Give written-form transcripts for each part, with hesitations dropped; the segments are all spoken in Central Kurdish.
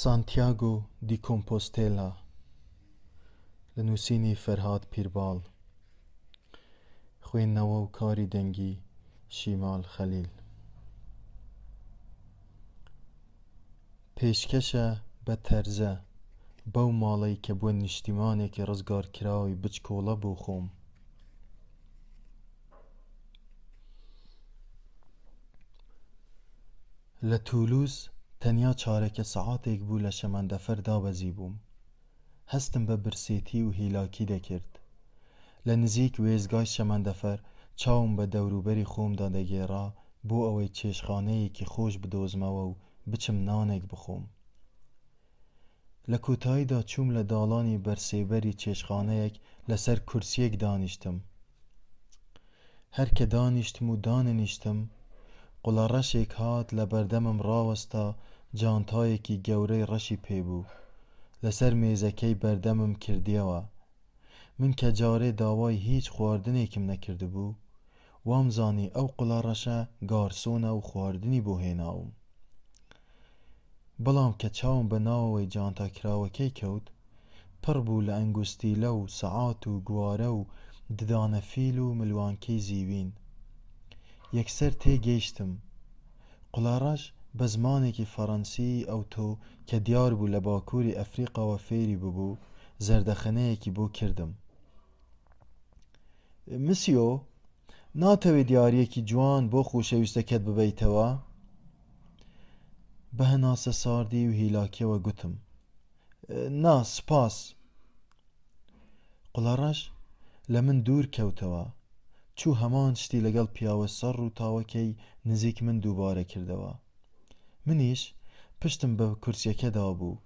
سانتیاگۆ دی کۆمپۆستێلا لە نووسینی فەرهاد پیرباڵ، خوێندنەوە و کاری دەنگی شیمال خەلیل. پێشکەشە بە تەرزە بەو ماڵەی کە بووە نیشتیمانێکی ڕزگارکراوی بچکۆڵە بۆ خۆم. لە تولووز تەنیا چارەکە سەعاتێک بوو لە شەمەندەفەر دابەزی بووم. هەستم بە برسێتی و هیلاکی دەکرد. لە نزیک وێزگای شەمەندەفەر چاوم بە دەوروبەری خۆمدا دەگێڕا بۆ ئەوەی چێشخانەیەکی خۆش بدۆزمەوە و بچم نانێک بخۆم. لە کۆتاییدا چووم لە داڵانی بەرسێبەری چێشخانەیەک لەسەر کورسیەک دانیشتم. هەر کە دانیشتم و داننیشتم، قوڵەڕەشێک هات لە بەردەمم ڕاوەستا. جانتایەکی گەورەی ڕەشی پێبوو لەسەر مێزەکەی بەردەمم کردیەوە. من کە جارێ داوای هیچ خواردنێکم نەکردبوو، وامزانی ئەو قوڵەڕەشە گارسۆنە و خواردنی بۆ هێناوم. بەڵام کە چاوم بە ناوەوەی جانتاکراوەکەی کەوت، پڕ بوو لە ئەنگوستیلە و سەعات و گوارە و ددانە فیل و ملوانکەی زیوین. یەکسەر تێگەیشتم قوڵەڕەش بە زمانێکی فەڕەنسی ئەوتۆ کە دیار بوو لە باکووری ئەفریقاوە فێری ببوو، زەردەخەنەیەکی بۆ کردم. مسیۆ، ناتەوێت دیاریەکی جوان بۆ خۆشەویستەکەت ببەیتەوە؟ بە هەناسە ساردی و هیلاکیەوە گوتم: نا سپاس. قوڵەڕەش لە من دوور کەوتەوە، چوو هەمان شتی لەگەڵ پیاوە سەر و تاوەکەی نزیک من دووبارە کردەوە. منیش پشتم بە کورسیەکەدا بوو.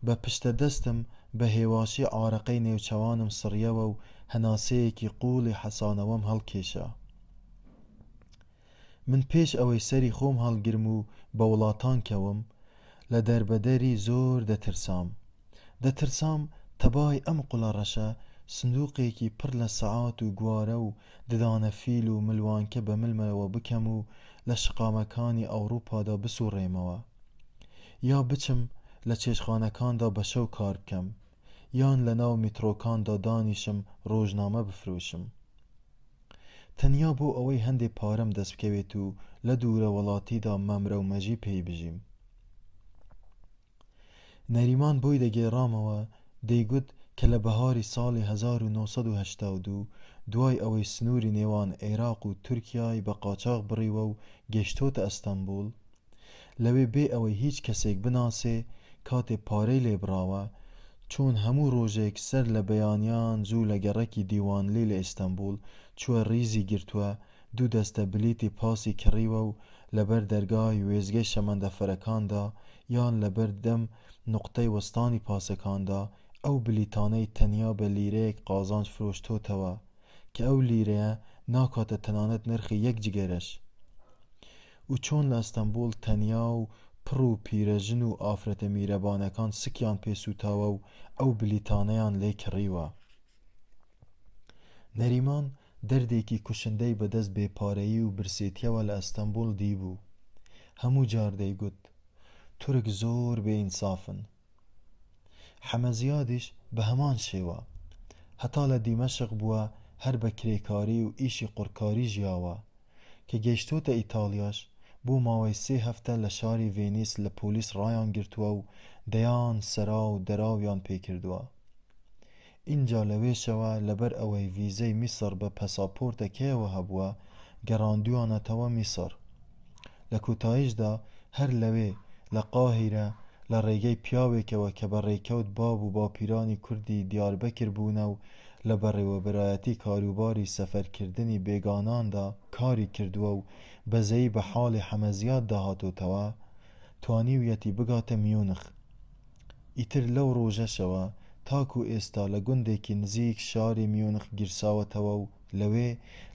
بە پشتە دەستم بە هێواشی ئارەقەی نێوچەوانم سڕیەوە و هەناسەیەکی قوڵی حەسانەوەم هەڵکێشا. من پێش ئەوەی سەری خۆم هەڵگرم و بە وڵاتان کەوم، لە دەربەدەری زۆر دەترسام تەبای ئەم قوڵەڕەشە سندووقێکی پڕ لە سەعات و گوارە و ددانە فیل و ملوانکە بە ملمەوە بکەم و لە شقامەکانی ئەوروپادا بسوڕێمەوە، یا بچم لە چێشخانەکاندا بە شەو کار بکەم، یان لە ناو میترۆکاندا دانیشم ڕۆژنامە بفرۆشم، تەنیا بۆ ئەوەی هەندێک پارەم دەست بکەوێت و لە دوورە وڵاتیدا مەمرە و مەژی پێی بژیم. نەریمان بۆی دەگێڕامەوە دەیگوت کە لە بەهاری ساڵی 1982 دوای ئەوەی سنووری نێوان عێراق و تورکیای بە قاچاغ بڕیوە و گەیشتۆتە ئەستەمبول، لەوێ بێ ئەوەی هیچ کەسێک بناسێ کاتێ پارەی لێبڕاوە، چۆن هەموو ڕۆژێک سەر لە بەیانیان زوو لە گەڕەکی دیوانلی لە ئیستەمبول چووە ڕیزی گرتووە، دوو دەستە بلیتی پاسی کڕیوە و لەبەر دەرگای وێزگەی شەمەندەفەرەکاندا یان لەبەر دەم نوقتەی وەستانی پاسەکاندا ئەو بلیتانەی تەنیا بە لیرەیەک قازانج فرۆشتۆتەوە کە ئەو لیرەیە ناکاتە تەنانەت نرخی 1 جگەرەش، و چۆن لە ئەستەمبول تەنیا و پڕ و پیرەژن و ئافرەتە میرەبانەکان سکیان پێسووتاوە و ئەو بلیتانەیان لێ کڕیوە. نەریمان دەردێکی کوشندەی بەدەست بێپارەیی و برسێتیەوە لە ئەستەمبول دیبوو. هەموو جار دەیگوت: تورک زۆر بێئینسافن. حەمەزیادیش بە هەمان شێوە، هەتا لە دیمەشق بووە هەر بە کرێکاری و ئیشی قورکاری ژیاوە، کە گەیشتۆتە ئیتالیاش بۆ ماوەی 3 هەفتە لە شاری ڤێنیس لە پۆلیس ڕایان گرتووە و دەیان سەرا و دەراویان پێکردووە. اینجا لەوێشەوە لەبەر ئەوەی ڤیزەی میسر بە پەساپۆرتەکەیەوە هەبووە، گەڕاندوویانەتەوە میسر. لە کۆتاییشدا هەر لەوێ لە قاهیرە لە ڕێگەی پیاوێکەوە کە بە ڕێکەوت باب و باپیرانی کوردی دیاربەکر بوونە و لە بەڕێوەبەرایەتی کاروباری سەفەرکردنی بێگاناندا کاری کردووە و بەزەیی بە حاڵی حەمەزیاد داهاتۆتەوە، توانیویەتی بگاتە میونخ. ئیتر لەو ڕۆژەشەوە تاکو ئێستا لە گوندێکی نزیک شاری میونخ گیرساوەتەوە و لەوێ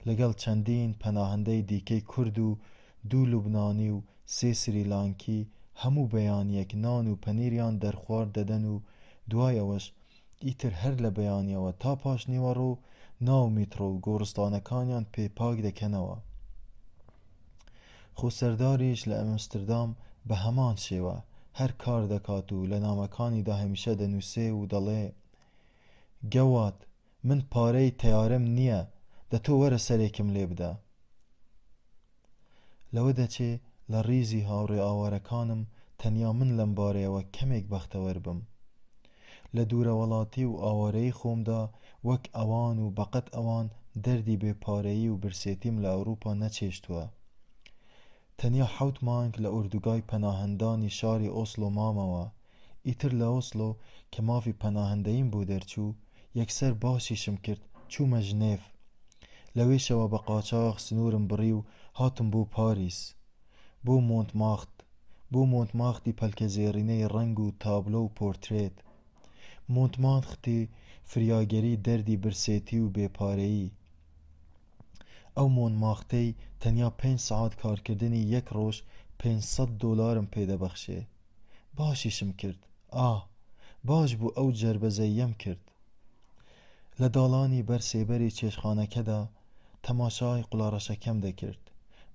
لەگەڵ چەندین پەناهەندەی دیکەی کورد و 2 لوبنانی و 3 سریلانکی هەموو بەیانیەک نان و پەنیریان دەرخوارد دەدەن و دوای ئەوەش ئیتر هەر لە بەیانیەوە تا پاش نیوەڕۆ ناو میترۆ و گۆڕستانەکانیان پێ پاک دەکەنەوە. خۆ سەرداریش لە ئەمستردام بە هەمان شێوە هەر کار دەکات و لە نامەکانیدا هەمیشە دەنووسێ و دەڵێ گەوات من پارەی تەیارەم نییە، دەتۆ وەرە سەرێکم لێ بدە. لەوە دەچێ لە ڕیزی هاوڕێ ئاوارەکانم تەنیا من لەم بارەیەوە کەمێک بەختەوەر بم. لە دوورە وڵاتی و ئاوارەی خۆمدا وەک ئەوان و بەقەت ئەوان دەردی بێپارەیی و برسێتیم لە ئەوروپا نەچێشتووە. تەنیا 7 مانگ لە ئوردوگای پەناهەندانی شاری ئۆسلۆ مامەوە. ئیتر لە ئۆسلۆ کە مافی پەناهەندەییم بۆ دەرچوو یەکسەر باشیشم کرد چوومە ژنێف. لەوێشەوە بە قاچاغ سنوورم بڕی و هاتم بۆ پاریس، بۆ مۆنتماختی پەلکەزێڕینەی ڕەنگ و تابلۆ و پۆرترێت. مۆنتماختی فریاگەری دەردی برسێتی و بێپارەیی. ئەو مۆنماختەی تەنیا 5 سەعات کارکردنی یەک ڕۆژ 500 دۆلارم پێدەبەخشێ. باشیشم کرد. باش بوو ئەو جەربەزەیەم کرد. لە داڵانی بەرسێبەری چێشخانەکەدا تەماشای قوڵاڕەشەکەم دەکرد.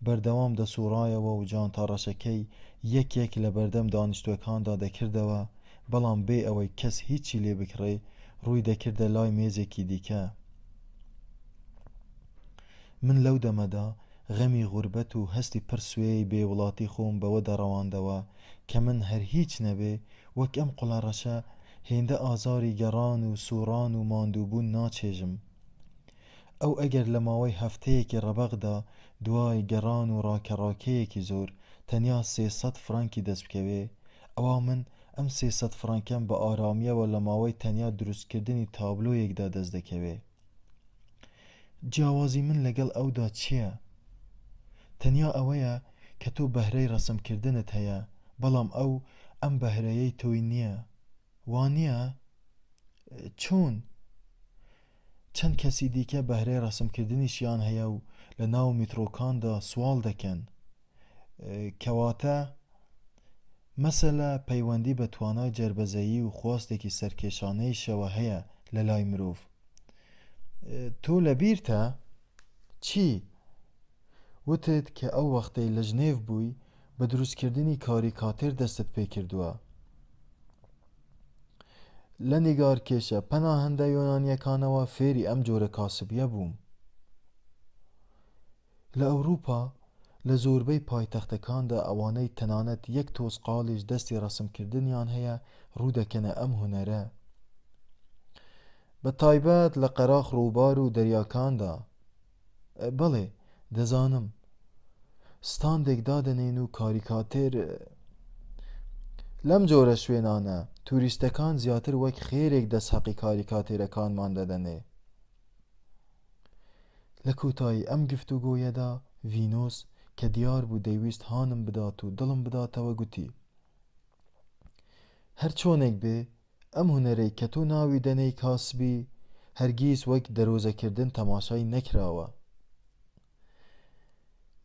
بەردەوام دەسوڕایەوە و جانتاڕەشەکەی یەک لە بەردەم دانیشتوەکاندا دەکردەوە، بەڵام بێ ئەوەی کەس هیچی لێ بکڕێ ڕووی دەکردە لای مێزێکی دیکە. من لەو دەمەدا غەمی غوربەت و هەستی پڕ سوێی بێوڵاتی خۆم بەوە دەڕەواندەوە کە من هەر هیچ نەبێ وەک ئەم قوڵاڕەشە هێندە ئازاری گەڕان و سوڕان و ماندووبوون ناچێژم. ئەو ئەگەر لە ماوەی هەفتەیەکی ڕەبەغدا دوای گەڕان و ڕاکەڕاکەیەکی زۆر تەنیا 300 فرانکی دەست بکەوێ، ئەوا من ئەم 300 فرانکەم بە ئارامیەوە لە ماوەی تەنیا دروستکردنی تابلۆیەکدا دەست دەکەوێ. جیاوازی من لەگەڵ ئەودا چییە؟ تەنیا ئەوەیە کە تۆ بەهرەی ڕەسمکردنت هەیە، بەڵام ئەو ئەم بەهرەیەی تۆی نییە. وانییە؟ چۆن؟ چەند کەسی دیکە بەهرەی ڕەسمکردنیشیان هەیە و لە ناو میترۆکاندا سوال دەکەن. کەواتە مەسەلە پەیوەندی بە توانای جەربەزەیی و خواستێکی سەرکێشانەیشەوە هەیە لە لای مرۆڤ. تۆ لەبیرتە؟ چی؟ وتت کە ئەو وەختەی لە ژنێف بووی بە دروستکردنی کاریکاتێر دەستت پێ کردووە. لە نیگارکێشە پەناهەندە یۆنانیەکانەوە فێری ئەم جۆرە کاسبیە بووم. لە ئەوروپا لە زۆربەی پایتەختەکاندا ئەوانەی تەنانەت 1 تۆسقاڵیش دەستی ڕەسمکردنیان هەیە ڕوودەکەنە ئەم هونەرە. بە تایبەت لە قەراخ ڕووبار و دەریاکاندا. بەڵێ دەزانم. ستاندێک دادەنێن و کاریکاتێر. لەم جۆرە شوێنانە توریستەکان زیاتر وەک خێرێک دەستحەقی کاریکاتێرەکانمان دەدەنێ. لە کۆتایی ئەم گفتوگۆیەدا ڤینۆس کە دیار بوو دەیویست هانم بدات و دڵم بداتەوە گوتی: هەر چۆنێک بێ ئەم هونەرەی کە تۆ ناوی دەنەی کاسبی هەرگیز وەک دەرۆزەکردن تەماشای نەکراوە.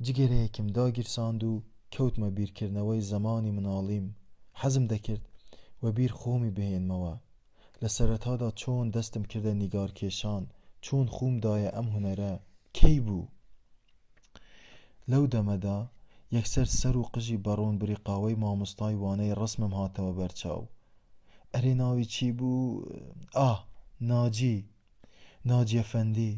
جگەرەیەکم داگیرساند و کەوتمە بیرکردنەوەی زەمانی مناڵیم. حەزم دەکرد وە بیر خۆمی بهێنمەوە. لە سەرەتادا چۆن دەستم کردە نیگارکێشان، چۆن خومدایە ئەم هونەرە، کەی بوو؟ لەو دەمەدا یەکسەر سەر و قژی بەڕۆن بریقاوەی مامۆستای وانەی ڕسمم هاتەوە بەرچاو. ئەرێ ناوی چی بوو؟ ناجی ئەفەندی.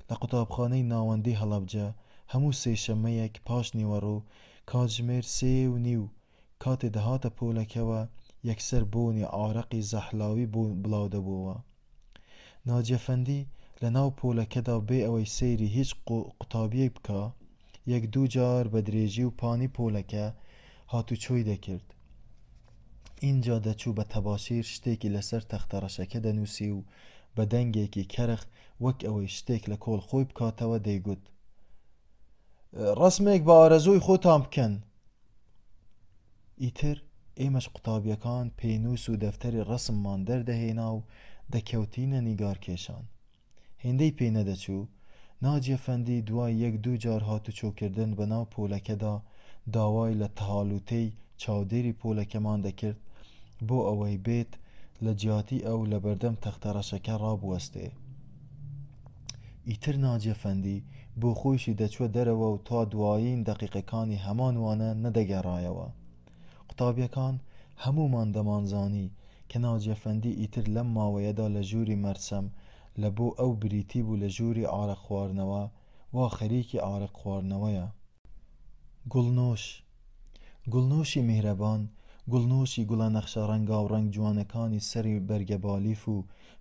لە قوتابخانەی ناوەندی هەڵەبجە هەموو سێشەممەیەک پاش نیوەڕۆ کاتژمێر 3:30 کاتێ دەهاتە پۆلەکەوە یەکسەر بۆنی ئارەقی زەحلاوی بڵاو دەبووەوە. ناجی ئەفەندی لە ناو پۆلەکەدا بێ ئەوەی سەیری هیچ قوتابیەک بکە 1-2 جار بە درێژی و پانی پۆلەکە هاتوچۆی دەکرد. اینجا دەچوو بە تەباشیر شتێکی لەسەر تەختەڕەشەکە دەنووسی و بە دەنگێکی کەرخ وەک ئەوەی شتێک لە کۆڵ خۆی بکاتەوە دەیگوت: ڕسمێک بە ئارەزووی خۆتان بکەن. ئیتر ئێمەش قوتابیەکان پێنووس و دەفتەری ڕسممان دەردەهێنا و دەکەوتینە نیگارکێشان. هێندەی پێ نەدەچوو ناجی ئەفەندی دوای 1-2 جار هاتوچۆکردن بە ناو پۆلەکەدا داوای لە تەهالوتەی چاودێری پۆلەکەمان دەکرد بۆ ئەوەی بێت لە جیاتی ئەو لە بەردەم تەختەڕەشەکە ڕابوەستێ. ئیتر ناجی ئەفەندی بۆ خۆیشی دەچوە دەرەوە و تا دوایین دەقیقەکانی هەمان وانە نەدەگەڕایەوە. قوتابیەکان هەمومان دەمانزانی کە ناجەفەندی ئیتر لەم ماوەیەدا لە ژووری مەرسەم لە بۆ ئەو بریتی بوو لە ژووری ئارەق خواردنەوە وا خەریکی ئارەق خواردنەوەیە. گوڵنۆشی میهرەبان، گوڵنۆشی گوڵە نەخشە ڕەنگاوڕەنگ جوانەکانی سەری بەرگەبالیف و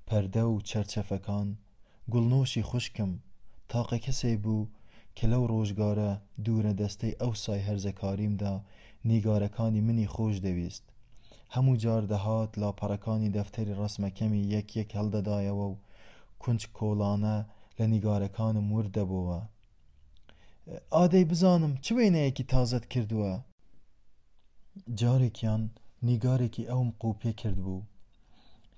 پەردە و چەرچەفەکان، گوڵنۆشی خوشکم، تاقە کەسێ بوو کە لەو ڕۆژگارە دوورە دەستەی ئەو سای هەرزەکاریمدا نیگارەکانی منی خۆش دەویست. هەموو جار دەهات لاپەڕەکانی دەفتەری ڕەسمەکەمی یەک یەک هەڵدەدایەوە و کونج کۆڵانە لە نیگارەکانم وردەبووە. ئادەی بزانم چ وێنەیەکی تازەت کردووە؟ جارێکیان نیگارێکی ئەوم قوپێ کرد بوو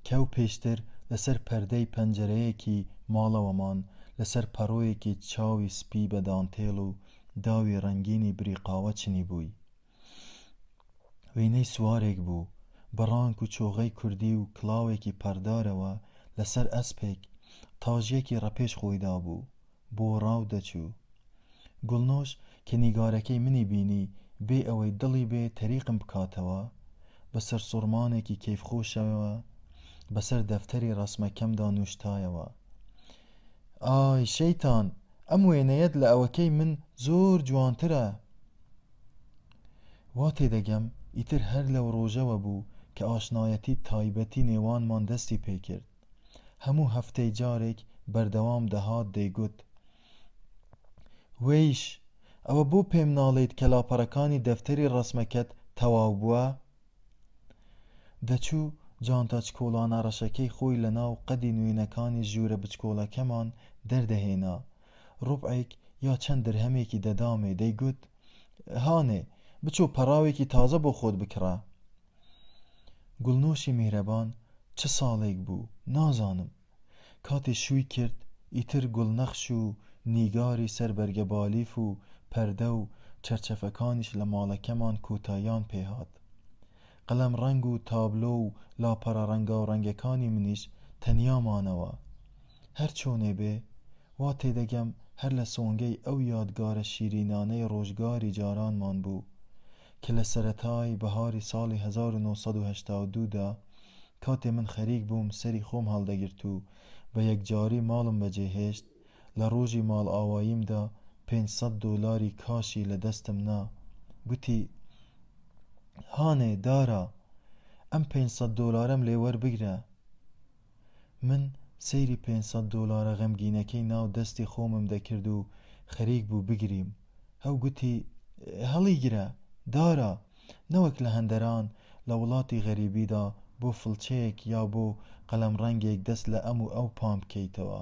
کە ئەو پێشتر لەسەر پەردەی پەنجەرەیەکی ماڵەوەمان لەسەر پەڕۆیەکی چاوی سپی بە دانتێڵ و داوی ڕەنگینی بریقاوە چنی بووی. وێنەی سوارێک بوو بە ڕانک و چۆغەی کوردی و کڵاوێکی پەردارەوە لەسەر ئەسپێک تاژیەکی ڕەپێش خۆیدا بوو بۆ ڕاو دەچوو. گوڵنۆش کە نیگارەکەی منی بینی بێ ئەوەی دڵی بێ تەریقم بکاتەوە بەسەر سوڕمانێکی کەیفخۆشەوە بەسەر دەفتەری ڕەسمەکەمدا نووشتایەوە: ئای شەیتان، ئەم وێنەیەت لە ئەوەکەی من زۆر جوانترە. وا تێدەگەم ئیتر هەر لەو ڕۆژەوە بوو کە ئاشنایەتی تایبەتی نێوانمان دەستی پێکرد. هەموو هەفتەی جارێک بەردەوام دەهات دەیگوت: وەیش، ئەوە بۆ پێم ناڵێیت کە لاپەڕەکانی دەفتەری ڕەسمەکەت تەواو بووە؟ دەچوو جانتاچ کۆڵانە ڕەشەکەی خۆی لە ناو قەدی نوێنەکانی ژوورە بچکۆڵەکەمان دەردەهێنا، ڕوبعێک یا چەند درهەمێکی دەدامێ، دەیگوت: هانێ بچۆ پەراوێکی تازە بۆ خۆت بکڕە. گوڵنۆشی میهرەبان چ ساڵێک بوو نازانم، کاتێ شووی کرد ئیتر گوڵنەخش و نیگاری سەربەرگە بالیف و پەردە و چەرچەفەکانیش لە ماڵەکەمان کۆتاییان پێهات. قەلەم ڕەنگ و تابلۆ و لاپەڕە ڕەنگاوڕەنگەکانی منیش تەنیامانەوە. هەر چۆنێ بێ وا تێدەگەم هەر لە سۆنگەی ئەو یادگارە شیرینانەی ڕۆژگاری جارانمان بوو کە لە سەرەتای بەهاری ساڵی 1982دا کاتێ من خەریک بووم سەری خۆم هەڵدەگرت و بە یەکجاری ماڵم بەجێهێشت، لە ڕۆژی ماڵ ئاواییمدا $500 کاشی لە دەستم نا. گوتی: هانێ دارە، ئەم $500 لێ وەربگرە. من سەیری $500 غەمگینەکەی ناو دەستی خۆمم دەکرد و خەریک بوو بگریم. هەو گوتی: هەڵی گرە دارە، نەوەک لە هەندەران لە وڵاتی غەریبیدا بۆ فڵچەیەک یا بۆ قەلەم ڕەنگێک دەست لە ئەم و ئەو پام بکەیتەوە.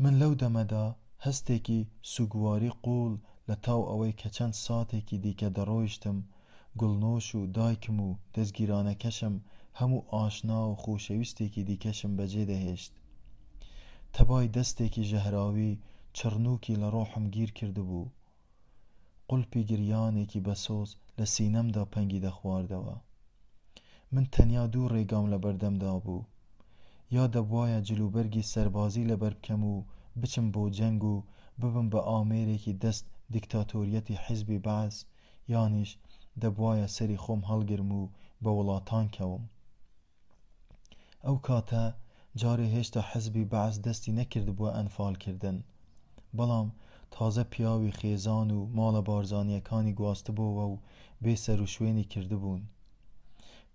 من لەو دەمەدا هەستێکی سوگواری قوڵ لە تاو ئەوەی کە چەند ساتێکی دیکە دەڕۆیشتم، گوڵنۆش و دایکم و دەستگیرانەکەشم هەموو ئاشنا و خۆشەویستێکی دیکەشم بەجێ دەهێشت. تەبای دەستێکی ژەهراوی چڕنووکی لە ڕۆحم گیر کرده بوو، قولپی گریانێکی بەسۆز لە سینەمدا پەنگی دەخواردەوە. من تەنیا دوو ڕێگام لە بەردەمدا بوو: یا دەبوایە جلوبەرگی سەربازی لەبەر بکەم و بچم بۆ جەنگ و ببم بە ئامێرێکی دەست دیکتاتۆریەتی حیزبی بەعس، یانیش دەبوایە سەری خۆم هەڵگرم و بە وڵاتان کەوم. ئەو کاتە جارێ هێشتا حیزبی بەعس دەستی نەکرد بووە ئەنفالکردن، بەڵام تازە پیاوی خێزان و ماڵە بارزانیەکانی گواستبووە و بێ سەر و شوێنی کردبوون.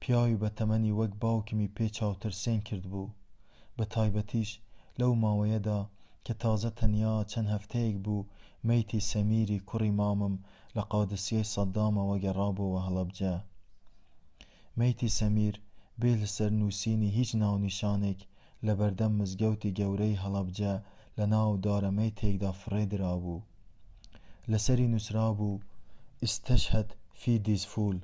پیاوی بە تەمەنی وەک باوکمی پێ چاوترسێن کرد بوو، بە تایبەتیش لەو ماوەیەدا کە تازە تەنیا چەند هەفتەیەک بوو مەیتی سەمیری کوڕی مامم لە قادسیەی سەددامەوە گەڕابۆوە هەڵەبجە. مەیتی سەمیر بێ لەسەر نووسینی هیچ ناونیشانێک لە بەردەم مزگەوتی گەورەی هەڵەبجە لە ناو دارەمەی تێکدا فڕێدرا بوو. لەسەری نووسرا بوو: ئیستەشهەد فی دیزفول.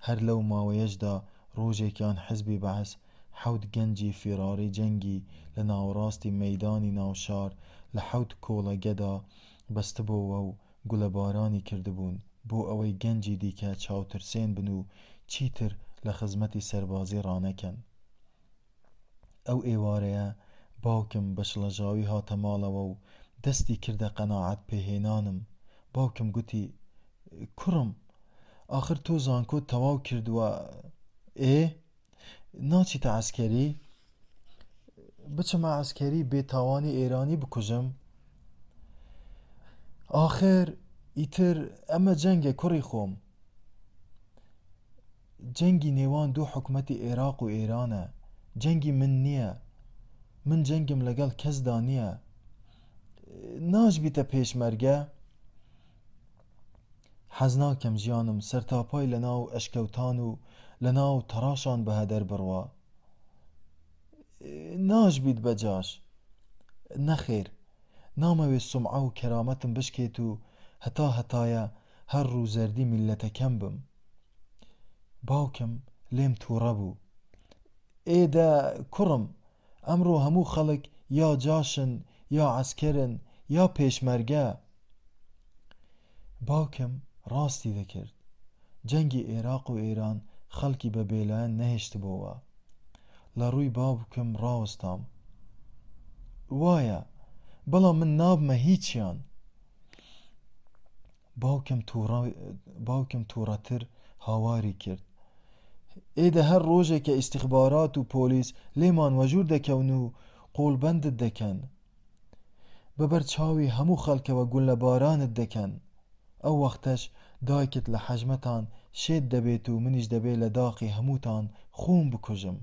هەر لەو ماوەیەشدا ڕۆژێکیان حیزبی بەعس 7 گەنجی فیراری جەنگی لە ناوەڕاستی مەیدانی ناوشار لە 7 کۆڵەگەدا بەستبووە و گولەبارانی کردبوون بۆ ئەوەی گەنجی دیکە چاوترسێن بن و چیتر لە خزمەتی سەربازی ڕانەکەن. ئەو ئێوارەیە باوکم بە شڵەژاوی هاتە ماڵەوە و دەستی کردە قەناعەت پێهێنانم. باوکم گوتی: کوڕم، آخر تو زانکو تواو کرد و ناچی تا عسکری بچم عسکری بێتاوانی ئێرانی بکوژم آخر ئیتر ئەمە جەنگە کوڕی خۆم جەنگی نێوان دوو حکومەتی عێراق و ئێرانە جەنگی من نییە من جەنگم لەگەڵ کەسدا نییە ناچبیتە پێشمەرگە حەز ناکەم ژیانم سەرتاپای لەناو ئەشکەوتان و لەناو تەڕاشان بە هەدەر بڕوا ناچبیت بەجاش نەخێر نامەوێت سومعە و کەرامەتم بشکێت و هەتایە هەر ڕوو زەردی میلەتەکەم بم باوکم لێم تووڕە بوو ئێدە کوڕم ئەمڕۆ هەموو خەڵک یا جاشن یا عەسکەرن یا پێشمەرگە باوکم ڕاستی دەکرد جەنگی عێراق و ئێران خەڵکی بە بێلایەن نەهێشتبووە لە ڕووی باوکم ڕاوەستام وایە بەڵام من نابمە هیچیان باوکم تووڕەتر هاواری کرد ئێدە هەر ڕۆژێکە ئیستیخبارات و پۆلیس لێمان وەژوور دەکەون و قۆڵبەندت دەکەن بەبەر چاوی هەموو خەڵکەوە گول لە بارانت دەکەن ئەو وەختەش دایکت لە حەژمەتان شێت دەبێت و منیش دەبێت لە داقی هەمووتان خۆم بکوژم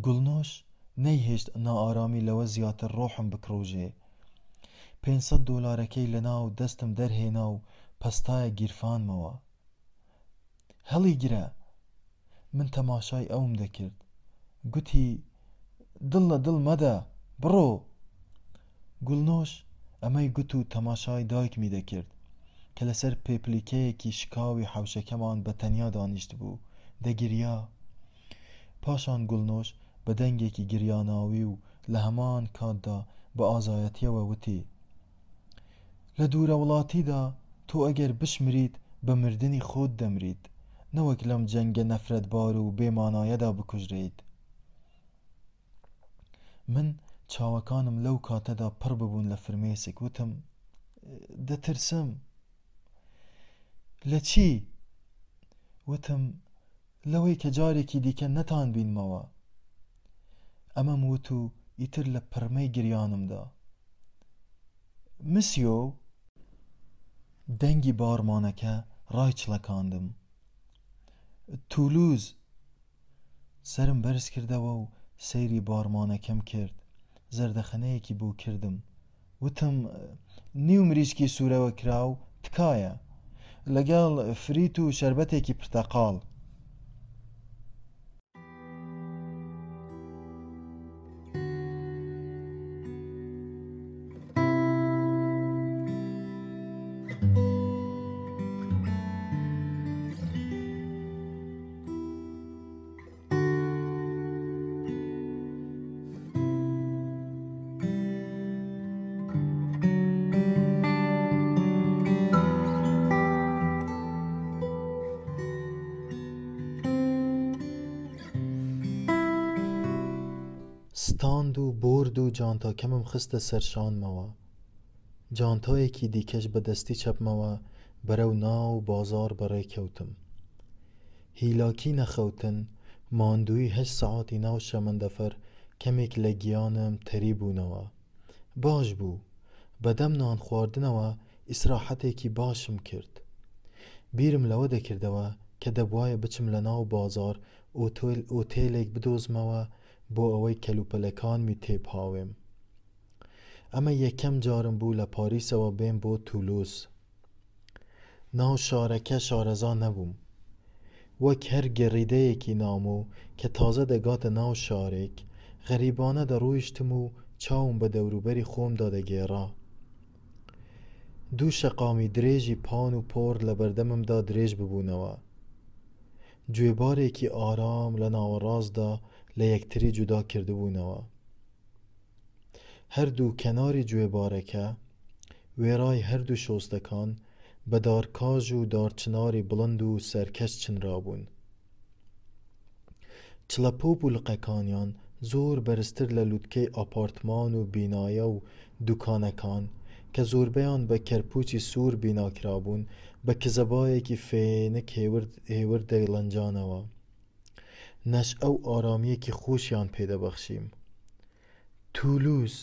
گوڵنۆش نەیهێشت نائارامی لەوە زیاتر ڕۆحم بکڕۆژێ 500 دۆلارەکەی لەناو دەستم دەرهێنا و پەستایە گیرفانمەوە هەڵی گرە من تەماشای ئەوم دەکرد گوتی دڵ لە دڵ مەدە بڕۆ گوڵنۆش ئەمەی گوت و تەماشای دایکمی دەکرد کە لەسەر پێپلیکەیەکی شکاوی حەوشەکەمان بە تەنیا دانیشت بوو دەگریا پاشان گوڵنۆش بە دەنگێکی گریاناوی و لە هەمان کاتدا بە ئازایەتیەوە وتی لە دوورە وڵاتیدا تۆ ئەگەر بشمریت بە مردنی خۆت دەمریت نەوەک لەم جەنگە نەفرەتبار و بێمانایەدا بکوژرێیت من چاوەکانم لەو کاتەدا پڕ ببوون لە فرمێسک وتم دەترسم لە چی؟ وتم لەوەی کە جارێکی دیکە نەتان بینمەوە ئەمەم وت و ئیتر لە پڕمەی گریانمدا مسیۆ دەنگی بارمانەکە ڕای چڵەکاندم تولوز سرم بەرز کردەوە و سەیری بارمانەکەم کرد زەردەخەنەیەکی بۆ کردم وتم نیو مریشکی سوورەوە کراو تکایە لەگەڵ فریت و شەربەتێکی پرتەقاڵ ستاند و بۆرد و جانتاکەمم خستە سەرشانمەوە جانتایەکی دیکەش بەدەستی چەپمەوە بەرەو ناو بازار بەڕێکەوتم هیلاکی نەخەوتن ماندووی 8 سەعاتی ناو شەمەندەفەر کەمێک لە گیانم تەری بوونەوە باش بوو بەدەم نان خواردنەوە ئیسراحەتێکی باشم کرد بیرم لەوە دەکردەوە کە دەبوایە بچم لە ناو بازار ئۆتێلێک بدۆزمەوە بۆ ئەوەی کەلوپەلەکانمی تێبهاوێم ئەمە یەکەم جارم بوو لە پاریسەوە بێم بۆ تولوز ناو شارەکە شارەزا نەبووم وەک هەر گەڕیدەیەکی نامۆ کە تازە دەگاتە ناو شارێک غەریبانە دەڕۆیشتم و چاوم بە دەوروبەری خۆمدا دەگێڕا دوو شەقامی درێژی پان و پۆڕ لە بەردەممدا درێژ ببوونەوە گوێبارێکی ئارام لە ناوەڕاستدا لە یەکتری جودا کردبوونەوە هەردوو کەناری گوێبارەکە وێرای هەردوو شۆستەکان بە دارکاژ و دارچناری بڵند و سەرکەش چنرابوون چلەپۆپ و لقەکانیان زۆر بەرزتر لە لووتکەی ئاپارتمان و بینایە و دوکانەکان کە زۆربەیان بە کەرپوچی سوور بیناکرابوون بە کزەبایەکی فێنک هێور دەیڵەنجانەوە. نەشئە و ئارامیەکی خۆشیان پێدەبەخشیم. تولوز،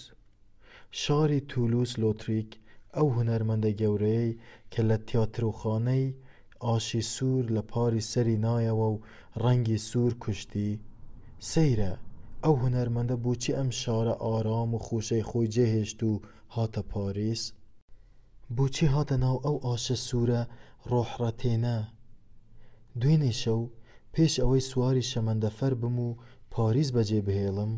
شاری تولوز لۆتریک ئەو هونەرمەندە گەورەیەی کە لە تیاترۆخانەی ئاشی سوور لە پاری سەری نایەوە و ڕەنگی سوور کوشتی. سەیرە ئەو هونەرمەندە بۆچی ئەم شارە ئارام و خۆشەی خۆی جێهێشت و هاتە پاریس؟ بۆچی هاتە ناو ئەو ئاشە سوورە ڕۆحڕەتێنە؟ دوێنێ شەو پێش ئەوەی سواری شەمەندەفەر بم و پاریس بەجێ بهێڵم،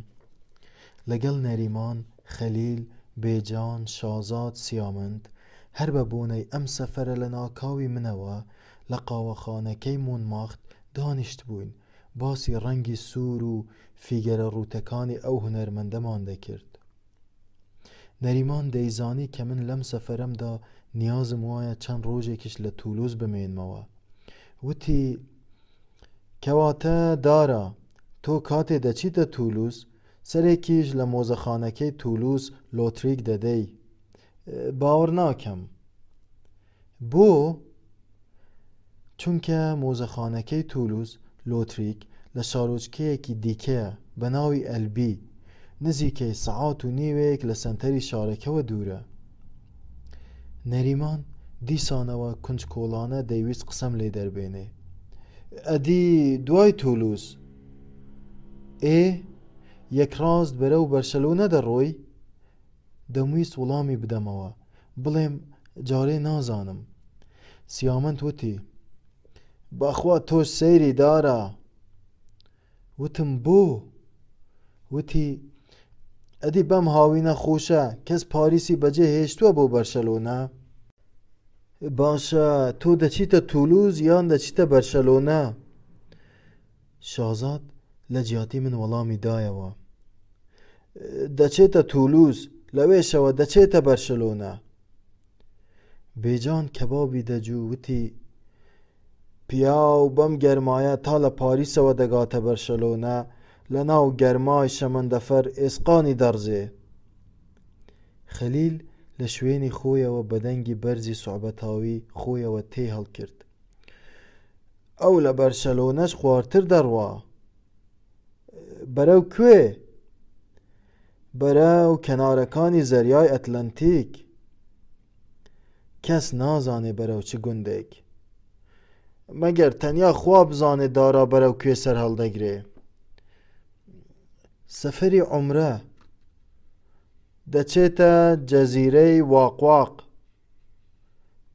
لەگەڵ نەریمان، خەلیل، بێجان، شازاد، سیامند هەر بە بۆنەی ئەم سەفەرە لە ناکاوی منەوە لە قاوەخانەکەی مۆنمارتر دانیشت بووین، باسی ڕەنگی سوور و فیگەرە ڕووتەکانی ئەو هونەرمەندەمان دەکرد. نەریمان دەیزانی کە من لەم سەفەرەمدا نیازم وایە چەند ڕۆژێکیش لە تولوز بمێنمەوە. وتی: کەواتە دارە، تۆ کاتێ دەچیتە تولوز سەرێکیش لە مۆزەخانەکەی تولوز لۆتریک دەدەی. باوەڕ ناکەم. بۆ؟ چونکە مۆزەخانەکەی تولوز لۆتریک لە شارۆچکەیەکی دیکەیە بە ناوی ئەلبی، نزیکەی سەعات و نیوێک لە سەنتەری شارەکەوە دوورە. نەریمان دیسانەوە کونجکۆڵانە دەیویست قسەم لێ دەربێنێ. ئەدی دوای تولوز؟ یەکڕاست بەرەو بەرشەلۆنە دەڕۆی؟ دەمویست وەڵامی بدەمەوە، بڵێم جارێ نازانم. سیامەند وتی: بەخوا تۆش سەیری دارە. وتم: بۆ؟ وتی: ئەدی بەم هاوینە خۆشە کەس پاریسی بەجێ هێشتووە بۆ بەرشەلۆنە؟ باشە، تۆ دەچیتە تولوز یان دەچیتە بەرشەلۆنە؟ شازاد لە جیاتی من وەڵامی دایەوە: دەچێتە تولوز، لەوێشەوە دەچێتە بەرشەلۆنە. بێجان کەبابی دەجوو وتی: پیاو بەم گەرمایە تا لە پاریسەوە دەگاتە بەرشەلۆنە، لە ناو گەرمای شەمەندەفەر ئێسقانی دەڕزێ. خەلیل لە شوێنی خۆیەوە بە دەنگی بەرزی سوعبەتاوی خۆیەوە تێ هەڵکرد: ئەو لە بەرشەلۆنەش خواردتر دەڕوا. بەرەو کوێ؟ بەرەو کەنارەکانی زەریای ئەتلەنتیک. کەس نازانێ بەرەو چ گوندێک، مەگەر تەنیا خوا بزانێ دارا بەرەو کوێ سەر هەڵدەگرێ. سەفەری عومرە، دەچێتە جەزیرەی واقواق.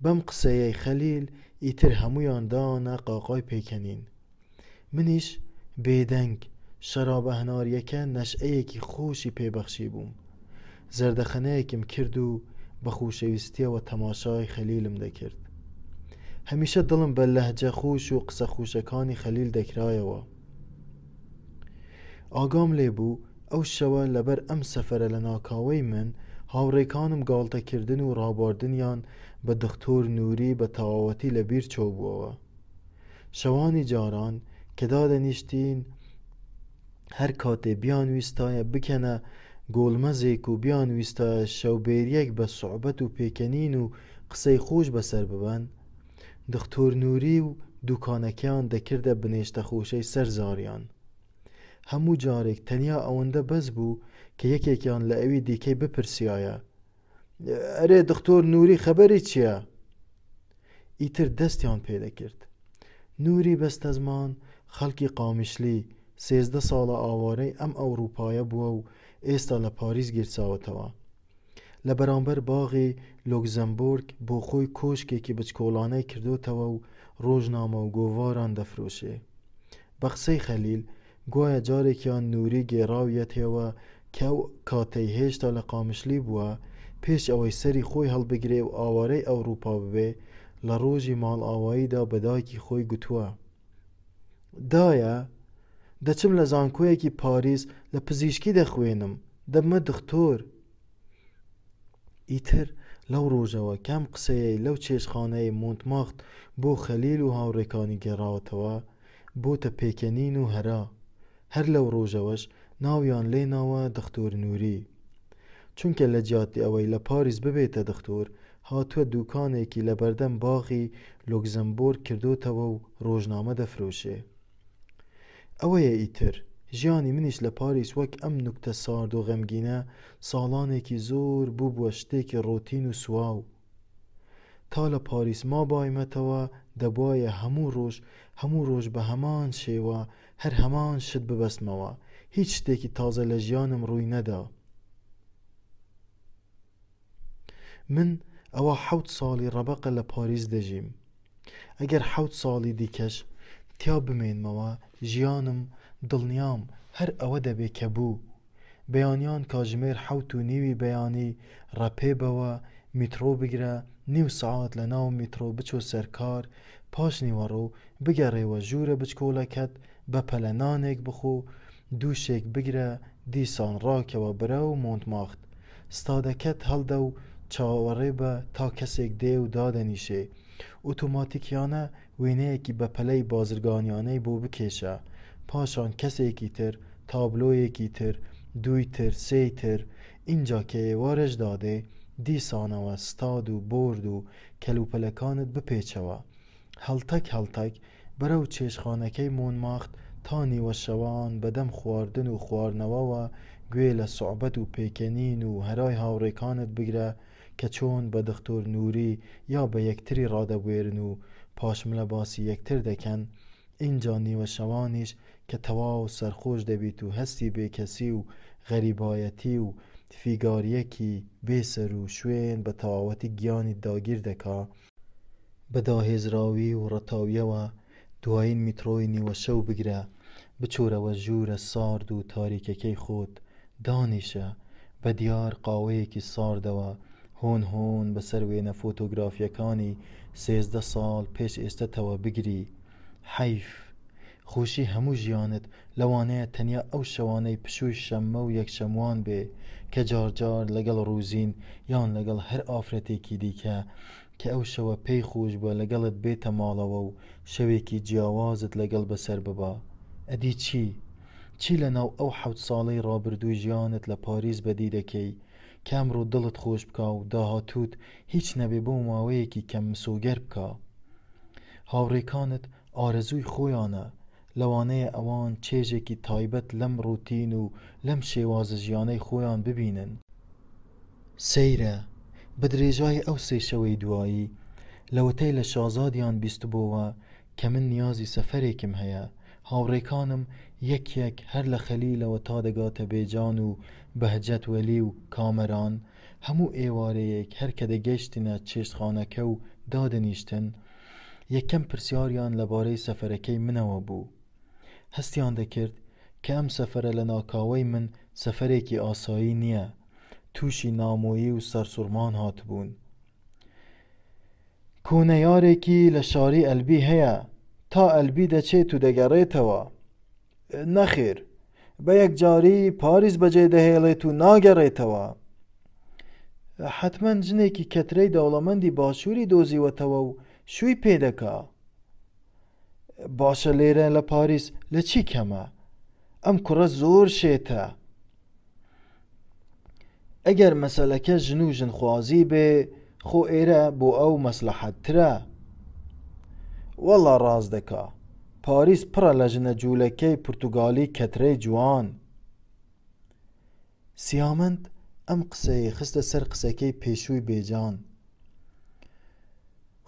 بەم قسەیەی خەلیل ئیتر هەمویان داوانە قاقای پێکەنین. منیش بێدەنگ شەرابە هەناریەکە نەشئەیەکی خۆشی پێبەخشی بووم. زەردەخەنەیەکم کرد و بە خۆشەویستیەوە تەماشای خەلیلم دەکرد. هەمیشە دڵم بە لەهجە خۆش و قسە خۆشەکانی خەلیل دەکرایەوە. ئاگام لێبوو ئەو شەوە لەبەر ئەم سەفەرە لە ناکاوەی من هاوڕێکانم گاڵتەکردن و ڕابواردنیان بە دکتۆر نووری بە تەواوەتی لە بیر چۆبووەوە. شەوانی جاران کە دادەنیشتین هەر کاتێ بیانویستایە بکەنە گۆڵمەزێک و بیانویستایە شەوبێریەک بە سوعبەت و پێکەنین و قسەی خۆش بەسەر ببەن، دکتۆر نووری و دوکانەکەیان دەکردە بنێشتە خۆشەی سەر زاریان. هەموو جارێک تەنیا ئەوەندە بەس بوو کە یەکێکیان لە ئەوی دیکەی بپرسیایە: ئەرێ دکتۆر نووری خەبەری چییە؟ ئیتر دەستیان پێدەکرد. نووری بەستەزمان خەڵکی قامیشلی 13 ساڵە ئاوارەی ئەم ئەوروپایە بووە و ئێستا لە پاریس گیرچاوەتەوە. لە بەرامبەر باغی لۆکزەمبۆرگ بۆ خۆی کۆشکێکی بچکۆڵانەی کردوتەوە و ڕۆژنامە و گۆڤاران دەفرۆشێ. بە قسەی خەلیل گوایە جارێکیان نووری گێڕاویەتەوە کە کاتەی هێشتا لە قامیشلی بووە پێش ئەوەی سەری خۆی هەڵبگرێ و ئاوارەی ئەوروپا ببێ، لە ڕۆژی ماڵ ئاواییدا بە دایکی خۆی گوتووە: دایە، دەچم لە زانکۆیەکی پاریس لە پزیشکی دەخوێنم، دەبمە دکتۆر. ئیتر لەو ڕۆژەوە کەم قسەیەی لەو چێشخانەی مۆنتمارتر بۆ خەلیل و هاوڕێکانی گێڕاوەتەوە بۆتە پێکەنین و هەرا. هەر لەو ڕۆژەوەش ناویان لێناوە دکتۆر نووری. چونکە لە جیاتی ئەوەی لە پاریس ببێتە دکتۆر هاتووە دوکانێکی لە بەردەم باغی لۆکزەمبۆرگ کردوتەوە و ڕۆژنامە دەفرۆشێ. ئەوەیە ئیتر ژیانی منیش لە پاریس وەک ئەم نوکتە سارد و غەمگینە ساڵانێکی زۆر بووە شتێکی ڕۆتین و سواو. تا لە پاریس ما بایمەتەوە دەبوایە هەموو ڕۆژ بە هەمان شێوە هەر هەمان شت ببەستمەوە، هیچ شتێکی تازە لە ژیانم ڕووی نەدا. من ئەوە 7 ساڵی ڕەبەقە لە پاریس دەژیم. ئەگەر 7 ساڵی دیکەش تیا بمێنمەوە ژیانم دڵنیام هەر ئەوە دەبێ کە بوو. بەیانیان کاژمێر 7:30 بەیانی ڕەپێبەوە میترۆ بگرە، نیو سعات لە ناو میترۆ بچۆ سەرکار، پاش نیوەڕۆ بگەڕێوە ژوورە بچکۆلەکەت بە پەلەنانێک بخۆ، دووشێک بگرە، دیسان ڕاکەوە برە و مۆنتمارتر ستادەکەت هەڵدە و چاوەڕێ بە تا کەسێک دێ و دادەنیشێ، ئۆتۆماتیکیانە وێنەیەکی بە پەلەی بازرگانیانەی بۆ بکێشە، پاشان کەسێکی تر، تابلۆیەکی تر، دووی تر، سێی تر، اینجا کە ئێوارەش دادێ دیسانەوە ستاد و بۆرد و کەلوپەلەکانت بپێچەوە، هەڵتەک بەرەو چێشخانەکەی مۆنمارتر تا نیوە شەوان بەدەم خواردن و خواردنەوەوە گوێ لە سوحبەت و پێکەنین و هەرای هاوڕێکانت بگرە کە چۆن بە دکتۆر نووری یا بە یەکتری ڕادەبوێرن و پاشملە باسی یەکتر دەکەن. اینجا نیوە شەوانیش کە تەواو سەرخۆش دەبیت و هەستی بێکەسی و غەریبایەتی و فیگاریەکی بێسەر و شوێن بە تەواوەتی گیانی داگیر دەکا، بە داهێزراوی و ڕەتاویەوە دوایین میترۆی نیوە شەو بگرە، بچۆرەوە ژوورە سارد و تاریکەکەی خۆت، دانیشە بە دیار قاوەیەکی ساردەوە هۆن بەسەر وێنە فۆتۆگرافیەکانی 13 ساڵ پێش ئێستەتەوە بگری. حەیف خۆشی هەموو ژیانت لەوانەیە تەنیا ئەو شەوانەی پشووی شەممە و یەکشەموان بێ کە جارجار لەگەڵ ڕووزین یان لەگەڵ هەر ئافرەتێکی دیکە کە ئەو شەوە پێی خۆش بە لەگەڵت بێتە ماڵەوە و شەوێکی جیاوازت لەگەڵ بەسەر ببا. ئەدی چی لە ناو ئەو 7 ساڵەی ڕابردووی ژیانت لە پاریس بەدی دەکەی کە ئەمڕۆ دڵت خۆش بکا و داهاتووت هیچ نەبێ بۆ ماوەیەکی کەم مسۆگەر بکا. هاوڕێکانت ئارەزووی خۆیانە، لەوانەیە ئەوان چێژێکی تایبەت لەم ڕوتین و لەم شێوازە ژیانەی خۆیان ببینن. سەیرە بە درێژای ئەو 3 شەوەی دوایی لەوەتەی لە شازادیان بیستبووە کە من نیازی سەفەرێکم هەیە. هاوڕێکانم یەک هەر لە خەلیلەوە تا دەگاتە بێجان و بەهجەت وەلی و کامەران، هەموو ئێوارەیەک هەر کە دەگەیشتنە چێشتخانەکە و دادەنیشتن، یەکەم پرسیاریان لەبارەی سەفەرەکەی منەوە بوو. هەستیان دەکرد کە ئەم سەفەرە لە ناکاوەی من سەفەرێکی ئاسایی نییە، تووشی نامۆیی و سەرسوڕمان هاتبوون. کۆنەیارێکی لە شاری ئەلبی هەیە، تا ئەلبی دەچێت و دەگەڕێتەوە. نەخێر، بە یەکجاری پاریس بەجێ دەهێڵێت و ناگەڕێتەوە. حتمەن ژنێکی کەترەی دەوڵەمەندی باشووری دۆزیوەتەوە و شووی پێدەکا. باشە لێرە لە پاریس لە چی کەمە؟ ئەم کوڕە زۆر شێتە. ئەگەر مەسەلەکە ژن و ژنخوازی بێ خۆ ئێرە بۆ ئەو مەسلەحەتترە. وەڵا ڕاز دەکا، پاریس پڕە لە ژنە جوولەکەی پورتوگالی کەترەی جوان. سیامەند ئەم قسەی خستە سەر قسەکەی پێشووی بێجان.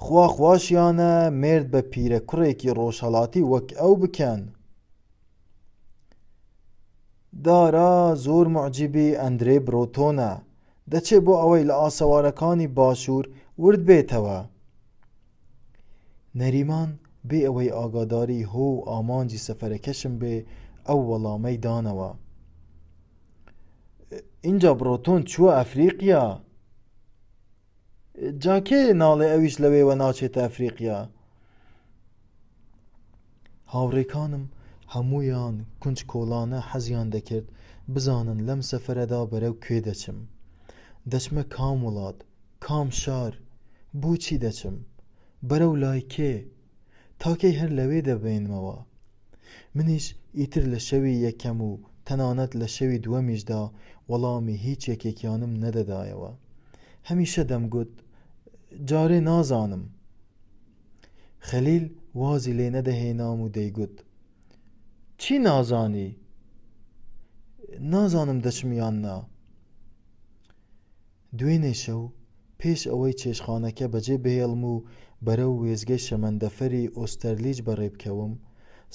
خواشیانە مرد بە پیرە کوڕێکی ڕۆژهەڵاتی وەک ئەو بکەن. دارا زۆر معجیبی ئەندرێ برۆتۆنە، دەچێ بۆ ئەوەی لە ئاسەوارەکانی باشوور ورد بێتەوە. نەریمان بێ ئەوەی ئاگاداری هۆ و ئامانجی سەفەرەکەشم بێ ئەو وەڵامەی دانەوە. اینجا برۆتۆن چووە ئەفریقیا؟ جاکێ ناڵێ ئەویش لەوێوە ناچێتە ئەفریقیا؟ هاوڕێکانم هەموویان کونج کۆڵانە حەزیان دەکرد بزانن لەم سەفەرەدا بەرەو کوێ دەچم. دەچمە کام وڵات، کام شار، بۆچی دەچم، بەرەو لای کێ، تاکەی هەر لەوێ دەبێنمەوە. منیش ئیتر لە شەوی یەکەم و تەنانەت لە شەوی دووەمیشدا وەڵامی هیچ یەکێکیانم نەدەدایەوە. هەمیشە دەمگوت جارێ نازانم. خەلیل وازی لێ نەدەهێنام و دەیگوت چی نازانی؟ نازانم دەچم یان نا. دوێنێ شەو پێش ئەوەی چێشخانەکە بەجێ بهێڵم و بەرەو وێزگەی شەمەندەفەری ئۆستەرلیج بەڕێ بکەوم،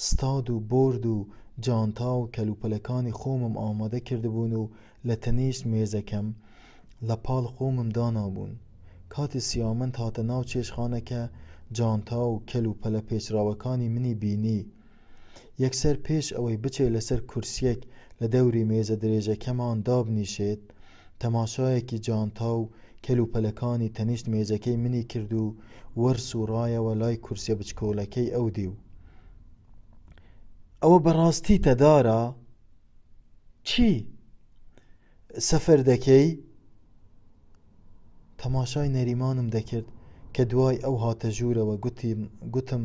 ستاد و بۆرد و جانتا و کەلوپەلەکانی خۆمم ئامادە کردبوون و لە تەنیشت مێزەکەم لە پاڵ خۆمم دانابوون. کاتی سیامەند هاتە ناو چێشخانەکە جانتا و کەلوپەلە پێچراوەکانی منی بینی. یەکسەر پێش ئەوەی بچێ لەسەر کورسیەک لە دەوری مێزە درێژەکەمان دابنیشێت، تەماشایەکی جانتا و کەلوپەلەکانی تەنیشت مێزەکەی منی کرد و وەرس و ڕایەوە لای کورسیە بچکۆڵەکەی ئەو دی و ئەوە بەڕاستی تەدارە؟ چی؟ سەفەر دەکەی؟ تەماشای نەریمانم دەکرد کە دوای ئەو هاتە ژوورەوە گوتم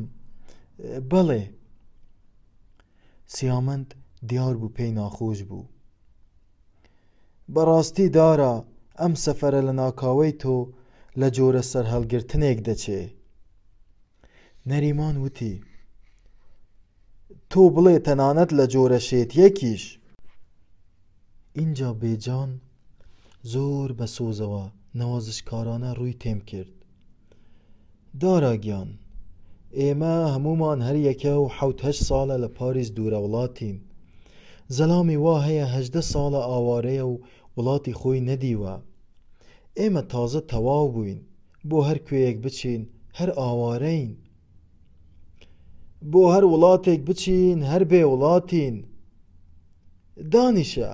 بەڵێ. سیامەند دیار بوو پێی ناخۆش بوو. بەڕاستی دارە ئەم سەفەرە لە ناکاوەی تۆ لە جۆرە سەرهەڵگرتنێک دەچێ. نەریمان وتی تۆ بڵێ تەنانەت لە جۆرە شێتیەکیش. اینجا بێجان زۆر بە سۆزەوە نەوازشکارانە ڕووی تێم کرد. دارا گیان، ئێمە هەمومان هەر یەکە و 7-8 ساڵە لە پاریس دوورە وڵاتین. زەلامی وا هەیە 18 ساڵە ئاوارەیە و وڵاتی خۆی نەدیوە. ئێمە تازە تەواو بووین، بۆ هەر کوێیەک بچین هەر ئاوارەین. بۆ هەر وڵاتێک بچین هەر بێ وڵاتین. دانیشە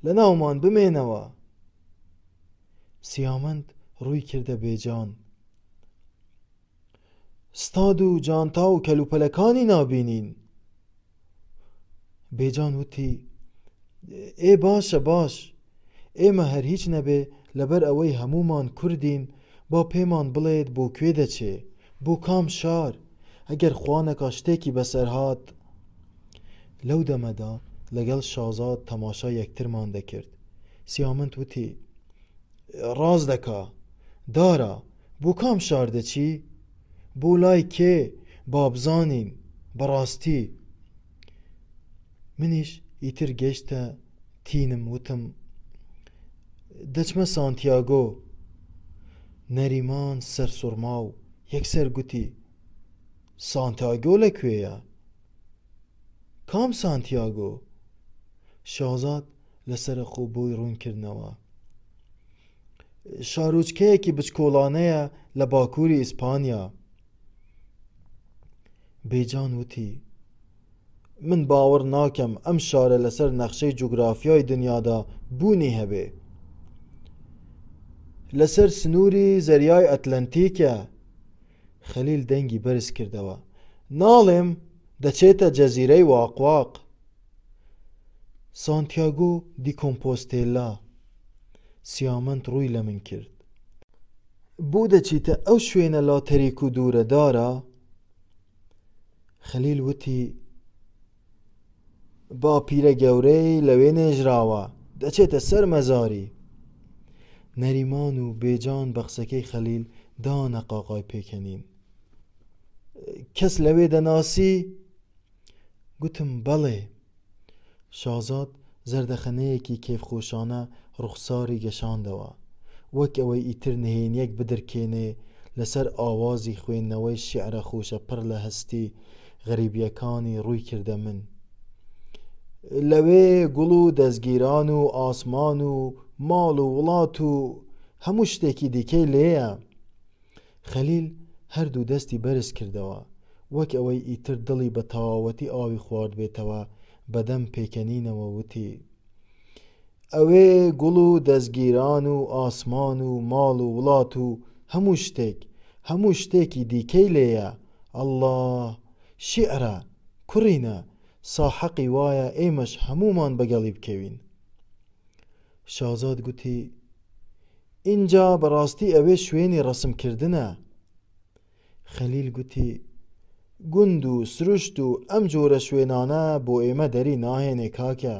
لە ناومان بمێنەوە. سیامەند ڕووی کردە بێجان. ستاد و جانتا و کەلوپەلەکانی نابینین. بێجان وتی ئێ باشە باش، ئێمە هەر هیچ نەبێ لەبەر ئەوەی هەمومان کوردین با پێمان بڵێت بۆ کوێ دەچێ، بۆ کام شار، ئەگەر خوانەکە شتێکی بەسەر هات. لەو دەمەدا لەگەڵ شازاد تەماشا یەکترمان دەکرد. سیامەند وتی ڕاز دەکا دارە بۆ کام شار دەچی؟ بۆ لای کێ؟ با بزانین بەڕاستی. منیش ئیتر گەیشتە تینم وتم دەچمە سانتیاگۆ. نەریمان سەرسوڕما و یەکسەر گوتی سانتیاگۆ لەکوێیە؟ کام سانتیاگۆ؟ شازاد لەسرە خۆ بۆی ڕوونکردنەوە. شارۆچکەیەکی بچکۆڵانەیە لە باکووری ئیسپانیا. بێجان وتی من باوەڕ ناکەم ئەم شارە لەسەر نەخشەی جوگرافیای دنیادا بوونی هەبێ. لەسەر سنووری زەریای ئەتلەنتیکە. خەلیل دەنگی بەرز کردەوە. ناڵێم دەچێتە جەزیرەی واقواق. سانتیاگۆ دی کۆمپۆستێلا. سیامەند ڕووی لە من کرد. بۆ دەچیتە ئەو شوێنە لاتەریک و دوورە دارە؟ خەلیل وتی با پیرە گەورەی لەوێ نێژراوە دەچێتە سەر مەزاری. نەریمان و بێجان بە قسەکەی خەلیل دانە قاقای پێکەنین. کەس لەوێ دەناسی؟ گوتم بەڵێ. شازاد زەردەخەنەیەکی کێفخۆشانە ڕوخساری گەشاندەوە، وەک ئەوەی ئیتر نهێنیەک بدرکێنێ لەسەر ئاوازی خوێندنەوەی شیعرە خۆشە پڕ لە هەستی غەریبیەکانی ڕووی کردە من. لەوێ گوڵ و دەستگیران و ئاسمان و ماڵ و وڵات و هەموو شتێکی دیکەی لێیە. خەلیل هەردوو دەستی بەرز کردەوە، وەک ئەوەی ئیتر دڵی بە تەواوەتی ئاوی خوارد بێتەوە. بەدەم پێکەنینەوە وتی ئەوێ گوڵ و دەستگیران و ئاسمان و ماڵ و وڵات و هەموو شتێکی دیکەی لێیە. ئەڵڵا شیعرە کوڕینە، ساحەقی وایە ئێمەش هەمومان بەگەڵی بکەوین. شازاد گوتی اینجا بەڕاستی ئەوێ شوێنی ڕەسمکردنە. خەلیل گوتی گوند و سروشت و ئەم جۆرە شوێنانە بۆ ئێمە دەری ناهێنێ کاکە.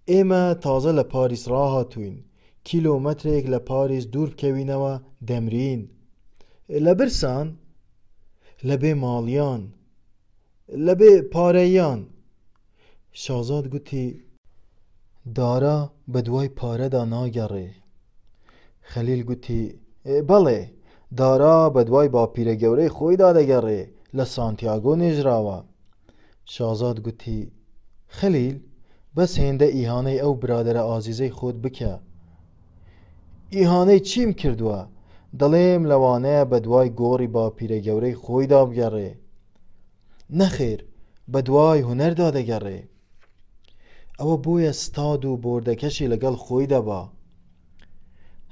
ئێمە تازە لە پاریس ڕاهاتوین، کیلۆمەترێک لە پاریس دوور بکەوینەوە دەمرین. لە برسان، لە بێ ماڵیان، لە بێ پارەیان. شازاد گوتی دارا بە دوای پارەدا ناگەڕێ. خەلیل گوتی بەڵێ، دارا بە دوای باپیرە گەورەی خۆیدا دەگەڕێ، لە سانتیاگۆ نێژراوە. شازاد گوتی خەلیل، بەس هێندە ئیهانەی ئەو برادەرە ئازیزەی خۆت بکە. ئیهانەی چیم کردووە؟ دەڵێم لەوانەیە بە دوای گۆڕی باپیرە گەورەی خۆیدا بگەڕێ. نەخێر، بە دوای هونەردا دەگەڕێ. ئەوە بۆیە ستاد و بۆردەکەشی لەگەڵ خۆی دەبا.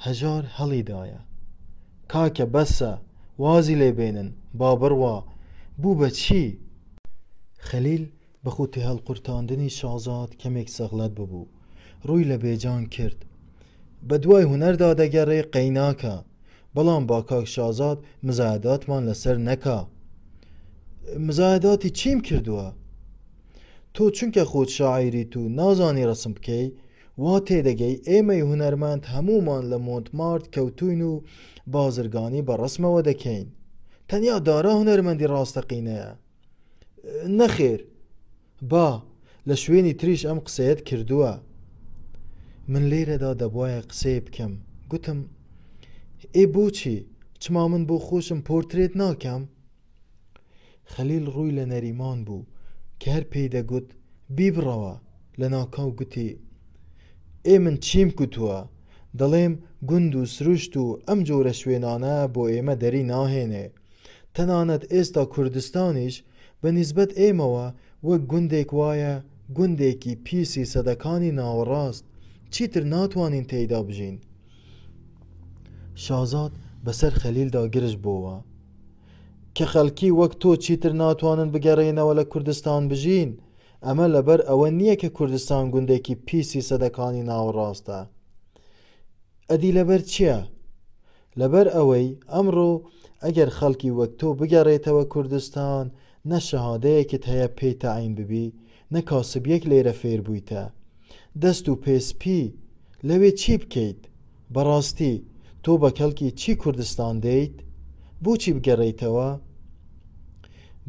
هەژار هەڵیدایە. کاکە بەسە، وازی لێبێنن، با بڕوا. بوو بە چی؟ خەلیل بە خوتی هەڵقورتاندنی شازاد کەمێک سەغلەت ببوو. ڕووی لە بێجان کرد. بە دوای هونەردا دەگەڕێ قەیناکە، بەڵام با کاک شازاد مزایداتمان لەسەر نەکا. مزایداتی چیم کردووە؟ تۆ چونکە خۆت شاعیریت و نازانی ڕسم بکەی، وا تێدەگەی ئێمەی هونەرمەند هەمومان لە مۆنتمارت کەوتوین و بازرگانی بە ڕسمەوە دەکەین. تەنیا دارا هونەرمەندی ڕاستەقینەیە. نەخێر، با لە شوێنی تریش ئەم قسەیەت کردووە. من لێرەدا دەبوایە قسەی بکەم. گوتم ئێ بۆچی؟ چما من بۆ خۆشم پۆرترێت ناکەم؟ خەلیل ڕووی لە نەریمان بوو کە هەر پێی دەگوت بیبڕەوە. لە ناکاو گوتی ئێ من چیم کوتووە؟ دەڵێم گوند و سروشت و ئەم جۆرە شوێنانە بۆ ئێمە دەری ناهێنێ. تەنانەت ئێستا کوردستانیش بە نیسبەت ئێمەوە وەک گوندێک وایە، گوندێکی پیسی سەدەکانی ناوەڕاست. چیتر ناتوانین تێیدا بژین. شازاد بەسەر خەلیلدا گرژ بووە کە خەڵکی وەک تۆ چیتر ناتوانن بگەڕێنەوە لە کوردستان بژین. ئەمە لەبەر ئەوە نییە کە کوردستان گوندێکی پیسی سەدەکانی ناوەڕاستە. ئەدی لەبەر چییە؟ لەبەر ئەوەی ئەمڕۆ ئەگەر خەڵکی وەک تۆ بگەڕێتەوە کوردستان، نە شەهادەیەکت هەیە پێی تەعین ببی، نە کاسبیەک لێرە فێر بوویتە. دەست و پێسپی لەوێ چی بکەیت؟ بەڕاستی تۆ بە کەڵکی چی کوردستان دەیت؟ بۆچی بگەڕێیتەوە؟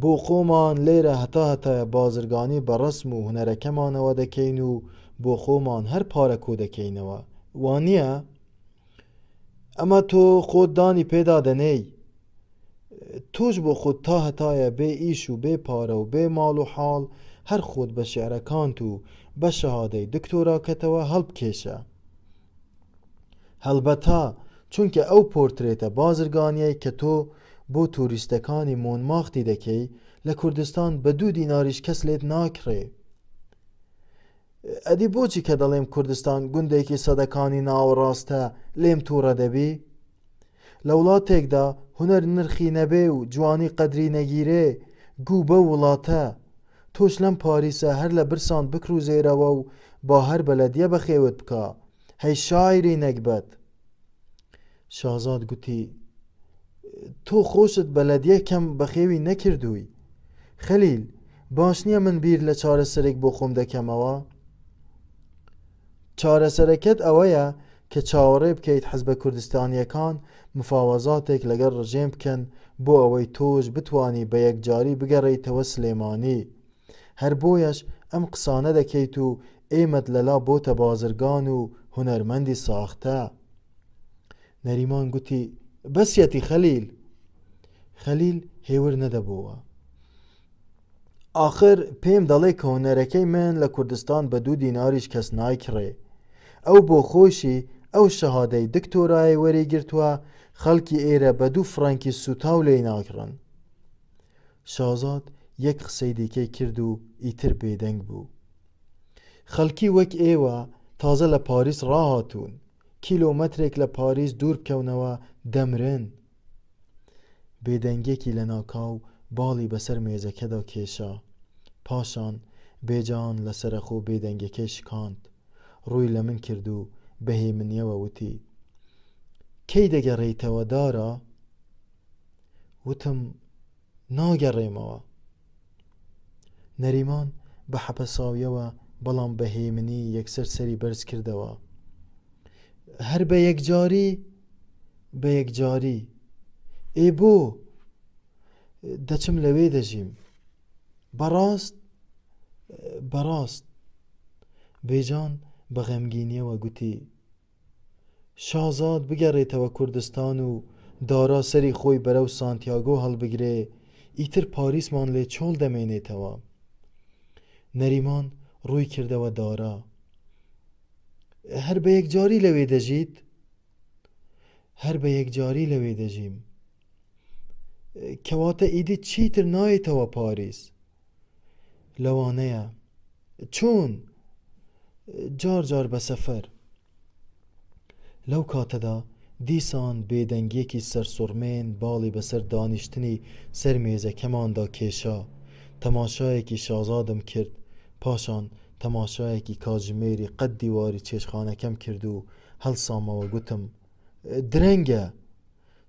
بۆ خۆمان لێرە هەتا بازرگانی بە ڕسم و هونەرەکەمانەوە دەکەین و بۆ خۆمان هەر پارە کۆ دەکەینەوە، وانییە؟ ئەمە تۆ خۆت دانی پێدا دەنێی. تۆش بۆ خۆت تا هەتایە بێ ئیش و بێ پارە و بێ ماڵ و حاڵ هەر خۆت بە شێعرەکانت و بە شەهادەی دکتۆراکەتەوە هەڵبکێشە. هەڵبەتە چونکە ئەو پۆرترێتە بازرگانیەی کە تۆ بۆ تووریستەکانی مۆنماختی دەکەی لە کوردستان بە 2 دیناریش کەس لێت ناکڕێ. ئەدی بۆچی کە دەڵێم کوردستان گوندێکی سەدەکانی ناوەڕاستە لێم تووڕە دەبی؟ لە وڵاتێکدا هونەر نرخی نەبێ و جوانی قەدری نەگیرێ، گوو بە وڵاتە. تۆش لەم پاریسە هەر لە برسان بکروزێرەوە و با هەر بەلەدیە بەخێوت بکە. هەی شاعری نەکبەت. شازاد گوتی تۆ خۆشت بەلەدیە کەم بەخێوی نەکردووی. خەلیل، باش نییە من بیر لە چارەسەرێک بۆ خۆم دەکەمەوە؟ چارەسەرەکەت ئەوەیە کە چاوەڕێ بکەیت حەزبە کوردستانیەکان مفاوەزاتێک لەگەڵ ڕژێم بکەن بۆ ئەوەی تۆش بتوانی بە یەکجاری بگەڕێیتەوە سلێمانی. هەر بۆیەش ئەم قسانە دەکەیت و ئێمەت لەلا بۆتە بازرگان و هونەرمەندی ساختە. نەریمان گوتی بەسیەتی خەلیل. خەلیل هێور نەدەبووە. آخر پێم دەڵێ کە هونەرەکەی من لە کوردستان بە 2 دیناریش کەس نایکڕێ. ئەو بۆ خۆشی ئەو شەهادەی دکتۆرای وەرەگرتووە، خەڵکی ئێرە بە 2 فرانکی سوتاو لێی ناکڕن. شازاد یەک قسەی دیکەی کرد و ئیتر بێدەنگ بوو. خەڵکی وەک ئێوە تازە لە پاریس ڕاهاتوون، کیلۆمەترێک لە پاریس دوور بکەونەوە دەمرن. بێدەنگێکی لە ناکاو باڵی بەسەر مێزەکەدا کێشا. پاشان بێجان لە سەرخۆ بێدەنگەکەی شکاند. ڕووی لە من کرد و بەهێمنیەوە وتی کەی دەگەڕێیتەوە دارا؟ وتم ناگەڕێمەوە. نەریمان بە حەپەساویەوە بەڵام بەهێمنی یەکسەر سەری بەرز کردەوە. هەر بە یەکجاری ئێ بۆ دەچم لەوێ دەژیم. بەڕاست بێجان بە غەمگینیەوە گوتی شازاد بگەڕێتەوە کوردستان و دارا سەری خۆی بەرەو سانتیاگۆ هەڵبگرێ، ئیتر پاریسمان لێ چۆڵ دەمێنێتەوە. نەریمان ڕووی کردەوە دارا. هەر بە یەکجاری لەوێ دەژیت؟ هەر بە یەکجاری لەوێ دەژیم. کەواتە ئیدی چیتر نایێتەوە پاریس؟ لەوانەیە. چۆن؟ جار بە سەفەر. لەو کاتەدا دیسان بێدەنگیەکی سەرسوڕمێن باڵی بەسەر دانیشتنی سەر مێزەکەماندا کێشا. تەماشایەکی شازادم کرد، پاشان تەماشایەکی کاتژمێری قەت دیواری چێشخانەکەم کرد و هەڵسامەوە گوتم درەنگە،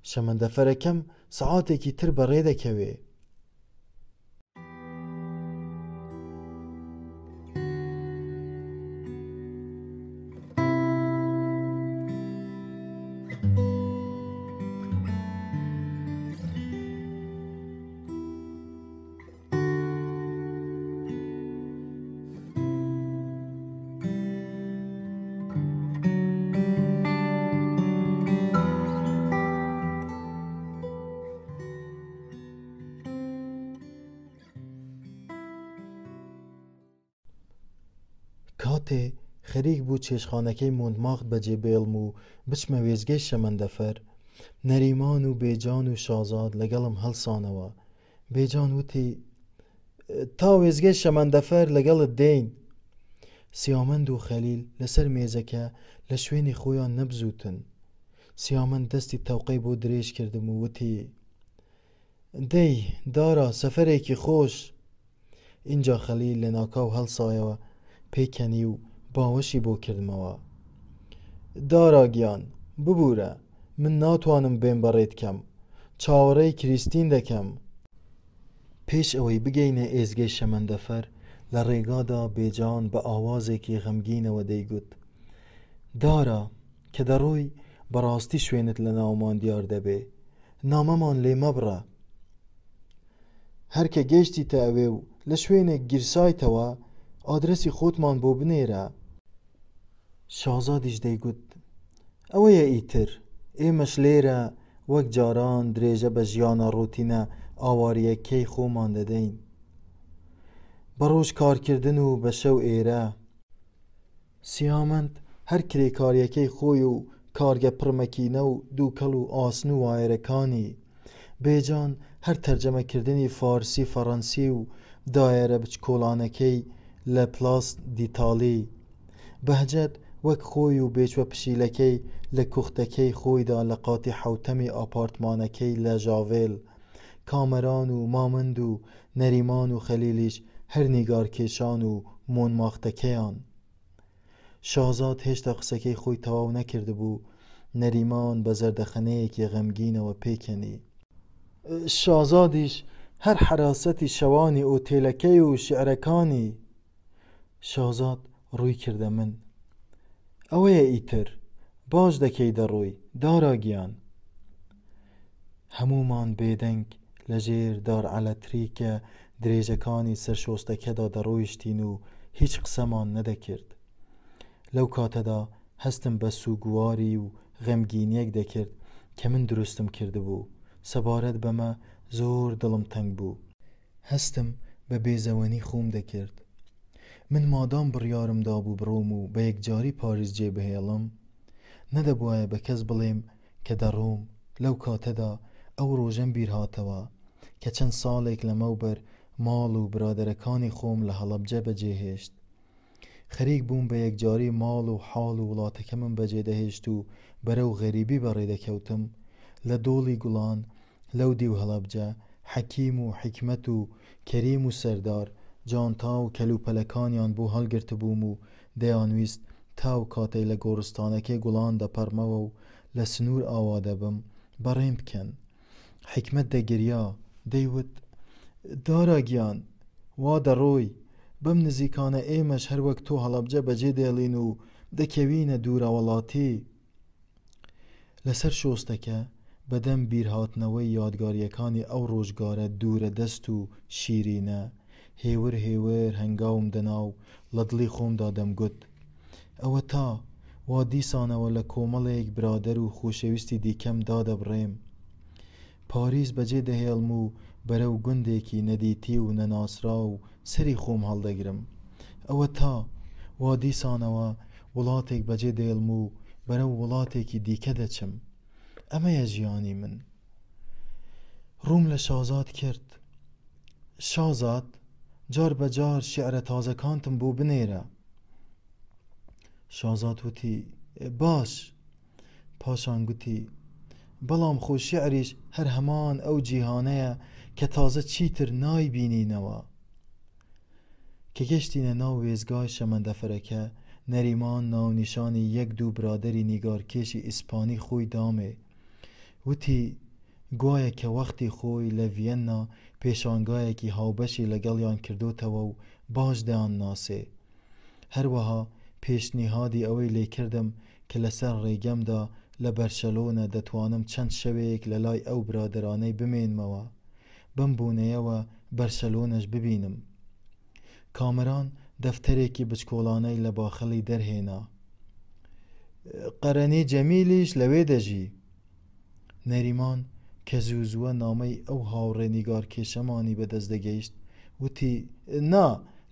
شەمەندەفەرەکەم سەعاتێکی تر بەڕێ دەکەوێ. کاتێ خەریک بوو چێشخانەکەی مۆندماغت بەجێ بێڵم و بچمە وێزگەی شەمەندەفەر، نەریمان و بێجان و شازاد لەگەڵم هەڵسانەوە. بێجان وتی تا وێزگەی شەمەندەفەر لەگەڵت دێین. سیامەند و خەلیل لەسەر مێزەکە لە شوێنی خۆیان نەبزوتن. سیامەند دەستی تەوقەی بۆ درێژ کردم و وتی دەی دارا سەفەرێکی خۆش. اینجا خەلیل لە ناکاو هەڵسایەوە پێکەنی و باوەشی بۆ کردمەوە. دارا گیان ببوورە، من ناتوانم بێم بەڕێت کەم، چاوەڕێی کریستین دەکەم. پێش ئەوەی بگەینە ئێزگەی شەمەندەفەر لە ڕێگادا بێجان بە ئاوازێکی غەمگینەوە دەیگوت دارا کە دەڕۆی بەڕاستی شوێنت لە ناومان دیار دەبێ، نامەمان لێ مەبڕە. هەرکە گەیشتیتە ئەوێ و لە شوێنێک گیرسایتەوە ئادرەسی خۆتمان بۆ بنێرە. شازادیش دەیگوت ئەوەیە ئیتر، ئێمەش لێرە وەک جاران درێژە بە ژیانە ڕوتینە ئاواریەکەی خۆمان دەدەین، بە ڕۆژ کارکردن و بە شەو ئێرە. سیامەند هەر کرێکاریەکەی خۆی و کارگە پڕمەکینە و دووکەڵ و ئاسن و وایرەکانی. بێجان هەر تەرجەمەکردنی فارسی فەڕەنسی و دایەرە بچکۆڵانەکەی لە پلاس دیتالی. بەهجەت وەک خۆی و بێچوە پشیلەکەی لە کوختەکەی خۆیدا لە قاتی حوتەمی ئاپارتمانەکەی لە ژاڤێل. کامەران و مامند و نەریمان و خەلیلیش هەر نیگارکێشان و مۆنماختەکەیان. شازاد هێشتا قسەکەی خۆی تەواو نەکرد بوو. نەریمان بە زەردەخەنەیەکی غەمگینەوە پێکەنی. شازادیش هەر حراسەتی شەوانی ئۆتێلەکەی و شیعرەکانی. شازاد ڕووی کردە من. ئەوەیە ئیتر، باش دەکەی دەڕۆی دارا گیان. هەمومان بێدەنگ لەژێر دارعەلەتریکە درێژەکانی سەرشۆستەکەدا دەڕۆیشتین و هیچ قسەمان نەدەکرد. لەو کاتەدا هەستم بە سوگواری و غەمگینیەک دەکرد کە من دروستم کردبوو. سەبارەت بەمە زۆر دڵم تەنگ بوو. هەستم بە بێزەوەنی خۆم دەکرد. من مادام بڕیارمدا بوو بڕۆم و بە یەکجاری پاریس جێبهێڵم، نەدەبوایە بە کەس بڵێم کە دەڕۆم. لەو کاتەدا ئەو ڕۆژەم بیر هاتەوە کە چەند ساڵێک لەمەوبەر ماڵ و برادەرەکانی خۆم لە هەڵەبجە بەجێهێشت. خەریک بووم بە یەکجاری ماڵ و حاڵ و وڵاتەکەمم بەجێ دەهێشت و بەرەو غەریبی بەڕێدەکەوتم. لە دۆڵی گوڵان لەو دی و هەڵەبجە حەکیم و حیکمەت و کەریم و سەردار جانتا و کەلوپەلەکانیان بۆ هەڵگرت بووم و دەیانویست تاو کاتەی لە گۆڕستانەکەی گوڵان دەپەڕمەوە و لە سنوور ئاوا دەبم بەڕێم بکەن. حیکمەت دەگریا، دەیوت دارا گیان وا دەڕۆی، بەم نزیکانە ئێمەش هەر وەک تۆ هەڵەبجە بەجێ دێڵین و دەکەوینە دوورە وڵاتی. لەسەر شۆستەکە بەدەم بیرهاتنەوەی یادگاریەکانی ئەو ڕۆژگارە دوورە دەست و شیرینە هێور هێور هەنگاوم دەناو لە دڵی خۆمدا دەمگوت ئەوە تا وا دیسانەوە لە کۆمەڵێک برادەر و خۆشەویستی دیکەم دادەبڕێم. پاریس بەجێ دەهێڵم و بەرەو گوندێکی نەدیتی و نەناسرا و سەری خۆم هەڵدەگرم. ئەوە تا وا دیسانەوە وڵاتێک بەجێ دێڵم و بەرەو وڵاتێکی دیکە دەچم. ئەمەیە ژیانی من. ڕووم لە شازاد کرد. شازاد جار بەجار شیعرە تازەکانتم بۆ بنێرە. شازاد وتی باش. پاشان گوتی بەڵام خۆ شیعریش هەر هەمان ئەو جیهانەیە کە تازە چیتر نایبینینەوە. کە گەشتینە ناو وێزگای شەمەندەفەرەکە نەریمان ناونیشانی یەک دوو برادەری نیگارکێشی ئیسپانی خۆی دامێ. وتی گوایە کە وەختی خۆی لە ڤیەنا پێشانگایەکی هاوبەشی لەگەڵیان کردوتەوە و باش دەیان ناسێ. هەروەها پێشنیهادی ئەوەی لێکردم کە لەسەر ڕێگەمدا لە بەرشەلۆنە دەتوانم چەند شەوێک لە لای ئەو برادرانەی بمێنمەوە بەم بوونەیەوە بەرشەلۆنەش ببینم. کامەران دەفتەرێکی بچکۆڵانەی لە باخەڵی دەرهێنا. قەرەنی جەمیلیش لەوێ دەژی. نەریمان کە زووزووە نامەی ئەو هاوڕێ نیگارکێشەمانی بەدەست دەگەیشت وتی نا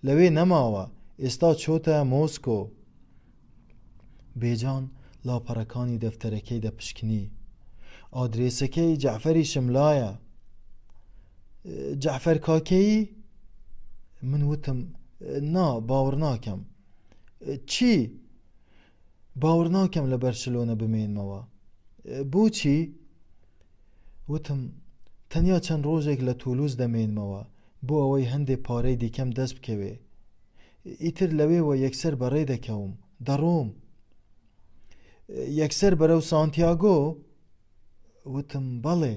لەوێ نەماوە ئێستا چۆتە مۆسکۆ. بێجان لاپەڕەکانی دەفتەرەکەی دەپشکنی. ئادرێسەکەی جەعفەری شملایە. جەعفەر کاکەیی؟ من وتم نا باوەڕ ناکەم. چی؟ باوەڕ ناکەم لە بەرشلۆنە بمێنمەوە. بۆچی؟ وتم تەنیا چەند ڕۆژێک لە تولوز دەمێنمەوە بۆ ئەوەی هەندێک پارەی دیکەم دەست بکەوێ. ئیتر لەوێوە یەکسەر بەڕێ دەکەوم دەڕۆم. یەکسەر بەرەو سانتیاگۆ؟ وتم بەڵێ.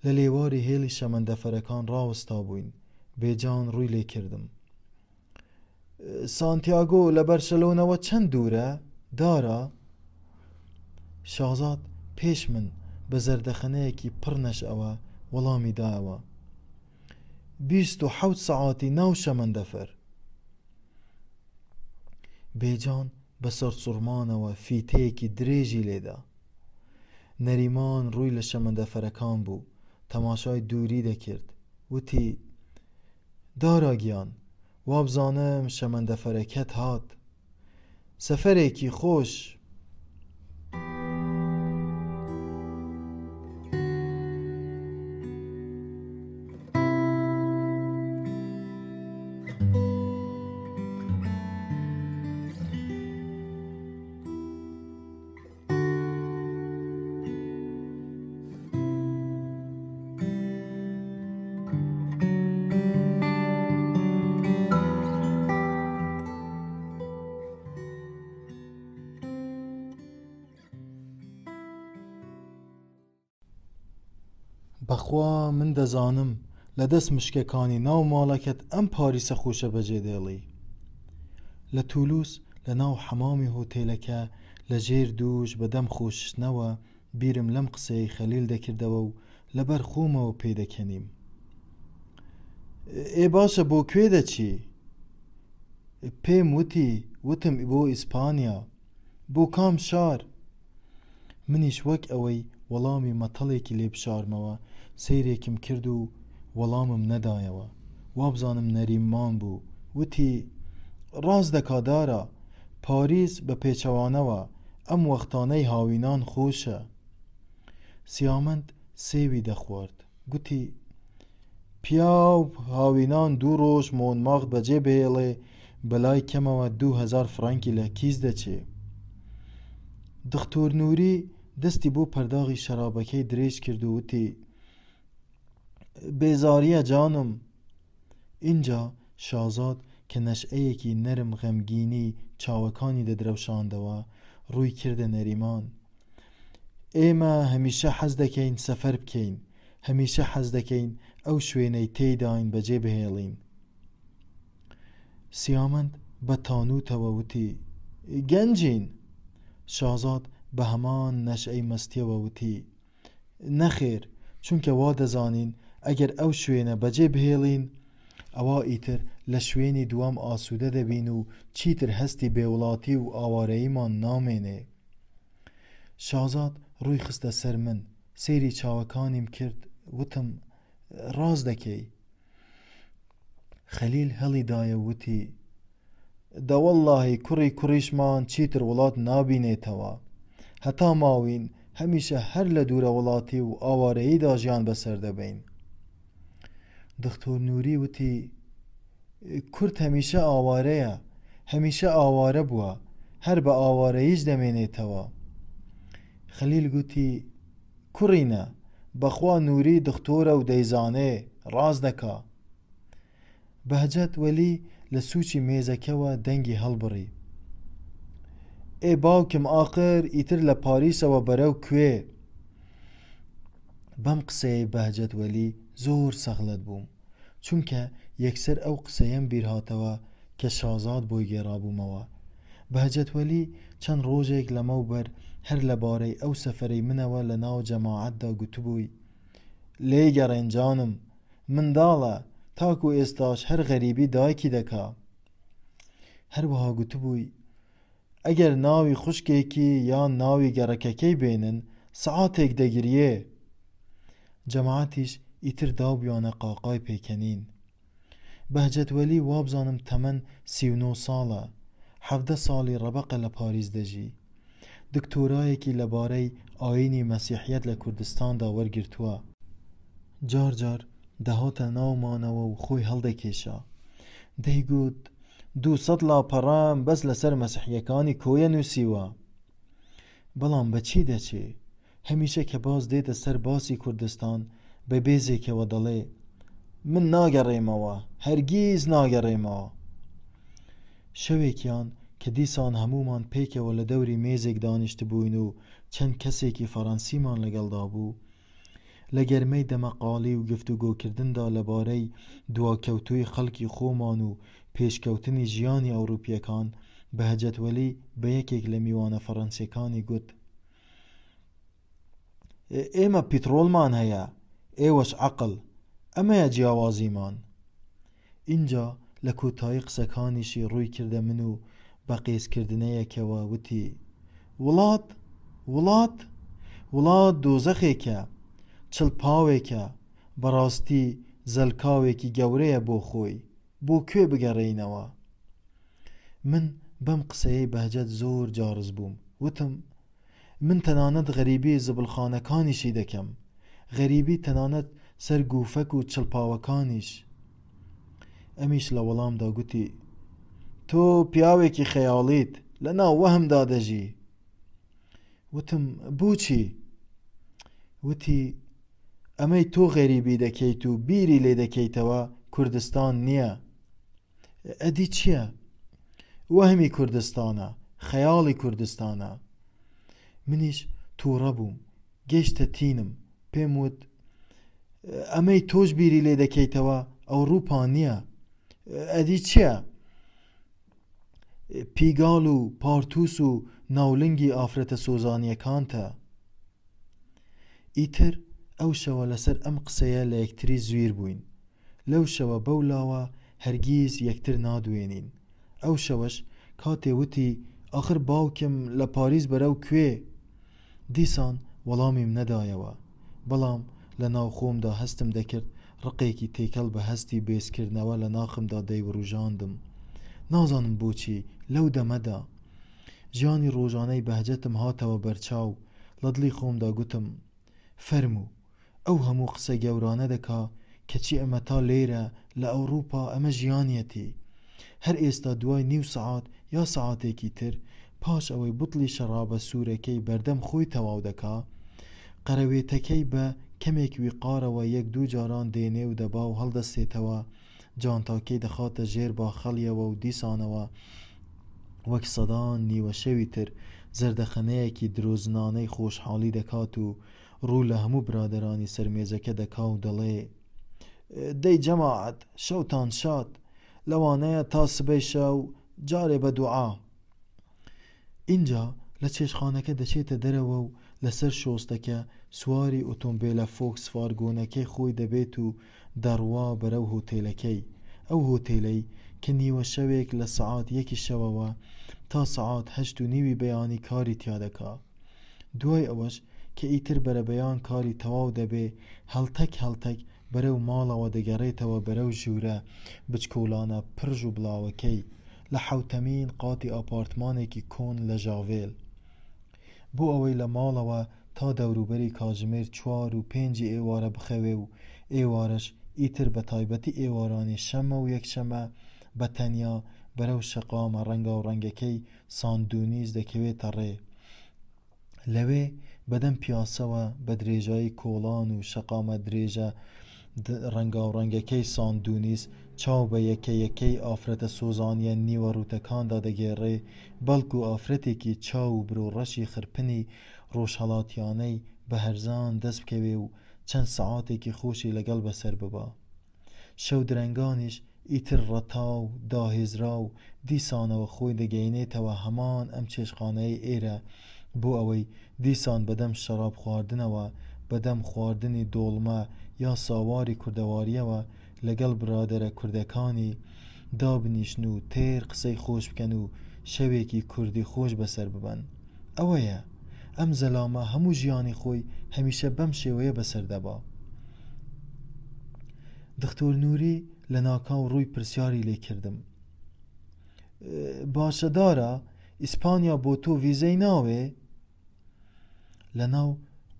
لە لێواری هێڵی شەمەندەفەرەکان ڕاوەستا بووین. بێجان ڕووی لێ کردم. سانتیاگۆ لە بەرشەلۆنەوە چەند دوورە؟ دارە؟ شازاد پێش من بە زەردەخەنەیەکی پڕ نەشئەوە وەڵامی دایەوە. 27 سەعاتی ناو شەمەندەفەر. بێجان بە سەرسوڕمانەوە فیتەیەکی درێژی لێدا. نەریمان ڕووی لە شەمەندەفەرەکان بوو تەماشای دووری دەکرد. وتی داراگیان وابزانم شەمەندەفەرەکەت هات. سەفەرێکی خۆش. بەخوا من دەزانم لە دەست مشکەکانی ناو ماڵەکەت ئەم پاریسە خۆشە بەجێ دێڵی. لە تولوس لە ناو حەمامی هۆتێلەکە لە ژێر دووش بەدەم خۆشنەوە بیرم لەم قسەی خەلیل دەکردەوە و لەبەر خۆمەوە پێدەکەنیم. ئێ باشە بۆ کوێ دەچی؟ پێم وتم بۆ ئیسپانیا. بۆ کام شار؟ منیش وەک ئەوەی وەڵامی مەتەڵێکی لێ بشارمەوە سەیرێکم کرد و وەڵامم نەدایەوە. وابزانم نەریمان بوو. وتی ڕاست دەکادارە پاریس بە پێچەوانەوە ئەم وەختانەی هاوینان خۆشە. سیامەند سێوی دەخوارد. گوتی پیاو هاوینان دوو ڕۆژ مۆنماغ بەجێ بهێڵێ بەلای کەمەوە 2000 فرانکی لە کیس دەچێ. دکتۆر نووری دەستی بۆ پەرداغی شەرابەکەی درێژ کرد و وتی بێزاریە جانم. اینجا شازاد کە نەشئەیەکی نەرم غەمگینی چاوەکانی دەدرەوشاندەوە ڕووی کردە نەریمان. ئێمە هەمیشە حەز دەکەین سەفەر بکەین. هەمیشە حەز دەکەین ئەو شوێنەی تێیداین بەجێ بهێڵین. سیامند بە تانوتەوە وتی گەنجین. شازاد بە هەمان نەشئەی مەستیەوە وتی نەخێر، چونکە وا دەزانین ئەگەر ئەو شوێنە بەجێ بهێڵین ئەوا ئیتر لە شوێنی دوام ئاسوودە دەبین و چیتر هەستی بێوڵاتی و ئاوارەییمان نامێنێ. شازاد ڕووی خستە سەر من، سەیری چاوەکانیم کرد، وتم ڕاز دەکەی؟ خەلیل هەڵی دایە وتی دەوەڵڵاهی کوڕیشمان چیتر وڵات نابینێتەوە، هەتا ماوین هەمیشە هەر لە دوورە وڵاتی و ئاوارەییدا ژیان بەسەر دەبین. دکتۆر نووری وتی کورد هەمیشە ئاوارەیە، هەمیشە ئاوارە بووە، هەر بە ئاوارەییش دەمێنێتەوە. خەلیل گوتی کوڕینە، بەخوا نووری دکتۆرە و دەیزانێ، ڕاز دەکا. بەهجەت وەلی لە سووچی مێزەکەوە دەنگی هەڵبڕی ئێ باوکم ئاخر ئیتر لە پاریسەوە بەرەو کوێ؟ بەم قسەی بەهجەت وەلی زۆر سەغلەت بووم، چونکە یەکسەر ئەو قسەیەم بیرهاتەوە کە شازاد بۆی گێڕابوومەوە. بەهجەت وەلی چەند ڕۆژێک لەمەوبەر هەر لەبارەی ئەو سەفەرەی منەوە لە ناو جەماعەتدا گوتبووی لێ گەڕێن جانم، منداڵە، تاکو ئێستاش هەر غەریبی دایکی دەکا. هەروەها گوتبووی ئەگەر ناوی خوشکێکی یان ناوی گەڕەکەکەی بێنن سەعاتێک دەگریێ. جەماعەتیش ئیتر دابیانە قاقای پێکەنین. بەهجەت وەلی وابزانم تەمەن 39 ساڵە، 17 ساڵی ڕەبەقە لە پاریس دەژی. دکتۆرایەکی لەبارەی ئاینی مەسیحیەت لە کوردستاندا وەرگرتووە. جار جار دەهاتە ناومانەوە و خۆی هەڵدەکێشا، دەیگوت 200 لاپەڕام بەس لەسەر مەسیحیەکانی کۆیە نووسیوە. بەڵام بەچی دەچێ؟ هەمیشە کە باز دێتە سەر باسی کوردستان بە بێزێکەوە دەڵێ من ناگەڕێمەوە، هەرگیز ناگەڕێمەوە. شەوێکیان کە دیسان هەمومان پێکەوە لە دەوری مێزێک دانیشت بووین و چەند کەسێکی فەڕەنسیمان لەگەڵدا بوو، لە گەرمەی دەمەقاڵی و گفتوگۆکردندا لەبارەی دواکەوتووی خەڵکی خۆمان و پێشکەوتنی ژیانی ئەوروپیەکان، بەهجەت وەلی بە یەکێک لە میوانە فەڕەنسیەکانی گوت ئێمە پیترۆڵمان هەیە، ئێوەش عەقڵ، ئەمەیە جیاوازیمان. اینجا لە کۆتایی قسەکانیشی ڕووی کردە من و بە قێزکردنەیەکەوە وتی وڵات دۆزەخێکە، چڵپاوێکە، بەڕاستی زەلکاوێکی گەورەیە بۆ خۆی، بۆ کوێ بگەڕێینەوە؟ من بەم قسەیەی بەهجەت زۆر جارز بووم، وتم من تەنانەت غەریبی زبڵخانەکانیشی دەکەم، غەریبی تەنانەت سەر گوفەک و چڵپاوەکانیش. ئەمیش لە وەڵامدا گوتی تۆ پیاوێکی خەیاڵیت، لە ناو وەهمدا دەژی. وتم بۆچی؟ وتی ئەمەی تۆ غەریبی دەکەیت و بیری لێ دەکەیتەوە کوردستان نییە. ئەدی چییە؟ وەهمی کوردستانە، خەیاڵی کوردستانە. منیش تووڕە بووم، گەیشتە تینم، پێم وت ئەمەی تۆش بیری لێ دەکەیتەوە ئەوروپا نییە. ئەدی چییە؟ پیگاڵ و پارتوس و ناولنگی ئافرەتە سۆزانیەکانتە. ئیتر ئەو شەوە لەسەر ئەم قسەیە لە یەکتری زویر بووین. لەو شەوە بەولاوە هەرگیز یەکتر نادوێنین. ئەو شەوەش کاتێ وتی ئاخر باوکم لە پاریس بەرەو کوێ؟ دیسان وەڵامیم نەدایەوە، بەڵام لە ناو خۆمدا هەستم دەکرد ڕقێکی تێکەڵ بە هەستی بێزکردنەوە لە ناخمدا دەیوڕژاندم. نازانم بۆچی لەو دەمەدا ژیانی ڕۆژانەی بەهجەتم هاتەوە بەرچاو. لە دڵی خۆمدا گوتم فەرموو، ئەو هەموو قسە گەورانە دەکا کەچی ئەمە تا لێرە لە ئەوروپا ئەمە ژیانیەتی. هەر ئێستا دوای نیو سەعات یا سەعاتێکی تر پاش ئەوەی بوتڵی شەرابە سوورەکەی بەردەم خۆی تەواو دەکا، قەرەوێتەکەی بە کەمێک ویقارەوە یەک دوو جاران دێنێ و دەبا و هەڵدەستێتەوە، جانتاکەی دەخاتە ژێر باخەڵیەوە و دیسانەوە وەک سەدان نیوە شەوی تر زەردەخەنەیەکی درۆزنانەی خۆشحاڵی دەکات و ڕوو لە هەموو برادەرانی سەرمێزەکە دەکا و دەڵێ دەی جەماعەت شەوتان شاد، لەوانەیە تا سبەی شەو جارێ بە دوعا. اینجا لە چێشخانەکە دەچێتە دەرەوە و لەسەر شۆستەکە سواری ئۆتۆمبیلە فۆکس فارگۆنەکەی خۆی دەبێت و دەڕوا بەرەو هۆتێلەکەی. ئەو هۆتێلەی کە نیوە شەوێک لە سەعات 1 شەوەوە تا سەعات 8:30 بەیانی کاری تیا دەکا. دوای ئەوەش کە ئیتر بەرە بەیان کاری تەواو دەبێ هەڵتەک هەڵتەک بەرەو ماڵەوە دەگەڕێتەوە بەرەو ژوورە بچکۆلانە پرژ و بڵاوەکەی لە حوتەمین قاتی ئاپارتمانێکی کۆن لە ژاڤێل، بۆ ئەوەی لە ماڵەوە تا دەوروبەری کاتژمێر 4 و 5 ئێوارە بخەوێ و ئێوارەش ئیتر بە تایبەتی ئێوارانی شەمە و یەکشەمە بە تەنیا بەرەو شەقامە ڕەنگا و ڕەنگەکەی ساندونیز دەکەوێتە ڕێ. لەوێ بەدەم پیاسەوە بە درێژایی کۆڵان و شەقامە درێژە ڕەنگا و ڕەنگەکەی ساندونیز چاو بە یەکەیەکەی ئافرەتە سۆزانیە نیوە ڕوتەکاندا دەگێڕێ، بەڵکو ئافرەتێکی چاو و برۆڕەشی خرپنی ڕۆژهەڵاتیانەی بە هەرزان دەست بکەوێ و چەند سەعاتێکی خۆشی لەگەڵ بەسەر ببا. شەو درەنگانیش ئیتر ڕەتاو داهێزرا و دیسانەوە خۆی دەگەینێتەوە هەمان ئەم چێشخانەی ئێرە بۆ ئەوەی دیسان بەدەم شەراب خواردنەوە بەدەم خواردنی دۆڵمە یا ساواری کوردەواریەوە لەگەڵ برادەرە کوردەکانی دابنیشن و تێر قسەی خۆش بکەن و شەوێکی کوردی خۆش بەسەر ببەن. ئەوەیە ئەم زەلامە هەموو ژیانی خۆی هەمیشە بەم شێوەیە بەسەر دەبا. دکتۆر نووری لە ناکاو ڕووی پرسیاری لێ کردم. باشە دارە ئیسپانیا بۆ تۆ ڤیزەی ناوێ؟ لە ناو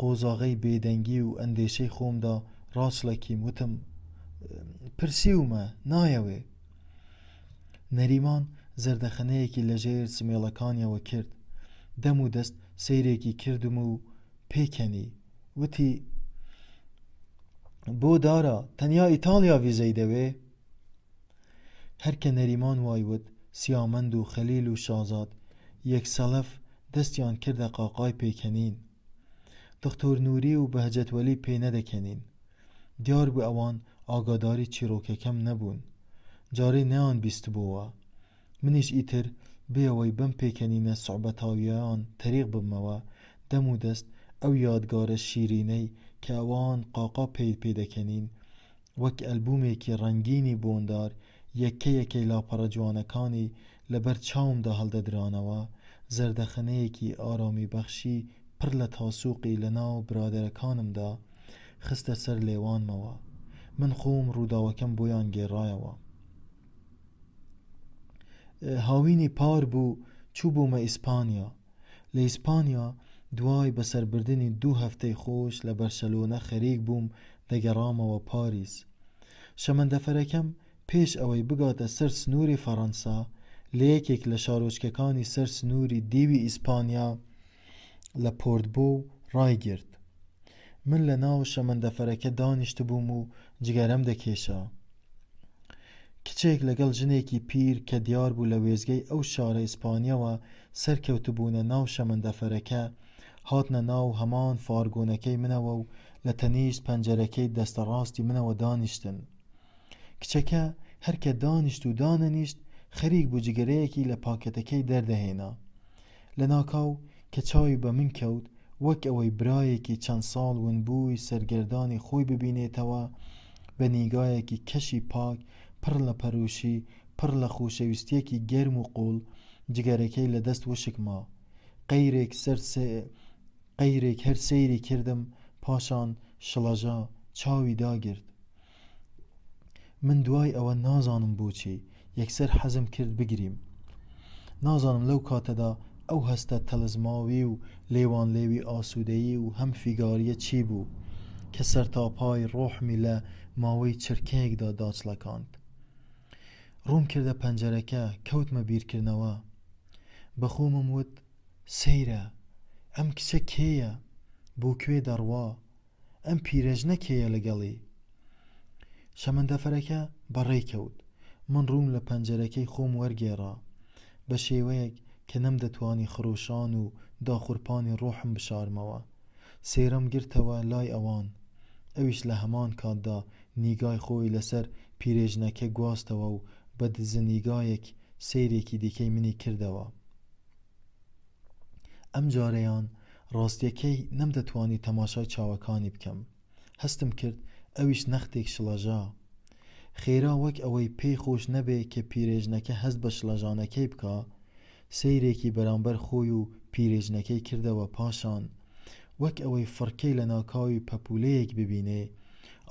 قۆزاغەی بێدەنگی و ئەندێشەی خۆمدا ڕاستڵەکی وتم پرسیومە نایەوێ. نەریمان زەردەخەنەیەکی لەژێر سمێڵەکانیەوە کرد. دەم و دەست سەیرێکی کردم و پێکەنی وتی بۆ دارە تەنیا ئیتالیا ڤیزەی دەوێ؟ هەرکە نەریمان وایوت سیامەند و خەلیل و شازاد یەک سەلەف دەستیان کردە قاقای پێکەنین. دکتۆر نووری و بەهجەتوەلی پێ نەدەکەنین. دیار بوو ئەوان ئاگاداری چیرۆکەکەم نەبوون. جارەی نەیان بیستبووە. منیش ئیتر بێەوەی بەم پێکەنینە سوعبەتاویەیان تەریق ببمەوە دەم و دەست ئەو یادگارە شیرینەی کە ئەوان قاقا پێدەکەنین وەک ئەلبومێکی ڕەنگینی بۆندار یەکەیەکەی لاپەڕە جوانەکانی لەبەر چاومدا هەڵدەدرانەوە، زەردەخەنەیەکی ئارامی بەخشی پڕ لە تاسووقی لە ناو برادەرەکانمدا خستە سەر لێوانمەوە. من خۆم ڕووداوەکەم بۆیان گێڕایەوە. هاوینی پار بوو چوو بوومە ئیسپانیا. لە ئیسپانیا دوای بەسەربردنی 2 هەفتەی خۆش لە بەرشەلۆنە خەریک بووم دەگەڕامەوە پاریس. شەمەندەفەرەکەم پێش ئەوەی بگاتە سەر سنووری فەڕەنسا لە یەکێک لە شارۆچکەکانی سەر سنووری دیوی ئیسپانیا لە پۆرتبۆ ڕایگرت. من لە ناو شەمەندەفەرەکە دانیشت بووم و جگەرەم دەکێشا. کچێک لەگەڵ ژنێکی پیر کە دیار بوو لە وێزگەی ئەو شارە ئیسپانیەوە سەرکەوتبوونە ناو شەمەندەفەرەکە هاتنە ناو هەمان فارگۆنەکەی منەوە و لە تەنیشت پەنجەرەکەی دەستە ڕاستی منەوە دانیشتن. کچەکە هەرکە دانیشت و دانەنیشت خەریک بوو جگەرەیەکی لە پاکەتەکەی دەردەهێنا. لە ناکاو کە چاوی بە من کەوت وەک ئەوەی برایەکی چەند ساڵ ونبووی سەرگەردانی خۆی ببینێتەوە بە نیگایەکی کەشی پاک پڕ لە پەروشی پڕ لە خۆشەویستیەکی گەرم و قوڵ جگەرەکەی لە دەست وشکما. قەیرێک هەر سەیری کردم پاشان شڵەژا چاوی داگرت. من دوای ئەوە نازانم بۆچی یەکسەر حەزم کرد بگریم. نازانم لەو کاتەدا ئەو هەستە تەلزماوی و لێوان لێوی ئاسوودەیی و هەم فیگاریە چی بوو کە سەرتاپای ڕۆحمی لە ماوەی چرکەیەکدا داچڵەکاند. ڕووم کردە پەنجەرەکە کەوتمە بیرکردنەوە. بەخۆمم وت سەیرە ئەم کچە کێیە؟ بۆ کوێ دەڕوا؟ ئەم پیرەژنە کێیە لەگەڵی؟ شەمەندەفەرەکە بەڕێ کەوت. من ڕووم لە پەنجەرەکەی خۆم وەرگێڕا بە شێوەیەک کە نەمدەتوانی خڕۆشان و داخورپانی ڕۆحم بشارمەوە. سێرەم گرتەوە لای ئەوان. ئەویش لە هەمان کاتدا نیگای خۆی لەسەر پیرێژنەکە گواستەوە و بە دزنیگایەک سەیرێکی دیکەی منی کردەوە. ئەم جارەیان ڕاستیەکەی نەمدەتوانی تەماشای چاوەکانی بکەم. هەستم کرد ئەویش نەختێک شڵەژا. خێرا وەک ئەوەی پێی خۆش نەبێ کە پیرێژنەکە هەست بە شڵەژانەکەی بکە، سەیرێکی بەرامبەر خۆی و پیرێژنەکەی کردەوە. پاشان وەک ئەوەی فڕکەی لە ناکاوی پەپولەیەک ببینێ،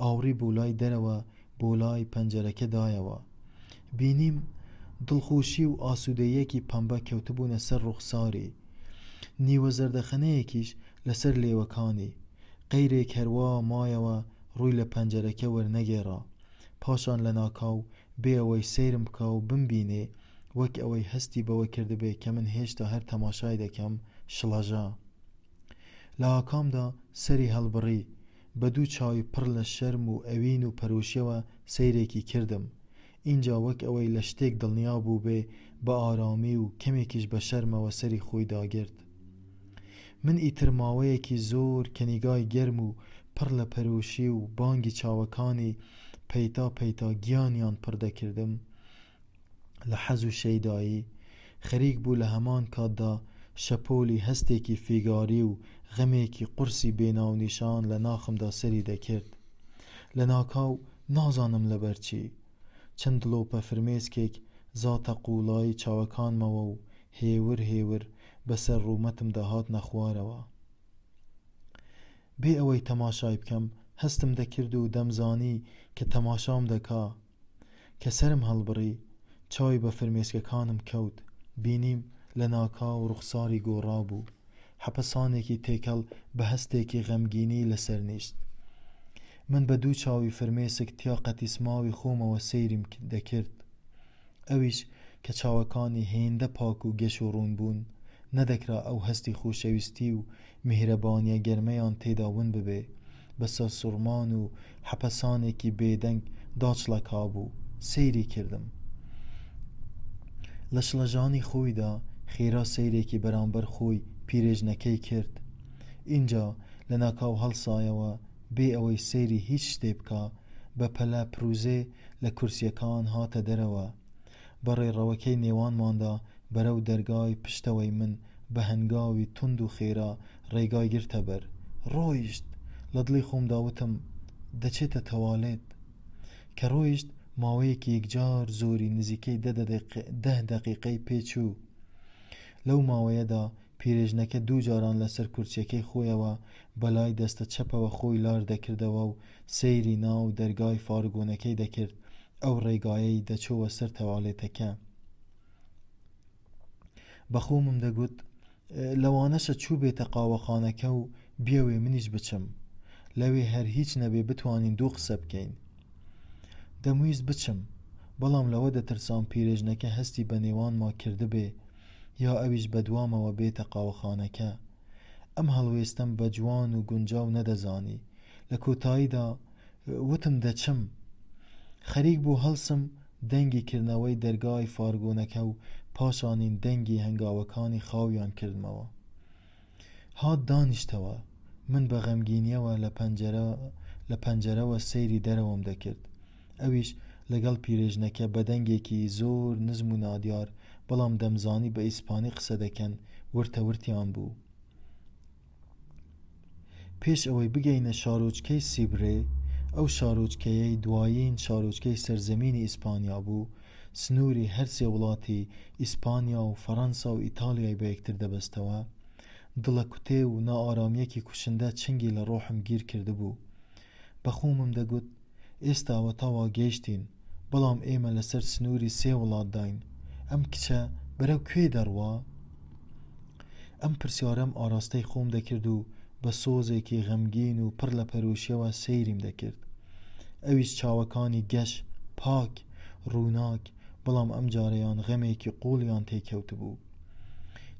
ئاوری بۆ لای دەرەوە بۆ لای پەنجەرەکە دایەوە. بینیم دڵخۆشی و ئاسوودەیەکی پەمبە کەوتبوونە سەر ڕوخساری. نیوە زەردەخەنەیەکیش لەسەر لێوەکانی. قەیرێک هەروە مایەوە ڕووی لە پەنجەرەکە وەرنەگێڕا. پاشان لە ناکاو بێ ئەوەی سەیرم بکە و بمبینێ، وەک ئەوەی هەستی بەوە کردبێ کە من هێشتا هەر تەماشای دەکەم، شڵەژا. لە ئاکامدا سەری هەڵبڕی، بە دوو چاوی پڕ لە شەرم و ئەوین و پەرۆشیەوە سەیرێکی کردم. اینجا وەک ئەوەی لە شتێک دڵنیا بوو بێ، بە ئارامی و کەمێکیش بە شەرمەوە سەری خۆی داگرت. من ئیتر ماوەیەکی زۆر کەنیگای گەرم و پڕ لە پەرۆشی و بانگی چاوەکانی پەیتا پەیتا گیانیان پڕ دەکردم لە حەز و شەیدایی. خەریک بوو لە هەمان کاتدا شەپۆلی هەستێکی فیگاری و غەمێکی قورسی بێناونیشان لە ناخمدا سەری دەکرد. لە ناکاو نازانم لەبەرچی چەند دڵۆپە فرمێسکێک زاتە قوڵایی چاوەکانمەوە و هێور هێور بەسەر ڕوومەتم داهات نەخوارەوە. بێ ئەوەی تەماشای بکەم هەستم دەکرد و دەمزانی کە تەماشام دەکا. کە سەرم هەڵبڕی چاوی بە فرمێسکەکانم کەوت. بینیم لە ناکاو ڕوخساری گۆڕا بوو. حەپەسانێکی تێکەڵ بە هەستێکی غەمگینی لەسەر نیشت. من بە دوو چاوی فرمێسک تیا قەتیسماوی خۆمەوە سەیریم دەکرد. ئەویش کە چاوەکانی هێندە پاک و گەش و ڕوون بوون، نەدەکرا ئەو هەستی خۆشەویستی و میهرەبانیە گەرمەیان تێداون ببێ. بەسە سوڕمان و حەپەسانێکی بێدەنگ داچڵەکا بوو. سەیری کردم. لە شڵەژانی خۆیدا خێرا سەیرێکی بەرامبەر خۆی پیرێژنەکەی کرد. اینجا لە ناکاو هەڵسایەوە بێ ئەوەی سەیری هیچ شتێ بکە، بە پەلە پروزێ لە کورسیەکان هاتە دەرەوە. بە ڕێڕەوەکەی نێوانماندا بەرەو دەرگای پشتەوەی من بە هەنگاوی تند و خێرا ڕێگای گرتە بەر. ڕۆیشت. لە دڵی خۆم داوتم دەچێتە تەوالێت. کە ڕۆیشت ماوەیەکی یەکجار زۆری نزیکەی 10 دەقیقەی پێچوو. لەو ماوەیەدا پیرێژنەکە دوو جاران لەسەر کورسیەکەی خۆیەوە بەلای دەستە چەپەوە خۆی لار دەکردەوە و سەیری ناو دەرگای فارگۆنەکەی دەکرد. ئەو ڕێگایەی دەچۆوە سەر تەوالێتەکە. بەخۆمم دەگوت لەوانەشە چوو بێتە قاوەخانەکە و بیاوێ منیش بچم. لەوێ هەر هیچ نەبێ بتوانین دوو قسە بکەین. دەمویست بچم، بەڵام لەوە دەترسام پیرێژنەکە هەستی بە نێوانما کردبێ یا ئەویش بەدوامەوە بێتە قاوەخانەکە. ئەم هەڵوێستم بە جوان و گونجاو نەدەزانی. لە کۆتاییدا وتم دەچم. خەریک بوو هەڵسم دەنگی کردنەوەی دەرگای فارگۆنەکە و پاشانین دەنگی هەنگاوەکانی خاویان کردمەوە. هات دانیشتەوە. من بە غەمگینیەوە لە پەنجەرەوە سەیری دەرەوەم دەکرد. ئەویش لەگەڵ پیرێژنەکە بە دەنگێکی زۆر نزم و نادیار، بەڵام دەمزانی بە ئیسپانی قسە دەکەن، ورتەورتیان بوو. پێش ئەوەی بگەینە شارۆچکەی سیبرێ، ئەو شارۆچکەیەی دوایین شارۆچکەی سەرزەمینی ئیسپانیا بوو، سنووری هەر سێ وڵاتی ئیسپانیا و فەڕەنسا و ئیتالیای بە یەکتر دەبەستەوە. دڵە کوتێ و نائارامیەکی کوشندە چنگی لە ڕۆحم گیر کرده بوو. بەخۆمم دەگوت ئێستاوە تاوا گەیشتین، بەڵام ئێمە لەسەر سنووری سێ وڵات داین. ئەم کچە بەرەو کوێ دەڕوا؟ ئەم پرسیارەم ئاراستەی خۆم دەکرد و بە سۆزێکی غەمگین و پڕ لە پەرۆشیەوە سەیریم دەکرد. ئەویش چاوەکانی گەش، پاک، ڕووناک، بەڵام ئەم جارەیان غەمێکی قوڵیان تێکەوت بوو.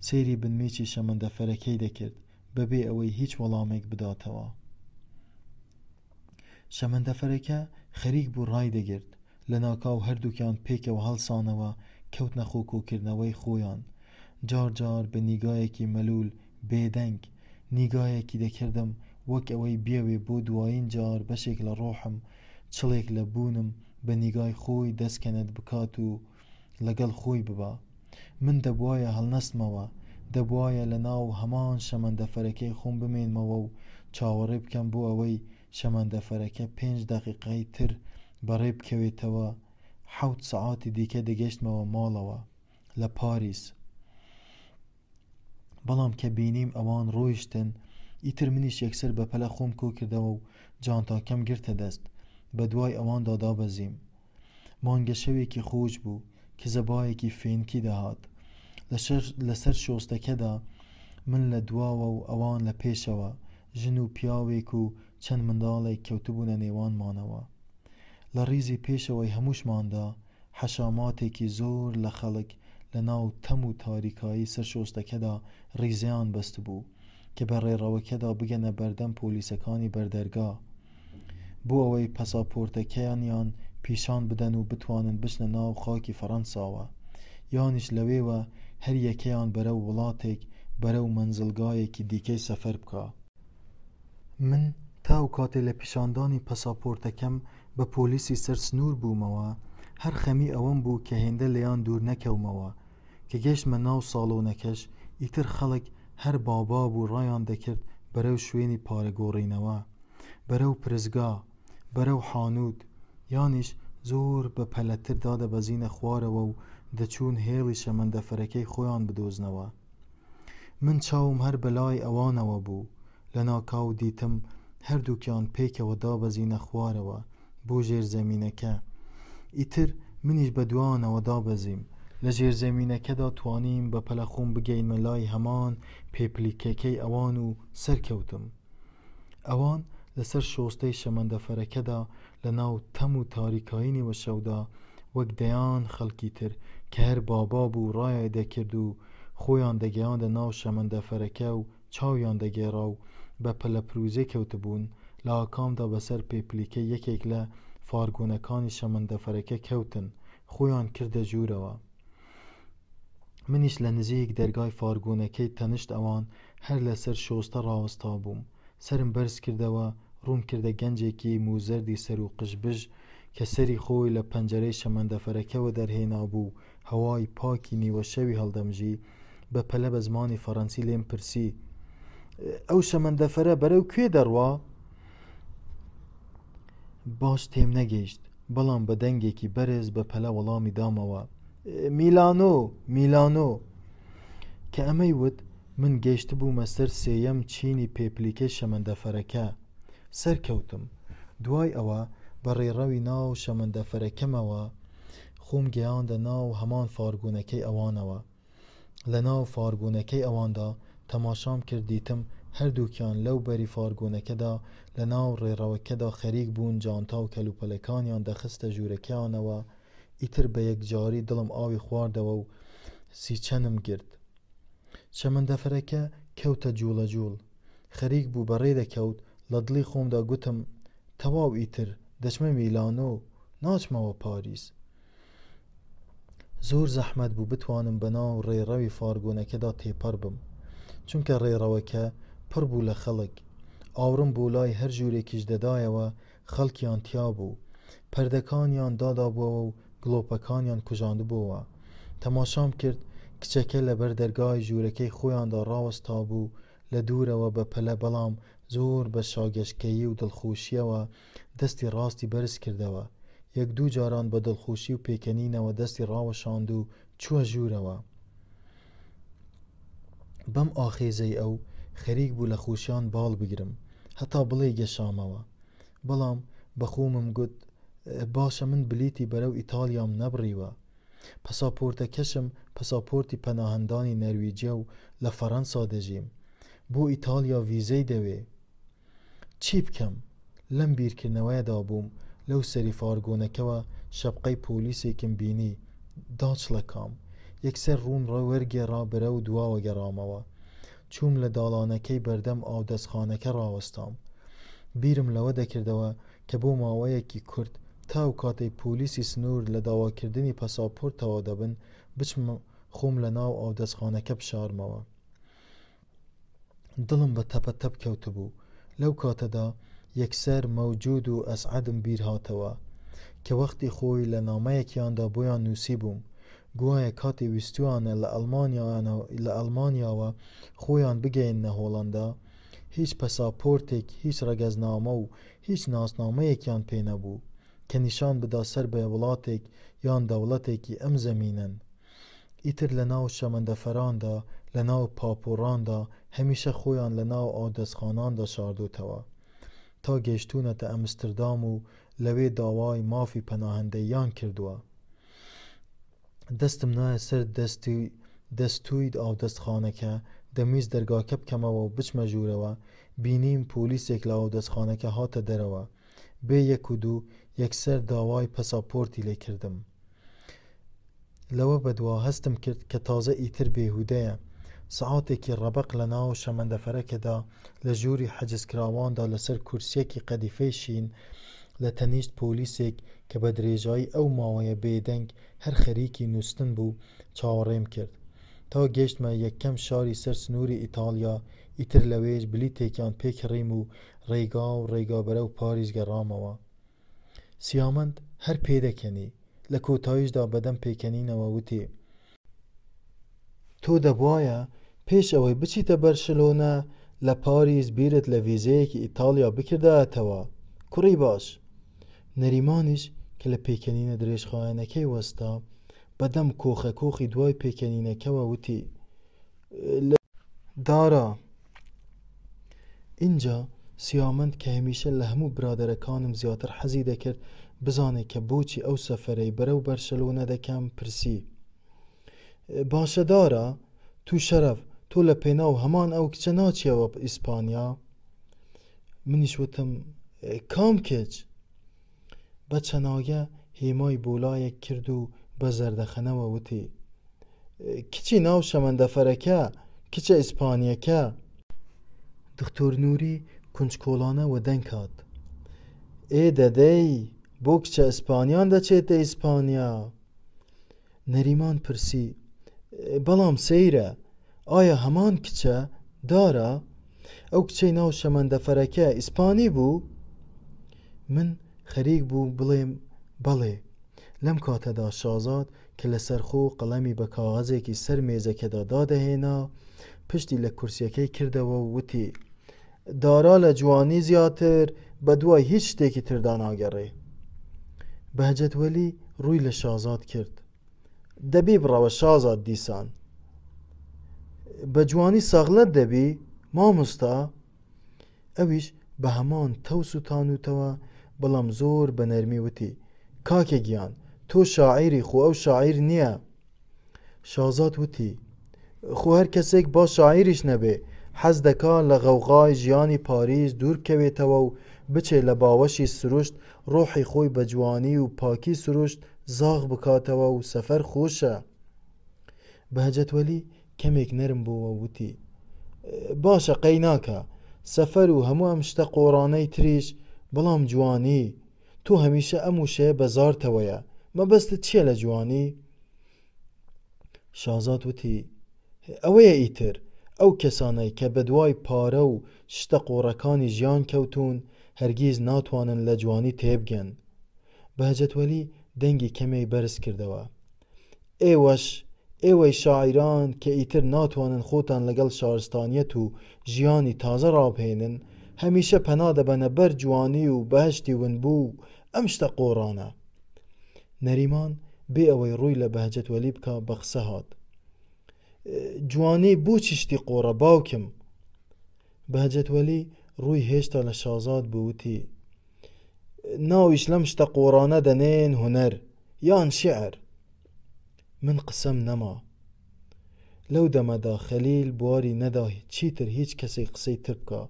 سەیری بنمێکی شەمەندەفەرەکەی دەکرد بەبێ ئەوەی هیچ وەڵامێک بداتەوە. شەمەندەفەرەکە خەریک بوو ڕای دەگرت. لە ناکاو هەردووکیان پێکەوە هەڵسانەوە کەوتنە خۆکۆکردنەوەی خۆیان. جار جار بە نیگایەکی مەلول بێدەنگ نیگایەکی دەکردم، وەک ئەوەی بیاوێ بۆ دوایین جار بەشێک لە ڕۆحم، چڵێک لە بوونم بە نیگای خۆی دەستکەنت بکات و لەگەڵ خۆی ببە. من دەبوایە هەڵنەستمەوە، دەبوایە لە ناو هەمان شەمەندەفەرەکەی خۆم بمێنمەوە و چاوەڕێ بکەم بۆ ئەوەی شەمەندەفەرەکە 5 دەقیقەی تر بەڕێ بکەوێتەوە. 7 سەعاتی دیکە دەگەشتمەوە ماڵەوە لە پاریس. بەڵام کە بینیم ئەوان ڕۆیشتن، ئیتر منیش یەکسەر بە پەلە خۆم کۆ کردەوە و جانتاکەم گرتە دەست. بە دوای ئەواندا دابەزیم. مانگە شەوێکی خۆش بوو کە زەبایەکی فێنکی دەهات. لەسەر شۆستەکەدا من لە دواوە و ئەوان لە پێشەوە، ژن و پیاوێک و چەند منداڵێک کەوتبوونە نێوانمانەوە. لە ڕیزی پێشەوەی هەمووشماندا حەشاماتێکی زۆر لە خەڵک لە ناو تەم و تاریکایی سەر شۆستەکەدا ڕیزیان بەست بوو کە بە ڕێڕەوەکەدا بگەنە بەردەم پۆلیسەکانی بەردەرگا بۆ ئەوەی پەساپۆرتەکەیانیان پیشان بدەن و بتوانن بچنە ناو خاکی فەڕەنساوە، یانیش لەوێوە هەر یەکەیان بەرەو وڵاتێک بەرەو مەنزڵگایەکی دیکەی سەفەر بکە. من تاو کاتێ لە پیشاندانی پەساپۆرتەکەم بە پۆلیسی سەر سنوور بوومەوە، هەر خەمی ئەوەم بوو کە هێندە لەیان دوور نەکەومەوە. کە گەشتمە ناو ساڵۆنەکەش، ئیتر خەڵک هەر بابا بوو ڕایان دەکرد بەرەو شوێنی پارەگۆڕینەوە، بەرەو پرزگا، بەرەو حانوت، یانیش زۆر بە پەلەتر دادەبەزینە خوارەوە و دەچوون هێڵی شەمەندەفەرەکەی خۆیان بدۆزنەوە. من چاوم هەر بەلای ئەوانەوە بوو. لە ناکاو دیتم هەردووکیان پێکەوە دابەزینە خوارەوە بۆ ژێرزەمینەکە. ئیتر منیش بە دوانەوە دابەزیم. لە ژێرزەمینەکەدا توانیم بە پەلە خۆم بگەینمە لای هەمان پێپلیکەکەی ئەوان و سەرکەوتم. ئەوان لەسەر شۆستەی شەمەندەفەرەکەدا لە ناو تەم و تاریکایی وەشەودا وەک دەیان خەڵکی تر کە هەر بابا بوو ڕایە دەکرد و خۆیان دەگەیاندە ناو شەمەندەفەرەکە و چاویان دەگێڕا و بە پەلە پروزێ کەوتبوون. لە ئاکامدا بەسەر پێپلیکە یەکێک لە فارگۆنەکانی شەمەندەفەرەکە کەوتن، خۆیان کردە ژوورەوە. منیش لە نزیک دەرگای فارگۆنەکەی تەنشت ئەوان هەر لەسەر شۆستە ڕاوەستا بووم. سرم بەرز کردەوە، ڕوون کردە گەنجێکی موزەردی سەر و قژبژ کە سەری خۆی لە پەنجەرەی شەمەندەفەرەکەوە دەرهێنا بوو. هەوای پاکی نیوە شەوی هەڵدەمژی. بە پەلە بە زمانی فەڕەنسی لێم پرسی: ئەو شەمەندەفەرە بەرەو کوێ دەڕوا؟ باش تێم نەگەیشت، بەڵام بە دەنگێکی بەرز بە پەلە وەڵامی دامەوە: میلانۆ، میلانۆ. کە ئەمەی وت، من گەیشت بوومە سەر سێیەم چینی پێپلیکەی شەمەندەفەرەکە. سەرکەوتم. دوای ئەوە بە ڕێڕەوی ناو شەمەندەفەرەکەمەوە خۆم گەیاندە ناو هەمان فارگۆنەکەی ئەوانەوە. لە ناو فارگۆنەکەی ئەواندا تەماشام کردیتم هەردووکیان لەو بەری فارگۆنەکەدا لە ناو ڕێڕەوەکەدا خەریک بوون جانتا و کەلوپەلەکانیان دەخستە ژوورەکەیانەوە. ئیتر بە یەکجاری دڵم ئاوی خواردەوە و سیچەنم گرت. شەمەندەفەرەکە کەوتە جوڵە جوڵ. خەریک بوو بەڕێ دەکەوت. لە دڵی خۆمدا گوتم: تەواو ئیتر دەچمە میلانۆ، ناچمەوە پاریس. زۆر زەحمەت بوو بتوانم بە ناو ڕێڕەوی فارگۆنەکەدا تێپەڕ بم، چونکە ڕێڕەوەکە پڕ بوو لە خەڵک. ئاورم بۆ لای هەر ژوورێکیش دەدایەوە، خەڵکیان تیا بوو. پەردەکانیان دادابووەوە و گڵۆپەکانیان کوژاندبووەوە. تەماشام کرد کچەکە لە بەر دەرگای ژوورەکەی خۆیاندا ڕاوەستا بوو لە دوورەوە بە پەلە، بەڵام زۆر بە شاگەشکەیی و دڵخۆشیەوە دەستی ڕاستی بەرز کردەوە. یەک دوو جاران بە دڵخۆشی و پێکەنینەوە دەستی ڕاوەشاند و چووە ژوورەوە. بەم ئاخێزەی ئەو خەریک بوو لە خۆشیان باڵ بگرم، هەتا بڵێ گەشامەوە. بەڵام بەخۆمم گوت: باشە، من بلیتی بەرەو ئیتالیام نەبڕیوە. پەساپۆرتەکەشم پەساپۆرتی پەناهەندانی نەرویجە و لە فەڕەنسا دەژیم. بۆ ئیتالیا ڤیزەی دەوێ. چی بکەم؟ لەم بیرکردنەوەیەدا بووم. لەو سەری فارگۆنەکەوە شەپقەی پۆلیسێکم بینی، داچڵەکام. یەکسەر ڕوون وەرگێڕا بەرەو دواوە گەڕامەوە. چووم لە داڵانەکەی بەردەم ئاودەستخانەکە ڕاوەستام. بیرم لەوە دەکردەوە کە بۆ ماوەیەکی کورت تاو کاتەی پۆلیسی سنوور لە داواکردنی پەساپۆرتەوە دەبن، بچم خۆم لە ناو ئاودەستخانەکە بشارمەوە. دڵم بە تەپە تەپ کەوتبوو. لەو کاتەدا یەکسەر مەوجود و ئەسعەدم بیر هاتەوە کە وەختی خۆی لە نامەیەکیاندا بۆیان نووسی بووم گوایە کاتی ویستویانە لە ئەڵمانیاوە خۆیان بگەینە هۆڵەندا هیچ پەساپۆرتێک هیچ ڕەگەزنامە و هیچ ناسنامەیەکیان پێ نەبوو کە نیشان بدا سەر بە وڵاتێک یان دەوڵەتێکی ئەم زەمینەن. ئیتر لە ناو شەمەندەفەراندا لە ناو پاپۆڕاندا هەمیشە خۆیان لە ناو ئاودەستخاناندا شاردوتەوە تا گەیشتونەتە ئەمستردام و لەوێ داوای مافی پەناهەندەییان کردووە. دەستم نایە سەر دەستووی ئاودەستخانەکە دەمویست دەرگاکە بکەمەوە و بچمە ژوورەوە بینیم پۆلیسێک لە ئاودەستخانەکە هاتە دەرەوە بێ یەک و دوو یەکسەر داوای پەساپۆرتی لێ کردم. لەوە بەدوا هەستم کرد کە تازە ئیتر بێهودەیە سەعاتێکی ڕەبق لە ناو شەمەندەفەرەکەدا لە ژووری حەجزکراواندا لەسەر کورسیەکی قەدیفەی شین لە تەنیشت پۆلیسێک کە بە درێژایی ئەو ماوەیە بێدەنگ هەر خەریکی نووستن بوو چاوەڕێم کرد تا گەشتمە یەکەم شاری سەر سنووری ئیتالیا. ئیتر لەوێش بلیتێکیان پێکڕیم و ڕێگا بەرەو پاریس گەڕامەوە. سیامەند هەر پێدەکەنی لە کۆتاییشدا بەدەم پێکەنینەوە وتی تۆ دەبوایە پێش ئەوەی بچیتە بەرشلۆنە لە پاریس بیرت لە ڤیزەیەکی ئیتالیا بکردایەتەوە. کوڕی باش. نەریمانیش کە لە پێکەنینە درێژخایەنەکەی وەستا بەدەم کۆخی دوای پێکەنینەکەوە وتی دارە. اینجا سیامەند کە هەمیشە لە هەموو برادەرەکانم زیاتر حەزی دەکرد بزانێت کە بۆچی ئەو سەفەرەی بەرەو بەرشلۆنە دەکەم پرسی باشە دارە تو شەرەف تۆ لە پێناو هەمان ئەو کچە ناچیەوە ئیسپانیا؟ منیش وتم کام کچ؟ بە چەناگە هێمای بۆلایەک کرد و بە زەردەخەنەوە وتی کچی ناو شەمەندەفەرەکە کچە ئیسپانیەکە. دکتۆر نووری کونجکۆڵانە وە دەنگ هات دەدەی بۆ کچە ئیسپانیان دەچێتە ئیسپانیا؟ نەریمان پرسی بەڵام سەیرە ئایا هەمان کچە دارە؟ ئەو کچەی ناو شەمەندەفەرەکە ئیسپانی بوو؟ من خەریک بوو بڵێم بەڵێ. لەم کاتەدا شازاد کە لەسەر خۆ قەڵەمی بە کاغەزێکی سەر مێزەکەدا دادەهێنا پشتی لە کورسیەکەی کردەوە و وتی دارا لە جوانی زیاتر بە دوای هیچ شتێکی تردا ناگەڕێ. بەهجەت وەلی ڕووی لە شازاد کرد دەبی بڕەوە شازاد دیسان بە جوانی سەغلت دەبی مامۆستا؟ ئەویش بە هەمان تەوس و تانوتەوە بەڵام زۆر بە نەرمی وتی کاکە گیان تۆ شاعیری خۆ ئەو شاعیر نییە. شازاد وتی خۆ هەر کەسێک با شاعیریش نەبێ حەز دەکا لە غەوغای ژیانی پاریس دوور بکەوێتەوە و بچێ لە باوەشی سروشت ڕۆحی خۆی بە جوانی و پاکی سروشت زاغ بکاتەوە و سەفەر خۆشە. بەهجەت وەلی کەمێک نەرم بووە وتی باشە قەی ناکە سەفەر و هەموو ئەم شتە قۆڕانەی تریش بەڵام جوانی تۆ هەمیشە ئەم وشەیە بەزارتەوەیە مەبەستت چییە لە جوانی؟ شازاد وتی ئەوەیە ئیتر ئەو کەسانەی کە بە دوای پارە و شتە قۆڕەکانی ژیان کەوتون هەرگیز ناتوانن لە جوانی تێبگەن. بەهجەت وەلی دەنگی کەمێ بەرز کردەوە ئێوەی شاعیران کە ئیتر ناتوانن خۆتان لەگەڵ شارستانیەت و ژیانی تازە ڕابهێنن هەمیشە پەنا دەبەنە بەر جوانی و بەهشتی ونبوو ئەم شتە قۆڕانە. نەریمان بێ ئەوەی ڕووی لە بەهجەت وەلی بکە بە قسە هات جوانی بۆچی شتی قۆڕە باوکم؟ بەهجەت وەلی ڕووی هێشتا لە شازاد بووتی ناویش لەم شتە قۆڕانە دەنێن هونەر یان شیعر. من قسەم نەما. لەو دەمەدا خەلیل بواری نەدا چیتر هیچ کەسێک قسەی تر بکە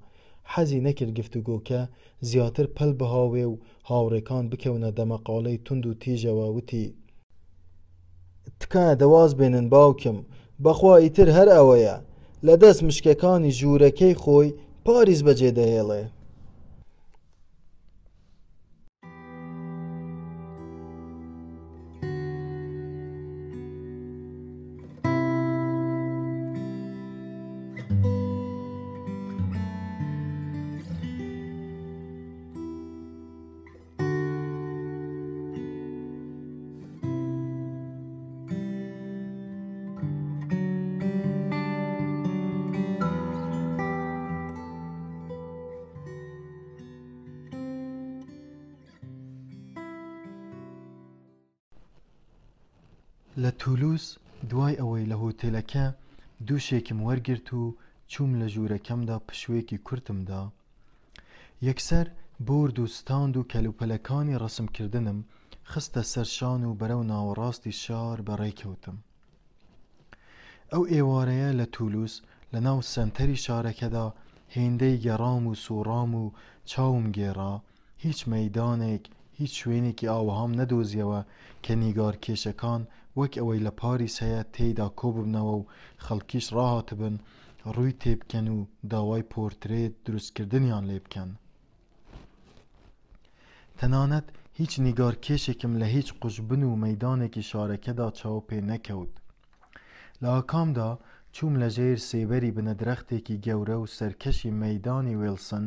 حەزی نەکرد گفتوگۆکە زیاتر پەل بهاوێ و هاوڕێکان بکەونە دەمەقالەی تند و تیژەوە وتی تکایە دەواز بێنن باوکم بەخوا ئیتر هەر ئەوەیە لە دەست مشکەکانی ژوورەکەی خۆی پاریس بەجێ دەهێڵێ. لە تولوس دوای ئەوەی لە هۆتێلەکە دووشێکم وەرگرت و چووم لە ژوورەکەمدا پشوێکی کورتمدا، یەکسەر بۆرد و ستاند و کەلوپەلەکانی ڕەسمکردنم خستە سەر شان و بەرەو ناوەڕاستی شار بەڕێکەوتم. ئەو ئێوارەیە لە تولوس لە ناو سەنتەری شارەکەدا هێندەی گەڕام و سوڕام و چاوم گێڕا، هیچ مەیدانێک هیچ شوێنێکی ئاوەهام نەدۆزیەوە کە نیگارکێشەکان وەک ئەوەی لە پاریس هەیە تێیدا کۆببنەوە و خەڵکیش ڕاهاتبن ڕووی تێبکەن و داوای پۆرترێت دروستکردنیان لێ بکەن. تەنانەت هیچ نیگارکێشێکم لە هیچ قوشبن و مەیدانێکی شارەکەدا چاو پێ نەکەوت. لە ئاکامدا چووم لە ژێر سێبەری بنەدرەختێکی گەورە و سەرکەشی مەیدانی وێلسن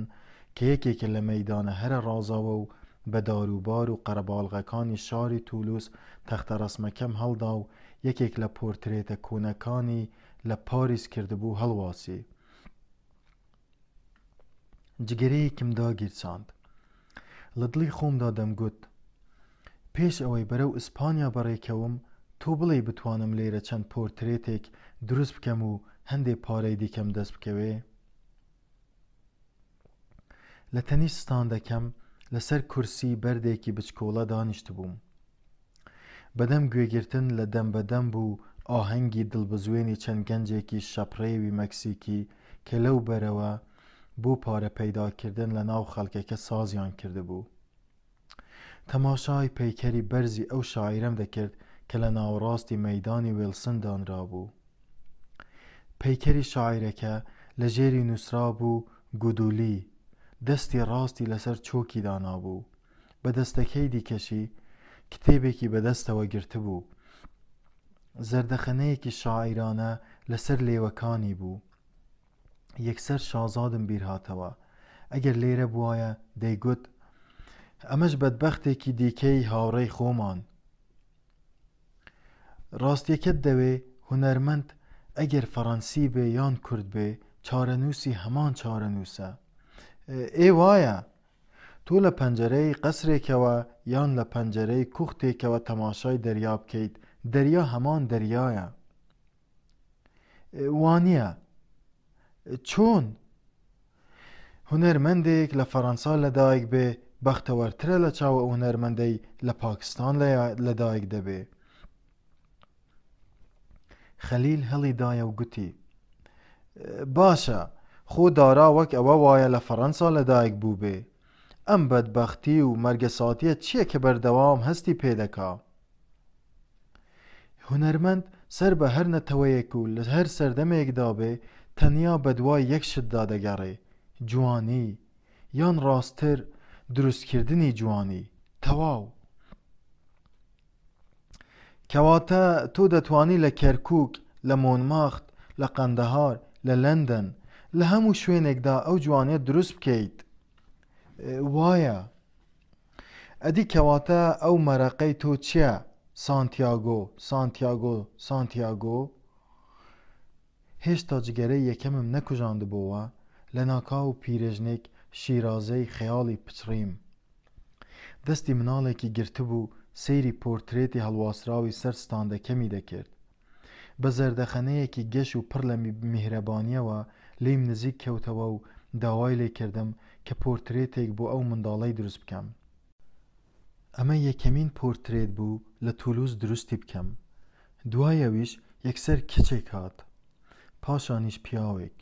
کە یەکێکە لە مەیدانە هەرە ڕازاوە و بە داروبار و قەرەباڵغەکانی شاری تولوس تەختە ڕەسمەکەم هەڵدا و یەکێک لە پۆرترێتە کۆنەکانی لە پاریس کردبوو هەڵواسی. جگەرەیەکم داگیرچاند. لە دڵی خۆمدا دەمگوت پێش ئەوەی بەرەو ئیسپانیا بەڕێکەوم تۆ بڵێ بتوانم لێرە چەند پۆرترێتێک دروست بکەم و هەندێک پارەی دیکەم دەست بکەوێ. لە تەنیستاندەکەم لەسەر کورسی بەردێکی بچکۆڵە دانیشت بووم. بەدەم گوێگرتن لە دەم بەدەم بوو ئاهەنگی دڵبزوێنی چەند گەنجێکی شەپڕێوی مەکسیکی کە لەو بەرەوە بۆ پارە پەیداکردن لە ناو خەڵکەکە سازیان کردبوو. تەماشای پەیکەری بەرزی ئەو شاعیرەم دەکرد کە لە ناوەڕاستی مەیدانی وێلسن دانرابوو. پەیکەری شاعیرەکە لە ژێری نووسرا بوو گودولی، دەستی ڕاستی لەسەر چۆکی دانابوو، بە دەستەکەی دیکەشی کتێبێکی بەدەستەوە گرتبوو. زەردەخەنەیەکی شاعیرانە لەسەر لێوەکانی بوو. یەکسەر شازادم بیر هاتەوە. ئەگەر لێرە بوایە دەیگوت ئەمەش بەدبەختێکی دیکەی هاوڕێی خۆمان. ڕاستیەکەت دەوێ هونەرمەند ئەگەر فەڕەنسی بێ یان کورد بێ چارەنووسی هەمان چارەنووسە. ئێ وایە تۆ لە پەنجەرەی قەسرێکەوە یان لە پەنجەرەی کوختێکەوە تەماشای دەریا بکەیت دەریا هەمان دەریایە. وانییە. چۆن؟ هونەرمەندێک لە فەڕەنسا لەدایک بێ بەختەوەرترە لە چاوە هونەرمەندەی لە پاکستان لەدایک دەبێ. خەلیل هەڵی دایە و گوتی باشە خۆ دارا وەک ئەوە وایە لە فەڕەنسا لەدایک بوو بێ. ئەم بەدبەختی و مەرگەساتیە چییە کە بەردەوام هەستی پێدەکا؟ هونەرمەند سەر بە هەر نەتەوەیەک و لە هەر سەردەمێکدا بێ تەنیا بەدوای یەک شتدا دەگەڕێ، جوانی یان ڕاستتر دروستکردنی جوانی. تەواو. کەواتە تۆ دەتوانی لە کەرکووک، لە مۆنماخت، لە قەندەهار، لە لەندەن، لە هەموو شوێنێکدا ئەو جوانیە دروست بکەیت. وایە. ئەدی کەواتە ئەو مەرەقەی تۆ چییە؟ سانتیاگۆ سانتیاگۆ سانتیاگۆ. هێشتا جگەرەی یەکەمم نەکوژاندبەوە لە ناکاو پیرێژنێک شیرازەی خەیاڵی پچڕیم. دەستی مناڵێکی گرتبوو سەیری پۆرترێتی هەڵواسراوی سەر ستاندەکەمی دەکرد. بە زەردەخەنەیەکی گەش و پڕ لە میهرەبانیەوە لێم نزیک کەوتەوە و داوای لێ کردم کە پۆرترێتێک بۆ ئەو منداڵەی دروست بکەم. ئەمە یەکەمین پۆرترێت بوو لە تولوس دروستی بکەم. دوایەویش یەکسەر کچێک هات، پاشانیش پیاوێک.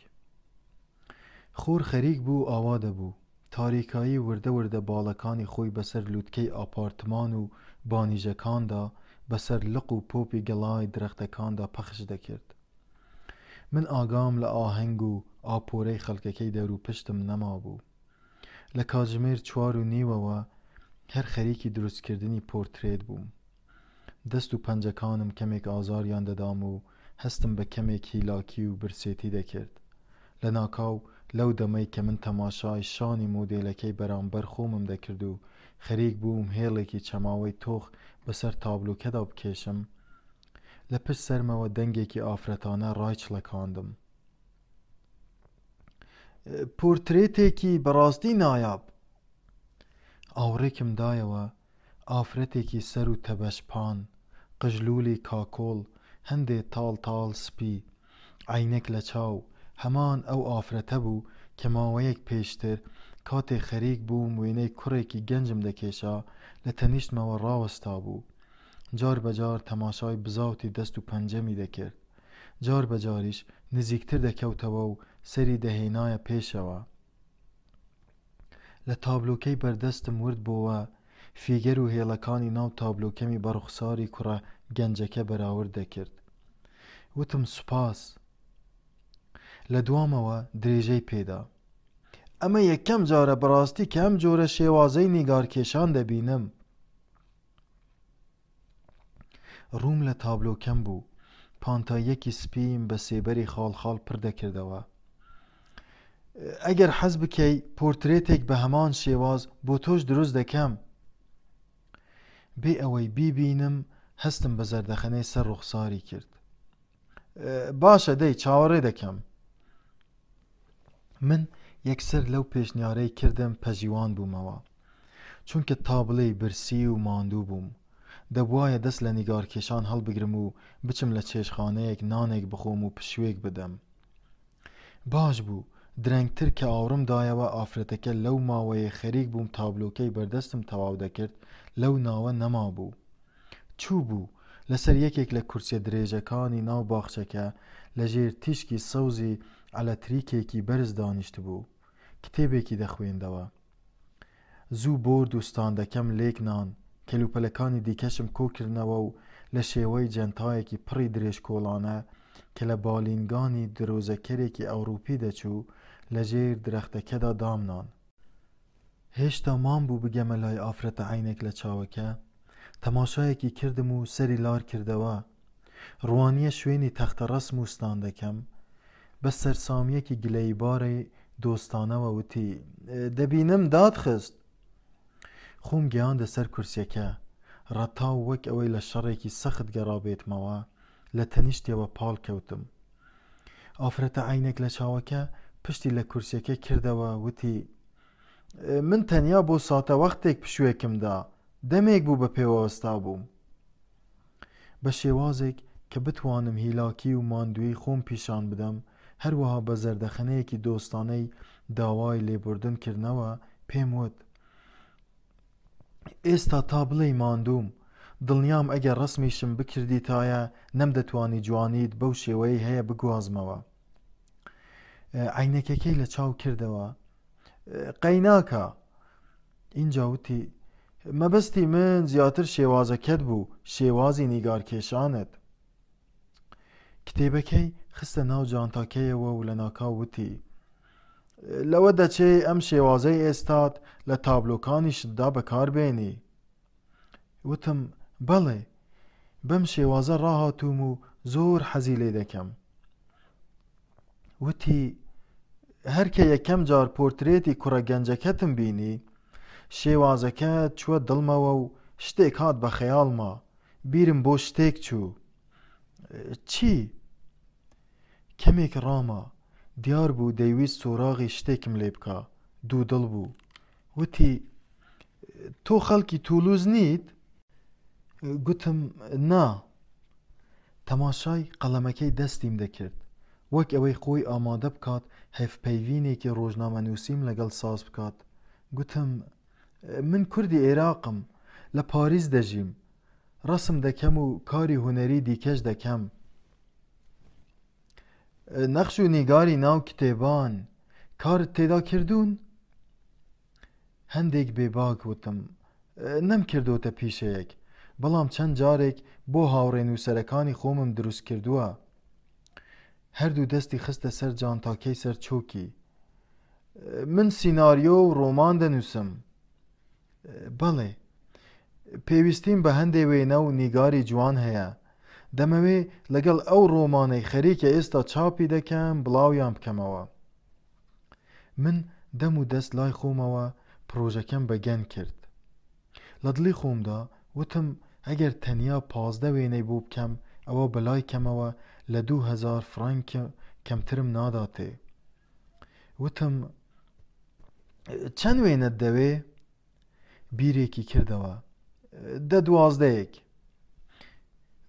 خۆر خەریک بوو ئاوا دەبوو. تاریکایی وردە وردە باڵەکانی خۆی بەسەر لووتکەی ئاپارتمان و بانیژەکاندا بەسەر لق و پۆپی گەڵای درەختەکاندا پەخش دەکرد. من ئاگام لە ئاهەنگ و ئاپۆرەی خەڵکەکەی دەور و پشتم نەما بوو. لە کاتژمێر 4:30ەوە هەر خەریکی دروستکردنی پۆرترێت بووم. دەست و پەنجەکانم کەمێک ئازاریان دەدام و هەستم بە کەمێک هیلاکی و برسێتی دەکرد. لە ناکاو لەو دەمەی کە من تەماشای شانی مۆدێلەکەی بەرامبەر خۆمم دەکرد و خەریک بووم هێڵێکی چەماوەی تۆخ بەسەر تابلۆکەدا بکێشم، لە پشت سەرمەوە دەنگێکی ئافرەتانە ڕای چڵەکاندم. پۆرترێتێکی بەڕاستی نایاب. ئاوڕێکم دایەوە ئافرەتێکی سەر و تەبەشپان، قژلولی کاکۆڵ، هەندێ تاڵ تاڵ سپی، عینێک لە چاو. هەمان ئەو ئافرەتە بوو کە ماوەیەک پێشتر کاتێ خەریک بووم وێنەی کوڕێکی گەنجم دەکێشا لە تەنیشتمەوە ڕاوەستا بوو. جار بەجار تەماشای بزاوتی دەست و پەنجەمی دەکرد، جار بەجاریش نزیکتر دەکەوتەوە و سەری دەهێنایە پێشەوە. لە تابلۆکەی بەردەستم ورد بۆوە فیگەر و هێڵەکانی ناو تابلۆکەمی بەڕوخساری کوڕە گەنجەکە بەراورد دەکرد. وتم سوپاس. لە دوامەوە درێژەی پێدا. ئەمە یەکەم جارە بەڕاستی کە ئەم جۆرە شێوازەی نیگارکێشان دەبینم. ڕووم لە تابلۆکەم بوو، پانتاییەکی سپیم بە سێبەری خاڵخاڵ پڕ دەکردەوە. ئەگەر حەز بکەی پۆرترێتێک بە هەمان شێواز بۆ تۆش دروست دەکەم. بێ ئەوەی بیبینم هەستم بە زەردەخەنەی سەر ڕوخساری کرد. باشە دەی چاوەڕێ دەکەم. من یەکسەر لەو پێشنیارەی کردم پەژیوان بوومەوە، چونکە تابلەی برسی و ماندوو بووم. دەبوایە دەست لە نیگارکێشان هەڵبگرم و بچم لە چێشخانەیەک نانێک بخۆم و پشوێک بدەم. باش بوو درەنگتر کە ئاوڕم دایەوە ئافرەتەکە لەو ماوەیە خەریک بووم تابلۆکەی بەردەستم تەواو دەکرد لەو ناوە نەما بوو. چوو بوو لەسەر یەکێک لە کورسیە درێژەکانی ناو باخچەکە لە ژێر تیشکی سەوزی ئەلەتریکێکی بەرز دانیشت بوو، کتێبێکی دەخوێندەوە. زوو بۆرد و ستاندەکەم لێک نان، کەلوپەلەکانی دیکەشم کۆکردنەوە و لە شێوەی جەنتایەکی پڕی درێژ کۆڵانە کە لە بالینگانی درۆزەکەرێکی ئەوروپی دەچوو لە ژێر درەختەکەدا دامنان. هێشتا مام بوو بگەمە لای ئافرەتە عینێک لە چاوەکە. تەماشایەکی کردم و سەری لار کردەوە. ڕوانیە شوێنی تەختە ڕەسم و ستاندەکەم بە سەرسامیەکی گلەیبارەی دۆستانەوە وتی دەبینم دادخست. خۆم گەیاندە سەر کورسیەکە، ڕەتاو وەک ئەوەی لە شەڕێکی سەخت گەڕابێتمەوە لە تەنیشتێوە پاڵ کەوتم. ئافرەتە عینێک لە چاوەکە پشتی لە کورسیەکە کردەوە وتی من تەنیا بۆ ساتە وەختێک پشوێکمدا، دەمێک بوو بە پێوەوەستا بووم. بە شێوازێک کە بتوانم هیلاکی و ماندووی خۆم پیشان بدەم، هەروەها بە زەردەخەنەیەکی دۆستانەی داوای لێبوردن کردنەوە پێم وت ئێستا تا بڵێی ماندووم، دڵنیام ئەگەر ڕسمیشم بکردیتایە نەم دەتوانی جوانیت بەو شێوەیە هەیە بگوازمەوە. عینەکەکەی لە چاو کردەوە. قەیناکە. اینجا وتی مەبەستی من زیاتر شێوازەکەت بوو، شێوازی نیگارکێشانت. کتێبەکەی خستە ناو جانتاکەیەوە و لە ناکاو وتی لەوە دەچێ ئەم شێوازەی ئێستات لە تابلۆکانی شتدا بەکاربێنی. وتم بەڵێ، بەم شێوازە ڕاهاتووم و زۆر حەزی لێ دەکەم. وتی هەرکە یەکەم جار پۆرترێتی کوڕە گەنجەکەتم بینی، شێوازەکە چووە دڵمەوە و شتێک هات بە خەیاڵما، بیرم بۆ شتێک چوو. چی؟ کەمێک ڕاما، دیار بوو دەیویست سۆراغی شتێکم لێ بکە، دوو دڵ بوو. وتی تۆ خەڵکی توولوز نیت؟ گوتم نا. تەماشای قەڵەمەکەی دەستیم دەکرد، وەک ئەوەی خۆی ئامادە بکات هەفپەیوینێکی ڕۆژنامەنووسیم لەگەڵ ساز بکات. گوتم من کوردی عێراقم، لە پاریس دەژیم، ڕەسم دەکەم و کاری هونەری دیکەش دەکەم. نەخش و نیگاری ناو کتێبان کارت تێدا کردوون؟ هەندێک بێباک وتم نەم کردوتە پیشەیەک، بەڵام چەند جارێک بۆ هاوڕێ نووسەرەکانی خۆمم دروست کردووە. هەردوو دەستی خستە سەر جانتاکەی سەر چۆکی. من سیناریۆ و ڕۆمان دەنووسم. بەڵێ، پێویستیم بە هەندێ وێنە و نیگاری جوان هەیە، دەمەوێ لەگەڵ ئەو ڕۆمانەی خەریکە ئێستا چاپی دەکەم بڵاویان بکەمەوە. من دەم و دەست لای خۆمەوە پرۆژەکەم بەگەن کرد. لە دڵی خۆمدا وتم ئەگەر تەنیا 15 وێنەی بۆ بکەم ئەوە بەلای کەمەوە لە 2000 فرانک کەمترم ناداتێ. وتم چەند وێنەت دەوێ؟ بیرێکی کردەوە. 10-12.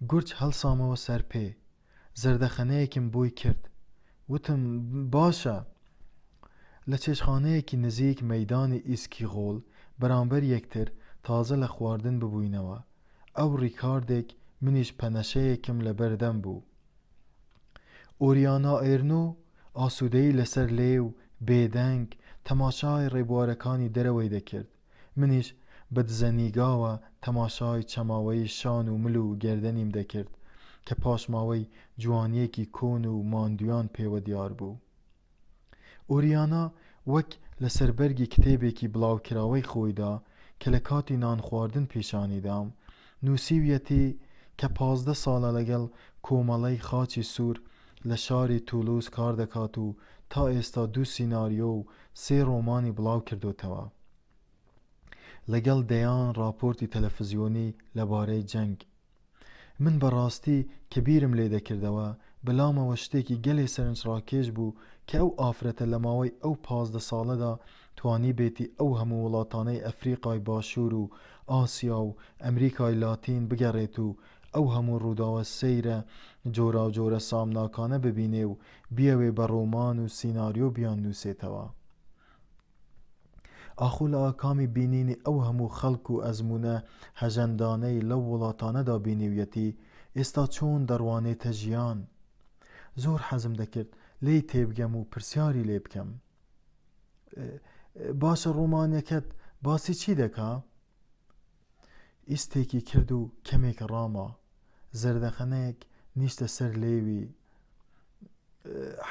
گورج هەڵسامەوە سەر پێ، زەردەخەنەیەکم بۆی کرد. وتم باشە. لە چێشخانەیەکی نزیک مەیدانی ئیسکیغۆڵ بەرامبەر یەکتر تازە لە خواردن ببووینەوە. ئەو ڕیکاردێک، منیش پەنەشەیەکم لە بەردەم بوو. ئۆریانا ئێرنۆ ئاسوودەیی لەسەر لێ و بێدەنگ تەماشای ڕێبوارەکانی دەرەوەی دەکرد. منیش بە دزەنیگاوە تەماشای چەماوەی شان و مل و گێردەنیم دەکرد کە پاشماوەی جوانیەکی کۆن و ماندویان پێوە دیار بوو. ئۆریانا وەک لە سەربەرگی کتێبێکی بڵاوکراوەی خۆیدا کە لە کاتی نان خواردن پیشانیدام نووسیویەتی کە 15 ساڵە لەگەڵ کۆمەڵەی خاچی سوور لە شاری تولوز کار دەکات و تا ئێستا 2 سیناریۆ و 3 ڕۆمانی بڵاو کردوتەوە. لەگەڵ دەیان راپۆرتی تەلەڤیزیۆنی لەبارەی جەنگ. من بەڕاستی کە بیرم لێ دەکردەوە بەلامەوە شتێکی گەلێ سەرنجڕاکێش بوو کە ئەو ئافرەتە لە ماوەی ئەو 15 ساڵەدا توانی بێتی ئەو هەموو وڵاتانەی ئەفریقای باشوور و ئاسیا و ئەمریکای لاتین بگەڕێت و ئەو هەموو ڕووداوە سەیرە جۆرا و جۆرە سامناکانە ببینێ و بیەوێ بە ڕۆمان و سیناریۆ بیان نووسێتەوە. ئاخۆ لە ئاکامی بینینی ئەو هەموو خەڵک و ئەزمونە هەژەندانەی لەو وڵاتانەدا بینیویەتی ئێستا چۆن دەڕوانێتە ژیان. زۆر حەزم دەکرد لێی تێبگەم و پرسیاری لێ بکەم. باشە ڕۆمانەکەت باسی چی دەکا؟ ئیستێکی کرد و کەمێک ڕاما. زەردەخەنەیەک نیشتە سەر لێوی.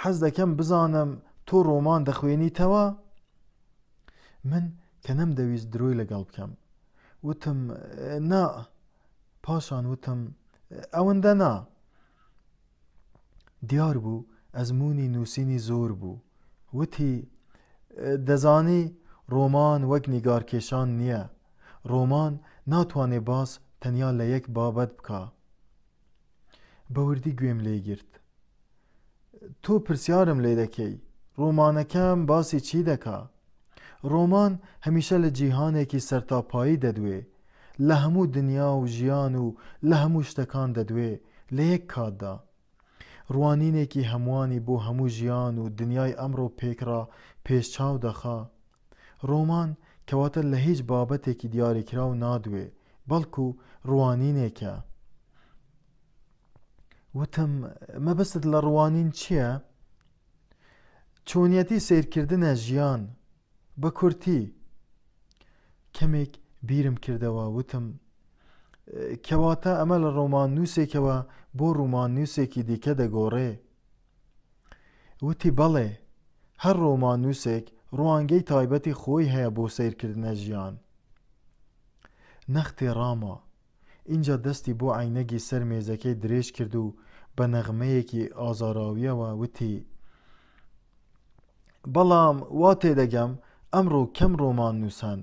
حەز دەکەم بزانم تۆ ڕۆمان دەخوێنیتەوە؟ من کە نەمدەویست درۆی لەگەڵ بکەم وتم نا. پاشان وتم ئەوەندە نا. دیار بوو ئەزمموی نووسینی زۆر بوو. وتی دەزانی ڕۆمان وەک نیگارکێشان نییە. ڕۆمان ناتوانێ باس تەنیا لە یەک بابەت بکە. بەوردی گوێم لێگرت. تۆ پرسیارم لێ دەکەی ڕۆمانەکەم باسی چی دەکا؟ ڕۆمان هەمیشە لە جیهانێکی سەرتاپایی دەدوێ، لە هەموو دنیا و ژیان و لە هەموو شتەکان دەدوێ لە یەک کاتدا. ڕوانینێکی هەمووانی بۆ هەموو ژیان و دنیای ئەمڕۆ پێکرا پێشچاو دەخا. ڕۆمان کەواتە لە هیچ بابەتێکی دیاریکراو نادوێ بەڵکو ڕوانینێکە. وتم مەبەستت لە ڕوانین چییە؟ چۆنیەتی سیرکردنە ژیان بە کورتی. کەمێک بیرم کردەوە. وتم کەواتە ئەمە لە ڕۆمان نووسێکەوە بۆ ڕۆمان نووسێکی دیکە دەگۆڕێ. وتی بەڵێ، هەر ڕۆمان نووسێک ڕوانگەی تایبەتی خۆی هەیە بۆ سیرکردنە ژیان. نەختێ ڕاما. اینجا دەستی بۆ عینەگی سەر مێزەکەی درێژ کرد و بە نەغمەیەکی ئازاراویەوە وتی بەڵام وا تێدەگەم ئەمڕۆ کەم ڕۆمان نووسن،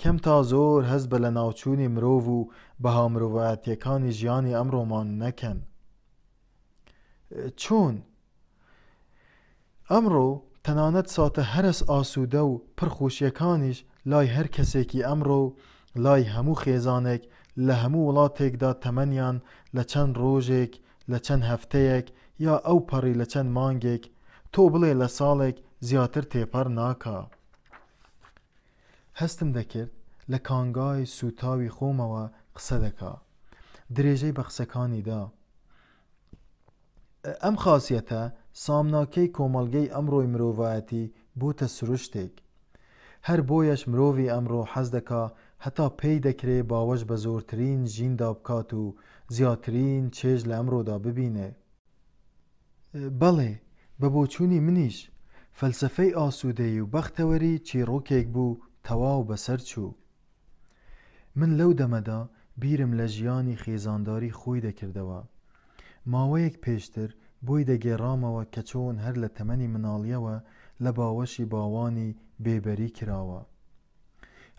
کەم تا زۆر هەست بە لە ناوچوونی مرۆڤ و بەها مرۆڤایەتیەکانی ژیانی ئەم ڕۆمان نەکەن. چۆن؟ ئەمڕۆ تەنانەت ساتە هەرس ئاسوودە و پرخۆشیەکانیش لای هەر کەسێکی ئەمڕۆ، لای هەموو خێزانێک لە هەموو وڵاتێکدا تەمەنیان لە چەند ڕۆژێک، لە چەند هەفتەیەک یا ئەو پەڕی لە چەند مانگێک، تۆ بڵێ لە ساڵێک زیاتر تێپەر ناکا. هەستم دەکرد لە کانگای سوتاوی خۆمەوە قسە دەکا. درێژەی بە قسەکانیدا. ئەم خاسیەتە سامناکەی کۆمەڵگەی ئەمڕۆی مرۆڤایەتی بووتە سروشتێک. هەر بۆیەش مرۆڤی ئەمڕۆ حەز دەکا هەتا پێی دەکرێ باوەش بە زۆرترین ژیندا بکات و زیاترین چێژ لە ئەمڕۆدا ببینێ. بەڵێ، بە بۆچوونی منیش فەلسەفەی ئاسوودەیی و بەختەوەری چیرۆکێک بوو تەواو بەسەر چوو. من لەو دەمەدا بیرم لە ژیانی خێزانداری خۆی دەکردەوە. ماوەیەک پێشتر بۆی دەگێڕامەوە کە چۆن هەر لە تەمەنی مناڵیەوە لە باوەشی باوانی بێبەری کراوە.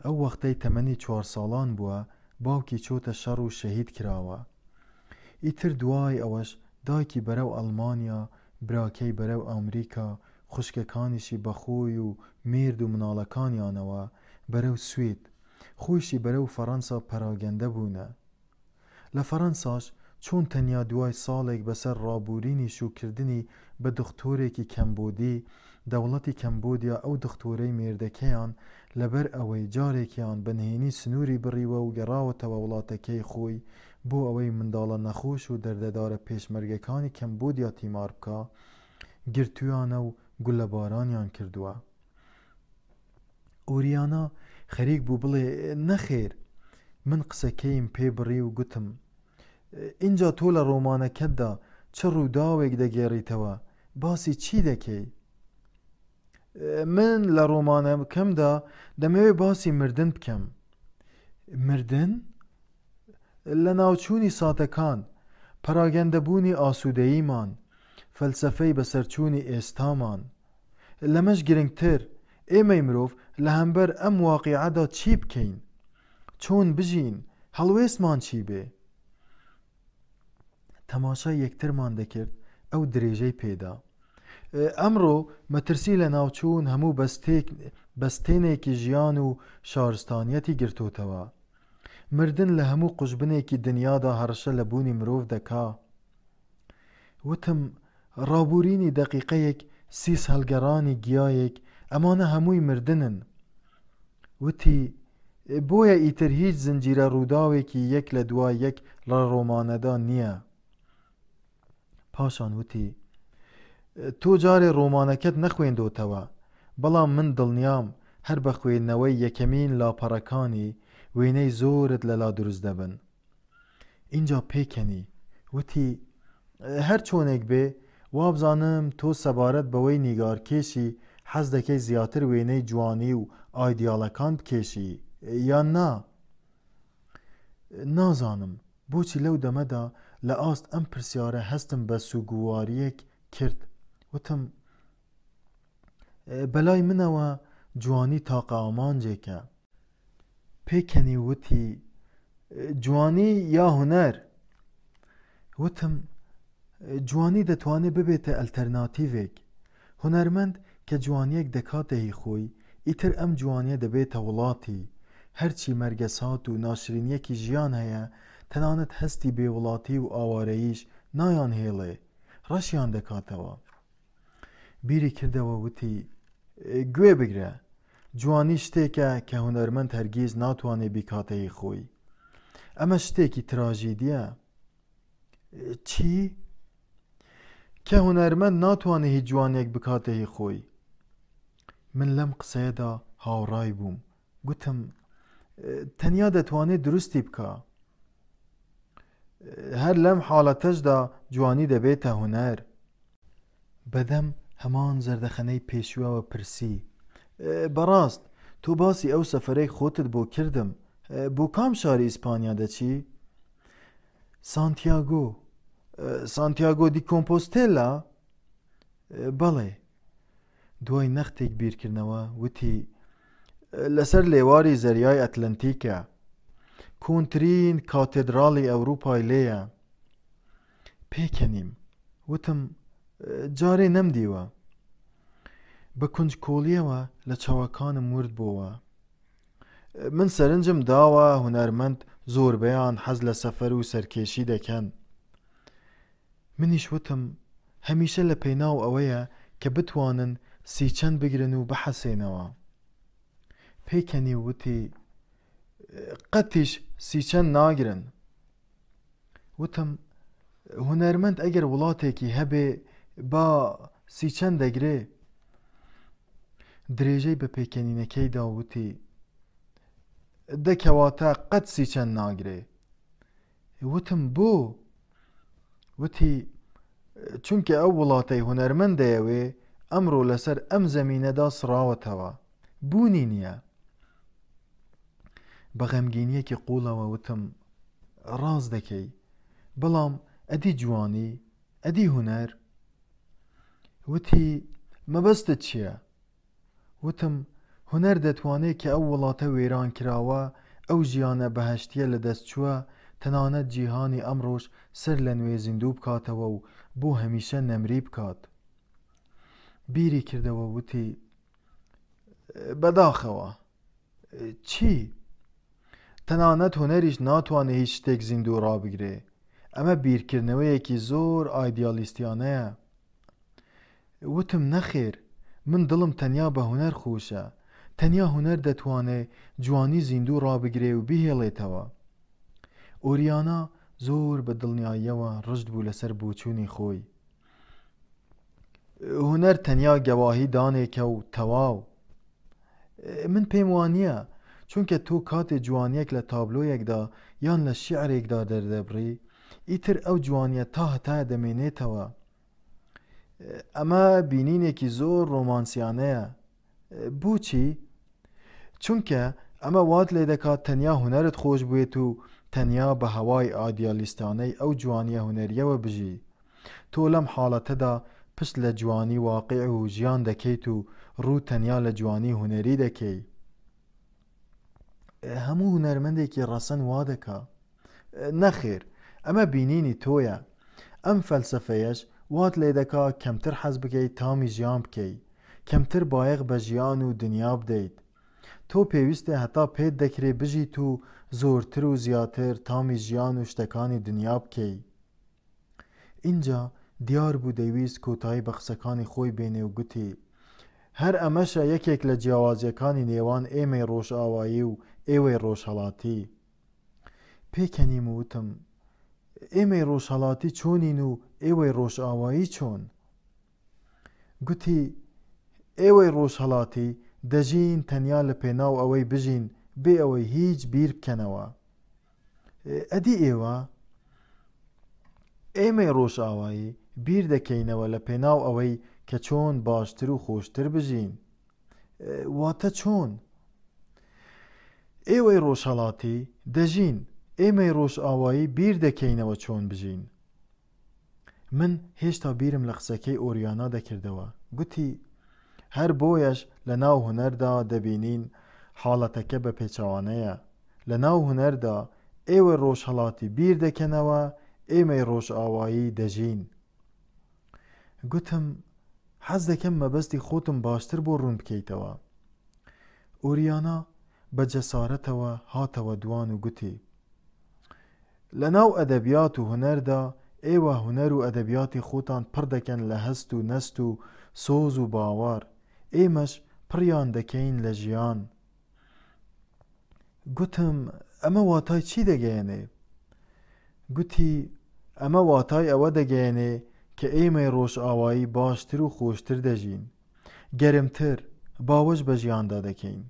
ئەو وەختەی تەمەنی 4 ساڵان بووە باوکی چۆتە شەڕ و شەهید کراوە. ئیتر دوای ئەوەش دایکی بەرەو ئەڵمانیا، براکەی بەرەو ئەمریکا، خوشکەکانیشی بەخۆی و مێرد و مناڵەکانیانەوە بەرەو سوید، خۆشی بەرەو فەڕەنسا پەراگەندە بوونە. لە فەڕەنساش چون تەنیا دوای ساڵێک بەسەر ڕابوورینی شوکردنی بە دکتۆرێکی کەمبۆدی دەوڵەتی کەمبۆدیا ئەو دکتۆرەی مێردەکەیان لەبەر ئەوەی جارێکیان بەنهێنی سنووری بڕیوە و گەڕاوەتەوە وڵاتەکەی خۆی بۆ ئەوەی منداڵە نەخۆش و دەردەدارە پێشمەرگەکانی کەمبۆدیا تیمار بکە گرتویانە و گولەبارانیان کردووە. ئۆریانا خەریک بوو بڵێ نەخێر، من قسەکەیم پێ بڕی و گوتم اینجا تۆ لە ڕۆمانەکەتدا چه ڕووداوێک دەگێڕیتەوە، باسی چی دەکەی؟ من لە ڕۆمانەکەمدا دەمەوێت باسی مردن بکەم. مردن؟ لە ناوچوونی ساتەکان، پەراگەندەبوونی ئاسوودەییمان، فەلسەفەی بەسەرچوونی ئێستامان. لەمەش گرنگتر ئێمەی مرۆڤ لە هەمبەر ئەم واقیعەدا چی بکەین؟ چۆن بژین؟ هەڵوێستمان چی بێ؟ تەماشای یەکترمان دەکرد ئەو درێژەی پێدا. ئەمڕۆ مەترسی لە ناوچوون هەموو بەستێنێکی ژیان و شارستانیەتی گرتوتەوە. مردن لە هەموو قوشبنێکی دنیادا هەڕەشە لە بوونی مرۆڤ دەکا. وتم ڕابوورینی دەقیقەیەک، سیس هەلگەڕانی گیایەک، ئەمانە هەمووی مردنن. وتی بۆیە ئیتر هیچ زنجیرە ڕووداوێکی یەک لە دوای یەک لە ڕۆمانەدا نییە. پاشان وتی تۆ جارێ ڕۆمانەکەت نەخوێندۆتەوە، بەڵام من دڵنیام هەر بە خوێندنەوەی یەکەمین لاپەڕەکانی وێنەی زۆرت لەلا دروست دەبن. اینجا پێکەنی وتی هەر چۆنێک بێ وابزانم تۆ سەبارەت بەوەی نیگارکێشی حەز دەکەی زیاتر وێنەی جوانی و ئایدیاڵەکان بکێشی یان نا؟ نازانم بۆچی لەو دەمەدا لە ئاست ئەم پرسیارە هەستم بە سوگوواریەک کرد. وتم بەلای منەوە جوانی تاقە ئامانجێکە. پێکەنی وتی جوانی یا هونەر؟ وتم جوانی دەتوانێت ببێتە ئەلتەرناتیڤێک. هونەرمەند کە جوانیەک دەکاتە هی خۆی، ئیتر ئەم جوانیە دەبێتە وڵاتی. هەرچی مەرگەسات و ناشرینیەکی ژیان هەیە، تەنانەت هەستی بێوڵاتی و ئاوارەییش نایان هێڵێ، ڕەشیان دەکاتەوە. بیری کردەوە وتی گوێ بگرە، جوانی شتێکە کە هونەرمەند هەرگیز ناتوانێت بیکاتەی خۆی. ئەمە شتێکی تراژیدیە. چی؟ کە هونەرمەند ناتوانێت هیچ جوانێک بکاتەی خۆی. من لەم قسەیەدا هاوڕای بووم. گوتم تەنیا دەتوانێت دروستی بکە. هەر لەم حاڵەتەشدا جوانی دەبێتە هونەر. بەدەم هەمان زەردەخەنەی پێشوەوە پرسی بەڕاست تۆ باسی ئەو سەفەرەی خۆتت بۆ کردم، بۆ کام شاری ئیسپانیا دەچی؟ سانتیاگۆ دی کۆمپۆستێلا؟ بەڵێ. دوای نەختێک بیرکردنەوە وتی لەسەر لێواری زەریای ئەتلەنتیکە، کۆنترین کاتێدراڵی ئەوروپای لێیە. پێکەنیم. وتم جارێ نەمدیوە. بە کونجکۆڵیەوە لە چاوەکانم ورد بووە. من سەرنجم داوە هونەرمەند زۆربەیان حەز لە سەفەر و سەرکێشی دەکەن. منیش وتم هەمیشە لە پێناو ئەوەیە کە بتوانن سیچەند بگرن و بەحەسێنەوە. پێکەنی وتی قەتیش سیچەند ناگرن. وتم هونەرمەند ئەگەر وڵاتێکی هەبێ با سیچەند دەگرێ. درێژەی بە پێکەنینەکەی داوتی دەکەواتە قەت سیچەند ناگرێ. وتم بۆ؟ وتی چونکە ئەو وڵاتەی هونەرمەند دەیەوێ ئەمڕۆ لەسەر ئەم زەمینەدا سڕاوەتەوە، بوونی نییە. بە غەمگینیەکی قوڵەوە وتم ڕاز دەکەی، بەڵام ئەدی جوانی، ئەدی هونەر؟ وتی مەبەستت چییە؟ وتم هونەر دەتوانێت کە ئەو وڵاتە وێران کراوە، ئەو ژیانە بەهەشتیە لە دەستچووە، تەنانەت جیهانی ئەمڕۆژ سەر لە نوێ زیندوو بکاتەوە و بۆ هەمیشە نەمری بکات. بیری کردەوە وتی بەداخەوە چی؟ تەنانەت هونەریش ناتوانێت هیچ شتێک زیندوو ڕابگرێ، ئەمە بیرکردنەوەیەکی زۆر ئایدیالیستیانەیە. وتم نەخێر، من دڵم تەنیا بە هونەر خۆشە، تەنیا هونەر دەتوانێ جوانی زیندوو ڕابگرێ و بهێڵێتەوە. ئۆریانا زۆر بە دڵنیاییەوە ڕشت بوو لەسەر بۆچوونی خۆی. هونەر تەنیا گەواهی دانێکە و تەواو. من پێم وانییە، چونکە تۆ کاتێ جوانیەک لە تابلۆیەکدا یان لە شیعرێکدا دەردەبڕی، ئیتر ئەو جوانیە تا هەتایە دەمێنێتەوە. ئەمە بینینێکی زۆر ڕۆمانسیانەیە. بۆچی؟ چونکە ئەمە وات لێ دەکات تەنیا هونەرت خۆش بێت و تەنیا بە هەوای ئایدیالیستانەی ئەو جوانیە هونەریەوە بژی. تۆ لەم حاڵەتەدا پشت لە جوانی واقع و ژیان دەکەیت و ڕوو تەنیا لە جوانی هونەری دەکەی. هەموو هونەرمەندێکی ڕەسەن وا دەکا. نەخێر، ئەمە بینینی تۆیە. ئەم فەلسەفەیەش وات لێ دەکا کەمتر حەز بکەیت تامی ژیان بکەی، کەمتر بایەق بە ژیان و دنیا بدەیت. تۆ پێویستە هەتا پێت دەکرێ بژیت و زۆرتر و زیاتر تامی ژیان و شتەکانی دنیا بکەی. اینجا دیار بوو دەیویست کۆتایی بە قسەکانی خۆی بێنێ و گوتی هەر ئەمەشە یەکێک لە جیاوازیەکانی نێوان ئێمەی ڕۆژئاوایی و ئێوەی ڕۆژهەڵاتی. پێکەنیم و وتم ئێمەی ڕۆژهەڵاتی چۆنین و ئێوەی ڕۆژئاوایی چۆن؟ گوتی ئێوەی ڕۆژهەڵاتی دەژین تەنیا لە پێناو ئەوەی بژین بێ ئەوەی هیچ بیر بکەنەوە. ئەدی ئێمەی ڕۆژئاوایی بیر دەکەینەوە لە پێناو ئەوەی کە چۆن باشتر و خۆشتر بژین. واتە چۆن؟ ئێوەی ڕۆژهەڵاتی دەژین، ئێمەی ڕۆژئاوایی بیر دەکەینەوە چۆن بژین. من هێشتا بیرم لە قسەکەی ئۆریانا دەکردەوە. گوتی هەر بۆیەش لە ناو هونەردا دەبینین حاڵەتەکە بە پێچەوانەیە. لە ناو هونەردا ئێوە ڕۆژهەڵاتی بیر دەکەنەوە، ئێمەی ڕۆژئاوایی دەژین. گوتم حەز دەکەم مەبەستی خۆتم باشتر بۆ ڕوون بکەیتەوە. ئۆریانا بە جەسارەتەوە هاتەوە دوان و گوتی لە ناو ئەدەبیات و هونەردا ئێوە هونەر و ئەدەبیاتی خۆتان پڕ دەکەن لە هەست و نەست و سۆز و باوار، ئێمەش پڕیان دەکەین لە ژیان. گوتم ئەمە واتای چی دەگەیەنێ؟ گوتی ئەمە واتای ئەوە دەگەیەنێ کە ئێمەی ڕۆژئاوایی باشتر و خۆشتر دەژین، گەرمتر، باوەش بە ژیاندا دەکەین.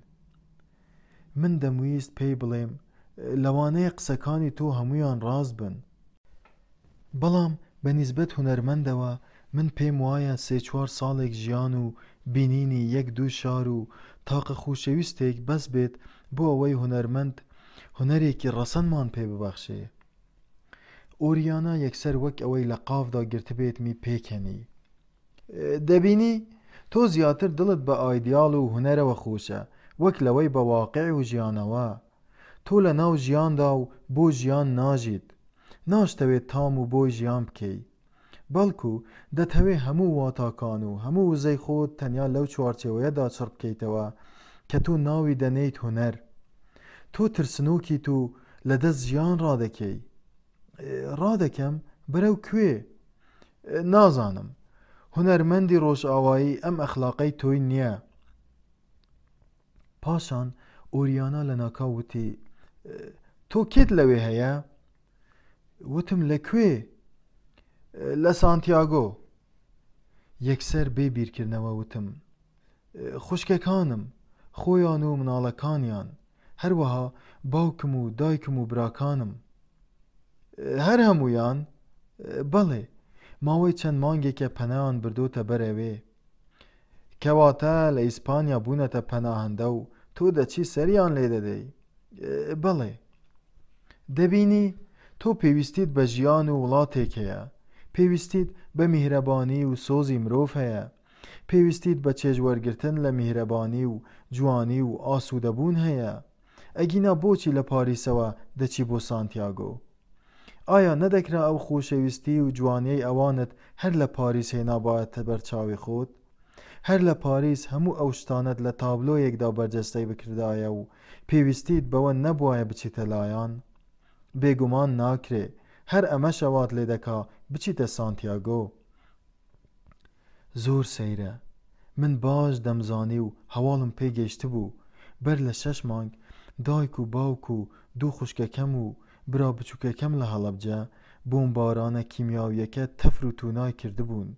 من دەمویست پێی بڵێم لەوانەیە قسەکانی تۆ هەمویان ڕاست بن، بەڵام بە نیسبەت هونەرمەندەوە من پێم وایە 3-4 ساڵێک ژیان و بینینی 1-2 شار و تاقە خوشەویستێک بەس بێت بۆ ئەوەی هونەرمەند هونەرێکی ڕەسەنمان پێ ببەخشێ. ئۆریانا یەکسەر وەک ئەوەی لە قافدا گرتبێتمی پێکەنی. دەبینی تۆ زیاتر دڵت بە ئایدیال و هونەرەوە خۆشە وەک لەوەی بە واقع و ژیانەوە. تۆ لە ناو ژیاندا و بۆ ژیان ناژیت، ناشتەوێت تام و بۆی ژیان بکەی، بەڵکو دەتەوێ هەموو واتاکان و هەموو وزەی خۆت تەنیا لەو چوارچێوەیەدا چڕ بکەیتەوە کە تۆ ناوی دەنێیت هونەر. تۆ ترسنۆکیت و لەدەست ژیان ڕادەکەی. ڕادەکەم بەرەو کوێ؟ نازانم. هونەرمەندی ڕۆژئاوایی ئەم ئەخلاقەی تۆی نییە. پاشان ئۆریانا لە ناکاو وتی تۆ کێت لەوێ هەیە؟ وتم لەکوێ؟ لە سانتیاگۆ. یەکسەر بێ بیرکردنەوە وتم خوشکەکانم، خۆیان و مناڵەکانیان، هەروەها باوکم و دایکم و براکانم. هەر هەمویان؟ بەڵێ، ماوەی چەند مانگێکە پەنایان بردۆتە بەرەوێ. کەواتە لە ئیسپانیا بوونەتە پەناهەندە و تۆ دەچی سەریان لێ دەدەی؟ بەڵێ. دەبینی تۆ پێویستیت بە ژیان و وڵاتێک هەیە، پێویستیت بە میهرەبانی و سۆزی مرۆڤ هەیە، پێویستیت بە چێژوەرگرتن لە میهرەبانی و جوانی و ئاسوودەبوون هەیە. ئەگینا بۆچی لە پاریسەوە دەچی بۆ سانتیاگۆ؟ ئایا نەدەکرا ئەو خۆشەویستی و جوانیەی ئەوانت هەر لە پاریس هێنابایەتە بەرچاوی خۆت؟ هەر لە پاریس هەموو ئەو شتانت لە تابلۆیەکدا بەرجەستەی بکردایە و پێویستیت بەوە نەبوایە بچیتە لایەن؟ بێگومان ناکرێ هەر ئەمە شەوات لێ دەکا بچیتە سانتیاگۆ. زۆر سەیرە. من باش دەمزانی و هەواڵم پێگەیشت بوو بەر لە 6 مانگ دایک و باوک و 2 خوشکەکەم و برا بچووکەکەم لە هەڵەبجە بۆمبارانە کیمیاویەکە تەفر و توونای کردبوون.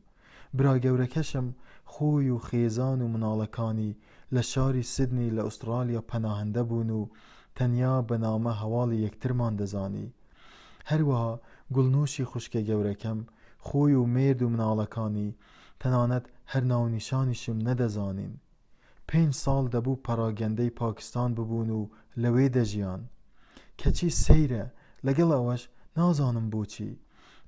برا گەورەکەشم خۆی و خێزان و مناڵەکانی لە شاری سیدنی لە ئوسترالیا پەناهەندە بوون و تەنیا بەنامە هەواڵی یەکترمان دەزانی. هەروەها گوڵنووشی خوشکە گەورەکەم خۆی و مێرد و مناڵەکانی تەنانەت هەر ناونیشانیشم نەدەزانین. 5 ساڵ دەبوو پەراگەندەی پاکستان ببوون و لەوێ دەژیان. کەچی سەیرە لەگەڵ ئەوەش نازانم بۆچی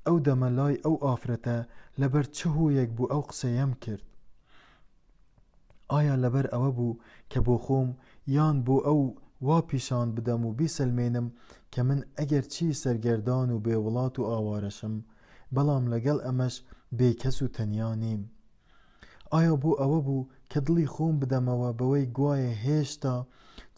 ئەو دەمە لای ئەو ئافرەتە لەبەر چه هۆیەک بوو ئەو قسەیەم کرد. ئایا لەبەر ئەوە بوو کە بۆ خۆم یان بۆ ئەو وا پیشان بدەم و بیسەلمێنم کە من ئەگەر چی سەرگەردان و بێوڵات و ئاوارەشم بەڵام لەگەڵ ئەمەش بێکەس و تەنیا نیم. ئایا بۆ ئەوە بوو کە دڵی خۆم بدەمەوە بەوەی گوایە هێشتا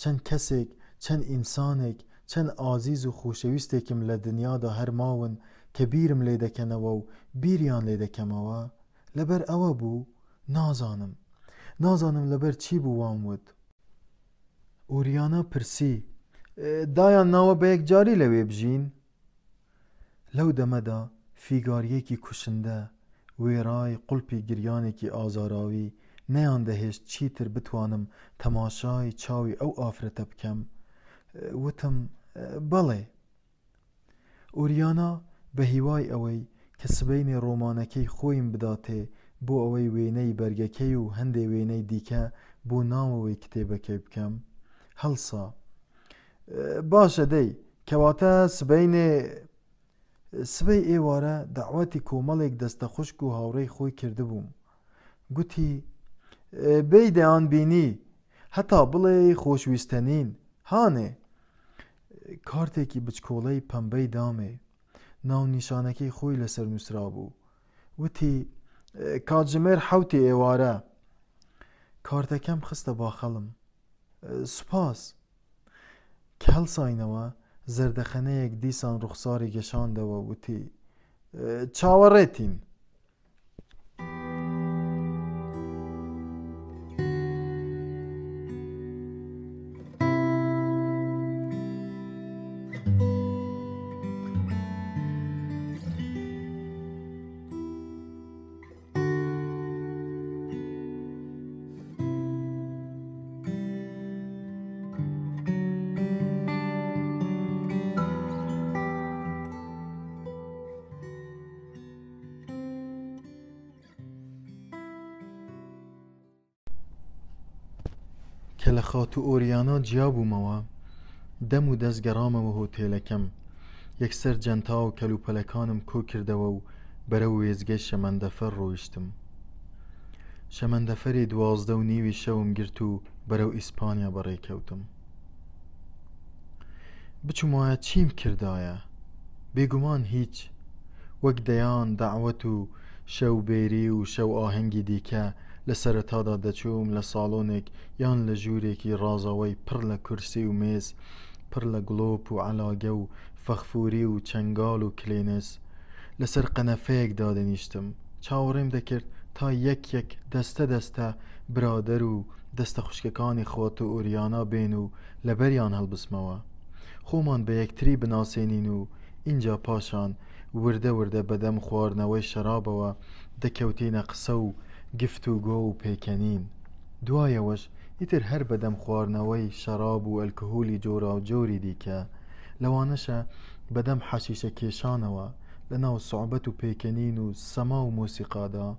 چەند کەسێک چەند ئینسانێک چەند ئازیز و خۆشەویستێکم لە دنیادا هەر ماون کە بیرم لێ دەکەنەوە و بیریان لێ دەکەمەوە؟ لەبەر ئەوە بوو؟ نازانم لەبەر چی بوو وام وت. ئۆریانا پرسی دایان ناوە بە یەکجاری لەوێ بژین؟ لەو دەمەدا فیگاریەکی کوشندە وێرای قوڵپی گریانێکی ئازاراوی نەیان دەهێشت چیتر بتوانم تەماشای چاوی ئەو ئافرەتە بکەم. وتم بەڵێ. ئۆریانا بە هیوای ئەوەی کە سبەینی ڕۆمانەکەی خۆیم بداتێ بۆ ئەوەی وێنەی بەرگەکەی و هەندێ وێنەی دیکە بۆ ناوەوەی کتێبەکەی بکەم هەڵسا. باشە دەی کەواتە سبەی ئێوارە داوەتی کۆمەڵێک دەستە خوشک و هاوڕێی خۆی کردبووم. گوتی بەی دەیان بینی هەتا بڵێ خۆشویستەنین هانێ. کارتێکی بچکۆڵەی پەمبەی دامێ ناو نیشانەکەی خۆی لەسەر نووسرا بوو. وتی کاتژمێر 7 ئێوارە. کارتەکەم خستە باخەڵم. سوپاس. کە هەڵساینەوە زەردەخەنەیەک دیسان ڕوخساری گەشاندەوە وتی چاوەڕێتین. کە لە خاتو ئۆریانا جیا بوومەوە دەم و دەست گەڕامەوە هۆتێلەکەم. یەکسەر جەنتا و کەلوپەلەکانم کۆ کردەوە و بەرەو وێزگەی شەمەندەفەر ڕۆیشتم. شەمەندەفەری 12:30 شەوم گرت و بەرەو ئیسپانیا بەڕێکەوتم. بچوومایە چیم کردایە؟ بێگومان هیچ. وەک دەیان داوەت و شەوبێری و شەو ئاهەنگی دیکە لە سەرەتادا دەچووم لە ساڵۆنێک یان لە ژوورێکی ڕازەوەی پڕ لە کورسی و مێز پڕ لە گڵۆپ و عەلاگە و فەخفوری و چەنگال و کلێنس لەسەر قەنەفەیەکدا دەنیشتم. چاوەڕێم دەکرد تا یەک دەستە دەستە برادەر و دەستە خوشکەکانی خۆت و ئۆریانا بێن و لەبەریان هەڵبسمەوە. خۆمان بە یەکتری بناسێنین و اینجا پاشان وردە وردە بەدەم خواردنەوەی شەرابەوە دەکەوتینە قسە و گفت و گۆ و پێکەنین. دوایەوەش ئیتر هەر بەدەم خواردنەوەی شەراب و ئەلکۆهۆلی جۆرا و جۆری دیکە لەوانەشە بەدەم حەشیشە کێشانەوە لە ناو سوحبەت و پێکەنین و سەما و مۆسیقادا.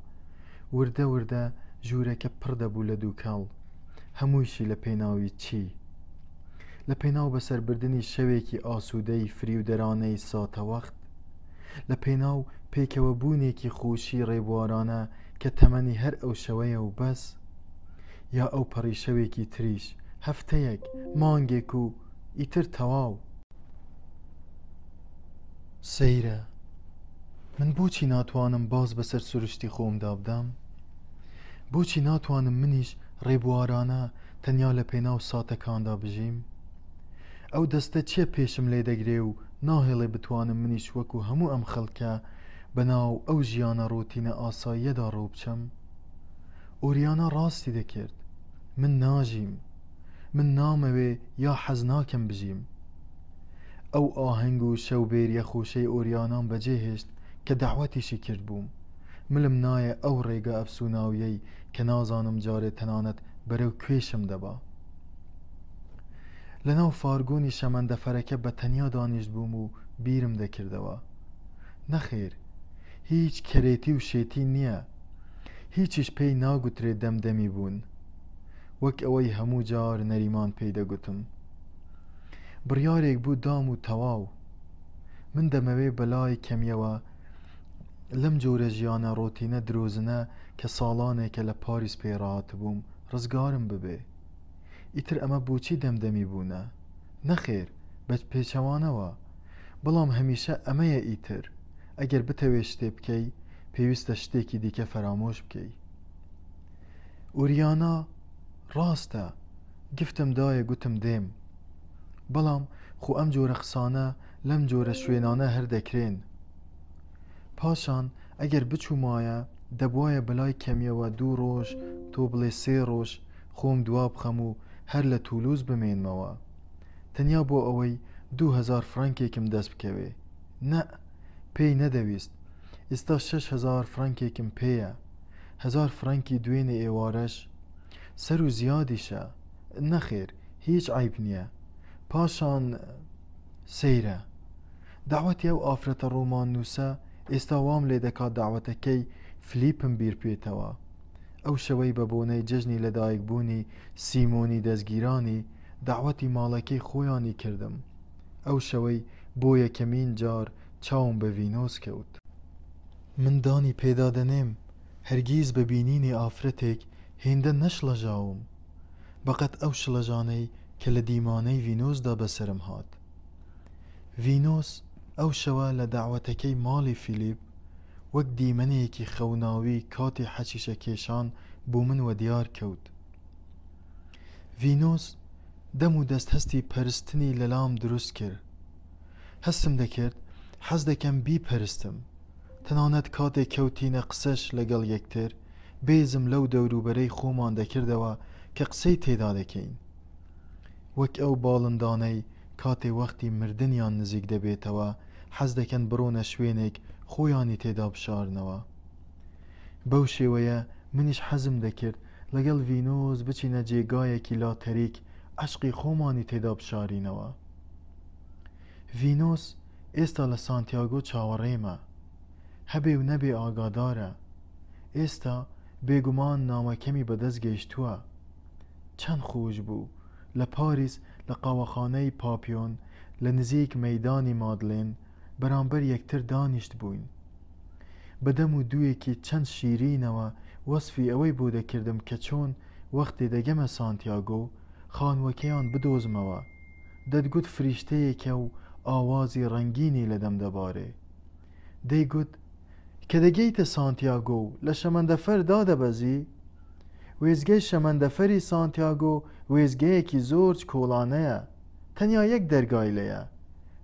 وردە وردە ژوورەکە پڕ دەبوو لە دووکەڵ. هەموویشی لە پێناوی چی؟ لە پێناو بەسەربردنی شەوێکی ئاسوودەی فریودەرانەی ساتەوەخت، لە پێناو پێکەوە بوونێکی خۆشی ڕێبوارانە کە تەمەنی هەر ئەو شەوەیە و بەس، یا ئەو پەڕی شەوێکی تریش هەفتەیەک مانگێک و ئیتر تەواو. سەیرە من بۆچی ناتوانم باز بەسەر سروشتی خۆمدا بدەم؟ بۆچی ناتوانم منیش ڕێبوارانە تەنیا لە پێناو ساتەکاندا بژیم؟ ئەو دەستە چیە پێشم لێ دەگرێ و ناهێڵێ بتوانم منیش وەکو هەموو ئەم خەڵکە بەناو ئەو ژیانە ڕۆتینە ئاساییەدا ڕوو بچەم. ئۆریانا ڕاستی دەکرد. من ناژیم، من نامەوێ یا حەز ناکەم بژیم. ئەو ئاهەنگ و شەوبێریە خۆشەی ئۆریانام بەجێهێشت کە داوەتیشی کرد بووم. ملم نایە ئەو ڕێگە ئەفسوناویەی کە نازانم جارێ تەنانەت بەرەو کوێشم دەبا. لەناو فارگۆنی شەمەندەفەرەکە بە تەنیا دانیشت بووم و بیرم دەکردەوە. نەخێر، هیچ کەرێتی و شێتی نییە، هیچیش پێی ناگوترێت دەمدەمی بوون، وەک ئەوەی هەموو جار نەریمان پێی دەگوتم. بڕیارێک بوو دام و تەواو. من دەمەوێ بەلای کەمیەوە لەم جۆرە ژیانە ڕۆتینە درۆزنە کە ساڵانێکە لە پاریس پێڕات بووم ڕزگارم ببێ. ئیتر ئەمە بۆچی دەمدەمی بوونە؟ نەخێر، بە پێچەوانەوە، بەڵام هەمیشە ئەمەیە ئیتر. ئەگەر بتەوێ شتێ بکەی پێویستە شتێکی دیکە فەرامۆش بکەی. ئۆریانا ڕاستە، گفتم دایە گوتم دێم، بەڵام خۆ ئەم جۆرە قسانە لەم جۆرە شوێنانە هەر دەکرێن. پاشان ئەگەر بچوومایە دەبوایە بەلای کەمیەوە 2 ڕۆژ تۆ بڵێ 3 ڕۆژ خۆم دوا بخەم و هەر لە تولوز بمێنمەوە، تەنیا بۆ ئەوەی 2000 فرانکێکم دەست بکەوێ. نە، پێی نەدەویست. ئێستا 6000 فرانکێکم پێیە. 1000 فرانکی دوێنێ ئێوارەش سەر و زیادیشە. نەخێر، هیچ عیب نییە. پاشان سەیرە. داوەتی ئەو ئافرەتە ڕۆمان نووسە ئێستا وام لێ دەکات داوەتەکەی فلیپم بیر بێتەوە. ئەو شەوەی بە بۆنەی جەژنی لەدایکبوونی سیمۆنی دەستگیرانی داوەتی ماڵەکەی خۆیانی کردم. ئەو شەوەی بۆ یەکەمین جار چاوم بە ڤینۆس کەوت. من دانی پێدا دەنێم هەرگیز بە بینینی ئافرەتێک هێندە نەشڵەژاوم، بەقەت ئەو شڵەژانەی کە لە دیمانەی ڤینۆسدا بەسرم هات. ڤینۆس ئەو شەوە لە داوەتەکەی ماڵی فیلیپ وەک دیمەنەیەکی خەوناوی کاتی حەشیشە کێشان بۆ من وە دیار کەوت. ڤینۆس دەم و دەست هەستی پەرستنی لەلام دروست کرد. هەستم دەکرد حەز دەکەم بیپەرستم، تەنانەت کاتێک کەوتینە قسەش لەگەڵ یەکتر بێزم لەو دەوروبەرەی خۆمان دەکردەوە کە قسەی تێدا دەکەین، وەک ئەو باڵندانەی کاتێ وەختی مردنیان نزیک دەبێتەوە حەز دەکەن بڕۆنە شوێنێک خۆیانی تێدا بشارنەوە. بەو شێوەیە منیش حەزم دەکرد لەگەڵ ڤینۆس بچینە جێگایەکی لاتەریک عەشقی خۆمانی تێدا بشارینەوە. ڤینۆس ئێستا لە سانتیاگۆ چاوەڕێمە، هەبێ و نەبێ ئاگادارە. ئێستا بێگومان نامەکەمی بەدەست گەیشتووە. چەند خۆش بوو لە پاریس لە قاوەخانەی پاپیۆن لە نزیک مەیدانی مادلێن بەرامبەر یەکتر دانیشت بووین. بەدەم و دوویەکی چەند شیرینەوە وەسفی ئەوەی بۆ دەکردم کە چۆن وەختێ دەگەمە سانتیاگۆ خانوەکەیان بدۆزمەوە، دەتگوت فریشتەیەکە و ئاوازی ڕەنگینی لەدەم دەبارێ. دەیگوت کە دەگەیتە سانتیاگۆ لە شەمەندەفەر دادەبەزی. وێزگەی شەمەندەفەری سانتیاگۆ وێزگەیەکی زۆر کۆڵانەیە، تەنیا یەک دەرگای لەیە.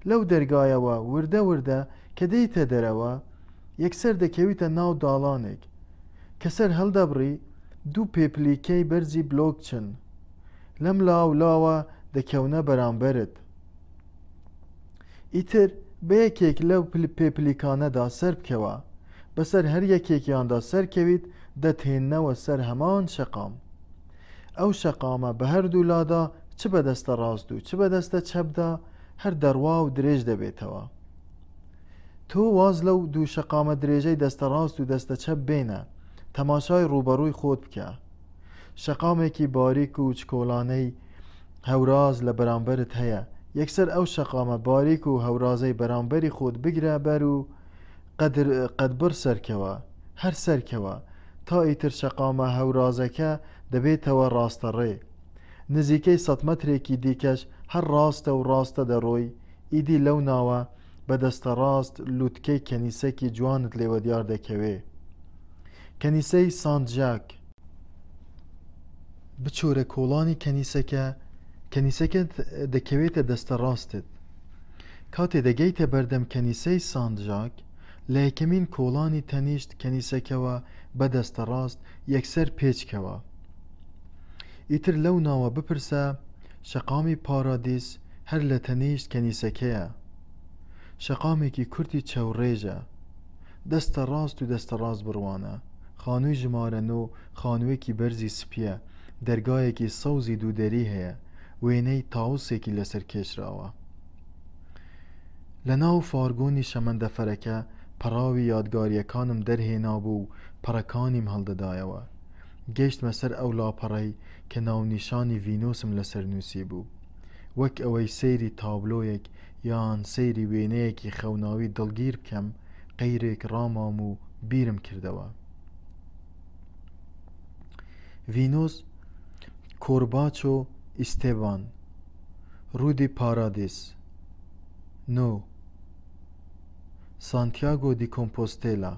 لەو دەرگایەوە وردە وردە کە دەیتە دەرەوە یەکسەر دەکەویتە ناو داڵانێک کە سەر هەڵدەبڕی 2 پێپلیکەی بەرزی بلۆک چن، لەم لاولاوە دەکەونە بەرامبەرت. ئیتر بە یەکێک لەو پێپلیکانەدا سەر بکەوە، بەسەر هەر یەکێکیاندا سەرکەویت دەتهێننەوە سەر هەمان شەقام. ئەو شەقامە بە هەردوو لادا چ بە دەستە ڕاست و چ بە دەستە چەپدا هەر دەڕوا و درێژ دەبێتەوە. تۆ واز لەو 2 شەقامە درێژەی دەستە ڕاست و دەستە چەپ بێنە، تەماشای ڕوبەڕووی خۆت بکە. شەقامێکی باریک و چکۆڵانەی هەوراز لە بەرامبەرت هەیە، یەکسەر ئەو شەقامە باریک و هەورازەی بەرامبەری خۆت بگرە بەر و قەدبڕ سەرکەوە، هەر سەرکەوە تا ئیتر شەقامە هەورازەکە دەبێتەوە ڕاستەڕێ. نزیکەی 100 مەترێکی دیکەش هەر ڕاستە و ڕاستە دەڕۆی. ئیدی لەو ناوە بە دەستە ڕاست لووتکەی کەنیسەکی جوانت لێوە دیار دەکەوێ، کەنیسەی سانت ژاک. بچۆرە کۆڵانی کەنیسەکە دەکەوێتە دەستە ڕاستت. کاتێ دەگەیتە بەردەم کەنیسەی سانت ژاک لە یەکەمین کۆڵانی تەنیشت کەنیسەکەوە بەدەستە ڕاست یەکسەر پێچکەوە. ئیتر لەو ناوە بپرسە شەقامی پارادیس هەر لە تەنیشت کەنیسەکەیە. شەقامێکی کورتی چەوڕێژە، دەستە ڕاست و دەستە ڕاست بڕوانە، خانووی ژمارە 9 خانوویەکی بەرزی سپیە، دەرگایەکی سەوزی دوودەری هەیە، وێنەی تاوسێکی لەسەر کێشراوە. لە ناو فارگۆنی شەمەندەفەرەکە پەراوی یادگاریەکانم دەرهێنا بوو و پەڕەکانیم هەڵدەدایەوە. گەیشتمە سەر ئەو لاپەڕەی کە ناونیشانی ڤینۆسم لەسەر نووسی بوو، وەک ئەوەی سەیری تابلۆیەک یان سەیری وێنەیەکی خەوناوی دڵگیر بکەم قەیرێک ڕامام و بیرم کردەوە. ڤینۆس کۆرباچۆ ئیستێبان ڕوودی پارادیس 9 سانتیاگۆ دی کۆمپۆستێلا.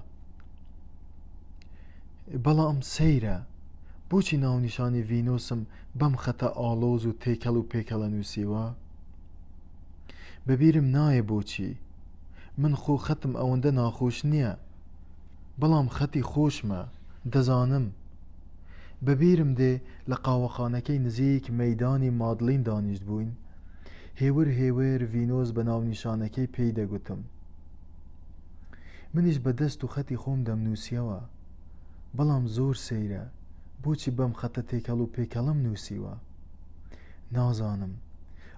بەڵام سەیرە بۆچی ناونیشانی ڤینۆسم بەم خەتە ئاڵۆز و تێکەڵ و پێکەڵە نووسیوە؟ بەبیرم نایە بۆچی. من خۆ خەتم ئەوەندە ناخۆش نییە، بەڵام خەتی خۆشمە، دەزانم. بەبیرم دێ لە قاوەخانەکەی نزیک مەیدانی مادلین دانیشت بووین، هێور هێور ڤینۆس بە ناونیشانەکەی پێی دەگوتم. منیش بە دەست و خەتی خۆم دەمنووسیەوە، بەڵام زۆر سەیرە بۆچی بەم خەتە تێکەڵ و پێکەڵم نووسیوە؟ نازانم.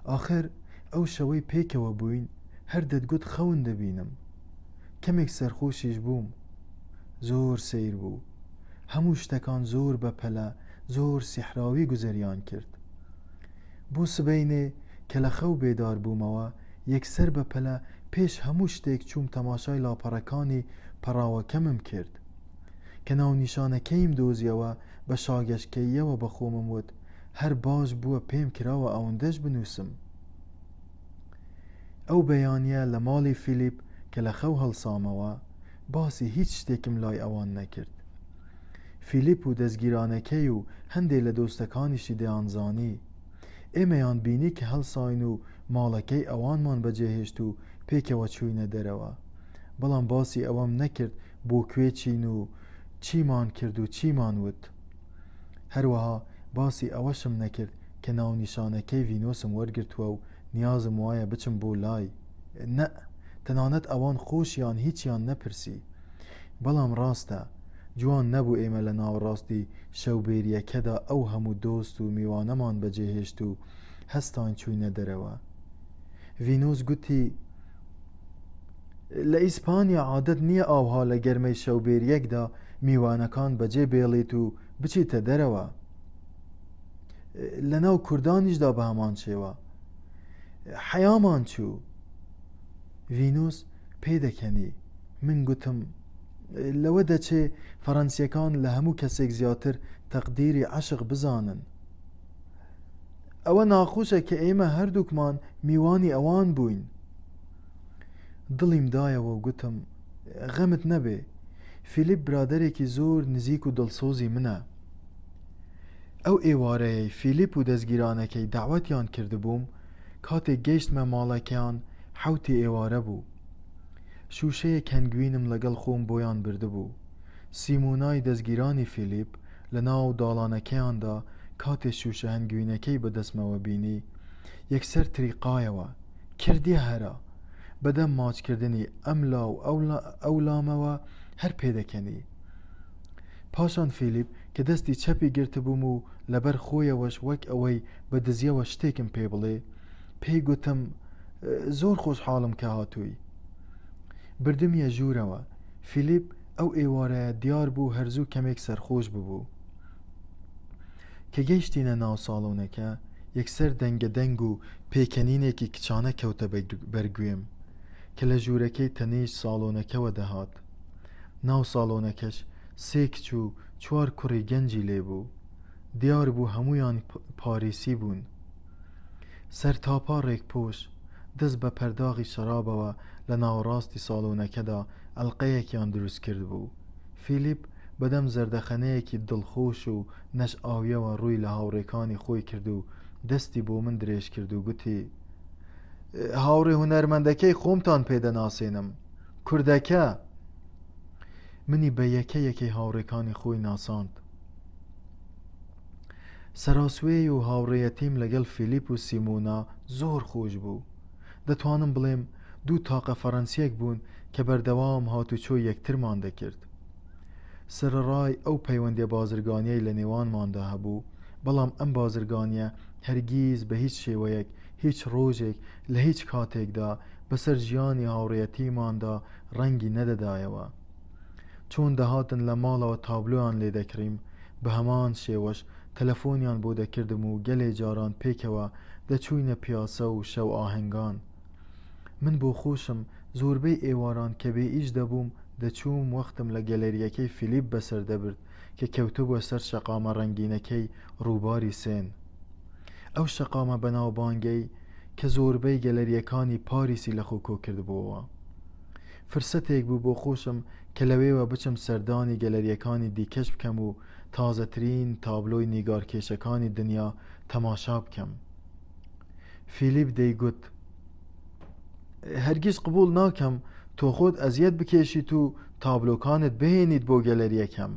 ئاخر ئەو شەوەی پێکەوە بووین هەر دەتگوت خەون دەبینم. کەمێک سەرخۆشیش بووم، زۆر سەیر بوو، هەموو شتەکان زۆر بەپەلە زۆر سیحراوی گوزەریان کرد. بۆ سبەینێ کە لە خەو بێدار بوومەوە یەکسەر بەپەلە پێش هەموو شتێک چووم تەماشای لاپەڕەکانی پەراوەکەمم کرد کە ناونیشانەکەیم دۆزیەوە. بە شاگەشکەیەوە بە خۆمم وت هەر باش بووە پێم کراوە ئەوەندەش بنووسم. ئەو بەیانیە لە ماڵی فیلیپ کە لە خەو هەڵسامەوە باسی هیچ شتێکم لای ئەوان نەکرد. فیلیپ و دەستگیرانەکەی و هەندێک لە دۆستەکانیشی دەیانزانی. ئێمەیان بینی کە هەڵساین و ماڵەکەی ئەوانمان بەجێهێشت و پێکەوە چووینە دەرەوە، بەڵام باسی ئەوەم نەکرد بۆ کوێ چین و چیمان کرد و چیمان وت. هەروەها باسی ئەوەشم نەکرد کە ناونیشانەکەی ڤینۆسم وەرگرتووە و نیازم وایە بچم بۆ لای. نە، تەنانەت ئەوان خۆشیان هیچیان نەپرسی. بەڵام ڕاستە جوان نەبوو ئێمە لە ناوەڕاستی شەوبێریەکەدا ئەو هەموو دۆست و میوانەمان بەجێهێشت و هەستان چووینە دەرەوە. ڤینۆس گوتی لە ئیسپانیا عادەت نییە ئاوها لە گەرمەی شەوبێریەکدا میوانەکان بەجێ بێڵێت و بچیتە دەرەوە. لە ناو کوردانیشدا بە هەمان شێوە حەیامان چوو. ڤینۆس پێدەکەنی. من گوتم لەوە دەچێ فەڕەنسیەکان لە هەموو کەسێک زیاتر تەقدیری عەشق بزانن. ئەوە ناخۆشە کە ئێمە هەردووکمان میوانی ئەوان بووین. دڵیم دایەوە و گوتم غەمت نەبێ، فیلیپ برادەرێکی زۆر نزیک و دڵسۆزی منە. ئەو ئێوارەیەی فیلیپ و دەستگیرانەکەی داوەتیان کردبووم کاتێک گەیشتمە ماڵەکەیان حەوتی ئێوارە بوو. شوشەیە کەنگوینم لەگەڵ خۆم بۆیان بردبوو. سیمۆنای دەستگیرانی فیلیپ لە ناو داڵانەکەیاندا کاتێ شوشە هەنگوینەکەی بەدەستمەوە بینی یەکسەر تریقایەوە کردی هەرا بەدەم ماچکردنی ئەم لاو ئەو لامەوە هەر پێدەکەنی. پاشان فیلیپ کە دەستی چەپی گرتبووم و لەبەر خۆیەوەش وەک ئەوەی بە دزیەوە شتێکم پێ بڵێ پێی گوتم زۆر خۆشحاڵم کە هاتووی. بردمیە ژوورەوە. فیلیپ ئەو ئێوارەیە دیار بوو هەرزوو کەمێک سەرخۆش ببوو. کە گەیشتینە ناو ساڵۆنەکە یەکسەر دەنگە دەنگ و پێکەنینێکی کچانە کەوتە بەرگوێم کە لە ژوورەکەی تەنیشت ساڵۆنەکەوە دەهات. ناو ساڵۆنەکەش 3 کچ و 4 کوڕی گەنجی لێبوو. دیار بوو هەمویان پاریسی بوون. سەر تاپا ڕێکپۆش دەست بە پەرداغی شەرابەوە لە ناوەڕاستی ساڵۆنەکەدا ئەڵقەیەکیان دروست کرد بوو. فیلیپ بەدەم زەردەخەنەیەکی دڵخۆش و نەشئاویەوە ڕووی لە هاوڕێکانی خۆی کرد و دەستی بۆ من درێژ کرد و گوتی هاوڕێ هونەرمەندەکەی خۆمتان پێدەناسێنم، کوردەکە. منی بە یەکەیەکی هاوڕێکانی خۆی ناساند. سەراسوێی و هاوڕێیەتیم لەگەڵ فیلیپ و سیمۆنا زۆر خۆش بوو. دەتوانم بڵێم دوو تاقە فەڕەنسیەک بوون کە بەردەوام هاتوچۆ یەکترمان دەکرد. سەرڕای ئەو پەیوەندیە بازرگانیەی لە نێوانماندا هەبوو، بەڵام ئەم بازرگانیە هەرگیز بە هیچ شێوەیەک هیچ ڕۆژێک لە هیچ کاتێکدا بەسەر ژیانی هاوڕێیەتیماندا ڕەنگی نەدەدایەوە. چۆن دەهاتن لە ماڵەوە تابلۆیان لێ دەکریم، بە هەمان شێوەش تەلەفۆنیان بۆ دەکردم و گەلێ جاران پێکەوە دەچووینە پیاسە و شەو ئاهەنگان. من بۆ خۆشم زۆربەی ئێواران کە بێ ئیش دەبووم دەچووم وەختم لە گەلەریەکەی فیلیپ بەسەر دەبرد کە کەوتبووە سەر شەقامە ڕەنگینەکەی ڕووباری سێن. ئەو شەقامە بەناوبانگەی کە زۆربەی گەلەریەکانی پاریسی لە خۆکۆ کردبووەوە. فرسەتێک بوو بۆ خۆشم کە لەوێوە بچم سەردانی گەلەریەکانی دیکەش بکەم و تازەترین تابلۆی نیگارکێشەکانی دنیا تەماشا بکەم. فیلیپ دەیگوت: هەرگیز قبول ناکەم تۆ خۆت ئەزیەت بکێشیت و تابلۆکانت بهێنیت بۆ گەلەریەکەم.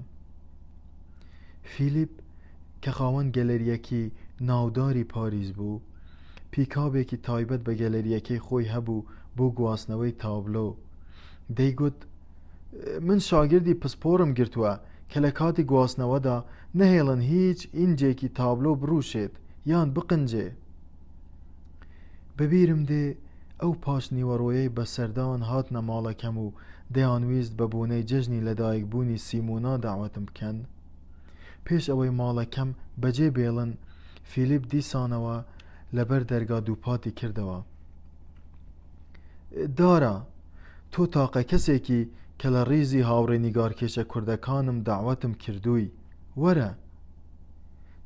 فیلیپ کە خاوەن گەلەریەکی ناوداری پاریس بوو، پیکابێکی تایبەت بە گەلەریەکەی خۆی هەبوو بۆ گواستنەوەی تابلۆ. دەیگوت: من شاگردی پسپۆرم گرتووە کە لە کاتی گواستنەوەدا نەهێڵن هیچ ئینجێکی تابلۆ بڕوشێت یان بقنجێ. بەبیرم دێ ئەو پاش نیوەڕۆیەی بەسەردان هاتنە ماڵەکەم و دەیانویست بە بۆنەی جەژنی لەدایکبوونی سیمۆنا داوەتم بکەن. پێش ئەوەی ماڵەکەم بەجێ بێڵن، فیلیپ دیسانەوە لەبەر دەرگا دووپاتی کردەوە: دارە، تۆ تاقە کەسێکی کە لە ڕیزی هاوڕێ نیگارکێشە کوردەکانم داوەتم کردووی، وەرە.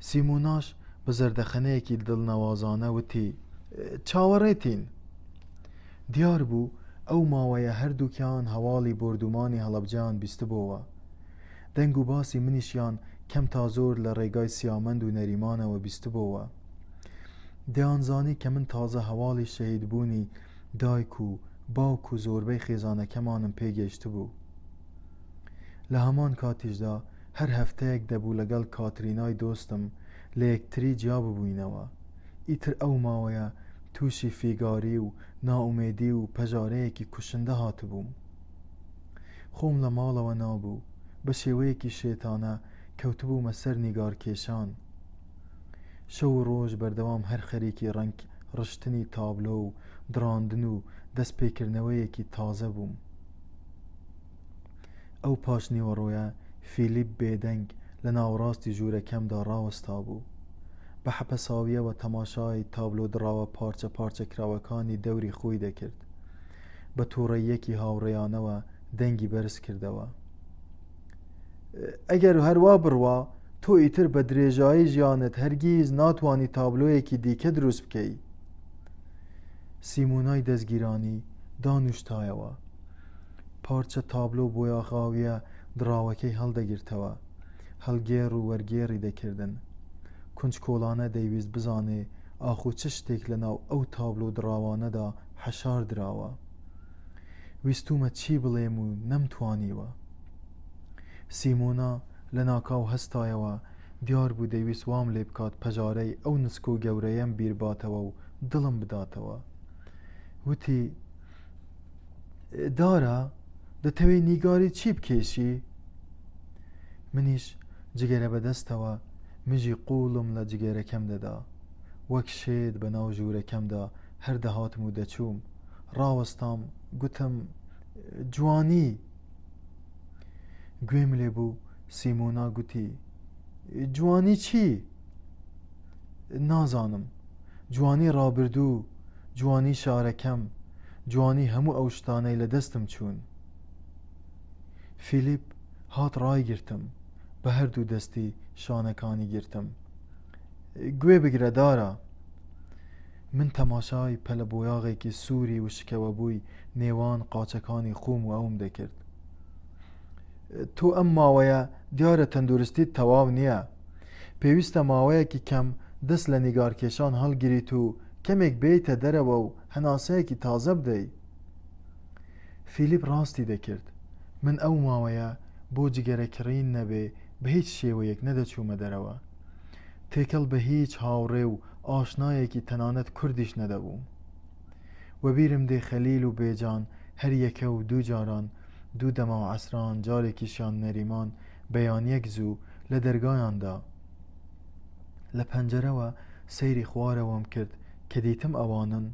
سیمۆناش بە زەردەخەنەیەکی دڵنەوازانە وتی: چاوەڕێتین. دیار بوو ئەو ماوەیە هەردووکیان هەواڵی بردومانی هەڵەبجەیان بیستبووە. دەنگ و باسی منیشیان کەم تا زۆر لە ڕێگای سیامەند و نەریمانەوە بیستبووە. دەیانزانی کە من تازە هەواڵی شەهیدبوونی دایک و باوک و زۆربەی خێزانەکەمانم پێگەیشت بوو. لە هەمان کاتیشدا هەر هەفتەیەک دەبوو لەگەڵ کاترینای دۆستم لە یەکتری جیا ببووینەوە. ئیتر ئەو ماوەیە تووشی فیگاری و ناومێدی و پەژارەیەکی کوشندە هاتبووم. خۆم لە ماڵەوە نابوو، بە شێوەیەکی شێتانە کەوتبوومە سەر نیگارکێشان. شەو و ڕۆژ بەردەوام هەر خەریکی ڕەنگ ڕشتنی تابلۆ و دراندن و دەستپێکردنەوەیەکی تازە بووم. ئەو پاش نیوەڕۆیە فیلیپ بێدەنگ لە ناوڕاستی ژوورەکەمدا ڕاوەستا بوو. بە حەپەساویەوە تەماشای تابلۆ دراوە پارچە پارچە کراوەکانی دەوری خۆی دەکرد. بە تووڕەیەکی هاوڕێیانەوە دەنگی بەرز کردەوە: ئەگەر هەروا بڕوا تۆ ئیتر بە درێژایی ژیانت هەرگیز ناتوانی تابلۆیەکی دیکە دروست بکەی. سیمۆنای دەستگیرانی دانوشتایەوە. پارچە تابلۆ بۆیاغاویە دراوەکەی هەڵدەگرتەوە، هەڵگێڕ و وەرگێڕی دەکردن. کونجکۆڵانە دەیویست بزانێ ئاخۆ چ شتێک لەناو ئەو تابلۆ دراوانەدا حەشار دراوە. ویستومە چی بڵێم و نەمتوانیوە. سیمۆنا لە ناکاو هەستایەوە، دیار بوو دەیویست وام لێ بکات پەژارەی ئەو نسک و گەورەیەم بیرباتەوە و دڵم بداتەوە. وتی: دارە، دەتەوێت نیگاری چی بکێشی؟ منیش جگەرە بەدەستەوە مژی قوڵم لە جگەرەکەم دەدا، وەک شێت بە ناو ژوورەکەمدا هەر دەهاتم و دەچووم. ڕاوەستام، گوتم: جوانی. گوێم لێ بوو سیمۆنا گوتی: جوانی چی؟ نازانم. جوانی ڕابردوو، جوانی شارەکەم، جوانی هەموو ئەو شتانەی لە دەستم چوون. فیلیپ هات ڕای گرتم، بە هەردوو دەستی شانەکانی گرتم. گوێ بگرە دارە. من تەماشای پەلە بۆیاغێکی سووری وشکەوە بووی نێوان قاچەکانی خۆم و ئەوم دەکرد. تۆ ئەم ماوەیە دیارە تەندروستیت تەواو نییە. پێویستە ماوەیەکی کەم دەست لە نیگارکێشان هەڵگیریت و کەمێک بێتە دەرەوە و هەناسەیەکی تازە بدەی. فیلیپ ڕاستی دەکرد. من ئەو ماوەیە بۆ جگەرەکڕین نەبێ بە هیچ شێوەیەک نەدەچوومە دەرەوە. تێکەڵ بە هیچ هاوڕێ و ئاشنایەکی تەنانەت کوردیش نەدەبووم. وەبیرم دێ خەلیل و بێجان هەر یەکە و دوو جاران دوو دەما و عەسران جارێکیشیان نەریمان بەیان یەک زوو لە دەرگایاندا. لە پەنجەرەوە سەیری خوارەوەم کرد کە دیتم ئەوانن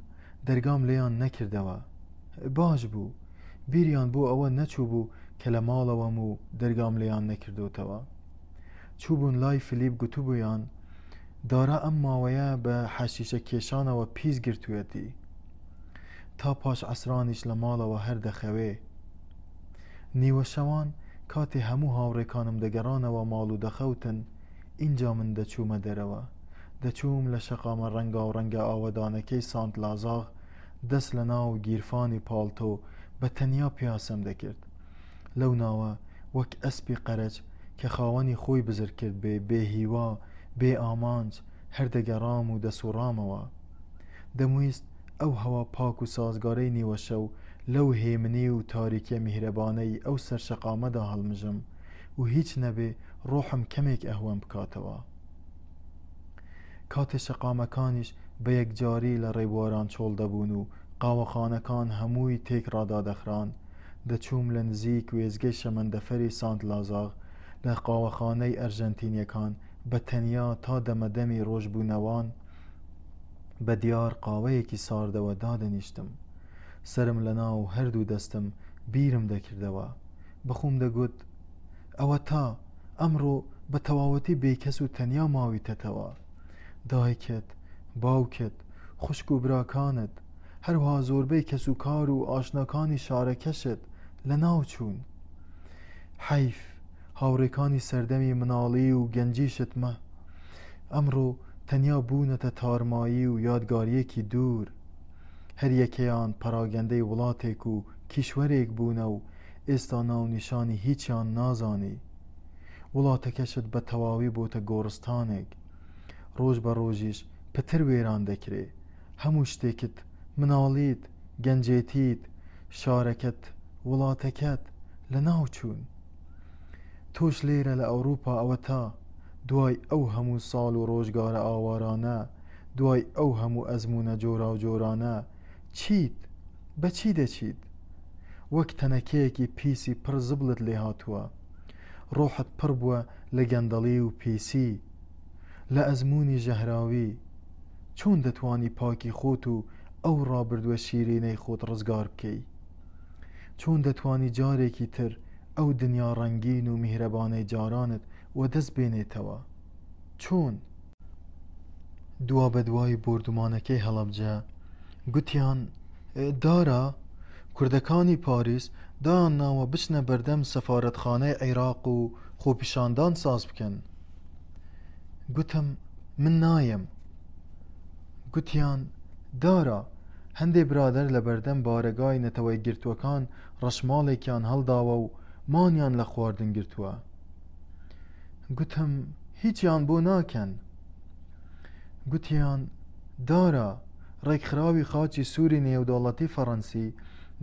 دەرگام لێیان نەکردەوە. باش بوو، بیریان بۆ ئەوە نەچوو بوو کە لە ماڵەوەم و دەرگام لێیان نەکردوتەوە. چووبوون لای فیلیپ گوتوبوویان دارا ئەم ماوەیە بە حەشیشە کێشانەوە پیس گرتووەتی. تا پاش عەسرانیش لە ماڵەوە هەر دەخەوێ. نیوە شەوان کاتێ هەموو هاوڕێکانم دەگەڕانەوە ماڵ و دەخەوتن، اینجا من دەچوومە دەرەوە. دەچووم لە شەقامە ڕەنگا و ڕەنگە ئاوەدانەکەی سانت لازاغ دەست لە ناو گیرفانی پاڵتۆ بە تەنیا پیاسەم دەکرد. لەو ناوە وەک ئەسپی قەرەج کە خاوەنی خۆی بزر کرد بێ هیوا بێ ئامانج هەردەگەڕام و دەسوڕامەوە. دەمویست ئەو هەوا پاک و سازگارەی نیوە شەو لەو هێمنی و تاریکیە میهرەبانەی ئەو سەر شەقامەدا هەڵمژم و هیچ نەبێ ڕۆحم کەمێک ئەهوەم بکاتەوە. کاتێ شەقامەکانیش بە یەکجاری لە ڕێبواران چۆڵ دەبوون و قاوەخانەکان هەمووی تێک ڕادادەخران، دەچووم لە نزیک وێزگەی شەمەندەفەری سانت لازاغ لە قاوەخانەی ئەرژەنتینیەکان بە تەنیا تا دەمەدەمی ڕۆژبوونەوان بە دیار قاوەیەکی ساردەوە دادەنیشتم. سرم لە ناو هەردوو دەستم بیرم دەکردەوە. بەخۆم دەگوت ئەوە تا ئەمڕۆ بە تەواوەتی بێکەس و تەنیا ماویتەتەوە. دایکت، باوکت، خوشک و براکانت، هەروها زۆربەی کەس و کار و ئاشناکانی شارەکەشت لە ناو چوون. حەیف هاوڕێکانی سەردەمی مناڵی و گەنجیشت مە ئەمڕۆ تەنیا بوونەتە تارمایی و یادگاریەکی دوور. هەر یەکەیان پەراگەندەی وڵاتێک و کیشوەرێک بوونە و ئێستا ناو نیشانی هیچیان نازانی. وڵاتەکەشت بە تەواوی بۆتە گۆڕستانێک. ڕۆژ بە ڕۆژیش پتر وێران دەکرێ. هەموو شتێکت، مناڵیت، گەنجێتیت، شارەکەت، وڵاتەکەت لە ناو چوون. تۆش لێرە لە ئەوروپا ئەوە تا دوای ئەو هەموو ساڵ و ڕۆژگارە ئاوارانە، دوای ئەو هەموو ئەزمونە جۆرا و جۆرانە چیت؟ بەچی دەچیت؟ وەک تەنەکەیەکی پیسی پڕ زبڵت لێ هاتووە. ڕۆحت پڕ بووە لە گەندەڵی و پیسی، لە ئەزمونی ژەهراوی. چۆن دەتوانی پاکی خۆت و ئەو ڕابردووە شیرینەی خۆت ڕزگار بکەی؟ چۆن دەتوانی جارێکی تر ئەو دنیا ڕەنگین و میهرەبانەی جارانت وە دەست بێنێتەوە؟ چۆن؟ دوا بە دوای بردومانەکەی هەڵەبجە گوتیان دارا کوردەکانی پاریس دایان ناوە بچنە بەردەم سەفارەتخانەی عێراق و خۆپیشاندان ساز بکەن. گوتم من نایم. گوتیان دارا هەندێ برادەر لە بەردەم بارەگای نەتەوەی گرتووەکان ڕەشماڵێکیان هەڵداوە و مانیان لە خواردن گرتووە. گوتم هیچیان بۆ ناکەن. گوتیان دارا ڕێکخراوی خاچی سووری نێودەوڵەتی فەڕەنسی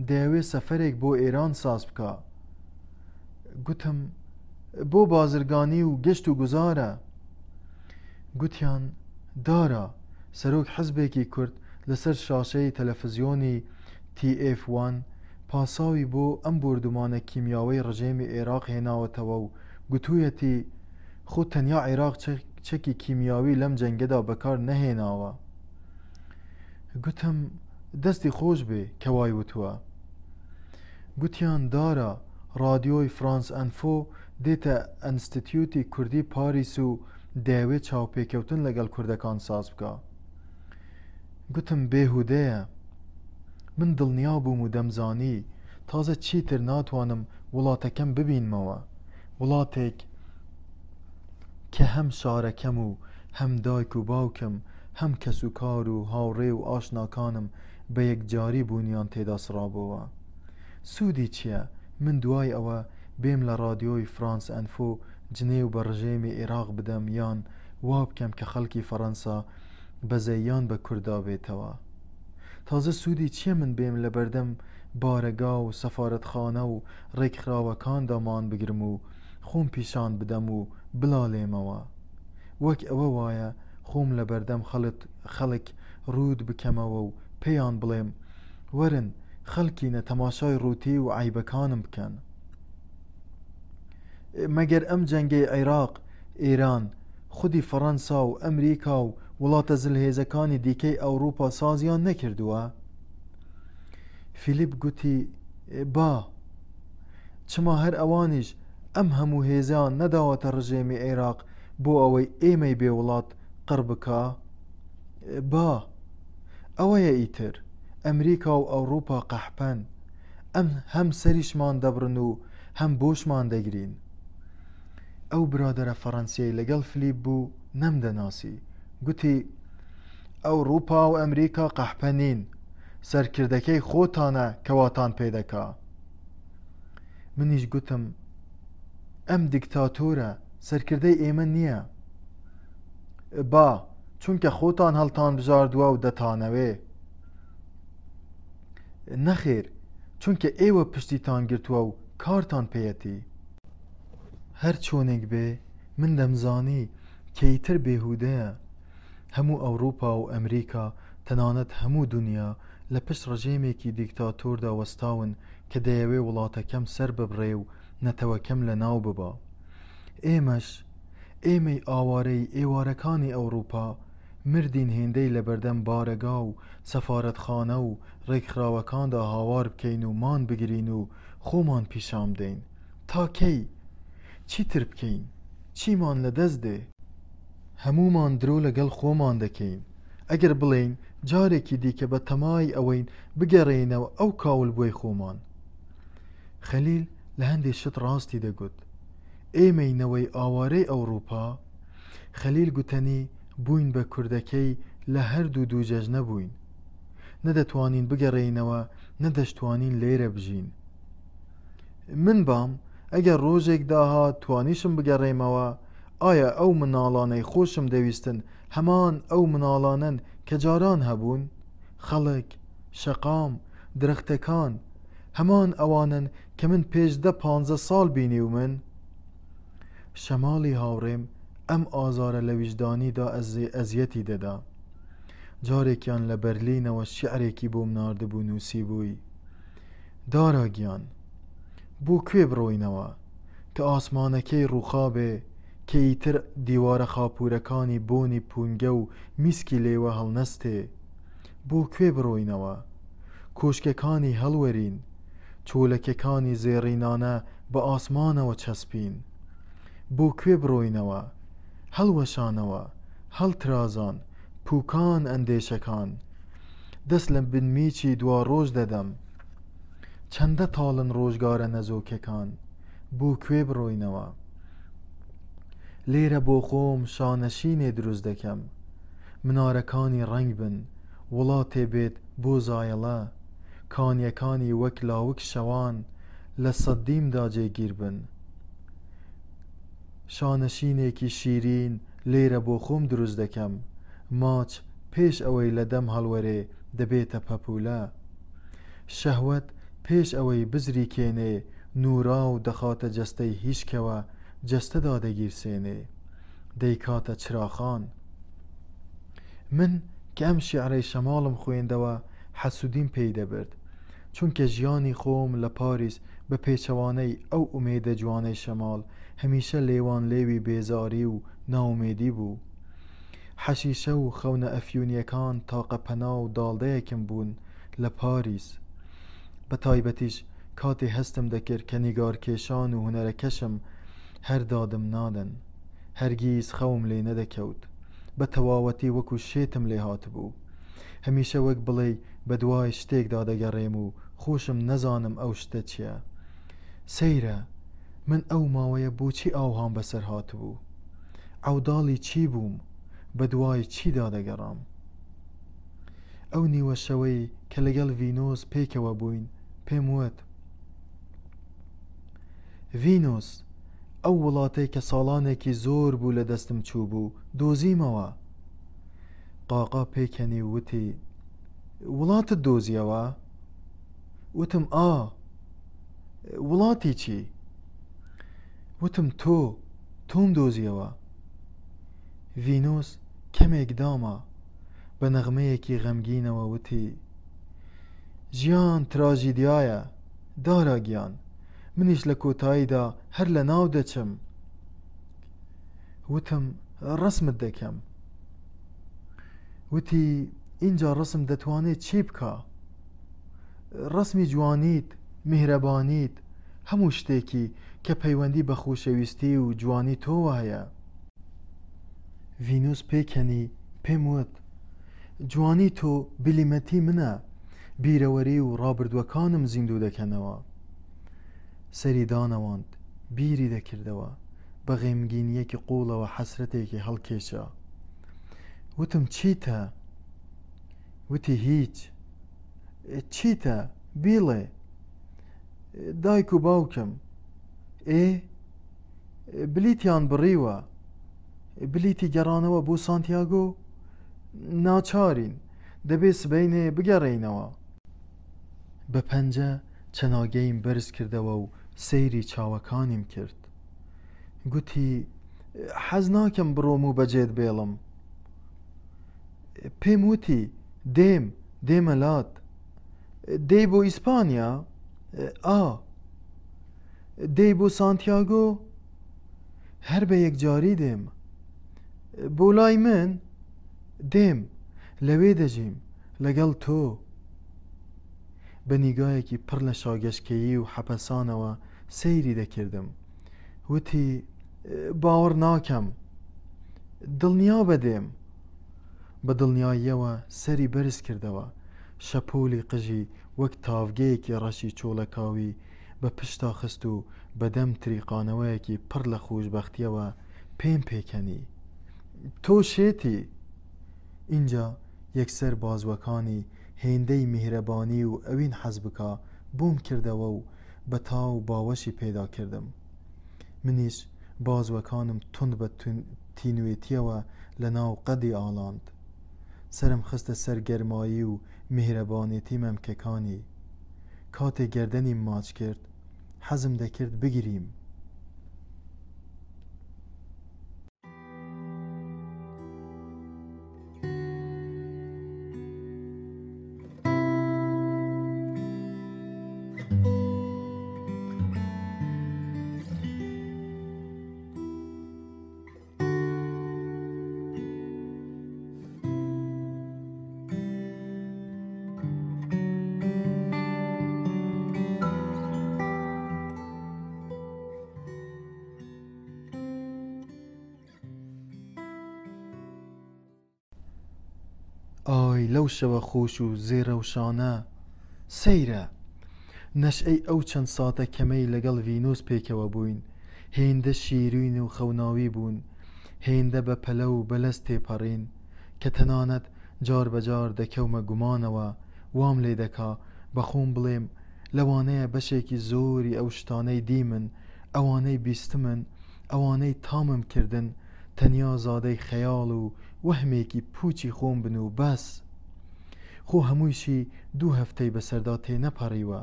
دەیەوێ سەفەرێک بۆ ئێران ساز بکە. گوتم بۆ بازرگانی و گەشت و گوزارە. گوتیان دارا سەرۆک حزبێکی کورد لەسەر شاشەی تەلەڤیزیۆنی TF1 پاساوی بۆ ئەم بردومانە کیمیاوەی ڕژێمی عێراق هێناوەتەوە و گوتوویەتی خۆ تەنیا عێراق چەکی کیمیاوی لەم جەنگەدا بەکار نەهێناوە. گوتم دەستی خۆش بێ کە وای وتووە. گوتیان دارا رادیۆی فرانس ئەنفۆ دێتە ئەنستیتیوتی کوردی پاریس و دەیەوێت چاوپێکەوتن لەگەڵ کوردەکان ساز بکە. گوتم بێهودەیە. من دڵنیا بووم و دەمزانی تازە چیتر ناتوانم وڵاتەکەم ببینمەوە، وڵاتێک کە هەم شارەکەم و هەم دایک و باوکم هەم کەس و کار و هاوڕێ و ئاشناکانم بە یەکجاری بوونیان تێدا سڕابەوە. سوودی چییە من دوای ئەوە بێم لە رادیۆی فرانس ئەنفۆ جنێو بە ڕژێمی عێراق بدەم یان وا بکەم کە خەڵکی فەڕەنسا بەزەیان بە کووردا بێتەوە. تازە سوودی چییە من بێم لە بەردەم بارەگا و سەفارەتخانە و ڕێکخراوەکاندامان بگرم و خۆم پیشان بدەم و بڵالێمەوە، وەک ئەوە وایە خۆم لە بەردەم خەڵک ڕوود بکەمەوە و پێیان بڵێم وەرن خەڵکینە تەماشای ڕووتی و عیبەکانم بکەن. مەگەر ئەم جەنگەی عێراق، ئێران، خودی فەڕەنسا و ئەمریکا و وڵاتە زلهێزەکانی دیکەی ئەوروپا سازیان نەکردووە؟ فیلیپ گوتی با، چما هەر ئەوانیش ئەم هەموو هێزیان نەداوەتە ڕژێمی عێراق بۆ ئەوەی ئێمەی بێوڵات قڕ بکە؟ با، ئەوەیە ئیتر ئەمریکا و ئەوروپا قەحپەن، ئەم هەم سەریشمان دەبڕن و هەم بۆشمان دەگرین. ئەو برادەرە فەڕەنسیەی لەگەڵ فلیپ بوو نەمدەناسی، گوتی ئەوروپا و ئەمریکا قەحپەنین، سەرکردەکەی خۆتانە کەواتان پێدەکا. منیش گوتم ئەم دیکتاتۆرە، سەرکردەی ئێمە نییە. با، چونکە خۆتان هەڵتان بژاردووە و دەتانەوێ. نەخێر، چونکە ئێوە پشتیتان گرتووە و کارتان پێیەتی. هەر چۆنێک بێ من دەمزانی کەیتر بێهودەیە هەموو ئەوروپا و ئەمریکا، تەنانەت هەموو دنیا لە پشت ڕژێمێکی دیکتاتۆردا وەستاون کە دەیەوێ وڵاتەکەم سەر ببڕێ و نەتەوەکەم لە ناو ببا. ئێمەی ئاوارەی ئێوارەکانی ئەوروپا مردین هێندەی لە بەردەم بارەگا و سەفارەتخانە و ڕێکخراوەکاندا هاوار بکەین و مان بگرین و خۆمان پیشان بدەین. تا کەی؟ چیتر بکەین؟ چیمان لە دەست دێ؟ هەمومان درۆ لەگەڵ خۆمان دەکەین. ئەگەر بڵێین جارێکی دیکە بە تەمای ئەوەین بگەڕێنەوە ئەو کاول بۆی خۆمان. خەلیل لە هەندێک شت ڕاستی دەگوت. ئێمەینەوەی ئاوارەی ئەوروپا، خەلیل گوتەنی بووین بە کوردەکەی لە هەردوو دوو جەژنە بووین. نەدەتوانین بگەڕێینەوە، نەدەشتوانین لێرە بژین. من بام ئەگەر ڕۆژێک داهات توانیشم بگەڕێمەوە، ئایا ئەو مناڵانەی خۆشم دەویستن هەمان ئەو مناڵانن کە جاران هەبوون؟ خەڵک، شەقام، درەختەکان، هەمان ئەوانن کە من پێش 10-15 ساڵ بینی و من؟ شەماڵی هاوڕێم ئەم ئازارە لە ویژدانیدا ئەزیەتی دەدا. جارێکیان لە بەرلینەوە شیعرێکی بۆم ناردبوو نووسی بووی: داراگیان، بۆ کوێ بڕۆینەوە کە ئاسمانەکەی ڕووخابێ کە ئیتر دیوارە خاپوورەکانی بۆنی پونگە و میسکی لێوە هەڵنەستێ؟ بۆ کوێ بڕۆینەوە؟ کۆشکەکانی هەڵوەرین، چۆلەکەکانی زێڕینانە بە ئاسمانەوە چەسپین. بۆ کوێ بڕۆینەوە؟ هەڵوەشانەوە، هەڵترازان، پووکان ئەندێشەکان، دەست لە بنمیچی دوا ڕۆژ دەدەم. چەندە تاڵن ڕۆژگارە نەزۆکەکان، بۆ کوێ بڕۆینەوە؟ لێرە بۆ خۆم شانەشینێ دروست دەکەم، منارەکانی ڕەنگ بن، وڵاتێ بێت بۆ زایەڵە، کانیەکانی وەک لاوک شەوان لە سەددیمدا جێگیر بن. شانەشینێکی شیرین لێرە بۆ خۆم دروست دەکەم، ماچ پێش ئەوەی لە دەم هەڵوەرێ دەبێتە پەپولە. شەهوەت پێش ئەوەی بزری کێنێ نورا و دەخاتە جەستەی هیچکەوە جەستەدا دەگیرسێنێ، دەیکاتە چراخان. من کە ئەم شیعرەی شەماڵم خوێندەوە حەسوودیم پێی دەبرد، چونکە ژیانی خۆم لە پاریس بە پێچەوانەی ئەو ئومێدە جوانەی شەماڵ هەمیشە لێوان لێوی بێزاری و ناومێدی بوو. حەشیشە و خەونە ئەفیونیەکان تاقەپەنا و داڵدەیەکم بوون لە پاریس. بە تایبەتیش کاتێ هەستم دەکرد کە نیگارکێشان و هونەرەکەشم هەر دادم نادن، هەرگیز خەوم لێ نەدەکەوت، بە تەواوەتی وەکو شێتم لێ هاتبوو. هەمیشە وەک بڵێ بە دوای شتێکدا دەگەڕێم و خۆشم نەزانم ئەو شتە چییە. سەیرە من ئەو ماوەیە بۆچی ئاوهام بەسەر هاتبوو؟ عەوداڵی چی بووم؟ بە دوای چیدا دەگەڕام؟ ئەو نیوە شەوەی کە لەگەڵ ڤینۆس پێکەوە بووین پێم وت: ڤینۆس، ئەو وڵاتەی کە ساڵانێکی زۆر بوو لە دەستم چوو بوو دۆزیمەوە. قاقا پێکەنی وتی وڵاتت دۆزیەوە؟ وتم وڵاتی چی؟ وتم تۆم دۆزیەوە. ڤینۆس کەمێک داما بە نەغمەیەکی غەمگینەوە وتی ژیان تراژیدیایە دارا گیان، منیش لە کۆتاییدا هەر لە ناو دەچم. وتم ڕسمت دەکەم. وتی اینجا ڕسم دەتوانێت چی بکە؟ ڕسمی جوانیت، میهرەبانیت، هەموو شتێکی کە پەیوەندی بە خۆشەویستی و جوانی تۆوە هەیە. ڤینۆس پێکەنی پێم وت جوانی تۆ بلیمەتی منە، بیرەوەری و ڕابردووەکانم زیندوو دەکەنەوە. سەری دانەواند، بیری دەکردەوە، بە غێمگینیەکی قوڵەوە حەسرەتێکی هەڵکێشا. وتم چیتە؟ وتی هیچ. چیتە؟ بیڵێ. دایک و باوکم بلیتیان بڕیوە، بلیتی گەڕانەوە بۆ سانتیاگۆ، ناچارین، دەبێ سبەینێ بگەڕێینەوە. بە پەنجە چەناگەیم بەرز کردەوە و سەیری چاوەکانیم کرد. گوتی حەز ناکەم بڕۆم و بەجێت بێڵم. پێم وتی دێمە لات. دێی بۆ ئیسپانیا؟ دێی بۆ سانتیاگۆ؟ هەر بە یەکجاری دێم. بۆ لای من؟ دێم، لەوێ دەژیم لەگەڵ تۆ. بە نیگایەکی پڕ لە شاگەشکەیی و حەپەسانەوە سەیری دەکردم. وتی باوەڕ ناکەم، دڵنیا بەدێم. بە دڵنیاییەوە سەری بەرز کردەوە، شەپۆلی قژی وەک تاڤگەیەکی ڕەشی چۆلەکاوی بە پشتا خست و بەدەم تریقانەوەیەکی پڕ لە خۆشبەختیەوە پێم پێکەنی تۆ شێتی. اینجا یەکسەر بازوەکانی هێندەی میهرەبانی و ئەوین حەز بکە بۆم کردەوە و بە تاو باوەشی پێدا کردم. منیش بازوەکانم تند بە تینوێتیەوە لە ناو قەدی ئاڵاند. سرم خستە سەر گەرمایی و میهرەبانێتی مەمکەکانی. کاتێک گەردەنیم ماچ کرد حەزم دەکرد بگریم. ئای لەو شەوە خۆش و زێڕەوشانە سەیرە. نەشئەی ئەو چەند ساتە کەمەی لەگەڵ ڤینۆس پێکەوە بووین، هێندە شیرین و خەوناوی بوون، هێندە بە پەلە و بەلەست تێپەڕین کە تەنانەت جار بەجار دەکەومە گومانەوە وام لێ دەکا بەخۆم بڵێم لەوانەیە بەشێکی زۆری ئەو شتانەی دیمن، ئەوانەی بیستمن، ئەوانەی تامم کردن تەنیا زادەی خەیاڵ و وەهمێکی پوچی خۆم بن و بەس. خۆ هەموویشی 2 هەفتەی بەسەردا تێنەپەڕیوە،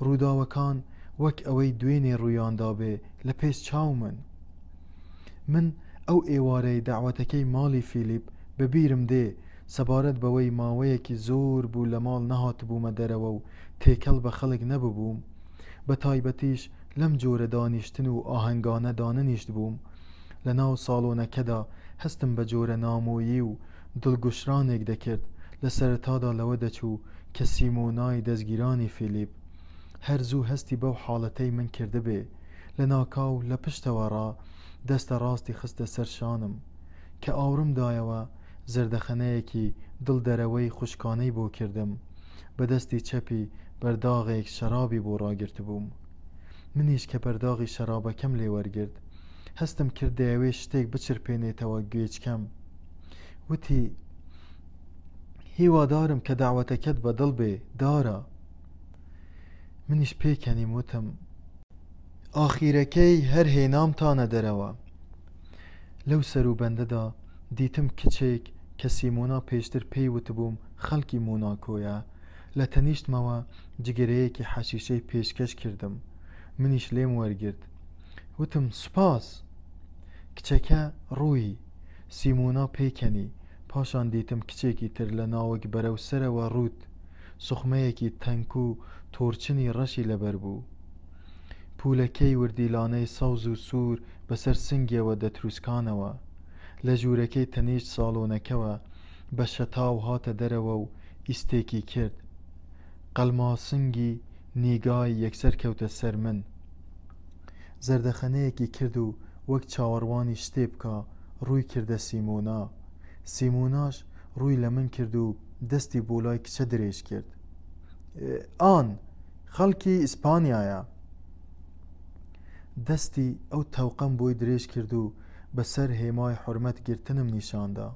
ڕووداوەکان وەک ئەوەی دوێنێ ڕوویاندا بێ لە پێش چاو من ئەو ئێوارەی داوەتەکەی ماڵی فیلیپ بەبیرم دێ سەبارەت بەوەی ماوەیەکی زۆر بوو لە ماڵ نەهات بوومە دەرەوە و تێکەڵ بە خەڵک نەببووم، بە تایبەتیش لەم جۆرە دانیشتن و ئاهەنگانە دانەنیشت بووم. لە ناو ساڵۆنەکەدا هەستم بە جۆرە نامۆیی و دڵگوشرانێک دەکرد. لە سەرەتادا لەوە دەچوو کە سیمۆنای دەستگیرانی فیلیپ هەر زوو هەستی بەو حاڵەتەی من کرده بێ. لە ناکاو لە پشتەوە ڕا دەستە ڕاستی خستە سەر شانم کە ئاورم دایەوە زەردەخەنەیەکی دڵدەرەوەی خوشکانەی بۆ کردم. بە دەستی چەپی بەرداغێک شەرابی بۆ ڕاگرت بووم. منیش کە بەرداغی شەرابەکەم لێ وەرگرت هەستم کرد دەیەوێ شتێک بچرپێنێتەوە گوێچکەم. وتی هیوادارم کە داوەتەکەت بەدڵ بێ دارە. منیش پێکەنیم وتم ئاخیرەکەی هەر هێنامتانە دەرەوە. لەو سەر و بەندەدا دیتم کچێک کە سیمۆنا پێشتر پێی وتبووم خەڵکی مۆناکۆیە، لە تەنیشتمەوە جگەرەیەکی حەشیشەی پێشکەش کردم. منیش لێم وەرگرت، وتم سوپاس. کچەکە ڕووی. سیمۆنا پێکەنی. پاشان دیتم کچێکی تر لە ناوەک بەرەو سەرەوە ڕوت، سوخمەیەکی تەنک و تۆرچنی ڕەشی لەبەر بوو. پولەکەی وردیلانەی سەوز و سوور بەسەر سنگیەوە دەتروسکانەوە. لە ژوورەکەی تەنیشت ساڵۆنەکەوە بە شەتاو هاتە دەرەوە و ئیستێکی کرد. قەلماسنگی نیگای یەکسەر کەوتە سەر من. زەردەخەنەیەکی کرد و وەک چاوەڕوانی شتێ بکە ڕووی کردە سیمۆنا. سیمۆناش ڕووی لە من کرد و دەستی بۆ لای کچە درێژ کرد. ئان خەڵکی ئیسپانیایە. دەستی ئەو تەوقەم بۆی درێژ کرد و بەسەر هێمای حورمەت گرتنم نیشاندا.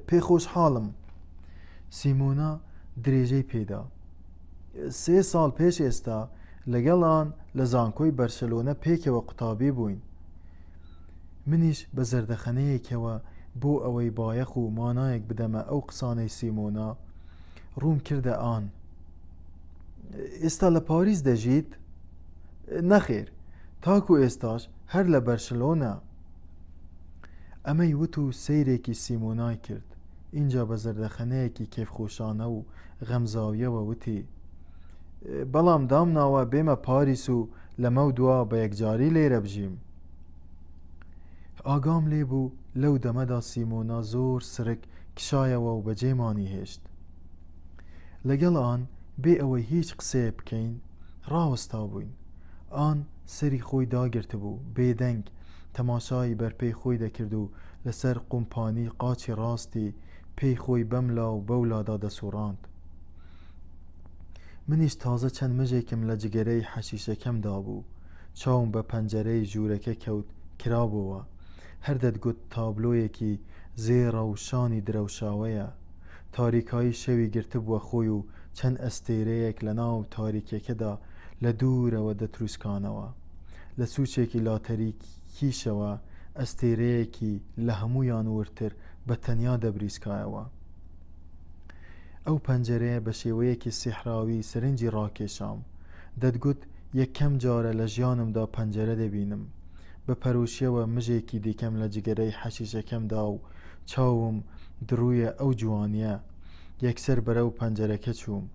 پێخۆشحاڵم. سیمۆنا درێژەی پێدا. 3 ساڵ پێش ئێستا لەگەڵان لە زانکۆی بەرشەلۆنە پێکەوە قوتابی بووین. منیش بە زەردەخەنەیەکەوە بۆ ئەوەی بایەخ و مانایەک بدەمە ئەو قسانەی سیمۆنا ڕووم کردە ئان. ئێستا لە پاریس دەژیت؟ نەخێر، تاکو ئێستاش هەر لە بەرشەلۆنە. ئەمەی وت و سەیرێکی سیمۆنای کرد. اینجا بە زەردەخەنەیەکی کێفخۆشانە و غەمزاویەوە وتی بەڵام دامناوە بێمە پاریس و لەمە دووە بە یەکجاری لێرە بژیم. ئاگام لێبوو لەو دەمەدا سیمۆنا زۆر سرک کشایەوە و بەجێمانی هێشت. لەگەڵ ئان بێ ئەوەی هیچ قسەیە بکەین ڕاوەستا بووین. ئان سەری خۆی داگرتە بوو بێدەنگ تەماشای بەرپێی خۆی دەکرد و لەسەر قومپانی قاچی ڕاستی پێی خۆی بەملا و بەولادا دەسوڕاند. منیش تازە چەند مژێکم لە جگەرەی حەشیشەکەمدا بوو. چاوم بە پەنجەرەی ژوورەکە کەوت کرابەوە. هەر دەتگوت تابلۆیەکی زێڕە و شانی درەوشاوەیە. تاریکایی شەوی گرتبووە خۆی و چەند ئەستێرەیەک لە ناو تاریکەکەدا لە دوورەوە دەتروسکانەوە. لە سوچێکی لاتەریکیشەوە ئەستێرەیەکی لە هەمویان ورتر بە تەنیا دەبریسکایەوە. ئەو پەنجەرەیە بە شێوەیەکی سیحراوی سەرنجی ڕاکێشام. دەتگوت یەکەم جارە لە ژیانمدا پەنجەرە دەبینم. بە پەرۆشیەوە مژێکی دیکەم لە جگەرەی حەشیشەکەمدا و چاوم دڕوویە ئەو جوانیە. یەکسەر بەرەو پەنجەرەکە چووم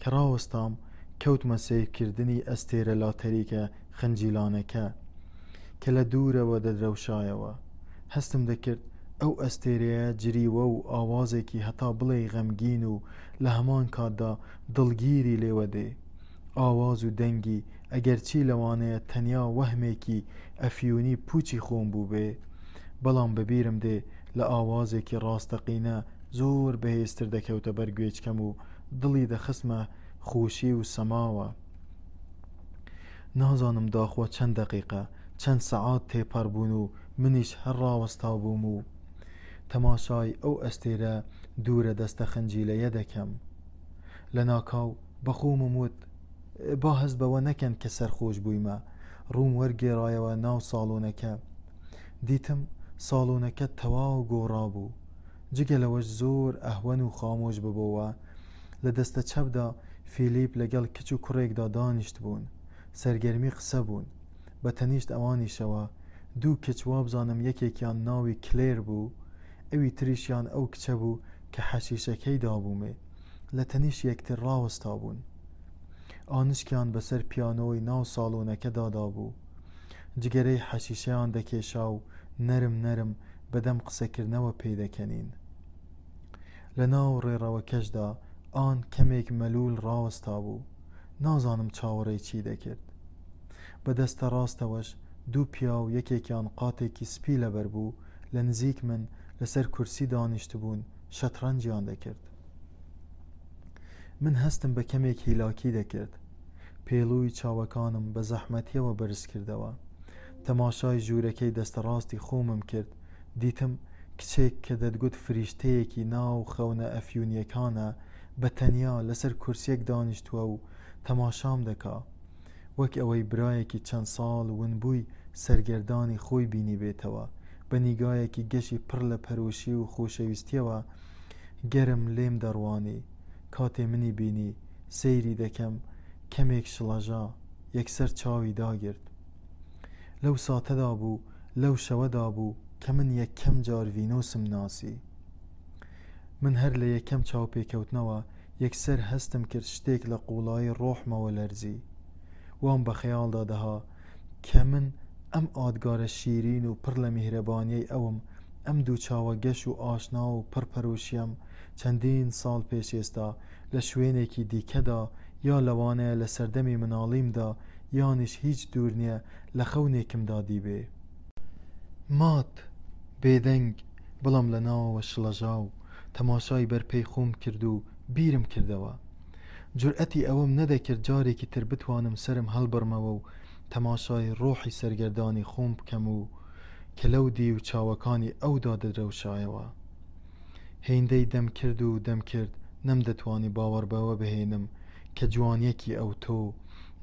کە ڕاوەستام کەوتمە سیرکردنی ئەستێرە لاتەریکە خنجیلانەکە کە لە دوورەوە دەدرەوشایەوە. هەستم دەکرد ئەو ئەستێرەیە جریوە و ئاوازێکی هەتا بڵێ غەمگین و لە هەمان کاتدا دڵگیری لێوە دێ. ئاواز و دەنگی ئەگەرچی لەوانەیە تەنیا وەهمێکی ئەفیونی پوچی خۆم بوو بێ، بەڵام بەبیرم دێ لە ئاوازێکی ڕاستەقینە زۆر بەهێزتر دەکەوتە بەرگوێچکەم و دڵی دەخستمە خۆشی و سەماوە. نازانم داخوا چەند دەقیقە چەند سەعات تێپەڕ بوون و منیش هەر ڕاوەستا بووم و تەماشای ئەو ئەستێرە دوورە دەستە خەنجیلەیە دەکەم. لە ناکاو بەخۆمم وت با هەست بەوە نەکەن کە سەرخۆش بوویمە. ڕووم وەرگێڕایەوە ناو ساڵۆنەکە. دیتم ساڵۆنەکە تەواو گۆڕا بوو. جگە لەوەش زۆر ئەهوەن و خامۆش ببەوە. لە دەستە چەپدا فیلیپ لەگەڵ کچ و کوڕێکدا دانیشت بوون. سەرگەرمی قسە بوون. بە تەنیشت ئەوانیشەوە 2 کچ وابزانم یەکێکیان ناوی کلێر بوو، ئەوی تریشیان ئەو کچە بوو کە حەشیشەکەی دابوومێ. لە تەنیشت یەکتر ڕاوەستا بوون. ئانشکیان بەسەر پیانۆی ناو ساڵۆنەکە دادا بوو. جگەرەی حەشیشەیان دەکێشا و نەرم نەرم بەدەم قسەکردنەوە پێدەکەنین. لە ناو ڕێڕەوەکەشدا ئان کەمێک مەلول ڕاوەستا بوو. نازانم چاوەڕێی چی دەکرد. بە دەستە ڕاستەوەش 2 پیا و یەکێکیان قاتێکی سپی لەبەر بوو لە نزیک من لەسەر کورسی دانیشت بوون شەترەنجیان دەکرد. من هەستم بە کەمێک هیلاکی دەکرد. پێڵووی چاوەکانم بە زەحمەتیەوە بەرز کردەوە. تەماشای ژوورەکەی دەستە ڕاستی خۆمم کرد. دیتم کچێک کە دەتگوت فریشتەیەکی ناو خەونە ئەفیونیەکانە بە تەنیا لەسەر کورسێک دانیشتووە و تەماشام دەکا، وەک ئەوەی برایەکی چەند ساڵ ونبووی سەرگەردانی خۆی بینی بێتەوە بە نیگایەکی گەشی پڕ لە پەرۆشی و خۆشەویستیەوە گەرم لێم دەڕوانی. کاتێ منی بینی سەیری دەکەم کەمێک شڵەژا یەکسەر چاوی داگرت. لەو ساتەدا بوو لەو شەوەدا بوو کە من یەکەم جار ڤینۆسم ناسی. من هەر لە یەکەم چاوپێکەوتنەوە یەکسەر هەستم کرد شتێک لە قوڵایی ڕۆحمەوە لەرزی. وام بە خەیاڵدا دەها کە من ئەم ئادگارە شیرین و پڕ لە میهرەبانیەی ئەوم، ئەم دوو چاوە گەش و ئاشنا و پڕپەرۆشیم چەندین ساڵ پێش ئێستا لە شوێنێکی دیکەدا یا لەوانەیە لە سەردەمی مناڵیمدا یانیش هیچ دوور نییە لە خەونێکمدا دیبێ. مات بێدەنگ بەڵام لە ناوەوە شڵەژا و تەماشای بەرپەی خۆم کرد و بیرم کردەوە. جورئەتی ئەوەم نەدەکرد جارێکی تر بتوانم سرم هەڵبڕمەوە و تەماشای ڕۆحی سەرگەردانی خۆم بکەم و کە لەو دی و چاوەکانی ئەودا دەدرەوشایەوە. هێندەی دەم کرد و دەم کرد نەم دەتوانی باوەڕ بەوە بهێنم کە جوانیەکی ئەو تۆ،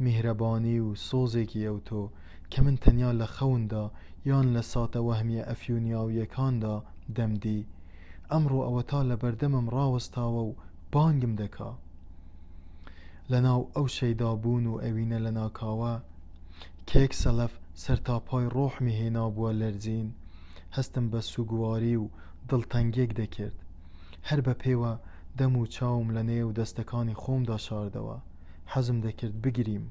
میهرەبانی و سۆزێکی ئەو تۆ کە من تەنیا لە خەوندا یان لە ساتە وەهمیە ئەفیونیاویەکاندا دەمدی، ئەمڕۆ ئەوە تا لە بەردەمم ڕاوەستاوە و بانگم دەکا. لە ناو ئەو شەیدابوون و ئەوینە لە ناکاوە کێک سەلەف سەرتاپای ڕۆحمی هێنا بووە لەرزین، هەستم بە سوگواری و دڵتەنگێک دەکرد. هەر بە پێوە دەم و چاوم لە نێو دەستەکانی خۆمدا شاردەوە، حەزم دەکرد بگریم.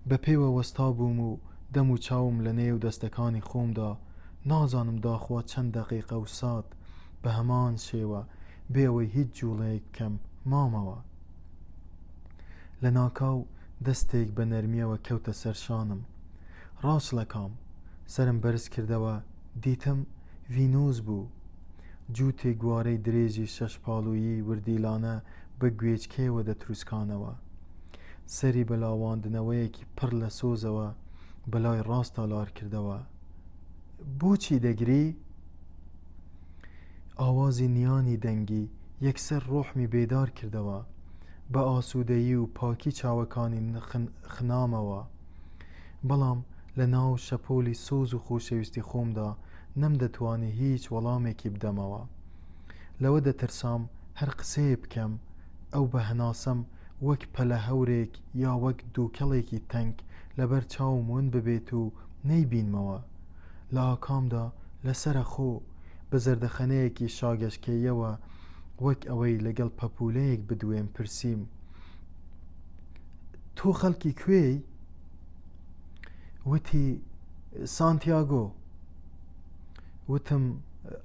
بە پێوە وەستا بووم و دەم و چاوم لە نێو دەستەکانی خۆمدا، نازانم داخوا چەند دەقیقە و سات بە هەمان شێوە بێەوەی هیچ جوڵەیەک بکەم مامەوە. لە ناکاو دەستێک بە نەرمیەوە کەوتە سەرشانم. ڕاست لەکام سرم بەرز کردەوە، دیتم ڤینۆس بوو. جووتێک گوارەی درێژی شەش پاڵویی وردیلانە بە گوێچکەوە دەتروسکانەوە. سەری بەلاواندنەوەیەکی پڕ لە سۆزەوە بەلای ڕاستە لار کردەوە. بۆچی دەگری؟ ئاوازی نیانی دەنگی یەکسەر ڕۆحمی بێدار کردەوە. بە ئاسوودەیی و پاکی چاوەکانی خنامەوە، بەڵام لە ناو شەپۆلی سۆز و خۆشەویستی خۆمدا نەم دەتوانی هیچ وەڵامێکی بدەمەوە. لەوە دەترسام هەر قسەیە بکەم ئەو بە هەناسەم وەک پەلە هەورێک یا وەک دووکەڵێکی تەنگ لەبەر چاوم ون ببێت و نەیبینمەوە. لە ئاکامدا لەسرە خۆ بە زەردەخەنەیەکی شاگەشکێیەوە وەک ئەوەی لەگەڵ پەپولەیەک بدوێم پرسییم: تۆ خەڵکی کوێی؟ وتی سانتیاگۆ. وتم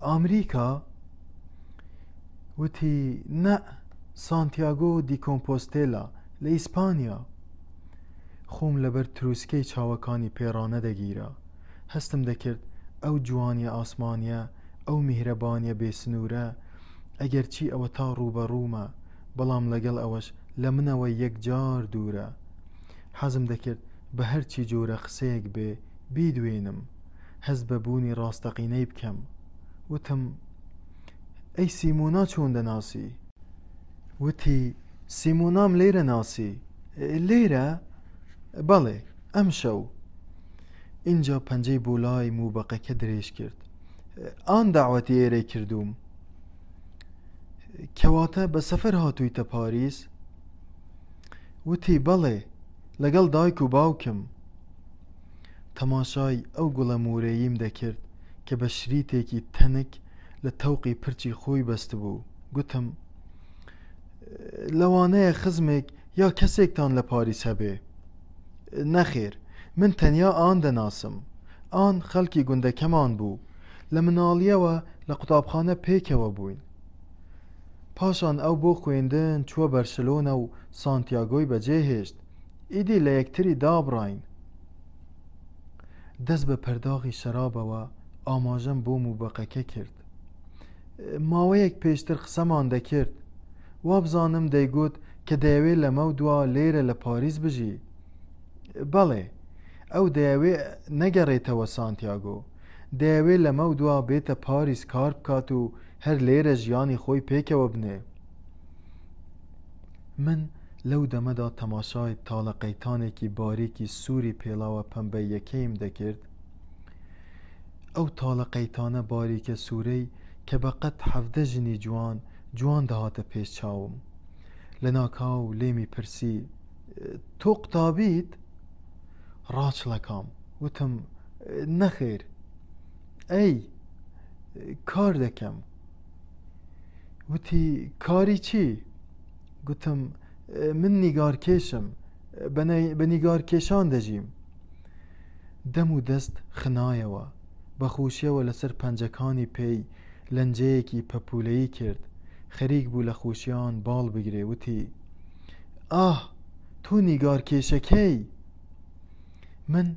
ئامریکا؟ وتی نە، سانتیاگۆ دی کۆمپۆستێلا لە ئیسپانیا. خۆم لەبەر تروسکەی چاوەکانی پێڕانە دەگیرە. هەستم دەکرد ئەو جوانیە ئاسمانیە، ئەو میهرەبانیە بێسنوورە، ئەگەر چی ئەوە تا ڕوبەڕوومە، بەڵام لەگەڵ ئەوەش لە منەوە یەکجار دوورە. حەزم دەکرد بە هەرچی جۆرە قسەیەک بێ بیدوێنم، هەست بە بوونی ڕاستەقینەی بکەم. وتم ئەی سیمۆنا چۆن دەناسی؟ وتی سیمۆنام لێرە ناسی. لێرە؟ بەڵێ ئەم شەو. اینجا پەنجەی بۆ لای موبەقەکە درێژ کرد. ئان داوەتی ئێرەی کردووم. کەواتە بە سەفەر هاتوویتە پاریس؟ وتی بەڵێ، لەگەڵ دایک و باوکم. تەماشای ئەو گوڵە مورەییم دەکرد کە بە شریتێکی تەنک لە تەوقی پرچی خۆی بەست بوو. گوتم لەوانەیە خزمێک یا کەسێکتان لە پاریس هەبێ؟ نەخێر، من تەنیا ئان دەناسم. ئان خەڵکی گوندەکەمان بوو. لە مناڵیەوە لە قوتابخانە پێکەوە بووین. پاشان ئەو بۆ خوێندن چووە بەرشلۆنە و سانتیاگۆی بەجێهێشت. ئیدی لە یەکتری دابڕین. دەست بە پەرداغی شەرابەوە ئاماژەم بۆ موبەقەکە کرد. ماوەیەک پێشتر قسەمان دەکرد. وابزانم دەیگوت کە دەیەوێت لەمە و دوا لێرە لە پاریس بژی. بەڵێ، ئەو دەیەوێت نەگەڕێتەوە سانتیاگۆ، دەیەوێت لەمە و دوا بێتە پاریس کار بکات و هەر لێرە ژیانی خۆی پێکەوە بنێ. من لەو دەمەدا تەماشای تاڵەقەیتانێکی باریکی سووری پێڵاوە پەمبەیەکەیم دەکرد. ئەو تاڵە قەیتانە باریکە سوورەی کە بەقەت 17 ژنی جوان دەهاتە پێش چاوم. لە ناکاو لێمی پرسی تۆ قوتابیت؟ ڕاچڵەکام وتم نەخێر. ئەی کار دەکەم. وتی کاری چی؟ گوتم من نیگارکێشم، بە نیگارکێشان دەژیم. دەم و دەست خنایەوە، بە خوشیەوە لەسەر پەنجەکانی پێی لەنجەیەکی پەپولەیی کرد. خەریک بوو لە خوشیان باڵ بگرێ. وتی ئاه تۆ نیگارکێشەکەی. من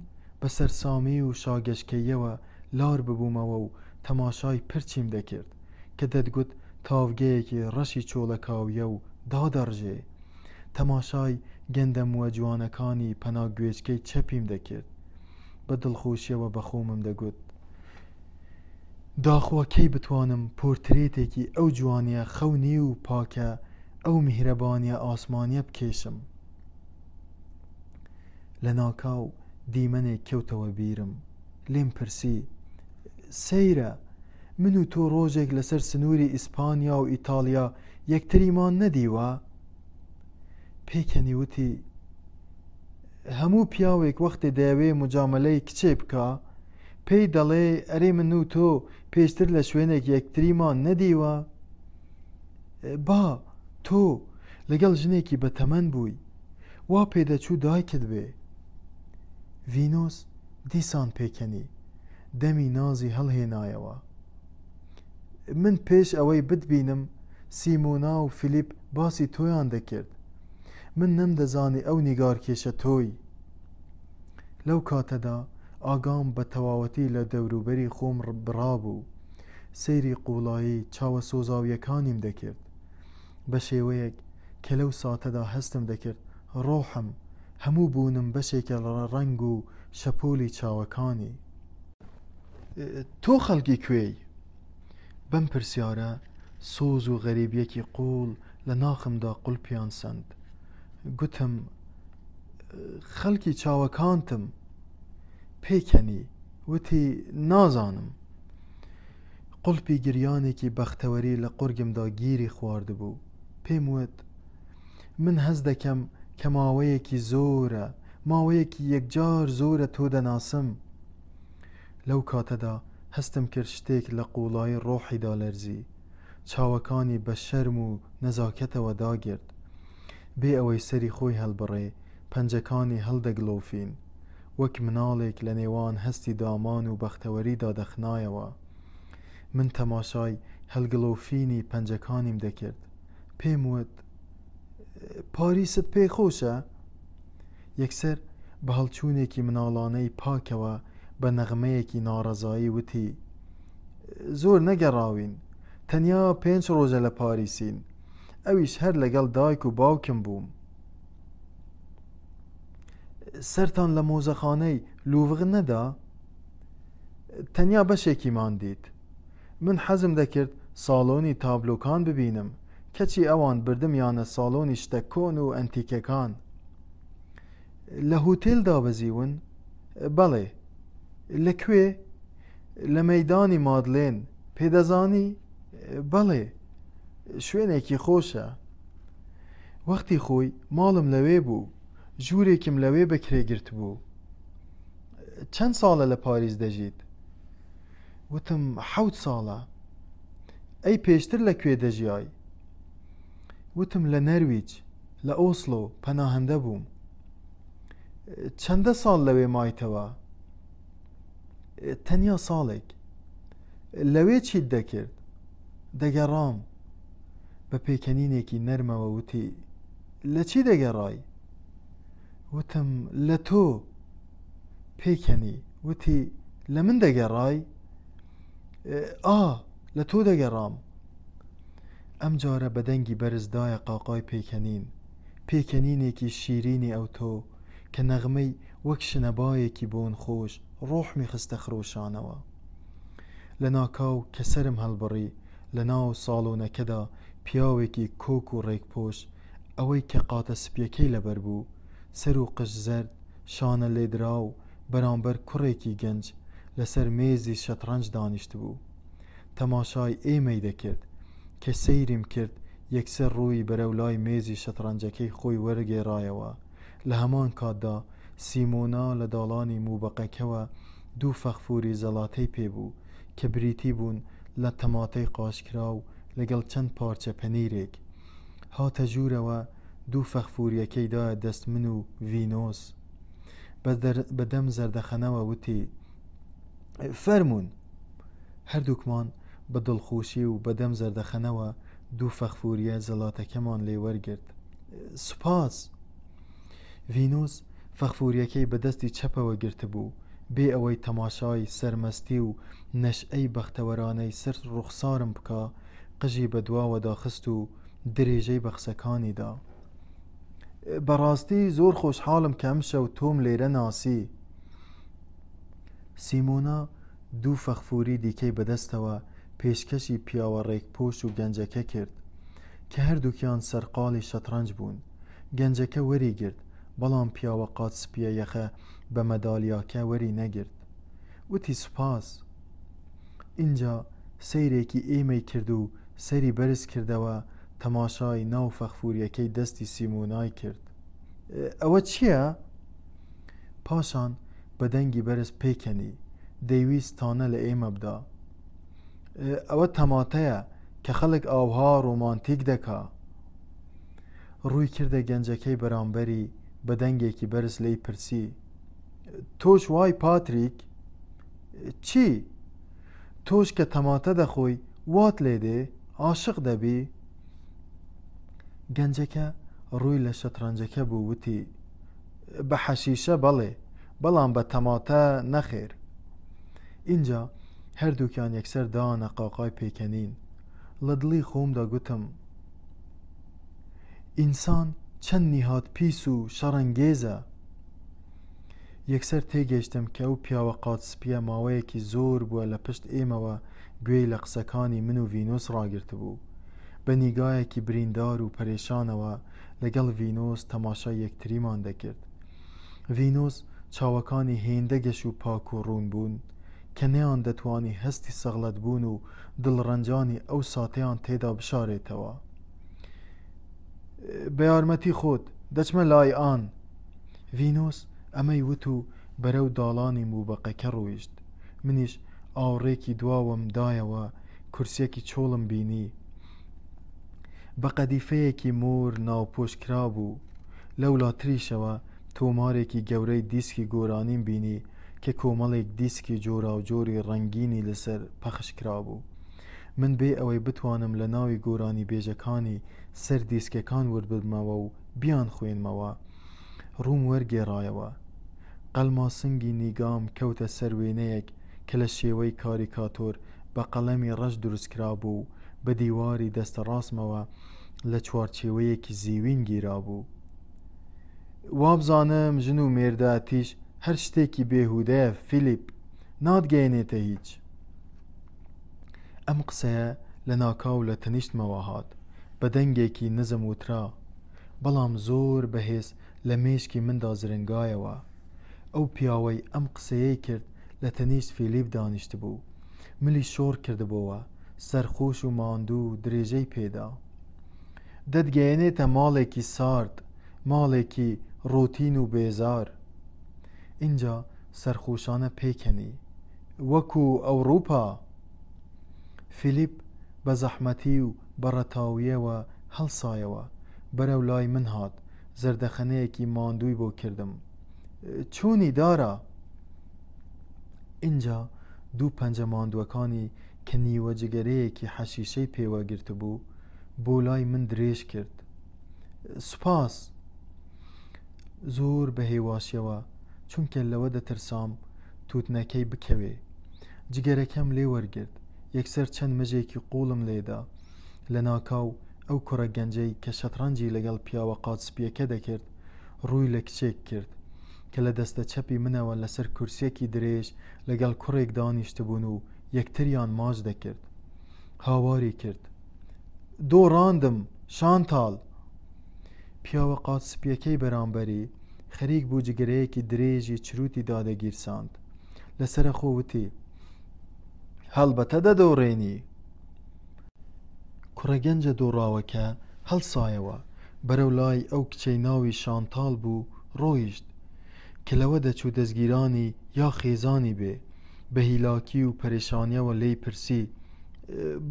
بە سەرسامی و شاگەشکەیەوە لار ببوومەوە و تەماشای پرچیم دەکرد کە دەتگوت تاوگەیەکی ڕەشی چۆڵەکاویە و دادەڕژێ. تەماشای گەندەمووە جوانەکانی پەناگوێچکەی چەپیم دەکرد. بە دڵخۆشیەوە بە خۆمم دەگوت داخوا کەی بتوانم پۆرترێتێکی ئەو جوانیە خەونی و پاکە، ئەو میهرەبانیە ئاسمانیە بکێشم. لە ناکاو دیمەنێک کەوتەوە بیرم. لێم پرسی سەیرە من و تۆ ڕۆژێک لەسەر سنووری ئیسپانیا و ئیتالیا یەکتریمان نەدیوە؟ پێکەنی وتی هەموو پیاوێک وەختێ دەیەوێ مجامەلەی کچێ بکە پێی دەڵێ ئەرێ من و تۆ پێشتر لە شوێنێک یەکتریمان نەدیوە؟ با تۆ لەگەڵ ژنێکی بەتەمەن بووی، وا پێدەچوو دایکت بێ. ڤینۆس دیسان پێکەنی دەمی نازی هەڵهێنایەوە. من پێش ئەوەی بتبینم سیمۆنا و فیلیپ باسی تۆیان دەکرد. من نەمدەزانی ئەو نیگارکێشە تۆی. لەو کاتەدا ئاگام بە تەواوەتی لە دەوروبەری خۆم بڕابوو. سەیری قوڵایی چاوە سۆزاویەکانیم دەکرد بە شێوەیەک کە لەو ساتەدا هەستم دەکرد ڕۆحم هەموو بوونم بەشێکە لە ڕەنگ و شەپۆلی چاوەکانی. تۆ خەڵکی کوێی؟ بەم پرسیارە سۆز و غەریبیەکی قوڵ لە ناخمدا قوڵپیان سەند. گوتم خەڵکی چاوەکانتم. پێکەنی وتی نازانم. قوڵپی گریانێکی بەختەوەری لە قورگمدا گیری خواردبوو. پێم وت من هەز دەکەم کە ماوەیەکی زۆرە، ماوەیەکی یەکجار زۆرە تۆ دەناسم. لەو کاتەدا هەستم کرد شتێک لە قوڵایی ڕۆحیدا لەرزی. چاوەکانی بە شەرم و نەزاکەتەوە داگرت. بێ ئەوەی سەری خۆی هەڵبڕێ پەنجەکانی هەڵدەگلۆفین وەک مناڵێک لە نێوان هەستی دامان و بەختەوەریدا دەخنایەوە. من تەماشای هەڵگلۆفینی پەنجەکانیم دەکرد. پێم وت پاریست پێ خۆشە؟ یەکسەر بە هەڵچوونێکی مناڵانەی پاکەوە بە نەغمەیەکی ناڕەزایی وتی زۆر نەگەڕاوین، تەنیا 5 ڕۆژە لە پاریسین، ئەویش هەر لەگەڵ دایک و باوکم بووم. سەرتان لە مۆزەخانەی لوڤر نەدا؟ تەنیا بەشێکی ماندیت. من حەزم دەکرد ساڵۆنی تابلۆکان ببینم، کەچی ئەوان بردمیانە ساڵۆنی شتە کۆن و ئەنتیکەکان. لە هۆتێل دابەزیون؟ بەڵێ. لەکوێ؟ لە مەیدانی مادلێن پێدەزانی؟ بەڵێ شوێنێکی خۆشە. وەختی خۆی ماڵم لەوێ بوو، ژوورێکم لەوێ بەکرێگرت بوو. چەند ساڵە لە پاریس دەژیت؟ وتم 7 ساڵە. ئەی پێشتر لەکوێ دەژیای؟ وتم لە نەرویج، لە ئۆسلۆ پەناهەندە بووم. چەندە ساڵ لەوێ مایتەوە؟ تەنیا ساڵێک. لەوێ چیت دەکرد؟ دەگەڕام. بە پێکەنینێکی نەرمەوە وتی لە چی دەگەڕای؟ وتم لە تۆ. پێکەنی وتی لە من دەگەڕای؟ لە تۆ دەگەڕام. ئەم جارە بە دەنگی بەرزدایە قاقای پێکەنینێکی شیرینی ئەو تۆ کە نەغمەی وەک شنەبایەکی بۆن خۆش ڕۆحمی خستە خرۆشانەوە. لە ناکاو کە سرم هەڵبڕی لە ناو ساڵۆنەکەدا پیاوێکی کۆک و ڕێکپۆش ئەوەی کە قاتە سپیەکەی لەبەر بوو، سەر و قش زەرد، شانە لێدراو بەرامبەر کوڕێکی گەنج لەسەر مێزی شەترەنج دانیشت بوو. تەماشای ئێمەی دەکرد کە سەیریم کرد یەکسەر ڕووی بەرەو لای مێزی شەترەنجەکەی خۆی وەرگێڕایەوە. لە هەمان کاتدا سیمۆنا لە داڵانی موبەقەکەوە دوو فەخفوری زەڵاتەی پێبوو کە بریتی بوون لە تەماتەی قاشکرا و لەگەڵ چەند پارچە پەنیرێک. هاتە ژوورەوە دوو فەخفوریەکەی دایە دەست من و ڤینۆس. بەدەم زەردەخەنەوە وتی: فەرموون. هەردووکمان بە دڵخۆشی و بەدەم زەردەخەنەوە دوو فەخفوریە زەڵاتەکەمان لێ وەرگرت. سوپاس. ڤینۆس فەخفوریەکەی بەدەستی چەپەوە گرتبوو بێ ئەوەی تەماشای سەرمەستی و نەشئەی بەختەوەرانەی سەر ڕوخسارم بکە، قژی بە دواوە داخست و درێژەی بە قسەکانی دا. بەڕاستی زۆر خۆشحاڵم کە ئەم شەو تۆم لێرە ناسی. سیمۆنا دوو فەخفوری دیکەی بەدەستەوە پێشکەشی پیاوە ڕێکپۆش و گەنجەکە کرد کە هەردووکیان سەرقاڵی شەترەنج بوون. گەنجەکە وەری گرت، بەڵام پیاوە قاتسپیە یەخە بە مەدالیاکە وەری نەگرت. وتی: سوپاس. اینجا سەیرێکی ئێمەی کرد و سەری بەرز کردەوە تەماشای ناو فەخفوریەکەی دەستی سیمۆنای کرد. ئەوە چییە؟ پاشان بە دەنگی بەرز پێکەنی، دەیویست تانە لە ئێمە بدا. ئەوە تەماتەیە کە خەڵک ئاوها ڕۆمانتیک دەکا. ڕووی کردە گەنجەکەی بەرامبەری بە دەنگێکی بەرز لی پرسی: تۆش وای پاتریک؟ چی؟ تۆش کە تەماتە دەخۆی وات لێدێ عاشق دەبی؟ گەنجەکە ڕووی لە شەترەنجەکە بوو، وتی: بە حەشیشە بەڵێ، بەڵام بە تەماتە نەخێر. اینجا هەردووکیان یەکسەر دانە قاقای پێکەنین. لە دڵی خۆمدا گوتم: ئینسان چەند نیهات پیس و شەڕەنگێزە. یەکسەر تێگەیشتم کە ئەو پیاوە قاتسپیە ماوەیەکی زۆر بووە لە پشت ئێمەوە گوێی لە قسەکانی من و ڤینۆس ڕاگرت بوو. بە نیگایەکی بریندار و پەرێشانەوە لەگەڵ ڤینۆس تەماشای یەکتریمان دەکرد. ڤینۆس چاوەکانی هێندە گەش و پاک و ڕوون بوون کە نەیان دەتوانی هەستی سەغڵەت بوون و دڵڕەنجانی ئەو ساتەیان تێدا بشارێتەوە. بە یارمەتی خۆت دەچمە لای ئان. ڤینۆس ئەمەی وت و بەرەو داڵانی موبەقەکە ڕۆیشت. منیش ئاوڕێکی دواوەم دایەوە، کورسێکی چۆڵم بینی بە قەدیفەیەکی مۆر ناوپۆشکرا بوو. لەولا تریشەوە تۆمارێکی گەورەی دیسکی گۆرانیم بینی کە کۆمەڵێک دیسکی جۆرا و جۆری ڕەنگینی لەسەر پەخش کرا بوو. من بێ ئەوەی بتوانم لە ناوی گۆرانی بێژەکانی سەر دیسکەکان وەرببمەوە و بیان خوێنمەوە، ڕووم وەرگێڕایەوە. قەلماسنگی نیگام کەوتە سەر وێنەیەک کە لە شێوەی کاریکاتۆر بە قەڵەمی ڕەش دروستکرا بوو، بە دیواری دەستە ڕاستمەوە لە چوارچێوەیەکی زیوین گیرا بوو. وابزانم ژن و مێرداتیش هەر شتێکی بێهودەیە فیلیپ، نادگەێنێتە هیچ. ئەم قسەیە لە ناکاو لە تەنیشتمەوە هات، بە دەنگێکی نزم وترا، بەڵام زۆر بەهێز لە مێشکی مندا زرنگایەوە. ئەو پیاوەی ئەم قسەیەی کرد لە تەنیشت فیلیپ دانیشت بوو. ملی شۆڕ کردبەوە، سەرخۆش و ماندوو و درێژەی پێدا. دەتگەێنێتە ماڵێکی سارد، ماڵێکی ڕۆتین و بێزار. اینجا سەرخۆشانە پێکەنی وەکو ئەوڕووپا. فیلیپ بە زەحمەتی و بەڕەتاویەوە هەڵسایەوە، بەرەو لای من هات. زەردەخەنەیەکی ماندووی بۆ کردم. چوونی دارە. اینجا دوو پەنجە ماندووەکانی کە نیوە جگەرەیەکی حەشیشەی پێوە گرت بوو بۆ لای من درێژ کرد. سوپاس. زۆر بە هێواشیەوە، چونکە لەوە دەترسام تووتنەکەی بکەوێ. جگەرەکەم لێ وەرگرت. یەکسەر چەند مژێکی قوڵم لێدا. لە ناکاو ئەو کوڕە گەنجەی کە شەترەنجی لەگەڵ پیاوە قاتسپیەکە دەکرد ڕووی لە کچێک کرد کە لە دەستە چەپی منەوە لەسەر کورسێکی درێژ لەگەڵ کوڕێک دانیشتبوون و یەکتریان ماچ دەکرد. هاواری کرد: دۆڕاندم شانتاڵ. پیاوە قاتسپیەکەی بەرامبەری خەریک بوو جگەرەیەکی درێژی چروتی دادەگیرساند. لەسرە خۆوتی هەڵبەتە دەدۆڕێنی. کوڕەگەنجە دۆڕاوەکە هەڵسایەوە بەرەو لای ئەو کچەی ناوی شانتاڵ بوو ڕۆیشت کە لەوە دەچوو دەستگیرانی یا خێزانی بێ. بە هیلاکی و پەرێشانیەوە لێی پرسی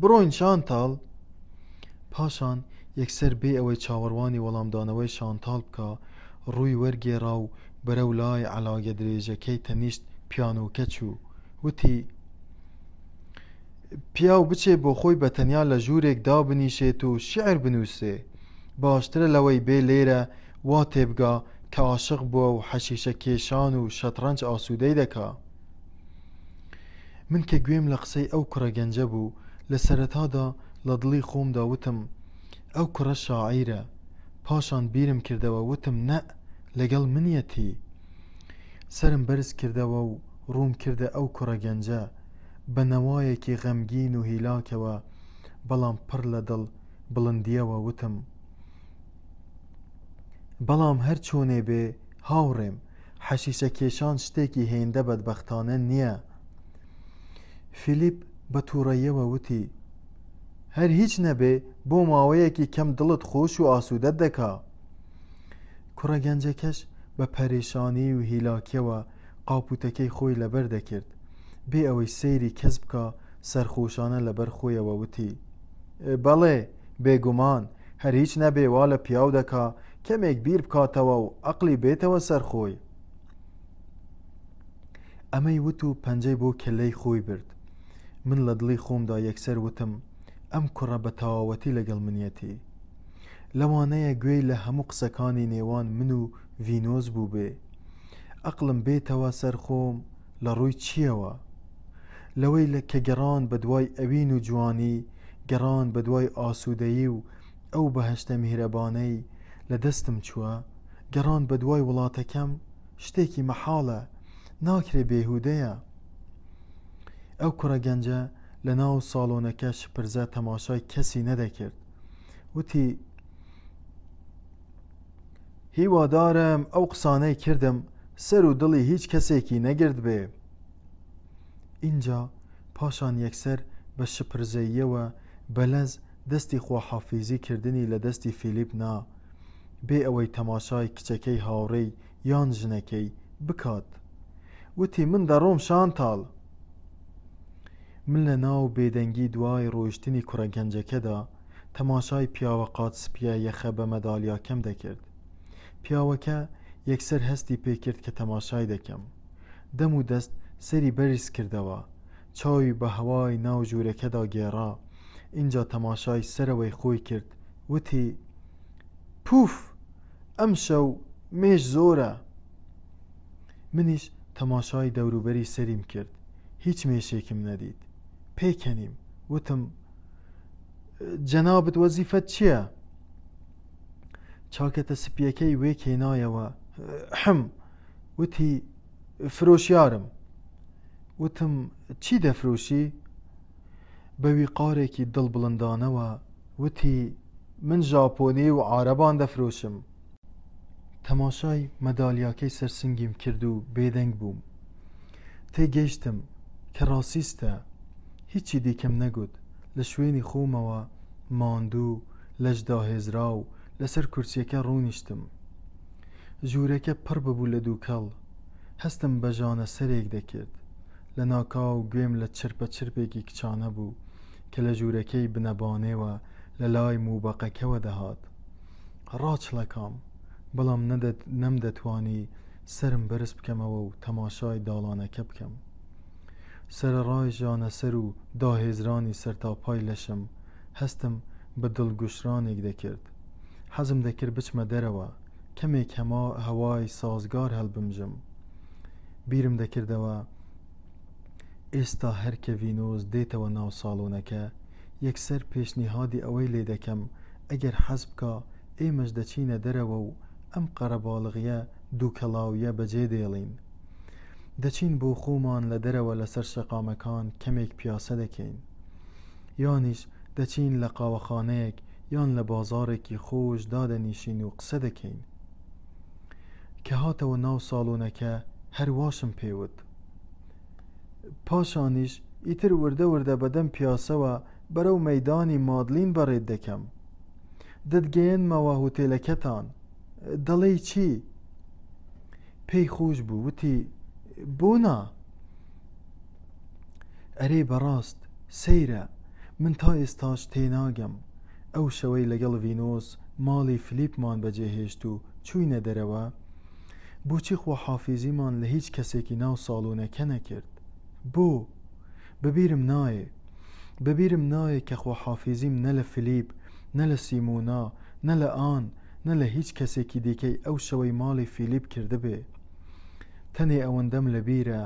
بڕۆین شانتاڵ. پاشان یەکسەر بێ ئەوەی چاوەڕوانی وەڵامدانەوەی شانتاڵ بکە ڕووی وەرگێڕا و بەرەو لای عەلاگە درێژەکەی تەنیشت پیانۆکە چوو. وتی پیاو بچێ بۆ خۆی بەتەنیا لە ژوورێک دابنیشێت و شیعر بنووسێ. باشترە لەوەی بێ لێرە وا تێبگا کە عاشق بووە و حەشیشە کێشان و شەترەنج ئاسوودەی دەکا. من کە گوێم لە قسەی ئەو کوڕە گەنجە بوو لە سەرەتادا لە دڵی خۆمدا وتم ئەو کوڕە شاعیرە. پاشان بیرم کردەوە وتم نە لەگەڵ منیەتی. سرم بەرز کردەوە و ڕووم کردە ئەو کوڕە گەنجە بە نەوایەکی غەمگین و هیلاکەوە بەڵام پڕ لە دڵ بڵندیەوە وتم بەڵام هەر چۆنێ بێ هاوڕێم حەشیشە کێشان شتێکی هێندە بەدبەختانە نییە. فیلیپ بە تووڕەییەوە وتی هەر هیچ نەبێ بۆ ماوەیەکی کەم دڵت خۆش و ئاسوودەت دەکا. کوڕە گەنجەکەش بە پەرێشانی و هیلاکیەوە قاپوتەکەی خۆی لەبەر دەکرد بێ ئەوەی سەیری کەس بکە سەرخۆشانە لەبەر خۆیەوە وتی بەڵێ بێگومان هەر هیچ نەبێ وا لە پیاو دەکا کەمێک بیر بکاتەوە و عەقلی بێتەوە سەرخۆی. ئەمەی وت و پەنجەی بۆ کەلەی خۆی برد. من لە دڵی خۆمدا یەکسەر وتم ئەم کوڕە بە تەواوەتی لەگەڵ منیەتی. لەوانەیە گوێی لە هەموو قسەکانی نێوان من و ڤینۆس بوو بێ. عەقلم بێتەوە سەرخۆم لە ڕووی چیەوە؟ لەوەی کە گەڕان بە دوای ئەوین و جوانی، گەڕان بە دوای ئاسوودەیی و ئەو بەهەشتە میهرەبانەی لە دەستم چووە، گەڕان بە دوای وڵاتەکەم شتێکی مەحاڵە، ناکرێ بێهودەیە. ئەو کوڕە گەنجە لە ناو ساڵۆنەکە شپرزە تەماشای کەسی نەدەکرد. وتی هیوادارم ئەو قسانەی کردم سەر و دڵی هیچ کەسێکی نەگرت بێ. اینجا پاشان یەکسەر بە شپرزەییەوە بەلەز دەستی خواحافیزی کردنی لە دەستی فیلیپ نا بێ ئەوەی تەماشای کچەکەی هاوڕێی یان ژنەکەی بکات. وتی من دەڕۆم شانتاڵ. من لە ناو بێدەنگی دوای ڕۆیشتنی کوڕە گەنجەکەدا تەماشای پیاوە قاتسپیە یەخە بە مەدالیاکەم دەکرد. پیاوەکە یەکسەر هەستی پێکرد کە تەماشای دەکەم. دەم و دەست سەری بەرز کردەوە، چاوی بە هەوای ناو ژوورەکەدا گێڕا. اینجا تەماشای سەرەوەی خۆی کرد. وتی پوف ئەم شەو مێژ زۆرە. منیش تەماشای دەوروبەری سەریم کرد. هیچ مێشێکم نەدید. پێکەنیم. وتم جەنابەت وەزیفەت چییە؟ چاکەتە سپیەکەی وێ کێنایەوە. وتی فرۆشیارم. وتم چی دەفرۆشی؟ بە ویقارێکی دڵ بڵندانەوە وتی من ژاپۆنی و عارەبان دەفرۆشم. تەماشای مەدالیاکەی سەرسنگیم کرد و بێدەنگ بووم. تێگەیشتم کە ڕاستیستە. هیچی دیکەم نەگوت. لە شوێنی خۆمەوە ماندوو لەشدا هێزرا و لەسەر کورسیەکە ڕوونیشتم. ژوورەکە پڕ ببوو لە دووکەڵ. هەستم بە ژانە سەرێک دەکرد. لە ناکاو گوێم لە چرپە چرپێکی کچانە بوو کە لە ژوورەکەی بنەبانێوە لە لای موبەقەکەوە دەهات. ڕاچڵەکام بەڵام نەمدەتوانی سرم بەرز بکەمەوە و تەماشای داڵانەکە بکەم. سەرەڕای ژانە سەر و داهێزرانی سەرتاپای لەشم هەستم بە دڵگوشرانێک دەکرد. حەزم دەکرد بچمە دەرەوە کەمێک هەوای سازگار هەڵبمژم. بیرم دەکردەوە ئێستا هەر کە ڤینۆس دێتەوە ناو ساڵۆنەکە یەکسەر پێشنیهادی ئەوەی لێ دەکەم ئەگەر حەز بکە ئێمەش دەچینە دەرەوە و ئەم قەرەباڵغیە دووکەڵاویە بەجێ دێڵین. دەچین بۆ خۆمان لە دەرەوە لەسەر شەقامەکان کەمێک پیاسە دەکەین، یانیش دەچین لە قاوەخانەیەک یان لە بازارێکی خۆش دادەنیشین و قسە دەکەین. کە هاتەوە ناو ساڵۆنەکە هەرواشم پێوت پاشانیش ئیتر وردە وردە بەدەم پیاسەوە بەرەو مەیدانی مادلین بەڕێت دەکەم. دەتگەیەنمەوە هۆتێلەکەتان. دەڵێی چی؟ پێی خۆش بوو، وتی بۆ نا؟ ئەرێ بەڕاست سەیرە، من تا ئێستاش تێناگەم. ئەو شەوەی لەگەڵ ڤینۆس ماڵی فلیپمان بەجێهێشت و چووینە دەرەوە، بۆچی خواحافیزیمان لە هیچ کەسێکی ناو ساڵۆنەکە نەکرد؟ بۆ؟ بەبیرم نایە کە خواحافیزیم نە لە فلیپ، نە لە سیمۆنا، نە لە ئان، نە لە هیچ کەسێکی دیکەی ئەو شەوەی ماڵی فیلیپ کردبێ. تەنێ ئەوەندەم لەبیرە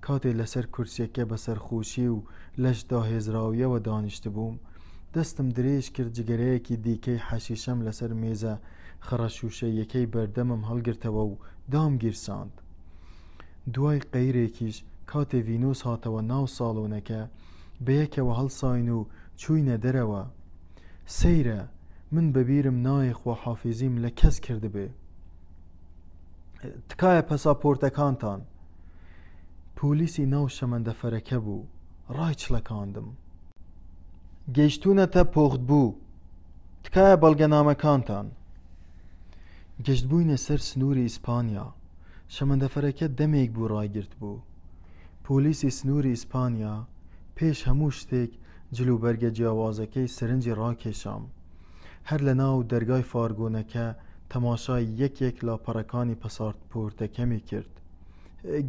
کاتێ لەسەر کورسیەکە بەسەرخۆشی و لەش داهێزراویەوە دانیشت بووم، دەستم درێژ کرد، جگەرەیەکی دیکەی حەشیشەم لەسەر مێزە خڕەشوشەیەکەی بەردەمم هەڵگرتەوە و دام گیرساند. دوای قەیرێکیش کاتێ ڤینۆس هاتەوە ناو ساڵۆنەکە، بەیەکەوە هەڵساین و چووینە دەرەوە. سەیرە، من بەبیرم نایە خواحافیزیم لە کەس کردبێ. تکایە پەساپۆرتەکانتان. پۆلیسی ناو شەمەندەفەرەکە بوو. ڕای چڵەکاندم. گەیشتوونەتە پۆختبوو. تکایە بەڵگەنامەکانتان. گەشتبووینە سەر سنووری ئیسپانیا. شەمەندەفەرەکە دەمێک بوو ڕایگرت بوو. پۆلیسی سنووری ئیسپانیا پێش هەموو شتێک جلوبەرگە جیاوازەکەی سرنجی ڕاکێشام. هەر لە ناو دەرگای فارگۆنەکە تەماشای یەکێک لاپەڕەکانی پەساپۆرتەکەمی کرد.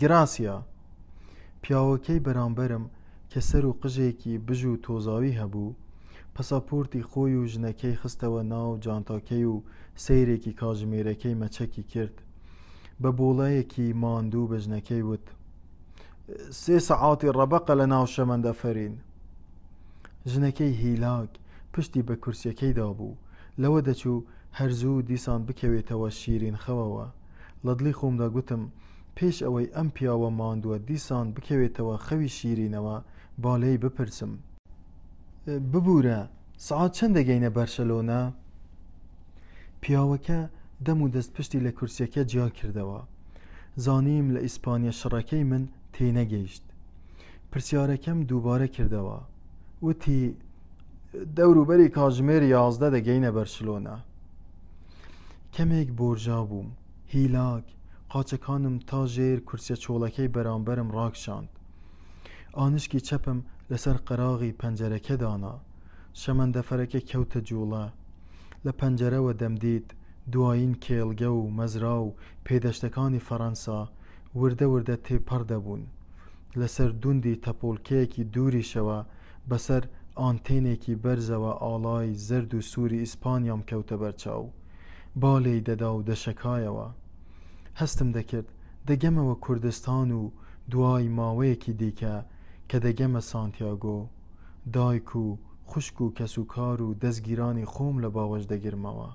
گراسیا. پیاوەکەی بەرامبەرم کە سەر و قژێکی بژ و تۆزاوی هەبوو، پەساپۆرتی خۆی و ژنەکەی خستەوە ناو جانتاکەی و سەیرێکی کاژمێرەکەی مەچەکی کرد. بە بۆڵەیەکی ماندوو بە ژنەکەی وت: 3 سەعاتی ڕەبەقە لە ناو شەمەندەفەرین. ژنەکەی هیلاک پشتی بە کورسیەکەیدا بوو. لەوە دەچوو هەرزوو دیسان بکەوێتەوە شیرین خەوەوە. لە دڵی خۆمدا گوتم پێش ئەوەی ئەم پیاوە ماندووە دیسان بکەوێتەوە خەوی شیرینەوە، با لێی بپرسم: ببوورە، سەعات چەند دەگەینە بەرشەلۆنە؟ پیاوەکە دەم و دەست پشتی لە کورسیەکە جیا کردەوە. زانیم لە ئیسپانیا شڕەکەی من تێنەگەیشت. پرسیارەکەم دووبارە کردەوە. وتی: دەوروبەری کاژمێر 11 دەگەینە بەرشلۆنە. کەمێک بۆرژا بووم. هیلاک قاچەکانم تا ژێر کورسیە چۆڵەکەی بەرامبەرم ڕاکشاند. ئانشکی چەپم لەسەر قەراغی پەنجەرەکە دانا. شەمەندەفەرەکە کەوتە جوڵە. لە پەنجەرەوە دەمدیت دوایین کێڵگە و مەزرا و پێدەشتەکانی فەڕەنسا وردە وردە تێپەڕ دەبوون. لەسەر دوندی تەپۆڵکەیەکی دووریشەوە بەسەر ئانتێنێکی بەرزەوە ئاڵای زەرد و سووری ئیسپانیام کەوتە بەرچاو. بالێی دەدا و دەشەکایەوە. هەستم دەکرد دەگەمەوە کوردستان و دوای ماوەیەکی دیکە کە دەگەمە سانتیاگۆ، دایک و خوشک و کەسوکار و دەستگیرانی خۆم لە باوەش دەگرمەوە.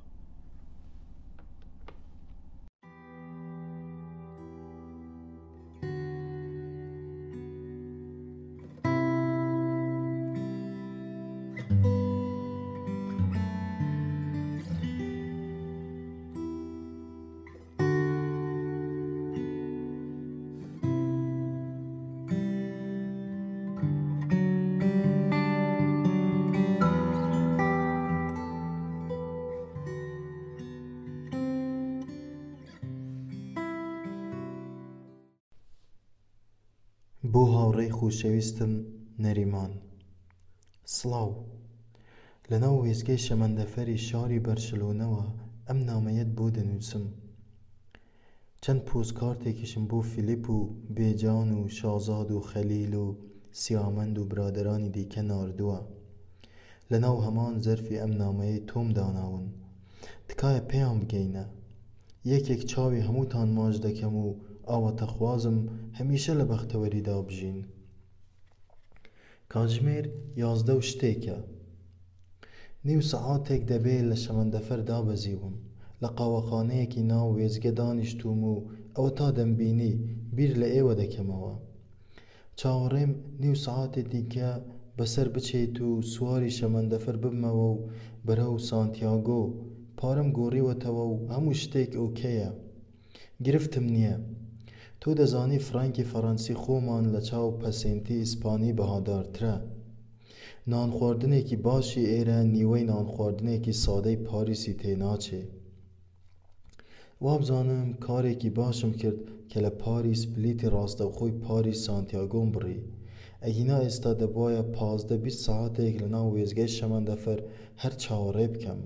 بۆ هاوڕێی خۆشەویستم نەریمان. سڵاو. لەناو وێستگەی شەمەندەفەری شاری بەرشلۆنەوە ئەم نامەیەت بۆ دەنووسم. چەند پۆستکارتێکیشم بۆ فیلیپ و بێجان و شازاد و خەلیل و سیامەند و برادرانی دیکە ناردووە. لەناو هەمان زەرفی ئەم نامەیەی تۆم داناون. تکایە پێیان بگەینە. یەکێک چاوی هەمووتان ماچ دەکەم و ئاواتەخوازم هەمیشە لە بەختەوەریدا بژین. کاتژمێر 11 و شتێکە. نیو سەعاتێک دەبێت لە شەمەندەفەر دابەزیوم. لە قاوەخانەیەکی ناو وێزگە دانیشتوم و ئەوە تا دەمبینی بیر لە ئێوە دەکەمەوە. چاوەڕێم نیو سەعاتێ دیکە بەسەر بچێت و سواری شەمەندەفەر ببمەوە و بەرەو سانتیاگۆ. پارەم گۆڕیوەتەوە و هەموو شتێک ئۆکەیە. گرفتم نییە. تو دەزانی فرانکی فەڕەنسی خۆمان لە چاو پەسێنتی ئیسپانی بەهادارترە. نان خواردنێکی باشی ئێرە نیوەی نان خواردنێکی سادەی پاریسی تێناچێ. وابزانم کارێکی باشم کرد کە لە پاریس پلیتی ڕاستەوخۆی پاریس سانتیاگۆم بڕی. ئەگینا ئێستا دەبوایە 15-20 ساعتێک لە ناو وێزگەی شەمەندەفەر هەر چاوەڕێ بکەم.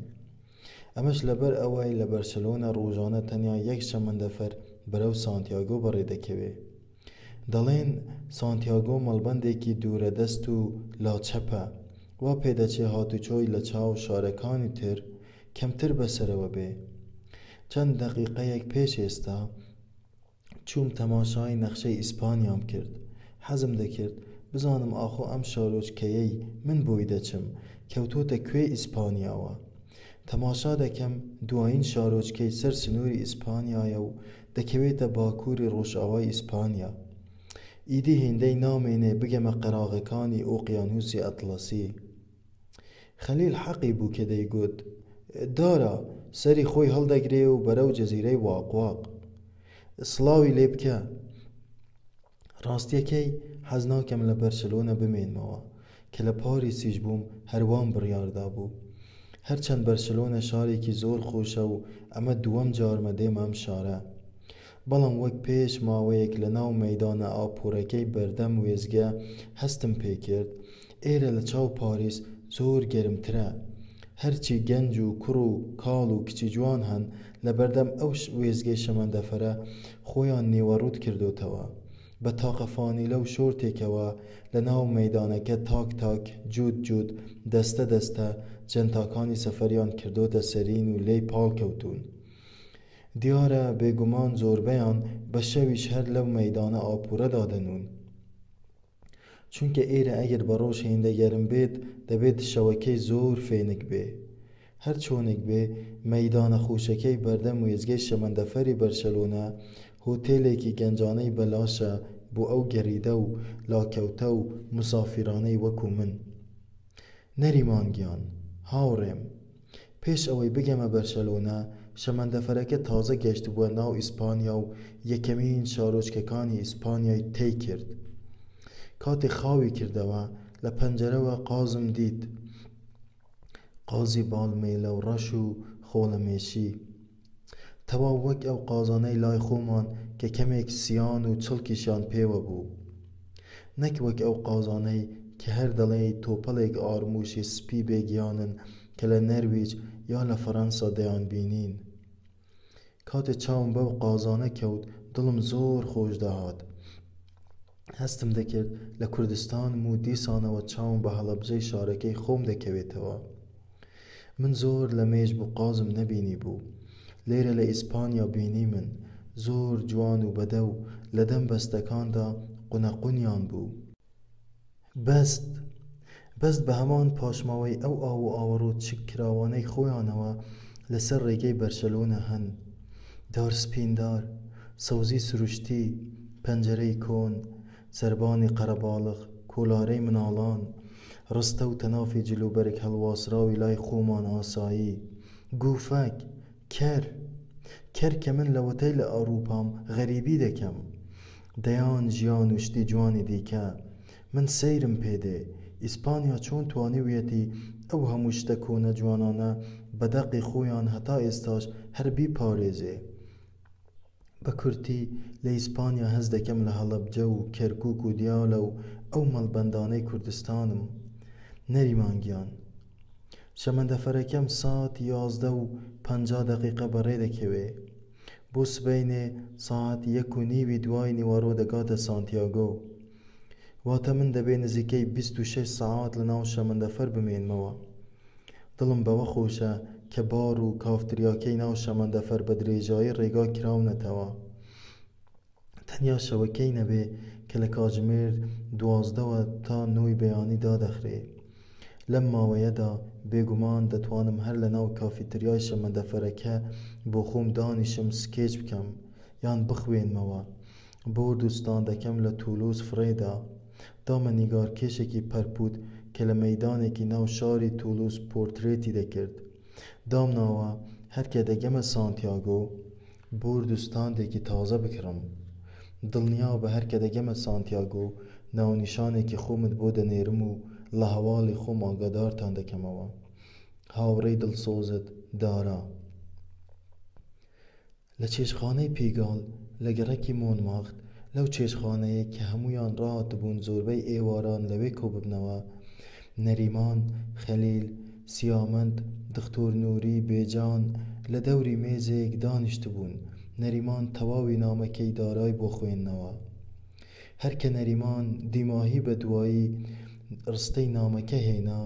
ئەمەش لەبەر ئەوەی لە بەرسلۆنە ڕۆژانە تەنیا یەک شەمەندەفەر بەرەو سانتیاگۆ بەڕێدەکەوێ. دەڵێن سانتیاگۆ مەڵبەندێکی دوورە دەست و لاچەپە، وا پێدەچێ هاتوچۆی لە چاو شارەکانی تر کەمتر بەسەرەوە بێ. چەند دەقیقەیەک پێش ئێستا چووم تەماشای نەخشەی ئیسپانیام کرد. حەزم دەکرد بزانم ئاخۆ ئەم شارۆچکەیەی من بۆی دەچم کەوتۆتە کوێ ئیسپانیاوە. تەماشا دەکەم دوایین شارۆچکەی سەر سنووری ئیسپانیایە و دەکەوێتە باکووری ڕۆژئاوای ئیسپانیا. ئیدی هێندەی نامێنێ بگەمە قەراغەکانی ئۆقیانوسی ئەتڵەسی. خەلیل حەقی بوو کە دەیگوت دارە سەری خۆی هەڵدەگرێ و بەرەو جەزیرەی واقواق. سڵاوی لێ بکە. ڕاستیەکەی حەز ناکەم لە بەرسلۆنە بمێنمەوە کە لە پاریسیش بووم هەروام بڕیاردا بوو. هەرچەند بەرسلۆنە شارێکی زۆر خۆشە و ئەمە دووەم جارمە دێمە ئەم شارە، بەڵام وەک پێش ماوەیەک لە ناو مەیدانە ئاپۆرەکەی بەردەم وێزگە هەستم پێکرد ئێرە لە چاو پاریس زۆر گەرمترە. هەرچی گەنج و کوڕ و کاڵ و کچی جوان هەن لە بەردەم ئەو وێزگەی شەمەندەفەرە خۆیان نێوەڕوود کردوتەوە. بە تاقەفانیلە و شۆرتێکەوە لە ناو مەیدانەکە تاک تاک جوود جوود دەستە دەستە جەنتاکانی سەفەریان کردوتە سەرین و لێی پاڵ کەوتون. دیارە بێگومان زۆربەیان بە شەویش هەر لەو مەیدانە ئاپورەدا دەنون، چونکە ئێرە ئەگەر بە ڕۆژ هێندە گەرم بێت دەبێت شەوەکەی زۆر فێنک بێ. هەر چۆنێک بێ مەیدانە خۆشەکەی بەردەم وێزگەی شەمەندەفەری بەرسلۆنە هۆتێلێکی گەنجانەی بەلاشە بۆ ئەو گەریدە و لاکەوتە و مسافرانەی وەکو من. نەریمانگیان هاوڕێم، پێش ئەوەی بگەمە بەرسلۆنە شەمەندەفەرەکە تازە گەشت بووە ناو ئیسپانیا و یەکەمین شارۆچکەکانی ئیسپانیای تێی کرد. کاتێک خاوی کردەوە لە پەنجەرەوە قازم دیت، قازی باڵمێلە و ڕەش و خۆڵەمێشی، تەواو وەک ئەو قازانەی لای خۆمان کە کەمێک سیان و چڵکیشیان پێوە بوو، نەک وەک ئەو قازانەی کە هەر دەڵێ تۆپەڵێک ئارموشی سپی بێگیانن کە لە نەرویج یا لە فەڕەنسا دەیان بینین. کاتێ چاوم بەو قازانە کەوت دڵم زۆر خۆش دەهات. هەستم دەکرد لە کوردستانم و دیسانەوە چاوم بە هەڵەبجەی شارەکەی خۆم دەکەوێتەوە. من زۆر لە مێژ بوو قازم نەبینی بوو. لێرە لە ئیسپانیا بینی من زۆر جوان و بەدە و لە دەم بەستەکاندا قونەقونیان بوو. بەست بە هەمان پاشماوەی ئەو ئاو و ئاوەڕۆ چک کراوانەی خۆیانەوە لەسەر ڕێگەی بەرسلۆنە هەن. دار سپیندار، سەوزی سروشتی، پەنجەرەی کۆن، سەربانی قەرەباڵغ، کۆلارەی مناڵان، ڕستە و تەنافی جلوبەرگ هەڵواسراوی لای خۆمان ئاسایی، گوفەک، کەر کە من لەوەتەی لە ئەوروپام غەریبی دەکەم. دەیان ژیان و شتی جوانی دیکە. من سەیرم پێدێ ئیسپانیا چۆن توانیویەتی ئەو هەموو شتە کۆنە جوانانە بە دەقی خۆیان هەتا ئێستاش هەر بیپارێزێ. بە کورتی لە ئیسپانیا هەز دەکەم لە هەڵەبجە و کەرکووک و دیالە و ئەو مەڵبەندانەی کوردستانم. نەریمانگیان شەمەندەفەرەکەم سات 11:50 بەڕێ دەکەوێ. بۆ سبەینێ ساعت 1:30 دوای نیوەڕۆ دەگاتە سانتیاگۆ. واتە من دەبێ نزیکەی 26 ساعات لە ناو شەمەندەفەر بمێنمەوە. دڵم بەوە خۆشە کە بار و کافتریاکەی ناو شەمەندەفەر بە درێژایی ڕێگا کراونەتەوە. تەنیا شەوەکەی نەبێ کە لە کاتژمێر 12 تا 9 بەیانی دادەخرێ. لەم ماوەیەدا بێگومان دەتوانم هەر لە ناو کافیتریای شەمەندەفەرەکە بۆ خۆم دانیشم سکێچ بکەم یان بخوێنمەوە. بۆرد و ستاندەکەم لە تولوز فڕێدا. دامە نیگارکێشێکی پەرپوت کە لە مەیدانێکی ناو شاری تولوز پۆرترێتی دەکرد. دامناوە هەر کە دەگەمە سانتیاگۆ بۆرد و ستاندێکی تازە بکڕم. دڵنیا بە هەر کە دەگەمە سانتیاگۆ ناونیشانێکی خۆمت بۆ دەنێرم و لە هەواڵی خۆم ئاگادارتان دەکەمەوە. هاوڕێی دڵسۆزت دارا. لە چێشخانەی پیگاڵ لە گەڕەکی مۆنمارت، لەو چێشخانەیە کە هەموویان ڕاهاتبوون زۆربەی ئێواران لەوێ کۆببنەوە، نەریمان، خەلیل، سیامەند، دکتۆر نووری بێجان لە دەوری مێزێک دانیشتبوون. نەریمان تەواوی نامەکەی دارای بۆ خوێندنەوە. هەرکە نەریمان دیماهی بە دوایی ڕستەی نامەکە هێنا،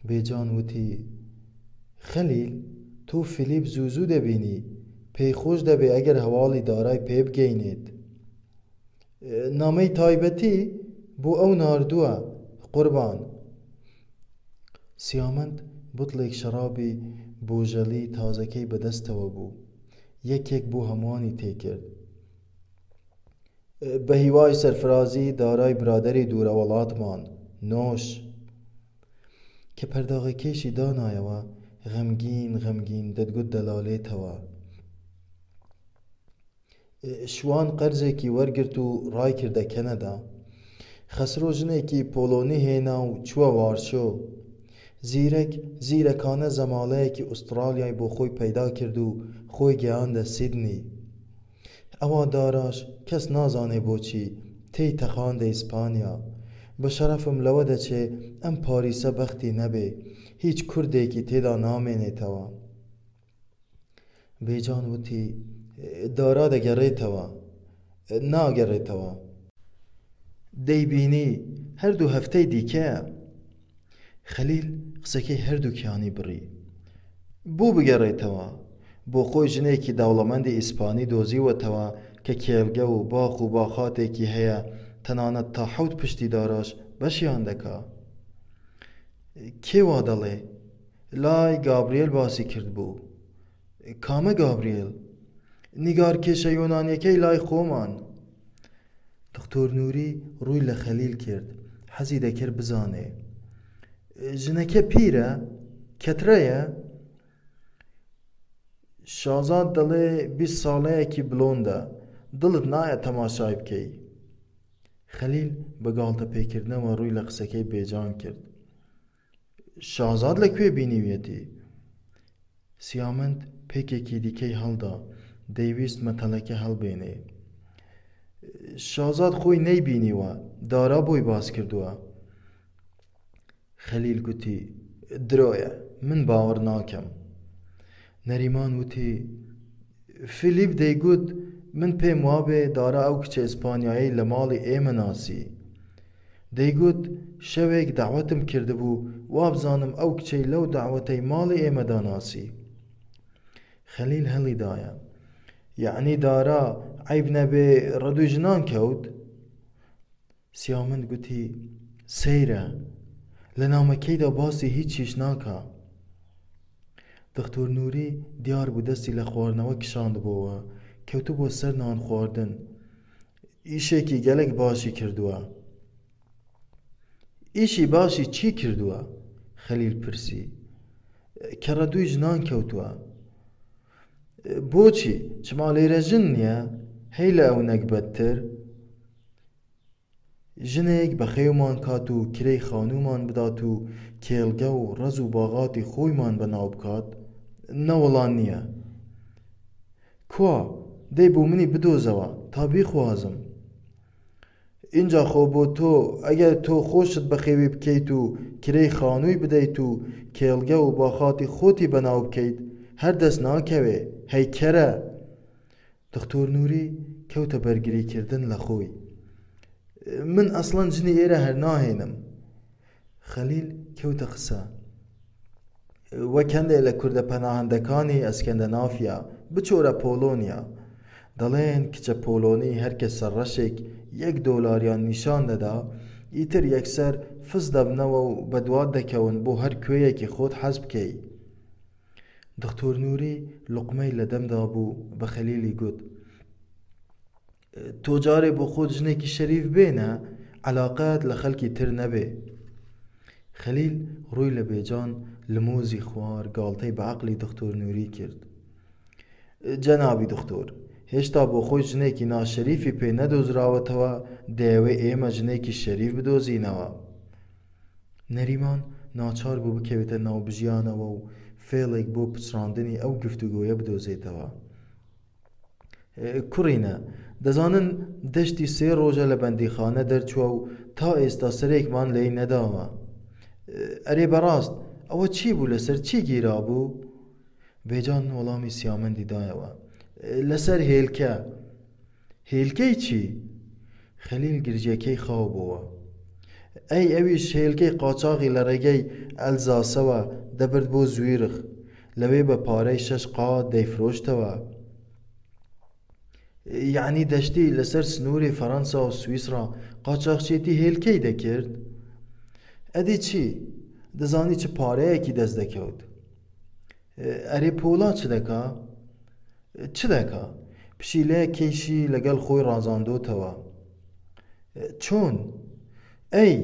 بێجان وتی: خەلیل، تۆ فیلیپ زوو دەبینی، پێی خۆش دەبێ ئەگەر هەواڵی دارای پێ بگەینێت. نامەی تایبەتی بۆ ئەو ناردووە قوربان. سیامەند بوتڵێک شەرابی بۆژەلی تازەکەی بەدەستەوە بوو. یەکێک بۆ هەمووانی تێکرد. بە هیوای سەرفرازی دارای برادەری دوورە وڵاتمان، نۆش. کە پەرداغەکێشی دانایەوە، غەمگین دەتگوت دەلالێتەوە. شوان قەرزێکی وەرگرت و ڕای کردە کەنەدا. خەسرۆ ژنێکی پۆلۆنی هێنا و چووە وارشۆ. زیرەکانە زەمالەیەکی ئوسترالیای بۆ خۆی پەیدا کرد و خۆی گەیاندە سیدنی. ئەوا داراش کەس نازانێ بۆچی تێی تەقاندە ئیسپانیا. بە شەرەفم لەوە دەچێ ئەم پاریسە بەختی نەبێ، هیچ کوردێکی تێدا نامێنێتەوە. بێجان وتی: دارا دەگەڕێتەوە. ناگەڕێتەوە. دەیبینی هەردوو هەفتەی دیکەیە. خەلیل قسەکەی هەردووکیانی بڕی. بۆ بگەڕێتەوە؟ بۆ خۆی ژنێکی دەوڵەمەندی ئیسپانی دۆزیوەتەوە کە کێڵگە و باخ و باخاتێکی هەیە، تەنانەت تا 7 پشتی داراش بەشیان دەکا. کێ وا دەڵێ؟ لای گابریێل باسی کرد بوو. کامە گابریێل؟ نیگارکێشە یۆنانیەکەی لای خۆمان. دکتۆر نووری ڕووی لە خەلیل کرد، حەزی دەکرد بزانێ. ژنەکە پیرە؟ کەترەیە؟ شازاد دەڵێ 20 ساڵەیەکی بلۆندە، دڵت نایە تەماشای بکەی. خەلیل بە گاڵتە پێکردنەوە ڕووی لە قسەکەی بێجان کرد. شازاد لەکوێ بینیویەتی؟ سیامەند پێکێکی دیکەی هەڵدا، دەیویست مەتەلەکە هەڵبێنێ. شازاد خۆی نەیبینیوە، دارا بۆی باس کردووە. خەلیل گوتی: درۆیە، من باوەڕ ناکەم. نەریمان وتی: فیلیپ دەیگوت من پێم وابێ دارا ئەو کچە ئیسپانیایی لە ماڵی ئێمە ناسی. دەیگوت شەوێک داوەتم کردبوو وابزانم ئەو کچەی لەو داوەتەی ماڵی ئێمەدا ناسی. خەلیل هەڵیدایە: یعنی دارا عیب نەبێ ڕەدووی ژنان کەوت؟ سیامەند گوتی: سەیرە، لە نامەکەیدا باسی هیچیش ناکا. دکتۆر نووری دیار بوو دەستی لە خواردنەوە کشاندبووە، کەوتو بۆ سەر نان خواردن. ئیشێکی گەلێک باشی کردووە. ئیشی باشی چی کردووە؟ خەلیل پرسی. کە ڕەدووی ژنان کەوتووە. بۆچی؟ چما لێرە ژن نییە؟ هەی لە ئەو نەکبەتتر. ژنێک بە خێومان کات و کرەی خانوومان بدات و کێڵگە و ڕەز و باغاتی خۆیمان بەناو بکات؟ نەوەڵان نییە. کوا دەی بۆ منی بدۆزەوە تا بیخوازم. اینجا خۆ بۆ تۆ ئەگەر تۆ خۆشت بە خێوی بکەیت و کرەی خانووی بدەیت و کێڵگە و باخاتی خۆتی بەناو بکەیت، هەر دەست ناکەوێ، هەی کەرە. دکتۆر نووری کەوتە بەرگریکردن لە خۆی. من ئەسڵەن ژنی ئێرە هەر ناهێنم. خەلیل کەوتە قسە. وەک هەندێک لە کوردە پەناهەندەکانی ئەسکەندەنافیا بچۆرە پۆلۆنیا. دەڵێن کچە پۆلۆنی هەرکە سەرڕەشێک $1 نیشان دەدا، ئیتر یەکسەر فز دەبنەوە و بەدوات دەکەون بۆ هەر کوێیەکی خۆت حەز بکەی. دکتۆر نووری لوقمەی لە دەمدا بوو، بە خەلیلی گوت: تۆ جارێ بۆ خۆت ژنێکی شەریف بێنە، عەلاقەت لە خەڵکی تر نەبێ. خەلیل ڕووی لە بێجان لمۆزی خوار گاڵتەی بە عەقلی دکتۆر نووری کرد. جەنابی دکتۆر، هێشتا بۆ خۆی ژنێکی ناشەریفی پێ نەدۆزراوەتەوە دەیەوێ ئێمە ژنێکی شەریف بدۆزینەوە. نەریمان ناچار بوو بکەوێتە ناوبژیانەوە و فێڵێک بۆ پچڕاندنی ئەو گفتوگۆیە بدۆزێتەوە. کوڕینە، دەزانن دەشتی 3 ڕۆژە لە بەندیخانە دەرچووە و تا ئێستا سەرێکمان لێی نەداوە. ئەرێ بەڕاست ئەوە چی بوو؟ لەسەر چی گیرا بوو؟ بێجان وەڵامی سیامەندی دایەوە. لەسەر هێلکە. هێلکەی چی؟ خەلیل گرجەکەی خاو بووە. ئەی ئەویش هێلکەی قاچاغی لە ڕێگەی ئەلزاسەوە دەبرد بۆ زویرخ، لەوێ بە پارەی 6 قات دەیفرۆشتەوە. یعنی دەشتی لەسەر سنووری فەڕەنسا و سویسرا قاچاقچێتی هێلکەی دەکرد؟ ئەدی چی؟ دەزانی چ پارەیەکی دەست دەکەوت؟ ئەرێ پۆلا چ دەکا؟ چ دەکا؟ پشیلەیە کێشی لەگەڵ خۆی ڕازاندۆتەوە. چۆن؟ ئەی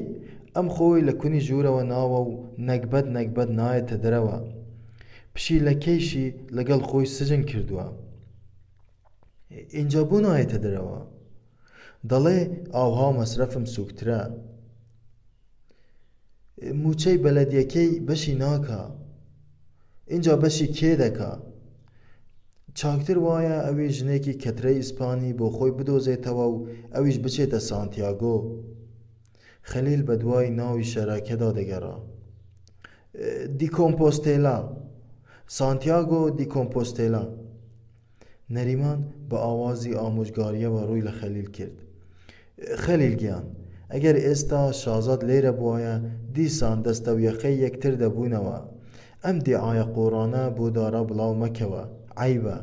ئەم خۆی لە کونی ژوورەوە ناوە و نەکبەت نایەتە دەرەوە. پشیلە کێشی لەگەڵ خۆی سجن کردووە. اینجا بۆ نایەتە دەرەوە؟ دەڵێ ئاوها مەسرەفم سووکترە. موچەی بەلەدیەکەی بەشی ناکا. اینجا بەشی کێ دەکا؟ چاکتر وایە ئەوی ژنێکی کەترەی ئیسپانی بۆ خۆی بدۆزێتەوە و ئەویش بچێتە سانتیاگۆ. خەلیل بە دوای ناوی شەراکەدا دەگەڕا. دیکۆمپۆستێلا. سانتیاگۆ دیکۆمپۆستێلا. نەریمان بە ئاوازی ئامۆژگاریەوە ڕووی لە خەلیل کرد. خەلیل گیان، ئەگەر ئێستا شازاد لێرە بوایە دیسان دەستە و یەخەی یەکتر دەبوونەوە. ئەم دیعایە قۆڕانە بۆ دارا بڵاو مەکەوە، عیبە.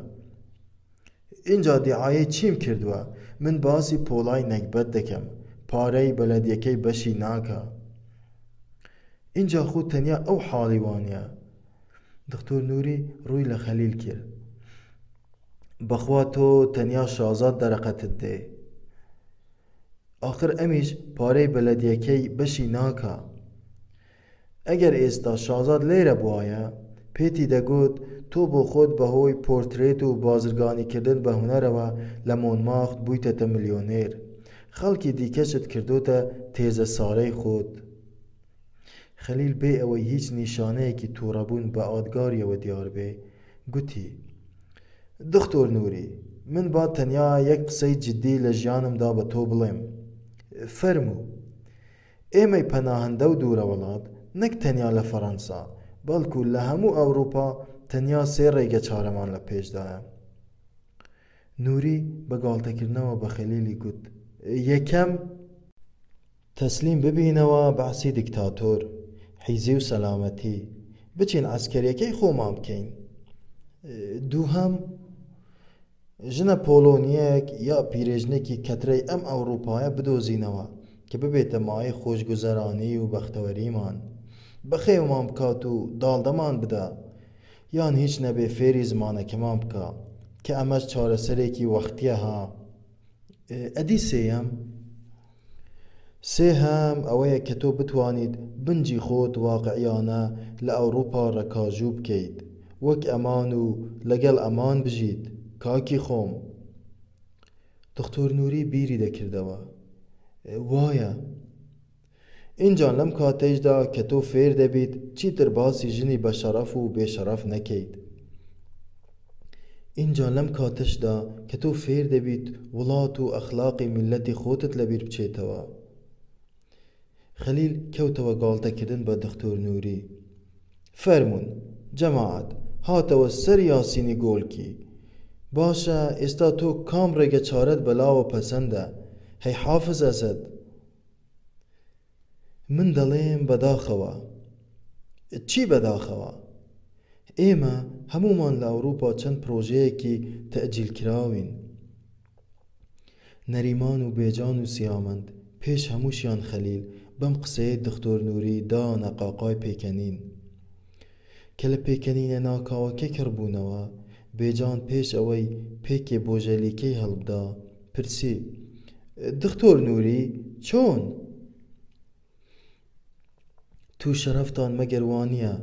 اینجا دیعایە چیم کردووە؟ من باسی پۆڵای نەکبەت دەکەم، پارەی بەلەدیەکەی بەشی ناکە. اینجا خۆ تەنیا ئەو حاڵی وانە. دکتۆر نووری ڕووی لە خەلیل کرد. بەخوا تۆ تەنیا شازاد دەرەقەتت دێ. ئاخر ئەمیش پارەی بەلەدیەکەی بەشی ناکە. ئەگەر ئێستا شازاد لێرە بوایە پێتی دەگوت تۆ بۆ خۆت بەهۆی پۆرترێت و بازرگانیکردن بە هونەرەوە لە مۆنماخت بوویتەتە ملیۆنێر، خەڵکی دیکەشت کردوتە تێزە سارەی خۆت. خەلیل بێ ئەوەی هیچ نیشانەیەکی تووڕەبوون بە ئادگاریەوە دیار بێ گوتی: دکتۆر نووری، من با تەنیا یەک قسەی جددی لە ژیانمدا بە تۆ بڵێم. فەرموو. ئێمەی پەناهەندە و دوورە وڵات نەک تەنیا لە فەڕەنسا بەڵکو لە هەموو ئەوروپا تەنیا 3 ڕێگە چارەمان لە پێشدایە. نووری بە گاڵتەکردنەوە بە خەلیلی گوت: یەکەم، تەسلیم ببینەوە بەعسی دیکتاتۆر، حیزی و سەلامەتی، بچین عەسکەریەکەی خۆمان بکەین. دووهەم، ژنە پۆلۆنیەک یا پیرێژنێکی کەترەی ئەم ئەوروپایە بدۆزینەوە کە ببێتە مایە خۆشگوزەرانی و بەختەوەریمان، بەخێومان بکات و داڵدەمان بدە، یان هیچ نەبێ فێری زمانەکەمان بکە کە ئەمەش چارەسەرێکی وەختیە ها. ئەدی سێهەم ئەوەیە کە تۆ بتوانیت بنجی خۆت واقعیانە لە ئەوروپا ڕەکاژوو بکەیت، وەک ئەمان و لەگەڵ ئەمان بژیت. کاکی خۆم. دکتۆر نووری بیری دەکردەوە. وایە. ئینجا لەم کاتەیشدا کە تۆ فێر دەبیت چیتر باسی ژنی بە شەرەف و بێشەرەف نەکەیت. ئینجا لەم کاتەشدا کە تۆ فێر دەبیت وڵات و ئەخلاقی میلەتی خۆتت لەبیر بچێتەوە. خەلیل کەوتەوە گاڵتەکردن بە دکتۆر نووری. فەرموون جەماعەت، هاتەوە سەر یاسینی گۆڵکی. باشە، ئێستا تۆ کام ڕێگە چارەت بەلاوە پەسەندە؟ هەی حافز ئەسەد. من دەڵێم بەداخەوە. چی بەداخەوە؟ ئێمە هەمومان لە ئەوروپا چەند پرۆژەیەکی تەئجیل کراوین. نەریمان و بێجان و سیامەند پێش هەمووشیان خەلیل بەم قسەیە دکتۆر نووری دانە قاقای پێکەنین. کە لە پێکەنینە ناکاوەکە کڕبوونەوە، بێجان پێش ئەوەی پێکێ بۆژەلیکەی هەڵبدا پرسی: دکتۆر نووری چۆن؟ تو شەرەفتان مەگەر وانییە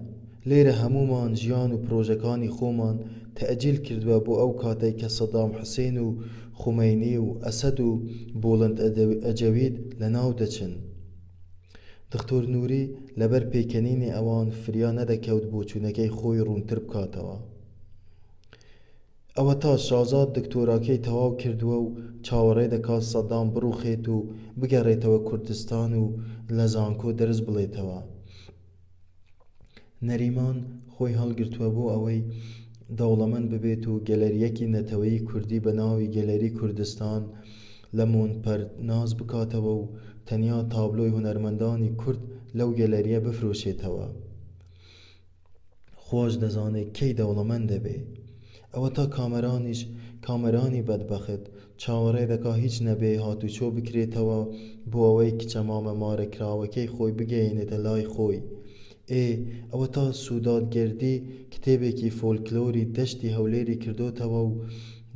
لێرە هەمومان ژیان و پرۆژەکانی خۆمان تەئجیل کردووە بۆ ئەو کاتەی کە سەدام حوسێن و خومەینی و ئەسەد و بۆڵند ئەجەوید لە ناو دەچن. دکتۆر نووری لەبەر پێکەنینی ئەوان فریا نەدەکەوت بۆ چوونەکەی خۆی ڕوونتر بکاتەوە. ئەوە تا شازاد دکتۆراکەی تەواو کردووە و چاوەڕێ دەکات سەدام بڕوخێت و بگەڕێتەوە کوردستان و لە زانکۆ دەرس بڵێتەوە. نەریمان خۆی هەڵگرتووە بۆ ئەوەی دەوڵەمەند ببێت و گەلەریەکی نەتەوەیی کوردی بە ناوی گەلەری کوردستان لە مۆنپەرناز بکاتەوە و تەنیا تابلۆی هونەرمەندانی کورد لەو گەلەریە بفرۆشێتەوە. خۆش دەزانێت کەی دەوڵەمەند دەبێ. ئەوە تا کامەرانی بەدبەخت چاوەڕێ دەکا هیچ نەبێ هاتوچۆ بکرێتەوە بۆ ئەوەی کچە مامە مارەکراوەکەی خۆی بگەێنێتە لای خۆی. ئەوە تا سوودادگەردی کتێبێکی فۆلکلۆری دەشتی هەولێری کردوتەوە و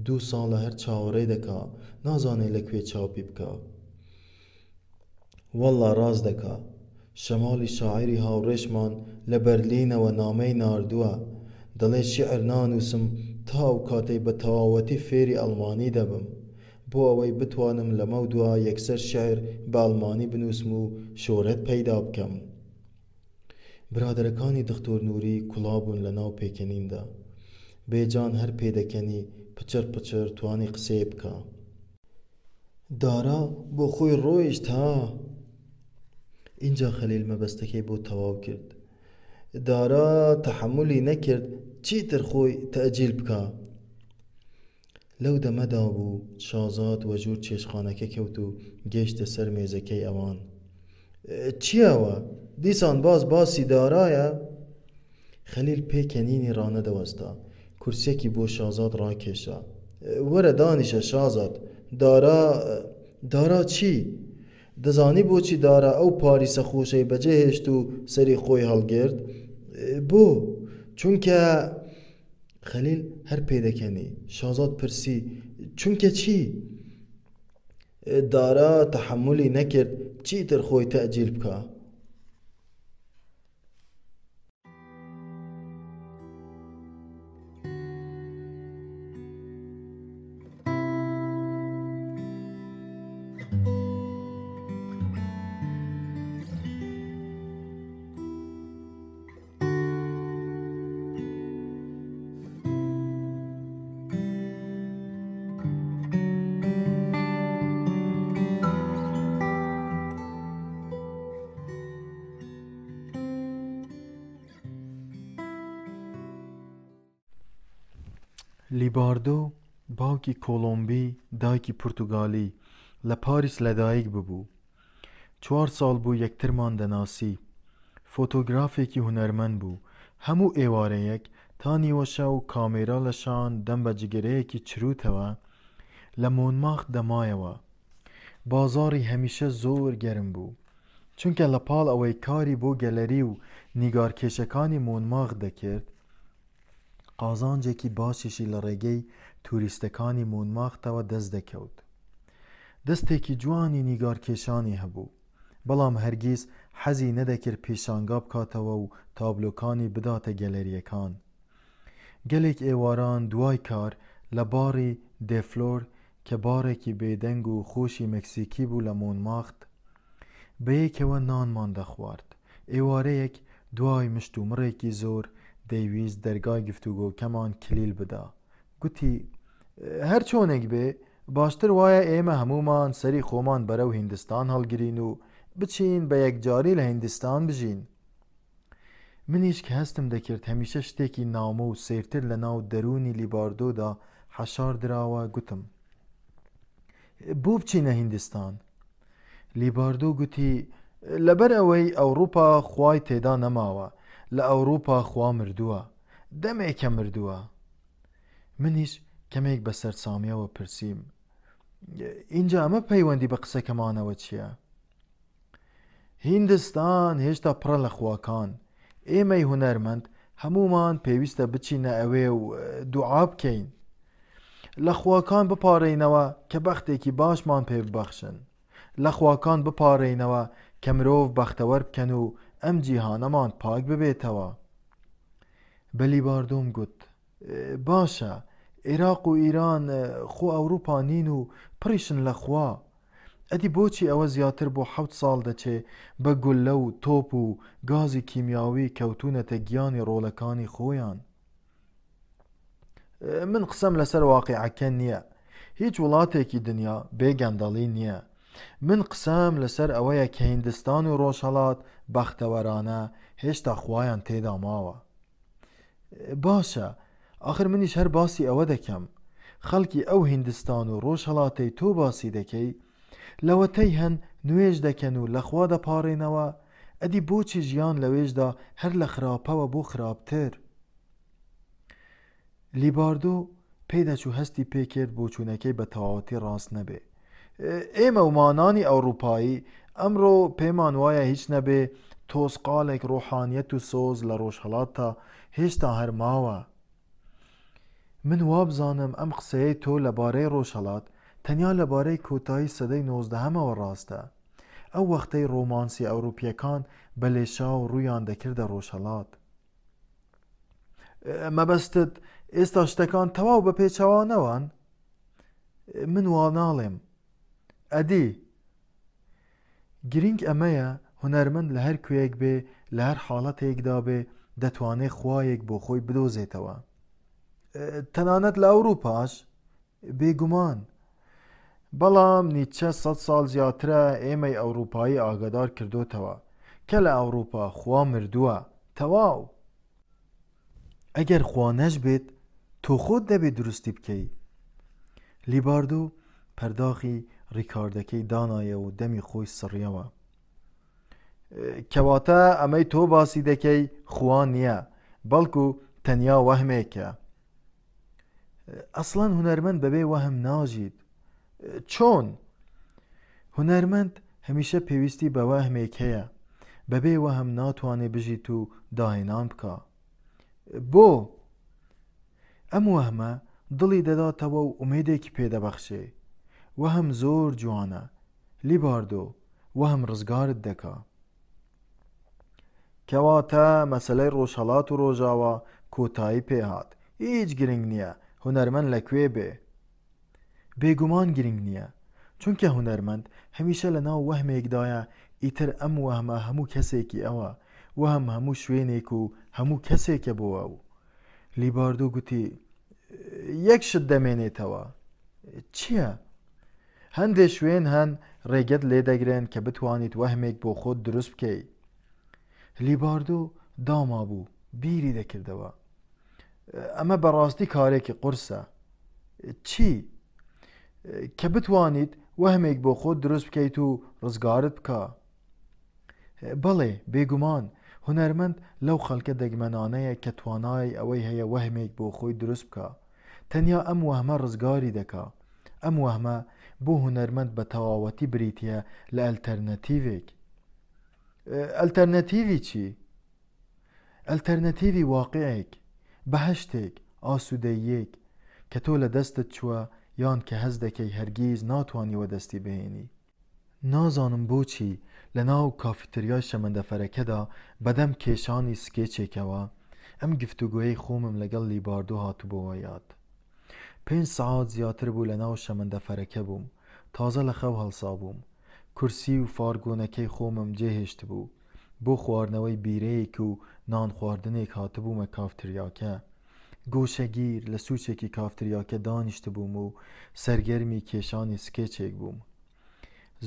2 ساڵە هەر چاوەڕێ دەکا نازانێت لەکوێ چاپی بکە. وەڵڵا ڕاست دەکا. شەماڵی شاعیری هاوڕێشمان لە بەرلینەوە نامەی ناردووە، دەڵێ شیعر نانووسم تا ئەو کاتەی بە تەواوەتی فێری ئەڵمانی دەبم بۆ ئەوەی بتوانم لەمە دووە یەکسەر شیعر بە ئەڵمانی بنووسم و شۆرەت پەیدا بکەم. برادەرەکانی دکتۆر نووری کوڵابوون لە ناو پێکەنیندا. بێجان هەر پێدەکەنی پچر توانی قسێ بکە. دارا بۆ خۆی ڕۆیشت ها. اینجا خەلیل مەبەستەکەی بۆ تەواو کرد. دارا تەحملی نەکرد چیتر خۆی تەئجیل بکە. لەو دەمەدا بوو شازاد وەژوور چێشخانەکە کەوت و گەیشتە سەر مێزەکەی ئەوان. چیەوە؟ دیسان باسی دارایە؟ خەلیل پێکەنینی ڕانەدەوەستا. کورسێکی بۆ شازاد ڕاکێشا. وەرە دانیشە شازاد. دارا چی؟ دەزانی بۆچی دارا ئەو پاریسە خۆشەی بەجێهێشت و سەری خۆی هەڵگرت؟ بۆ؟ چونکە خەلیل هەر پێدەکەنی. شازاد پرسی چونکە چی؟ دارا تەحملی نەکرد چیتر خۆی تەئجیل بکە. لیباردۆ باوکی کۆلۆمبی دایکی پورتوگالی لە پاریس لەدایک ببوو. 4 ساڵ بوو یەکترمان دەناسی. فۆتۆگرافێکی هونەرمەند بوو. هەموو ئێوارەیەک تا نیوە شەو کامێرا لە شان دەم بە جگەرەیەکی چروتەوە لە مۆنماخت دەمایەوە. بازاڕی هەمیشە زۆر گەرم بوو چونکە لە پاڵ ئەوەی کاری بۆ گەلەری و نیگارکێشەکانی مۆنماخت دەکرد، قازانجێکی باشیشی لە ڕێگەی توریستەکانی مۆنماختەوە دەست دەکەوت. دەستێکی جوانی نیگارکێشانی هەبوو، بەڵام هەرگیز حەزی نەدەکرد پێشانگا بکاتەوە و تابلۆکانی بداتە گەلەریەکان. گەلێک ئێواران دوای کار لە باڕی دێفلۆر کە باڕێکی بێدەنگ و خۆشی مەکسیکی بوو لە مۆنماخت بەیەکەوە نانمان دەخوارد. ئێوارەیەک دوای مشت و مڕێکی زۆر دەیویست دەرگای گفتوگۆکەمان کلیل بدا. گوتی هەر چۆنێک بێ باشتر وایە ئێمە هەمومان سەری خۆمان بەرەو هیندستان هەڵگرین و بچین بە یەکجاری لە هیندستان بژین. منیش کە هەستم دەکرد هەمیشە شتێکی نامۆ و سێرتر لە ناو دەرونی لیباردۆدا حەشار دراوە، گوتم بۆ بچینە هیندستان؟ لیباردۆ گوتی لەبەر ئەوەی ئەوروپا خوای تێدا نەماوە، لە ئەوروپا خوا مردووە، دەمێکە مردووە. منیش کەمێک بە سەرسامیەوە پرسییم اینجا ئەمە پەیوەندی بە قسەکەمانەوە چییە؟ هیندستان هێشتا پڕە لە خواکان. ئێمەی هونەرمەند هەمومان پێویستە بچینە ئەوێ و دوعا بکەین لە خواکان بپارڕینەوە کە بەختێکی باشمان پێ ببەخشن، لە خواکان بپارڕینەوە کە مرۆڤ بەختەوەر بکەن و ئەم جیهانەمان پاک ببێتەوە. بە لیباردۆم گوت باشە عێراق و ئیران خۆ ئەوروپا نین و پڕیشن لە خوا ئەدی بۆچی ئەوە زیاتر بۆ 7 ساڵ دەچێ بە گولە و تۆپ و گازی کیمیاوی کەوتونەتە گیانی ڕۆڵەکانی خۆیان من قسەم لەسەر واقعەکە نییە هیچ وڵاتێکی دنیا بێگەندەڵی نییە من قسەم لەسەر ئەوەیە کە هیندستان و ڕۆژهەڵات بەختەوەرانە هێشتا خوایان تێدا ماوە باشە آخر منیش هەر باسی ئەوە دەکەم خەڵکی ئەو هیندستان و ڕۆژهەڵاتەی تۆ باسی دەکەی لەوەتەی هەن نوێژ دەکەن و لەخوا دەپاڕێنەوە ئەدی بۆچی ژیان لەوێشدا هەر لە خراپەوە بۆ خراپتر لیباردۆ پێدەچوو هەستی پێکرد بۆ چوونەکەی بە تەواوەتی ڕاست نەبێ ئێمە ومانانی ئەوروپایی ئەمڕۆ پێمان وایە هیچ نەبێ تۆسقالێک ڕۆحانیەت و سۆز لە ڕۆژهەڵات تا هێشتا هەرماوە من وابزانم ئەم قسەیەی تۆ لەبارەی ڕۆژهەڵات تەنیا لەبارەی کۆتایی سەدەی 19ەمەوە ڕاستە ئەو وەختەی ڕۆمانسی ئەوروپیەکان بە لێشا و ڕوویان دەکردە ڕۆژهەڵات مەبەستت ئێستا شتەکان تەواو بە پێچەوانەوەن من وا ناڵێم ئەدی گرنگ ئەمەیە هونەرمەند لە هەر کوێیەک بێ لە هەر حاڵەتێکدا بێ دەتوانێت خوایەک بۆ خۆی بدۆزێتەوە تەنانەت لە ئەوروپاش بێگومان بەڵام نیچە 100 ساڵ زیاترە ئێمەی ئەوروپایی ئاگادار کردوتەوە کە لە ئەوروپا خوا مردووە تەواو ئەگەر خوا نەشبێت تۆ خۆت دەبێت دروستی بکەی لیباردۆ پەرداخی ڕیکاردەکەی دانایە و دەمی خۆی سڕیەوە کەواتە ئەمەی تۆ باسی دەکەی خوا نییە بەڵکو تەنیا وەهمێکە ئەسڵەن هونەرمەند بەبێ وەهم ناژیت چۆن هونەرمەند هەمیشە پێویستی بە وەهمێک هەیە بەبێ وەهم ناتوانێ بژیت و داهێنان بکە بۆ ئەم وەهمە دڵی دەداتەوە و ئومێدێکی پێدەبەخشێ وەهم زۆر جوانە لیباردۆ وەهم ڕزگارت دەکا کەواتە مەسەلەی ڕۆژهەڵات و ڕۆژاوە کۆتایی پێهات هیچ گرنگ نییە هونەرمەند لەکوێ بێ بێگومان گرنگ نییە چونکە هونەرمەند هەمیشە لە ناو وەهمێکدایە ئیتر ئەم وەهمە هەموو کەسێکی ئەوە وەهم هەموو شوێنێک و هەموو کەسێکە بۆوە و لیباردۆ گوتی یەک شت دەمێنێتەوە چییە؟ هەندێک شوێن هەن ڕێگەت لێدەگرێن کە بتوانیت وەهمێک بۆ خۆت دروست بکەی لیباردۆ داما بوو بیری دەکردەوە ئەمە بەڕاستی کارێکی قورسە چی؟ کە بتوانیت وەهمێک بۆ خۆت دروست بکەیت و ڕزگارت بکە بەڵێ بێگومان هونەرمەند لەو خەڵکە دەگمەنانەیە کە توانای ئەوەی هەیە وەهمێک بۆ خۆی دروست بکە تەنیا ئەم وەهمە ڕزگاری دەکا ئەم وەهمە بۆ هونەرمەند بە تەواوەتی بریتیە لە ئەلتەرنەتیڤێک ئەلتەرنەتیڤی چی؟ ئەلتەرنەتیڤی واقعێک بەهەشتێک ئاسوودەییەک کە تۆ لە دەستت چووە یان کە هەز دەکەی هەرگیز ناتوانیوە دەستی بهێنی نازانم بۆچی لە ناو کافیتریای شەمەندەفەرەکەدا بەدەم کێشانی سکێچێکەوە ئەم گفتوگۆیەی خۆمم لەگەڵ لیباردۆ هاتوبەوە یاد 5 سەعات زیاتر بوو لە ناو شەمەندەفەرەکە بووم تازە لە خەو هەڵسا بووم کورسی و فارگۆنەکەی خۆمم جێهێشت بوو بۆ خواردنەوەی بیرەیەک و نان خواردنێک هاتبوومە کافتریاکە گۆشەگیر لە سوچێکی کافتریاکە دانیشت بووم و سەرگەرمی کێشانی سکێچێک بووم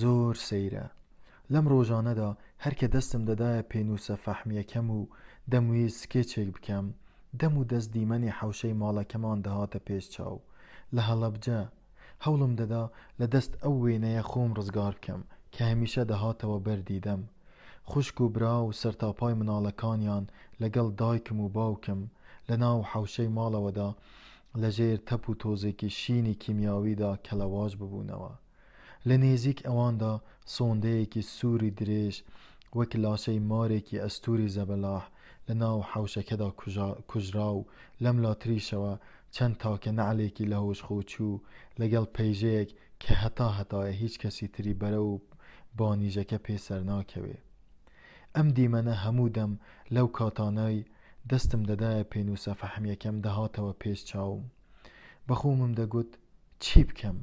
زۆر سەیرە لەم ڕۆژانەدا هەرکە دەستم دەدایە پێنووسە فەحمیەکەم و دەمویست سکێچێک بکەم دەم و دەست دیمەنی حەوشەی ماڵەکەمان دەهاتە پێش چاو لە هەڵەبجە هەوڵم دەدا لە دەست ئەو وێنەیە خۆم ڕزگار بکەم کە هەمیشە دەهاتەوە بەردیدەم خوشک و برا و سەرتاپای مناڵەکانیان لەگەڵ دایکم و باوکم لە ناو حەوشەی ماڵەوەدا لەژێر تەپ و تۆزێکی شینی کیمیاویدا کەلەواژ ببوونەوە لە نێزیک ئەواندا سۆندەیەکی سووری درێژ وەک لاشەی مارێکی ئەستوری زەبەلاح لە ناو حەوشەکەدا کوژرا و لەم لاتریشەوە چەند تاکە نەعلێکی لە هۆش خۆچوو لەگەڵ پەیژەیەک کە هەتایە هیچ کەسی تری بەرە و بانیژەکە پێسەر ناکەوێ ئەم دیمەنە هەموو دەم لەو کاتانەی دەستم دەدایە پێنووسە فەحمیەکەم دەهاتەوە پێش چاوم. بەخۆمم دەگوت چی بکەم؟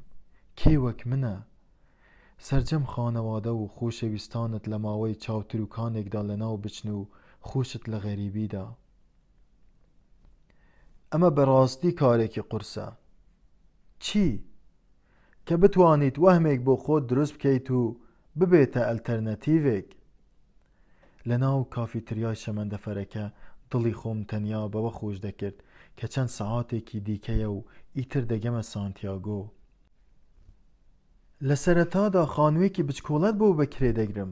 کێ وەک منە؟ سەرجەم خانەوادە و خۆشەویستانت لە ماوەی چاوتروکانێکدا لەناو بچن و خۆشت لە غەریبیدا. ئەمە بەڕاستی کارێکی قورسە. چی؟ کە بتوانیت وەهمێک بۆ خۆت دروست بکەیت و ببێتە ئەلتەرنەتیڤێک. لە ناو کافیتریای شەمەندەفەرەکە دڵی خۆم تەنیا بەوە خۆش دەکرد کە چەند سەعاتێکی دیکەیە و ئیتر دەگەمە سانتیاگۆ. لە سەرەتادا خانوویەکی بچکۆڵەت بۆ بەکرێ دەگرم.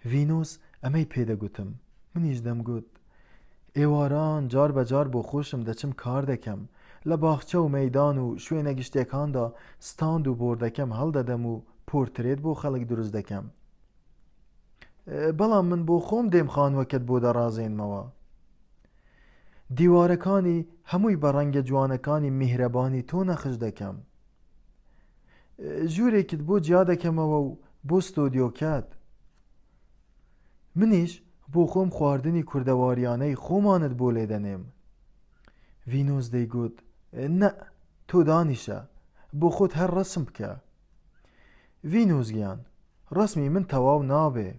ڤینۆس ئەمەی پێدەگوتم. منیش دەمگوت ئێواران جار بەجار بۆ خۆشم دەچم کار دەکەم، لە باخچە و مەیدان و شوێنە گشتەکاندا ستاند و بۆردەکەم هەڵدەدەم و پۆرترێت بۆ خەڵک دروست دەکەم. بەڵام من بۆ خۆم دێم خانووەکەت بۆ دەڕازێنمەوە. دیوارەکانی هەمووی بە ڕەنگە جوانەکانی میهرەبانی تۆ نەخش دەکەم. ژوورێکت بۆ جیا دەکەمەوە و بۆ ستۆدیۆکەت. منیش بۆ خۆم خواردنی کوردەواریانەی خۆمانت بۆ لێدەنێم. ڤینۆس دەیگوت نە، تۆ دانیشە بۆ خۆت هەر ڕسم بکە. ڤینۆس گیان، ڕسمی من تەواو نابێ.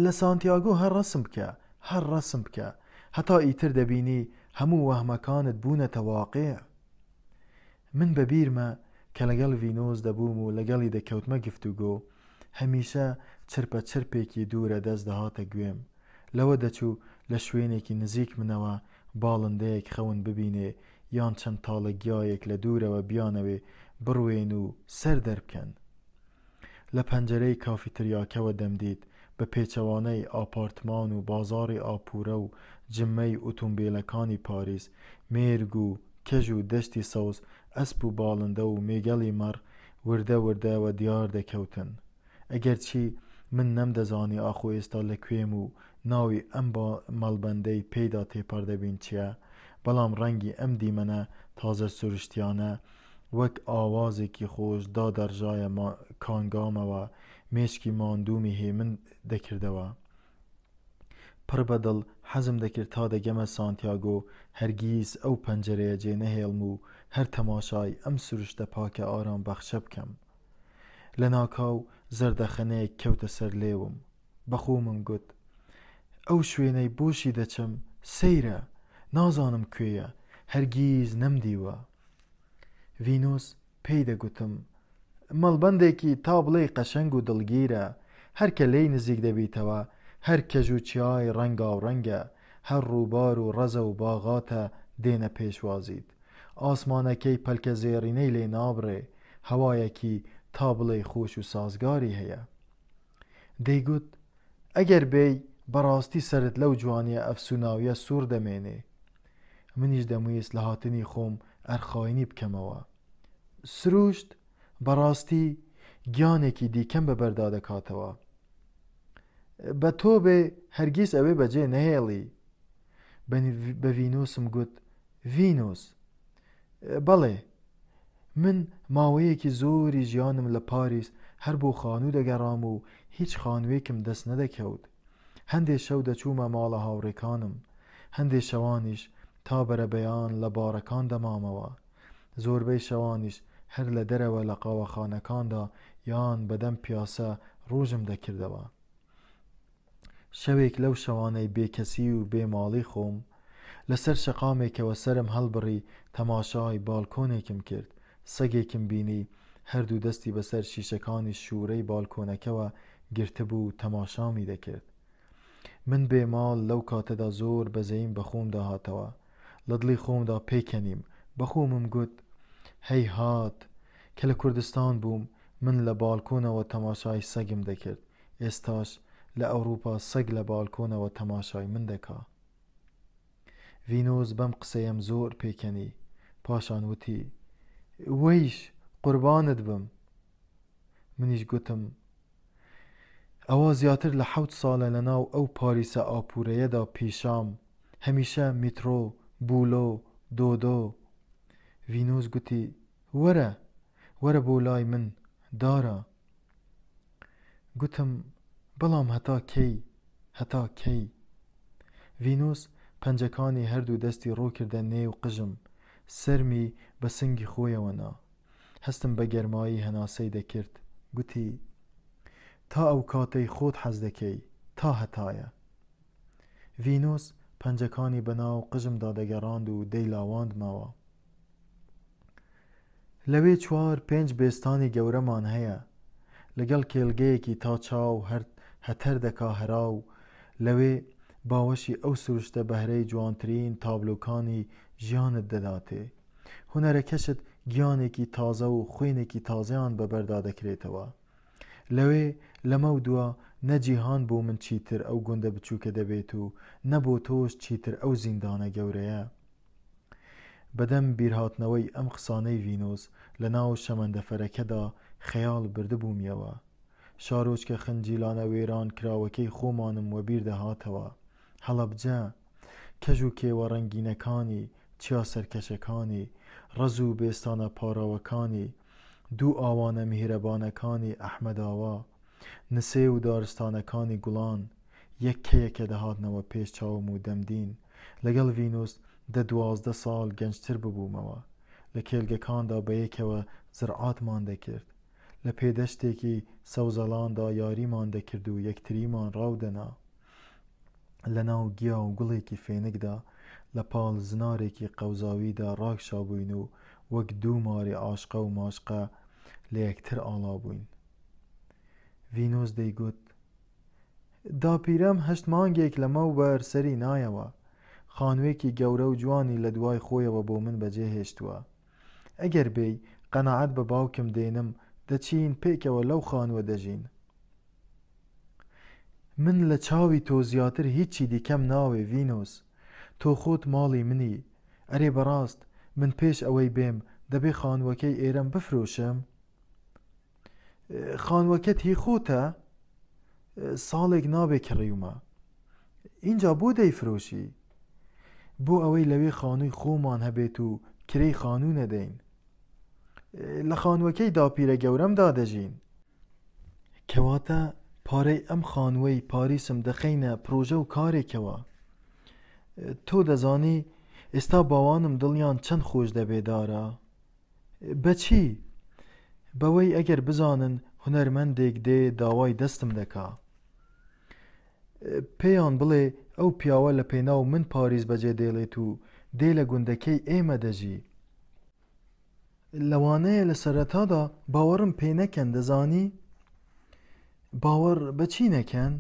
لە سانتیاگۆ هەر ڕسم بکە، هەر ڕسم بکە، هەتا ئیتر دەبینی هەموو وەهمەکانت بوونەتە واقع. من بەبیرمە کە لەگەڵ ڤینۆس دەبووم و لەگەڵی دەکەوتمە گفتوگۆ، هەمیشە چرپە چرپێکی دوورە دەست دەهاتە گوێم. لەوە دەچوو لە شوێنێکی نزیک منەوە باڵندەیەک خەون ببینێ یان چەند تاڵە گیایەک لە دوورەوە بیانەوێ بڕوێن و سەر دەربکەن. لە پەنجەرەی کافیتریاکەوە دەمدیت بە پێچەوانەی ئاپارتمان و بازاڕی ئاپورە و جممەی ئۆتۆمبیلەکانی پاریس، مێرگ و کەژ و دەشتی سەوز، ئەسپ و باڵندە و مێگەڵی مەڕ وردە وردەوە دیار دەکەوتن. ئەگەرچی من نەمدەزانی ئاخۆ ئێستا لەکوێم و ناوی ئەم مەڵبەندەی پێیدا تێپەردەبین چییە، بەڵام ڕەنگی ئەم دیمەنە تازە سروشتیانە وەک ئاوازێکی خۆش دادەڕژایە کانگامەوە مێشکی ماندوومی هێمن دەکردەوە. پڕ بەدڵ حەزم دەکرد تا دەگەمە سانتیاگۆ هەرگیز ئەو پەنجەرەیە جێ نەهێڵم و هەر تەماشای ئەم سروشتە پاکە ئارام بەخشە بکەم. لە ناکاو زەردەخەنەیەک کەوتە سەر لێوم. بەخۆمم گوت ئەو شوێنەی بۆشی دەچم سەیرە، نازانم کوێیە، هەرگیز نەمدیوە. ڤینۆس پێی دەگوتم مەڵبەندێکی تا بڵێ قەشەنگ و دڵگیرە، هەر کە لێی نزیک دەبیتەوە هەر کەژ و چیای ڕەنگاوڕەنگە، هەر ڕووبار و ڕەزە و باغاتە دێنە پێشوازیت، ئاسمانەکەی پەلکە زێڕینەی لێ نابڕێ، هەوایەکی تا بڵێ خۆش و سازگاری هەیە. دەیگوت ئەگەر بێی بەڕاستی سرت لەو جوانیە ئەفسوناویە سوور دەمێنێ. منیش دەمویست لە هاتنی خۆم ئەرخاینی بکەمەوە. سروشت بەڕاستی گیانێکی دیکەم بەبەردا دەکاتەوە. بە تۆ بێ هەرگیز ئەوێ بەجێ نەهێڵی. بە ڤینۆسم گوت ڤینۆس، بەڵێ من ماوەیەکی زۆری ژیانم لە پاریس هەر بۆ خانوو دەگەڕام و هیچ خانوویەکم دەست نەدەکەوت. هەندێک شەو دەچوومە ماڵە هاوڕێکانم، هەندێک شەوانیش تا بەرەبەیان لە بارەکان دەمامەوە، زۆربەی شەوانیش هەر لە دەرەوە لە قاوەخانەکاندا یان بەدەم پیاسە ڕۆژم دەکردەوە. شەوێک لەو شەوانەی بێکەسی و بێماڵی خۆم لەسەر شەقامێکەوە سرم هەڵبڕی تەماشای باڵکۆنێکم کرد. سەگێکم بینی هەردوو دەستی بەسەر شیشەکانی شوورەی باڵکۆنەکەوە گرتبوو تەماشامی دەکرد. من بێماڵ لەو کاتەدا زۆر بەزەیم بە خۆم داهاتەوە. لە دڵی خۆمدا پێکەنیم بەخۆمم گوت هەی هات کە لە کوردستان بووم من لە باڵکۆنەوە تەماشای سەگم دەکرد، ئێستاش لە ئەوروپا سەگ لە باڵکۆنەوە تەماشای من دەکا. ڤینۆس بەم قسەیەم زۆر پێکەنی، پاشان وتی وەیش قوربانت بم. منیش گوتم ئەوە زیاتر لە 7 ساڵە لە ناو ئەو پاریسە ئاپورەیەدا پیشام، هەمیشە میترۆ، بولۆ، دۆدۆ. ڤینۆس گوتی وەرە بۆ لای من دارە. گوتم بەڵام هەتا کەی؟ ڤینۆس پەنجەکانی هەردوو دەستی ڕوو کردە نێو قژم، سەرمی بە سنگی خۆیەوەنا. هەستم بە گەرمایی هەناسەی دەکرد، گوتی: تا ئەو کاتەی خۆت حەز دەکەی، تا هەتایە. ڤینۆس پەنجەکانی بەناو قژمدا دەگەڕاند و دەی لاواندمەوە. لەوێ 4-5 بێستانی گەورەمان هەیە، لەگەڵ کێلگەیەکی تا چاو هەتەر دەکا هەراو. لەوێ باوەشی ئەو سروشتە بەهرەی جوانترین تابلۆکانی ژیانت دەداتێ. هونەرەکەشت گیانێکی تازە و خوێنێکی تازەیان بەبەردا دەکرێتەوە. لەوێ لەمە و دووە نەجیهان بۆ من چیتر ئەو گوندە بچووکە دەبێت و نەبۆ تۆش چیتر ئەو زیندانە گەورەیە. بەدەم بیرهاتنەوەی ئەم قسانەی ڤینۆس لە ناو شەمەندەفەرەکەدا خەیاڵ بردبوومیەوە. شارۆچکە خنجیلانە وێران کراوەکەی خۆمانم وەبیر دەهاتەوە. هەڵەبجە، کەژ و کێوە ڕەنگینەکانی، چیا سەرکەشەکانی، ڕەز و بێستانە پاراوەکانی، دوو ئاوانە میهرەبانەکانی ئەحمەداوا، نسێ و دارستانەکانی گوڵان، یەک کەیەکە دەهاتنەوە پێش چاوم و دەمدین. لەگەڵ ڤینۆس 12 ساڵ گەنجتر ببوومەوە. لە کێلگەکاندا بەیەکەوە زرعاتمان دەکرد. لە پێدەشتێکی سەوزەڵاندا یاریمان دەکرد و یەکتریمان ڕاودەنا. لە ناو گیا و گوڵێکی فێنکدا لە پاڵ زنارێکی قەوزاویدا ڕاکشا بووین و وەک دوو ماری عاشقە و ماشقە لە یەکتر ئاڵا بووین. ڤینۆس دەیگوت: داپیرەم 8 مانگێک لەمەوبەر سەری نایەوە. خانوویەکی گەورە و جوانی لە دوای خۆیەوە بۆ من بەجێ هێشتووە. ئەگەر بێی قەنەعەت بە باوکم دێنم، دەچین پێکەوە لەو خانووە دەژین. من لە چاوی تۆ زیاتر هیچی دیکەم ناوێ ڤینۆس. تۆ خۆت ماڵی منی. ئەرێ بەڕاست من پێش ئەوەی بێم دەبێ خانووەکەی ئێرەم بفرۆشم. خانووەکەت هی خۆتە؟ ساڵێک نابێ کڕیومە. اینجا بۆ دەیفرۆشی؟ بۆ ئەوەی لەوێ خانووی خۆمان هەبێت و کرەی خانوو نەدەین. لە خانووەکەی داپیرە گەورەمدا دەژین. کەواتە پارەی ئەم خانووەی پاریسم دەخەینە پرۆژە و کارێکەوە. تۆ دەزانی ئێستا باوانم دڵیان چەند خۆش دەبێدارە. بەچی؟ بەوەی ئەگەر بزانن هونەرمەندێک دێ داوای دەستم دەکا. پێیان بڵێ ئەو پیاوە لە پێناو من پاریس بەجێ دێڵێت و دێ لە گوندەکەی ئێمە دەژی. لەوانەیە لە سەرەتادا باوەڕم پێ نەکەن، دەزانی؟ باوەڕ بەچی نەکەن؟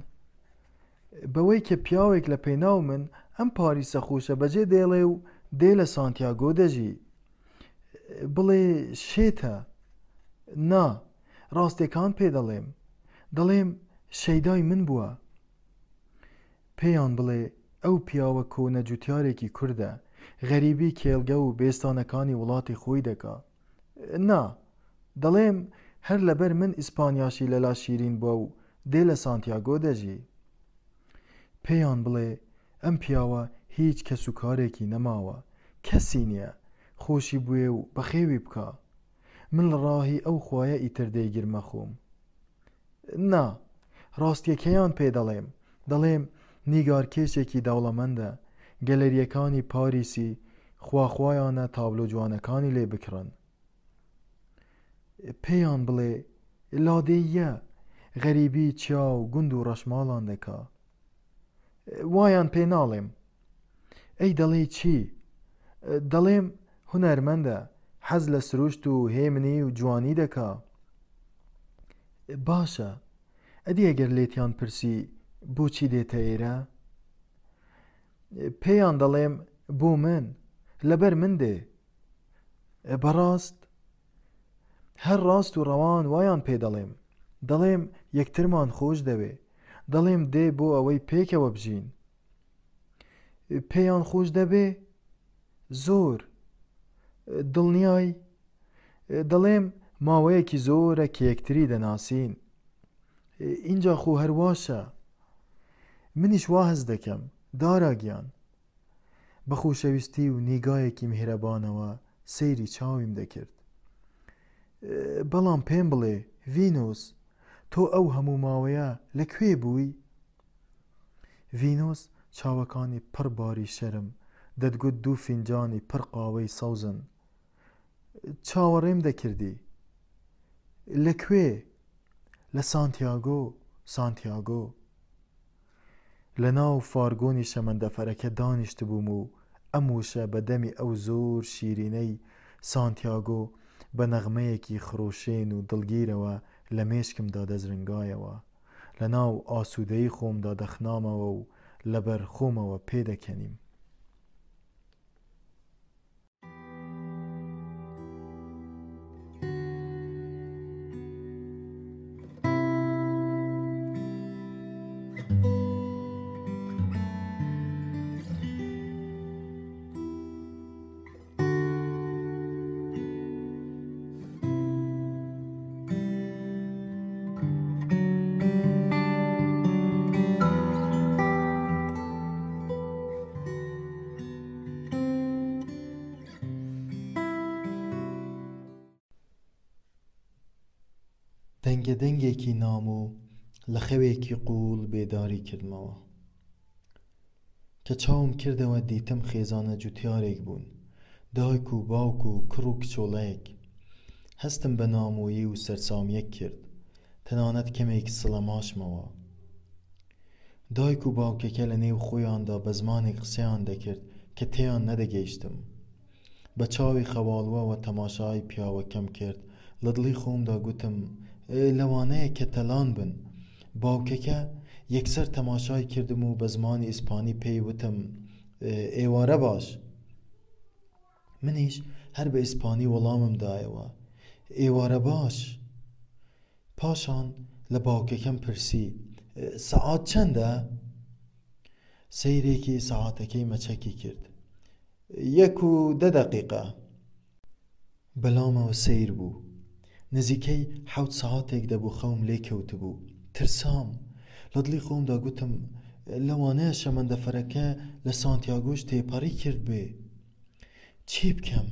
بەوەی کە پیاوێک لە پێناو من ئەم پاریسە خۆشە بەجێ دێڵێ و دێ لە سانتیاگۆ دەژی. بڵێ شێتە. نا، ڕاستیەکان پێ دەڵێم شەیدای من بووە. پێیان بڵێ ئەو پیاوە کۆنە جوتیارێکی کوردە، غەریبی کێڵگە و بێستانەکانی وڵاتی خۆی دەکا. نا، دەڵێم هەر لەبەر من ئیسپانیاشی لەلا شیرین بووە و دێ لە سانتیاگۆ دەژی. پێیان بڵێ ئەم پیاوە هیچ کەس و کارێکی نەماوە، کەسی نییە، خۆشی بوێ و بەخێوی بکە. من لە ڕاهی ئەو خوایە ئیتر دەیگرمە خۆم. نا، ڕاستیەکەیان پێ دەڵێم نیگارکێشێکی دەوڵەمەندە، گەلەریەکانی پاریسی خواخوایانە تابلۆ جوانەکانی لێ بکڕن. پێیان بڵێ لادەیە، غەریبی چیا و گوند و ڕەشماڵان دەکا. وایان پێ ناڵێم. ئەی دەڵێ چی؟ دەڵێم هونەرمەندە، حەز لە سروشت و هێمنی و جوانی دەکا. باشە، ئەدی ئەگەر لێتیان پرسی بۆچی دێتە ئێرە؟ پێیان دەڵێم بۆ من، لەبەر من دێ. بەڕاست؟ هەر ڕاست و ڕەوان وایان پێ دەڵێم یەکترمان خۆش دەوێ. دەڵێم دێ بۆ ئەوەی پێکەوە بژین. پێیان خۆش دەبێ؟ زۆر. دڵنیای؟ دەڵێم ماوەیەکی زۆرە کە یەکتری دەناسین. اینجا خۆ هەرواشە. منیش وا هەز دەکەم، داراگیان. بە خۆشەویستی و نیگایەکی میهرەبانەوە سەیری چاویم دەکرد. بەڵام پێم بڵێ ڤینۆس، تۆ ئەو هەموو ماوەیە لەکوێ بووی؟ ڤینۆس چاوەکانی پڕ باری شەرم دەتگوت دوو فینجانی پڕ قاوەی سەوزن. چاوەڕێم دەکردی لەکوێ؟ لە سانتیاگۆ. لە ناو فارگۆنی شەمەندەفەرەکە دانیشت بووم و ئەم وشە بە دەمی ئەو زۆر شیرینەی سانتیاگۆ بە نەغمەیەکی خرۆشێن و دڵگیرەوە لە مێشکمدا دەزرنگایەوە. لە ناو ئاسوودەی خۆمدا دەخنامەوە و لەبەر خۆمەوە پێدەکەنیم. دەنگە دەنگێکی نام و لە خەوێکی قوڵ بێداری کردمەوە کە چاوم کردەوە دیتم خێزانە جوتیارێک بوون، دایک و باوک و کڕ و کچۆڵەیەک. هەستم بە نامۆیی و سەرسامیەک کرد، تەنانەت کەمێک سڵەماشمەوە. دایک و باوکەکە لە نێو خۆیاندا بە زمانێک قسەیان دەکرد کە تێیان نەدەگەیشتم. بە چاوی خەواڵوەوە تەماشای پیاوەکەم کرد. لە دڵی خۆمدا گوتم لەوانەیە کە تەلان بن. باوکەکە یەکسەر تەماشای کردم و بە زمانی ئیسپانی پێی وتم ئێوارە باش. منیش هەر بە ئیسپانی وەڵامم دایەوە ئێوارە باش. پاشان لە باوکەکەم پرسی سەعات چەندە؟ سەیرێکی سەعاتەکەی مەچەکی کرد. 1:10 دەقیقە. بەلامەوە سیر بوو. نزیکەی 7 سەعاتێک دەبوو خەوم لێ کەوتبوو. ترسام. لە دڵی خۆمدا گوتم لەوانەیە شەمەندەفەرەکە لە سانتیاگۆش تێپەڕی کرد بێ. چی بکەم؟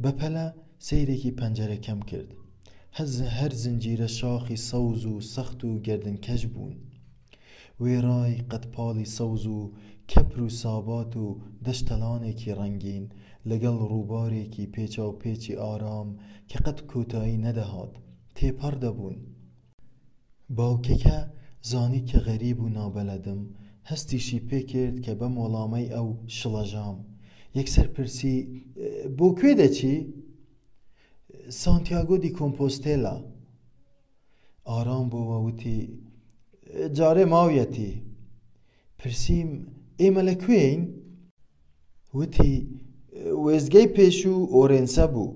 بەپەلە سەیرێکی پەنجەرەکەم کرد. هەر زنجیرە شاخی سەوز و سەخت و گردنکەش بوون. وێڕای قەتپاڵی سەوز و کەپر و سابات و دەشتەلانێکی ڕەنگین لەگەڵ ڕووبارێکی پێچا و پێچی ئارام کە قەت کۆتایی نەدەهات تێپەڕ دەبوون. باوکەکە زانی کە غەریب و نابەلەدم، هەستیشی پێ کرد کە بەم وەڵامەی ئەو شڵەژام. یەکسەر پرسی بۆ کوێ دەچی؟ سانتیاگۆ دی کۆمپۆستێلا. ئارام بۆەوە وتی جارێ ماویەتی. پرسییم ئێمە لەکوێین؟ وتی وێزگەی پێش و ئۆرێنسە بوو.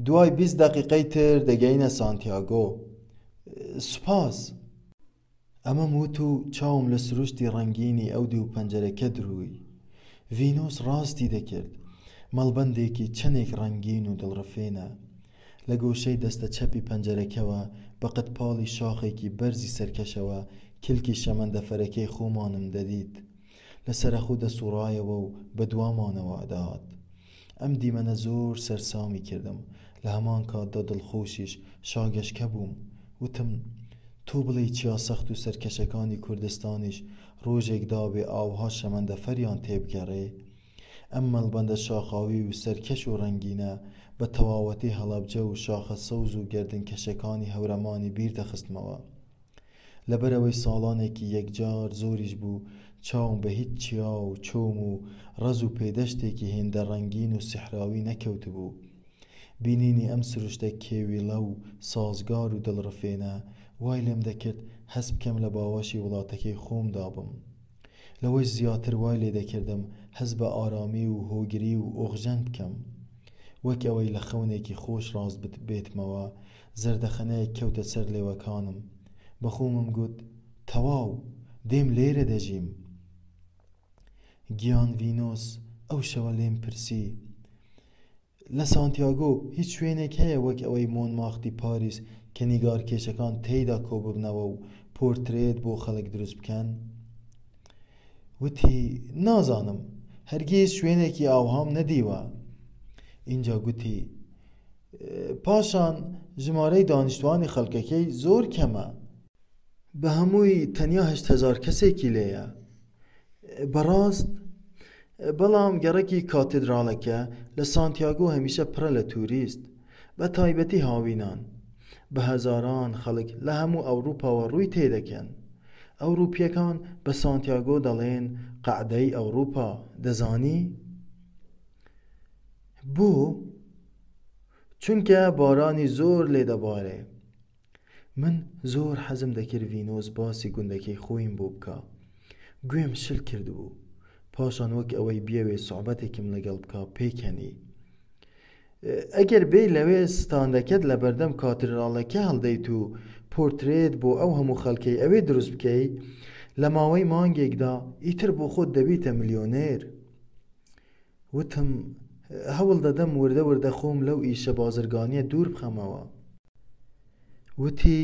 دوای 20 دەقیقەی تر دەگەینە سانتیاگۆ. سوپاس. ئەمەم وت و چاوم لە سروشتی ڕەنگینی ئەو دوو پەنجەرەکە دروی. ڤینۆس ڕاستی دەکرد. مەڵبەندێکی چەندێک ڕەنگین و دڵڕفێنە. لە گۆشەی دەستە چەپی پەنجەرەکەوە بە قەتپاڵی شاخێکی بەرزی سەرکەشەوە کلکی شەمەندەفەرەکەی خۆمانم دەدیت. لە سەرەخۆ دەسوڕایەوە و بە دوامانەوە ئەدات. ئەم دیمەنە زۆر سەرسامی کردم. لە هەمان کاتدا دڵخۆشیش شاگەشکە بووم. وتم تۆ بڵێ چیا سەخت و سەرکەشەکانی کوردستانیش ڕۆژێک دابێ ئاوها شەمەندەفەریان تێبگەڕێ. ئەم مەڵبەندە شاخاوی و سەرکەش و ڕەنگینە بە تەواوەتی هەڵەبجە و شاخە سەوز و گردنکەشەکانی هەورەمانی بیر دەخستمەوە. لەبەرەوەی ساڵانێکی یەکجار زۆریش بوو چاوم بە هیچ چیا و چۆم و ڕەز و پێدەشتێکی هێندە ڕەنگین و سیحراوی نەکەوت بوو. بینینی ئەم سروشتە کێویڵە و سازگار و دڵڕفێنە وای لێم دەکرد هەست بکەم لە باوەشی وڵاتەکەی خۆمدا بم. لەوەی زیاتر وای لێ دەکردم هەست بە ئارامی و هۆگری و ئۆغژەن بکەم. وەک ئەوەی لە خەونێکی خۆش ڕاست بێتمەوە زەردەخەنەیەک کەوتە سەر لێوەکانم. بەخۆمم گوت تەواو دێم لێرە دەژیم. گیان ڤینۆس ئەو شەوە لێم پرسی لە سانتیاگۆ هیچ شوێنێک هەیە وەک ئەوەی مۆنمارتی پاریس کە نیگارکێشەکان تێیدا کۆببنەوە و پۆرترێت بۆ خەڵک دروست بکەن؟ وتی نازانم، هەرگیز شوێنێکی ئاوهام نەدیوە. اینجا گوتی پاشان ژمارەی دانیشتوانی خەڵکەکەی زۆر کەمە. بە هەمووی تەنیا 8,000 کەسێکی لێیە. بەڕاست بەڵام گەڕێکی کاتیدرالەکە لە سانتیاگۆ هەمیشە پڕە لە توریست، بە تایبەتی هاوینان. بە هەزاران خەڵک لە هەموو ئەوروپاوە ڕووی تێدەکەن. ئەوروپیەکان بە سانتیاگۆ دەڵێن قەعدەی ئەوروپا، دەزانی؟ بۆ؟ چونکە بارانی زۆر لێ دەبارێ. من زۆر حەزم دەکرد ڤینۆس باسی گوندەکەی خۆیم بۆ بکە. گوێم شل کردبوو. پاشان وەک ئەوەی بیەوێ سوحبەتێکم لەگەڵ بکە پێکەنی. ئەگەر بێ لەوێ ستاندەکەت لە بەردەم کاتیدراڵەکە هەڵدەیت و پۆرترێت بۆ ئەو هەموو خەڵکەی ئەوێ دروست بکەی، لە ماوەی مانگێکدا ئیتر بۆ خۆت دەبیتە ملیۆنێر. وتم هەوڵ دەدەم وردە وردە خۆم لەو ئیشە بازرگانیە دوور بخەمەوە. وتی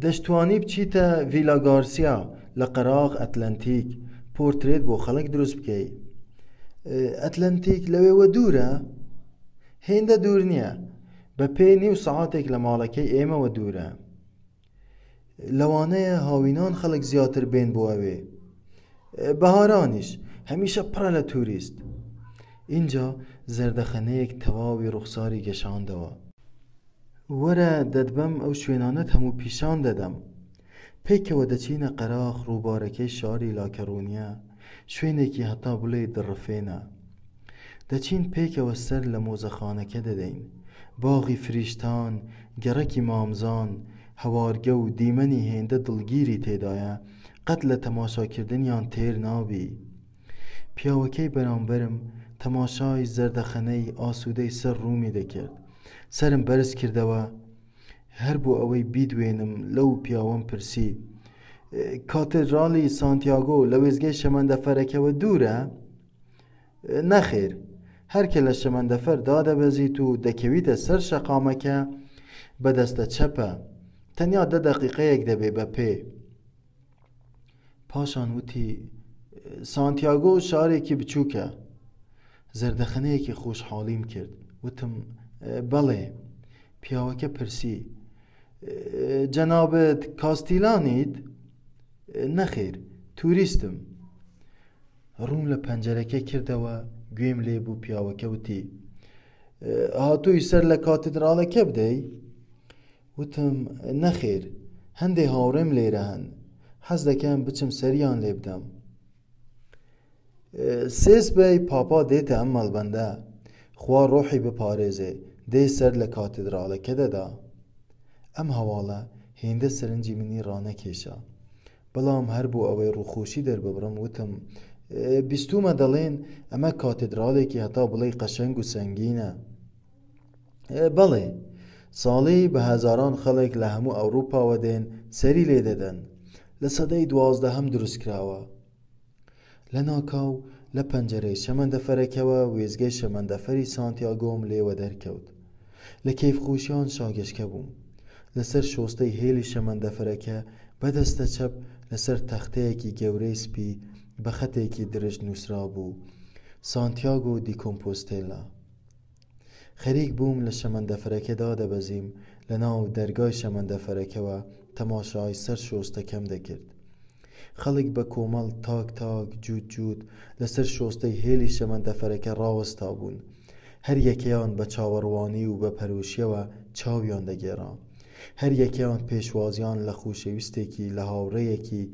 دەشتوانی بچیتە ڤیلا گارسیا لە قەراغ ئەتلەنتیک، پۆرترێت بۆ خەڵک دروست بکەی. ئەتلەنتیک لەوێوە دوورە؟ هێندە دوور نییە، بە پێی نیو سەعاتێک لە ماڵەکەی ئێمەوە دوورە. لەوانەیە هاوینان خەڵک زیاتر بێن بۆ ئەوێ. بەهارانیش هەمیشە پڕە لە توریست. اینجا زەردەخەنەیەک تەواوی ڕوخساری گەشاندەوە. وەرە دەدبەم ئەو شوێنانەت هەموو پیشان دەدەم. پێکەوە دەچینە قەراغ ڕووبارەکەی شاری لاکەڕونیە، شوێنێکی هەتا بڵێ دڕفێنە. دەچین پێکەوە سەر لە مۆزەخانەکە دەدەین. باغی فریشتان، گەڕەکی مامزان، هەوارگە و دیمەنی هێندە دڵگیری تێدایە، قەت لە تەماشاکردنیان تێر نابی. پیاوەکەی بەرامبەرم تەماشای زەردەخەنەی ئاسوودەی سەر ڕوومی دەکرد. سرم بەرز کردەوە هەر بۆ ئەوەی بیدوێنم لەو پیاوەم پرسی کاتیدراڵی سانتیاگۆ لە وێزگەی شەمەندەفەرەکەوە دوورە؟ نەخێر، هەرکە لە شەمەندەفەر دادەبەزیت و دەکەویتە سەر شەقامەکە بەدەستە چەپە، تەنیا 10 دەقیقەیەک دەبێ بە پێ. پاشان وتی سانتیاگۆ شارێکی بچووکە. زەردەخەنەیەکی خۆشحاڵیم کرد. وتم بەڵێ. پیاوەکە پرسی جەنابەت کاستیلانیت؟ نەخێر، توریستم. ڕووم لە پەنجەرەکە کردەوە، گوێم لێ بوو. پیاوەکە وتی هاتووی سەر لە کاتیدراڵەکە بدەی؟ وتم نەخێر، هەندێ هاوڕێم لێرە هەن، حەز دەکەم بچم سەریان لێ بدەم. سێس بەی پاپا دێتە ئەم مەڵبەندە، خوا ڕۆحی بپارێزێ، دێ سەر لە کاتیدراڵەکە دەدا. ئەم هەواڵە هێندە سەرنجی منی ڕانەکێشا، بەڵام هەر بۆ ئەوەی ڕووخۆشی دەرببڕم وتم بیستومە دەڵێن ئەمە کاتیدراڵێکی هەتا بڵێ قەشەنگ و سەنگینە. بەڵێ، ساڵی بە هەزاران خەڵک لە هەموو ئەوروپاوە دێن سەری لێ دەدەن. لە سەدەی 12 دروست کراوە. لە ناکاو لە پەنجەرەی شەمەندەفەرەکەوە وێزگەی شەمەندەفەری سانتیاگۆم لێوە دەرکەوت. لە کەیفخۆشیان شاگەشکە بووم. لەسەر شۆستەی هێلی شەمەندەفەرەکە بەدەستە چەپ لەسەر تەختەیەکی گەورەی سپی بە خەتێکی درژ نووسرا بوو سانتیاگۆ دی کۆمپۆستێلا. خەریک بووم لە شەمەندەفەرەکەدا دەبەزیم. لە ناو دەرگای شەمەندەفەرەکەوە تەماشای سەر شۆستەکەم دەکرد. خەڵک بە کۆمەڵ تاک تاک جووت جووت لەسەر شۆستەی هێلی شەمەندەفەرەکە ڕاوەستا بوون. هەر یەکەیان بە چاوەڕوانی و بە پەرۆشیەوە چاویان دەگێڕا. هەر یەکەیان پێشوازیان لە خوشەویستێکی، لە هاوڕێیەکی،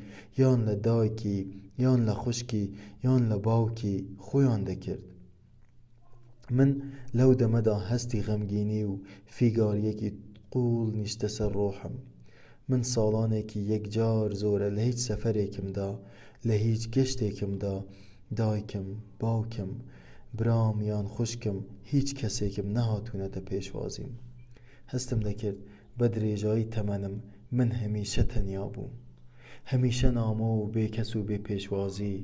یان لە دایکی، یان لە خوشکی، یان لە باوکی خۆیان دەکرد. من لەو دەمەدا هەستی غەمگینی و فیگاریەکی قوڵ نیشتە سەر ڕۆحم. من ساڵانێکی یەکجار زۆرە لە هیچ سەفەرێکمدا، لە هیچ گەشتێکمدا دایکم، باوکم، برام یان خوشکم، هیچ کەسێکم نەهاتوونەتە پێشوازیم. هەستم دەکرد بە درێژایی تەمەنم من هەمیشە تەنیا بووم، هەمیشە نامۆ و بێکەس و بێ پێشوازی.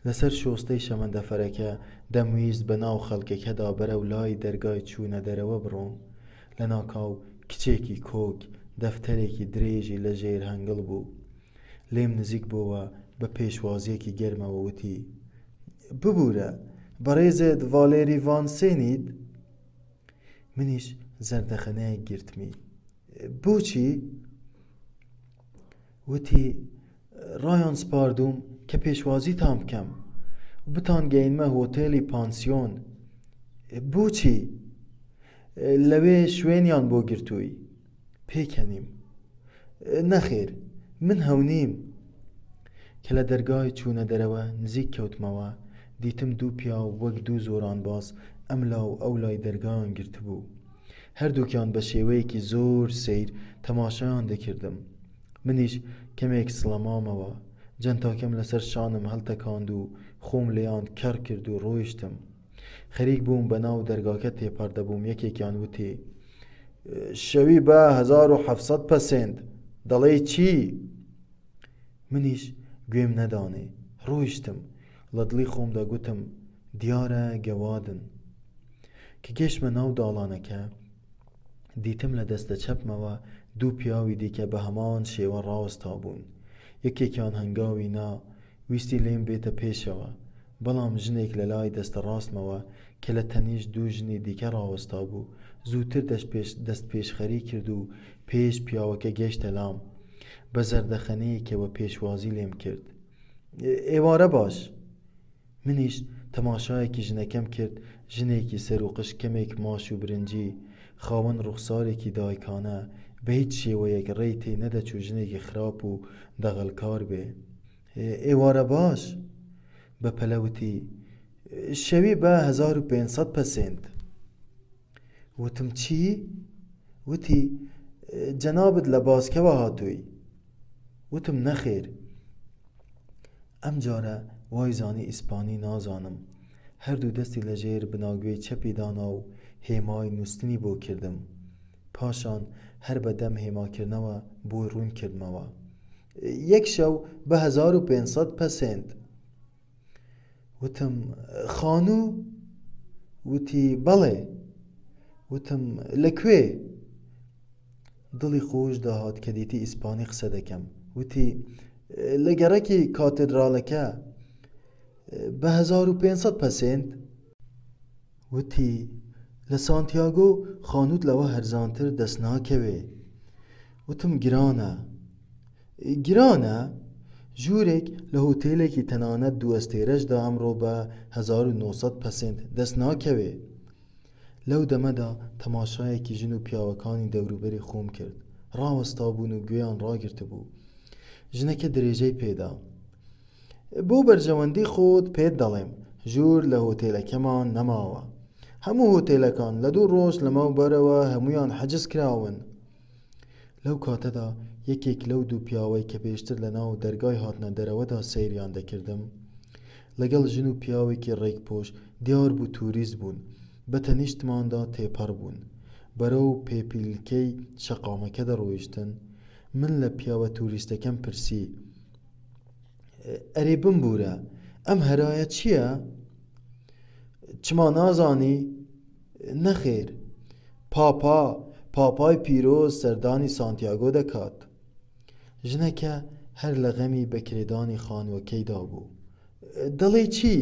لەسەر شۆستەی شەمەندەفەرەکە دەمویست بە ناو خەڵکەکەدا بەرەو لای دەرگای چوونە دەرەوە بڕۆم. لە ناکاو کچێکی کۆک دەفتەرێکی درێژی لە ژێر هەنگڵ بوو. لێم نزیک بووە بە پێشوازیەکی گەرمەوە وتی ببوورە، بەڕێزت ڤالێری ڤانسێنیت؟ منیش زەردەخەنەیەک گرتمی. بۆچی؟ وتی ڕایان سپاردوم کە پێشوازی تام بکەم و بتانگەینمە هۆتێلی پانسیۆن. بۆچی؟ لەوێ شوێنیان بۆ گرتووی؟ پێکەنیم. نەخێر، من هەونیم. کە لە دەرگای چوونە دەرەوە نزیک کەوتمەوە، دیتم دوو پیا وەک دوو زۆران باز ئەم لاو ئەو لای دەرگایان گرتبوو. هەردووکیان بە شێوەیەکی زۆر سەیر تەماشایان دەکردم. منیش کەمێک سڵەمامەوە، جەنتاکەم لەسەر شانم هەڵتەکاند و خۆم لێیان کەڕ کرد و ڕۆیشتم. خەریک بووم بە ناو دەرگاکە تێپەردەبووم. یەکێکیان وتی: شەوی بە 1700 پەسێند. دەڵێی چی؟ منیش گوێم نەدانێ، ڕۆیشتم. لە دڵی خۆمدا گوتم: دیارە گەوادن. کە گەشتمە ناو داڵانەکە، دیتم لە دەستە چەپمەوە دوو پیاوی دیکە بە هەمان شێوە ڕاوەستا بوون. یەکێکیان هەنگاوی نا ویستی لێم بێتە پێشەوە، بەڵام ژنێک لە لای دەستە ڕاستمەوە کە لە تەنیش دوو ژنی دیکە ڕاوەستا بوو زووتر دەست پێشخەری کرد و پێش پیاوەکە گەشتە لام. بە زەردەخەنەیەکەوە پێشوازی لێم کرد: ئێوارە باش. منیش تەماشایەکی ژنەکەم کرد. ژنێکی سەر و قش، کەمێک ماش و برنجی، خاوەن ڕوخسارێکی دایکانە، بە هیچ شێوەیەک ڕێی تێ نەدەچوو ژنێکی خراپ و دەغەڵکار بێ. ئێوارە باش. بە پەلەوتی: شەوی بە 1500 پەسێند. وتم: چی؟ وتی: جەنابت لە باسکەوە هاتووی. وتم: نەخێر. ئەم جارە وای زانی ئیسپانی نازانم. هەردوو دەستی لەژێر بناگوێی چەپی دانا و هێمای نووستنی بۆ کردم. پاشان هەر بەدەم هێماکردنەوە بۆی ڕوون کردمەوە: یەک شەو بە 1500 پەسێند. وتم: خانوو؟ وتی: بەڵێ. وتم: لەکوێ؟ دڵی خۆش داهات کە دیتی ئیسپانی قسە دەکەم. وتی: لە گەڕەکی کاتێدراڵەکە. بە 1500 پەسێند. وتی: لە سانتیاگۆ خانووت لەوە هەرزانتر دەست ناکەوێ. وتم: گرانە. گرانە؟ ژوورێک لە هۆتێلێکی تەنانەت دوو ئەستێرەشدا ئەمڕۆ بە 1900 پەسێند دەست ناکەوێ. لەو دەمەدا تەماشایەکی ژن و پیاوەکانی دەوروبەری خۆم کرد. ڕاوەستا بوون و گوێیان ڕاگرتە بوو. ژنەکە درێژەی پێدا: بۆ بەرژەوەندی خۆت پێت دەڵێم، ژوور لە هۆتێلەکەمان نەماوە. هەموو هۆتێلەکان لە 2 ڕۆژ لەمەوبەرەوە هەمویان حەجز کراون. لەو کاتەدا یەکێک لەو دوو پیاوەی کە پێشتر لە ناو دەرگای هاتنە دەرەوەدا سەیریان دەکردم، لەگەڵ ژن و پیاوێکی ڕێکپۆش دیار بوو توریست بوون. بە تەنیشتماندا تێپەڕ بوون. بەرەو پێپیلکەی شەقامەکە دەڕۆیشتن. من لە پیاوە توریستەکەم پرسی: ئەرێ بمبورە، ئەم هەرایە چییە؟ چما نازانی؟ نەخێر. پاپای پیرۆز سەردانی سانتیاگۆ دەکات. ژنەکە هەر لە غەمی بەکرێدانی خانووەکەیدا بوو. دەڵێ چی؟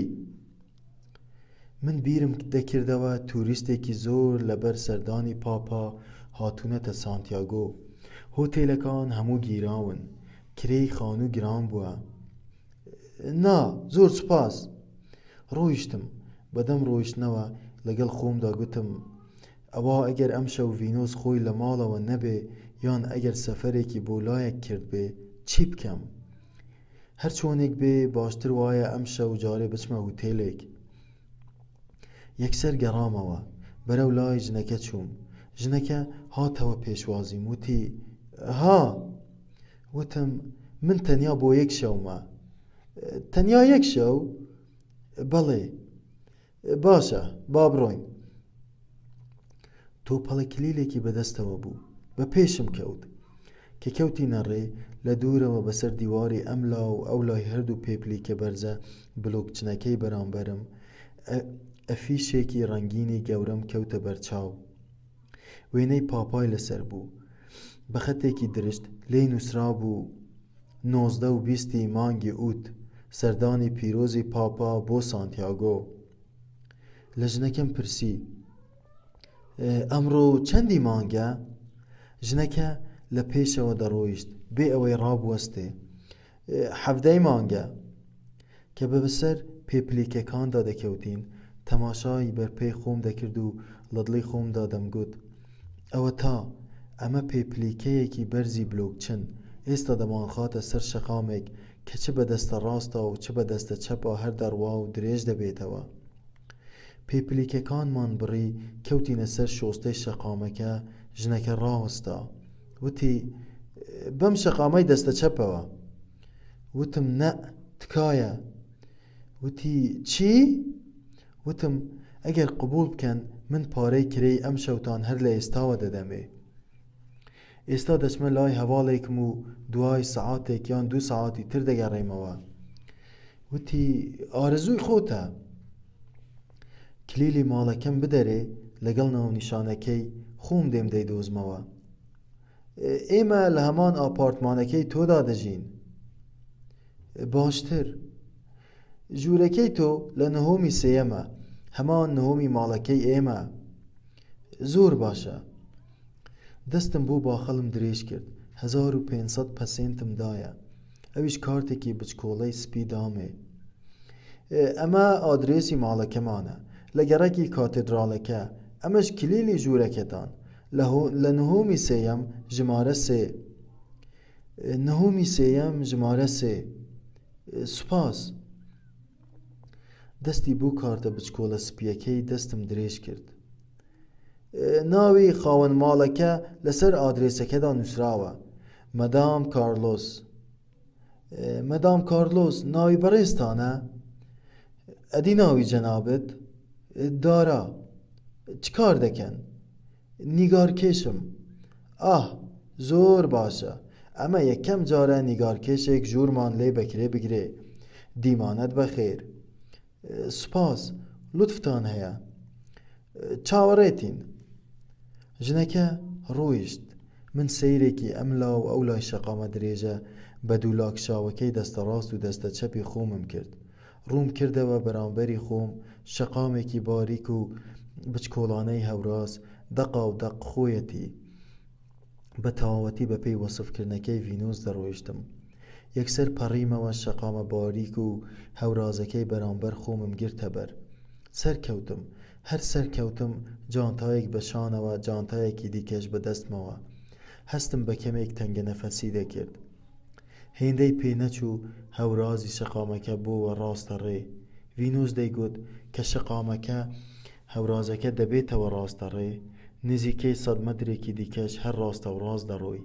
من بیرم دەکردەوە توریستێکی زۆر لەبەر سەردانی پاپا هاتوونەتە سانتیاگۆ. هۆتێلەکان هەموو گیراون. کرێی خانوو گران بووە. نا، زۆر سوپاس. ڕۆیشتم. بەدەم ڕۆیشتنەوە لەگەڵ خۆمدا گوتم: ئەوە ئەگەر ئەم شەو ڤینۆس خۆی لە ماڵەوە نەبێ، یان ئەگەر سەفەرێکی بۆ لایەک کرد بێ، چی بکەم؟ هەر چۆنێک بێ باشتر وایە ئەم شەو جارێ بچمە هۆتێلێک. یەکسەر گەڕامەوە. بەرەو لای ژنەکە چووم. ژنەکە هاتەوە پێشوازیم. وتی: ها. وتم: من تەنیا بۆ 1 شەومە. تەنیا 1 شەو؟ بەڵێ. باشە، با بڕۆین. تۆپەڵە کلیلێکی بەدەستەوە بوو. بە پێشم کەوت. کە کەوتی نەڕێ، لە دوورەوە بەسەر دیواری ئەم لاو ئەو لای هەردوو پێپلیکە بەرزە بلۆکچنەکەی بەرامبەرم ئەفیشێکی ڕەنگینی گەورەم کەوتە بەرچاو. وێنەی پاپای لەسەر بوو. بە خەتێکی درشت لێی نووسرا بوو: 19 و 20 مانگی ئوت، سەردانی پیرۆزی پاپا بۆ سانتیاگۆ. لە ژنەکەم پرسی: ئەمڕۆ چەندی مانگە؟ ژنەکە لە پێشەوە دەڕۆیشت بێ ئەوەی ڕابوەستێ: 17 مانگە. کە بە بەسەر پێپلیکەکاندا دەکەوتین تەماشای بەرپێی خۆم دەکرد و لە دڵی خۆمدا دەمگوت ئەوە تا ئەمە پێپلیکەیەکی بەرزی بلۆکچن ئێستا دەمانخاتە سەر شەقامێک کە چ بە دەستە ڕاستە و چ بە دەستە چەپە هەر دەڕوا و درێژ دەبێتەوە. پێپلیکەکانمان بڕی کەوتینە سەر شۆستەی شەقامەکە. ژنەکە ڕاوەستا وتی بەم شەقامەی دەستە چەپەوە. وتم نە تکایە. وتی چی؟ وتم ئەگەر قبول بکەن من پارەی کرێی ئەم شەوتان هەر لە ئێستاوە دەدەمێ. ئێستا دەچمە لای هەواڵێکم و دوای سەعاتێک یان 2 سەعاتی تر دەگەڕێمەوە. وتی ئارەزووی خۆتە. کلیلی ماڵەکەم بدەرێ لەگەڵ ناونیشانەکەی خۆم دێم دەیدۆزمەوە. ئێمە لە هەمان ئاپارتمانەکەی تۆدا دەژین. باشتر. ژوورەکەی تۆ لە نهۆمی سێیەمە، هەمان نهۆمی ماڵەکەی ئێمە. زۆر باشە. دەستم بۆ باخەڵم درێژ کرد. 1500 پەسێنتم دایە. ئەویش کارتێکی بچکۆڵەی سپی دامێ. ئەمە ئادرێسی ماڵەکەمانە لە گەڕەکی کاتێدراڵەکە. ئەمەش کلیلی ژوورەکەتان لە نهۆمی سێیەم ژمارە 3. نهۆمی سێیەم ژمارە 3. سوپاس. دەستی بۆ کارتە بچکۆڵە سپیەکەی دەستم درێژ کرد. ناوی خاوەن ماڵەکە لەسەر ئادرێسەکەدا نووسراوە. مەدام کارلۆس. مەدام کارلۆس ناوی بەڕێستانە؟ ئەدی ناوی جەنابەت؟ دارا. چ کار دەکەن؟ نیگارکێشم. ئاه زۆر باشە. ئەمە یەکەم جارە نیگارکێشێک ژوورمان لێ بەکرێ بگرێ. دیمانەت بەخێر. سوپاس. لوتفتان هەیە. چاوەڕێتین. ژنەکە ڕۆیشت. من سەیرێکی ئەم لاو ئەو لای شەقامە درێژە بە دوولاک شاوەکەی دەستە ڕاست و دەستە چەپی خۆمم کرد. ڕووم کردەوە بەرامبەری خۆم شەقامێکی باریک و بچکۆڵانەی هەوراز دەقا و دەق خۆیەتی. بە تەواوەتی بە پێی وەسفکردنەکەی ڤینۆس دەڕۆیشتم. یەکسەر پەڕیمەوە شەقامە باریک و هەورازەکەی بەرامبەر خۆمم گرتە بەر. سەرکەوتم. هەر سەرکەوتم جانتایەک بەشانەوە جانتایەکی دیکەش بەدەستمەوە. هەستم بە کەمێک تەنگە نەفەسی دەکرد. هێندەی پێ نەچوو هەورازی شەقامەکە بۆوە ڕاستە ڕێ. ڤینۆس دەیگوت کە شەقامەکە هەورازەکە دەبێتەوە ڕاستە ڕێ. نزیکەی 100 مەترێکی دیکەش هەر ڕاستە و ڕاست دەڕۆی.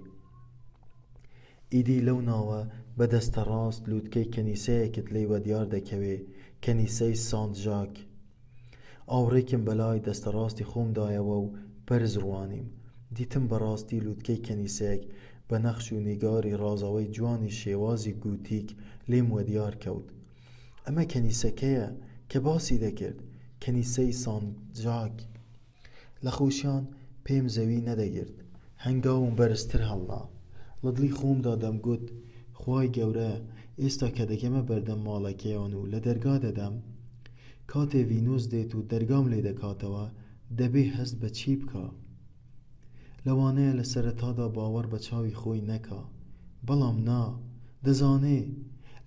ئیدی لەو ناوە بە دەستە ڕاست لووتکەی کەنیسەیەکت لێوە دیار دەکەوێ. کەنیسەی سانت ژاک. ئاوڕێکم بەلای دەستە ڕاستی خۆمدایەوە و بەرز ڕوانیم. دیتم بەڕاستی لووتکەی کەنیسەیەک بە نەخش و نیگاری ڕازەوەی جوانی شێوازی گوتیک لێم وە دیار کەوت. ئەمە کەنیسەکەیە کە باسی دەکرد. کەنیسەی سانت ژاک. لە خۆشیان پێم زەوی نەدەگرت. هەنگاوم بەرزتر هەڵنا. لە دڵی خۆمدا دەمگوت خوای گەورە ئێستا کە دەگەمە بەردەم ماڵەکەیان و لە دەرگا دەدەم کاتێ ڤینۆس دێت و دەرگام لێ دەکاتەوە دەبێ هەست بە چی بکە. لەوانەیە لە سەرەتادا باوەڕ بە چاوی خۆی نەکا. بەڵام نا دەزانێ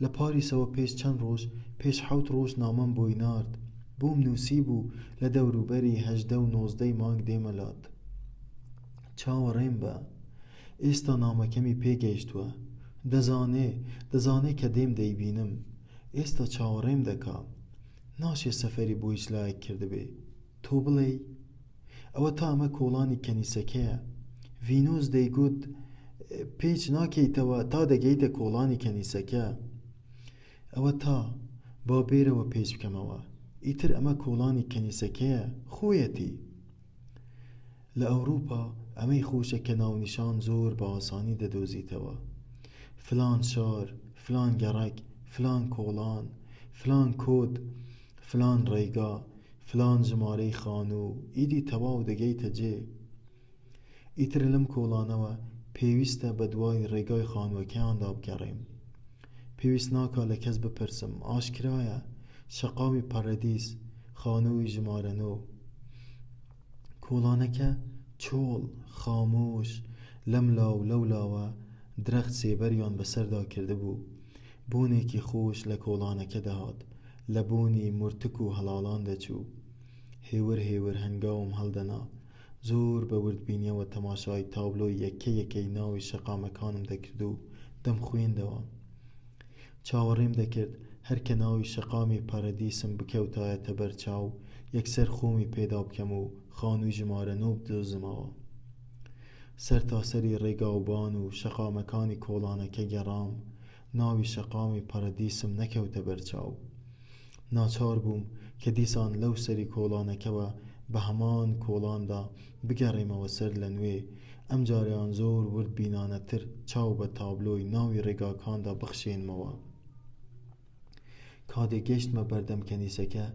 لە پاریسەوە پێش چەند ڕۆژ پێش 7 ڕۆژ نامەم بۆی نارد. بۆم نووسی بوو لە دەوروبەری 18 و 19 مانگ دێمەلات. چاوەڕێم بە. ئێستا نامەکەمی پێگەیشتووە. دەزانێ کە دێم دەیبینم. ئێستا چاوەڕێم دەکا. ناشێ سەفەری بۆ هیچ لایەک کردبێ. تۆ بڵێ ئەوە تا ئەمە کۆڵانی کەنیسەکەیە. ڤینۆس دەیگوت پێچ ناکەیتەوە تا دەگەیتە کۆڵانی کەنیسەکە. ئەوە تا با بێرەوە پێچ بکەمەوە. ئیتر ئەمە کۆڵانی کەنیسەکەیە خۆیەتی. لە ئەوروپا ئەمەی خۆشە کە ناونیشان زۆر بە ئاسانی دەدۆزیتەوە. فلان شار، فلان گەڕەک، فلان کۆڵان، فلان کۆد، فلان ڕێگا، فلان ژمارەی خانوو. ئیدی تەواو دەگەیتە جێ. ئیتر لەم کۆڵانەوە پێویستە بە دوای ڕێگای خانووەکەیاندا بگەڕێم. پێویست ناکا لە کەس بپرسم. ئاشکرایە شەقامی پەرەدیس خانووی ژمارە 9. کۆڵانەکە چۆڵ خامۆش لەم لاو لەو لاوە درەخت سێبەریان بەسەردا کرده بوو. بوونێکی خۆش لە کۆڵانەکە دەهات، لە بوونی مرتک و هەڵاڵان دەچوو. هێور هێور هەنگاوم هەڵدەنا، زۆر بە وردبینیەوە تەماشای تابلۆی یەکەی ناوی شەقامەکانم دەکرد و دەم خوێندەوە. چاوەڕێم دەکرد هەر کە ناوی شەقامی پارەدیسم بکەوتایەتە بەر چاو، یەکسەر خۆمی پێدا بکەم و خانووی ژمارە 9 بدۆزمەوە. سەر تاسەری ڕێگاوبان و شەقامەکانی کۆڵانەکە گەڕام، ناوی شەقامی پارەدیسم نەکەوتە بەر چاو. ناچار بووم کە دیسان لەو سەری کۆڵانەکەوە بە هەمان کۆڵاندا بگەڕێمەوە سەر لە نوێ، ئەم جاریان زۆر وردبینانەتر چاو بە تابلۆی ناوی ڕێگاکاندا بخشێنمەوە. کاتێک گەیشتمە بەردەم کەنیسەکە،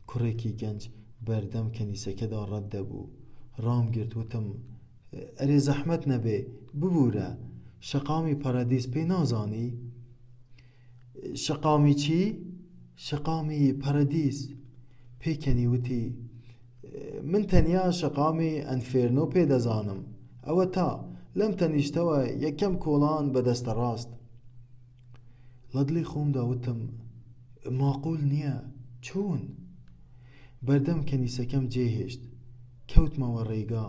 کوڕێکی گەنج بەردەم کەنیسەکەدا ڕەت دەبوو. ڕام گرت، وتم: ئەرێ زەحمەت نەبێ ببوورە، شەقامی پارەدیس پێی نازانی؟ شەقامی چی؟ شەقامی پارەدیس. پێکەنی وتی: من تەنیا شەقامی ئەنفێرنۆ پێدەزانم، ئەوە تا لەم تەنیشتەوە یەکەم کۆڵان بەدەستە ڕاست. لە دڵی خۆمدا وتم: ماقول نییە، چۆن؟ بەردەم کەنیسەکەم جێهێشت، کەوتمەوە ڕێگا.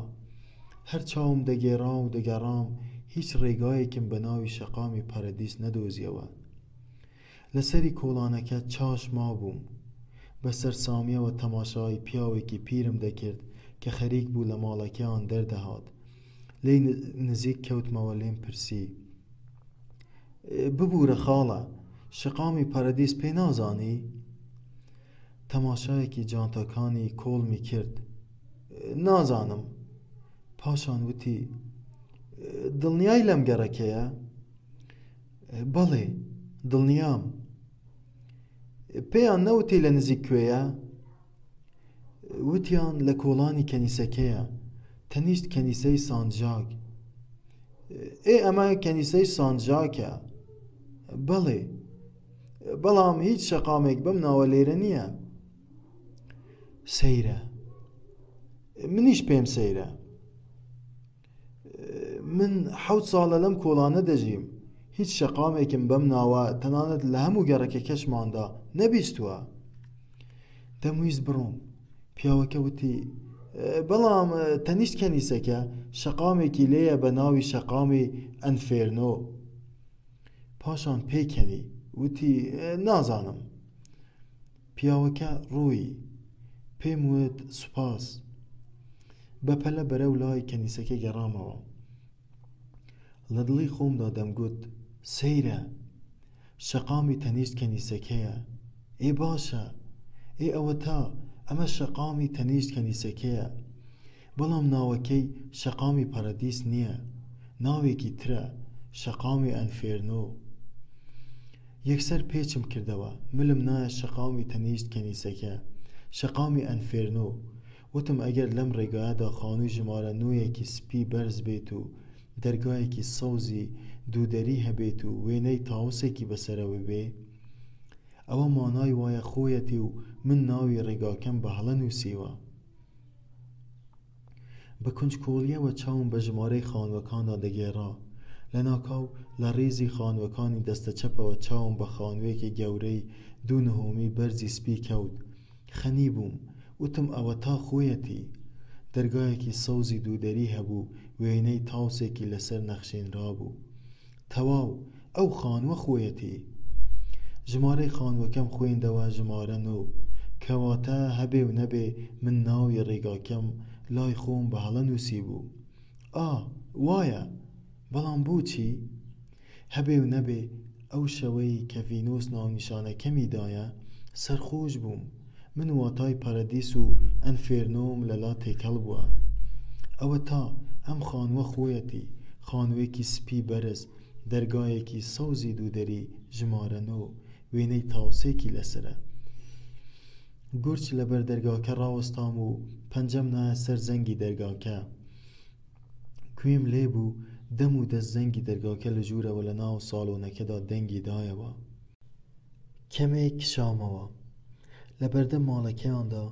هەر چاوم دەگێڕا و دەگەڕام، هیچ ڕێگایەکم بە ناوی شەقامی پارەدیس نەدۆزیەوە. لەسەری کۆڵانەکە چاش مابووم، بە سەرسامیەوە تەماشای پیاوێکی پیرم دەکرد کە خەریک بوو لە ماڵەکەیان دەردەهات. لێی نزیک کەوتمەوە، لێم پرسی: ببوورە خاڵە، شەقامی پارەدیس پێی نازانی؟ تەماشایەکی جانتاکانی کۆڵمی کرد: نازانم. پاشان وتی: دڵنیای لەم گەڕەکەیە؟ بەڵێ، دڵنیام. پێیان نەوتی لە نزیک کوێیە؟ وتیان لە کۆڵانی کەنیسەکەیە، تەنیشت کەنیسەی سانت ژاک. ئەمە کەنیسەی سانت ژاکە؟ بەڵێ، بەڵام هیچ شەقامێک بەم ناوە لێرە نییە. سەیرە، منیش پێم سەیرە. من 7 ساڵە لەم کۆڵانە دەژیم، هیچ شەقامێکم بەم ناوە تەنانەت لە هەموو گەڕەکە کەشماندا نەبیستووە. دەمویست بڕۆم. پیاوەکە وتی: بەڵام تەنیشت کەنیسەکە شەقامێکی لێیە بە ناوی شەقامی ئەنفێرنۆ. پاشان پێکەنی وتی: نازانم. پیاوەکە ڕووی، پێم وت: سوپاس. بەپەلە بەرەو لای کەنیسەکە گەڕامەوە. لە دڵی خۆمدا دەمگوت: سەیرە، شەقامی تەنیشت کەنیسەکەیە. باشە، ئەوە تا ئەمە شەقامی تەنیشت کەنیسەکەیە، بەڵام ناوەکەی شەقامی پارەدیس نییە، ناوێکی ترە، شەقامی ئەنفێرنۆ. یەکسەر پێچم کردەوە، ملم نایە شەقامی تەنیشت کەنیسەکە، شەقامی ئەنفێرنۆ. وتم ئەگەر لەم ڕێگایەدا خانووی ژمارە 9 سپی بەرز بێت و دەرگایەکی سەوزی دوودەری هەبێت و وێنەی تاوسێکی بەسەرەوە بێ، ئەوە مانای وایە خۆیەتی و من ناوی ڕێگاکەم بە هەڵە نووسیوە. بە کونجکۆڵیەوە چاوم بە ژمارەی خانووەکاندا دەگێڕا. لە ناکاو لە ڕێزی خانووەکانی دەستە چەپەوە چاوم بە خانوویەکی گەورەی 2/9 بەرزی سپی کەوت. خەنی بووم، وتم ئەوە تا خۆیەتی. دەرگایەکی سەوزی دوودەری هەبوو، وێنەی تاوسێکی لەسەر نەخشێنرا بوو. تەواو، ئەو خانووە خۆیەتی. ژمارەی خانووەکەم خوێندەوە، ژمارە 9، کەواتە هەبێ و نەبێ من ناوی ڕێگاکەم لای خۆم بە هەڵە نووسی بوو. وایە، بەڵام بۆچی؟ هەبێ و نەبێ ئەو شەوەی کە ڤینۆس ناونیشانەکەمی دایە سەرخۆش بووم. من واتای پارەدیس و ئەنفێرنۆم لەلا تێکەڵ بووە. ئەوە تا ئەم خانووە خۆیەتی، خانوویەکی سپی بەرز، دەرگایەکی سەوزی دوودەری، ژمارە 9، وێنەی تاوسێکی لەسرە. گورج لەبەر دەرگاکە ڕاوەستام و پەنجەم نایە سەر زەنگی دەرگاکە. کوێم لێ بوو، دەم و دەست زەنگی دەرگاکە لە ژوورەوە لە ناو ساڵۆنەکەدا دەنگی دایەوە. کەمێک شامەوە. لە بەردەم ماڵەکەیاندا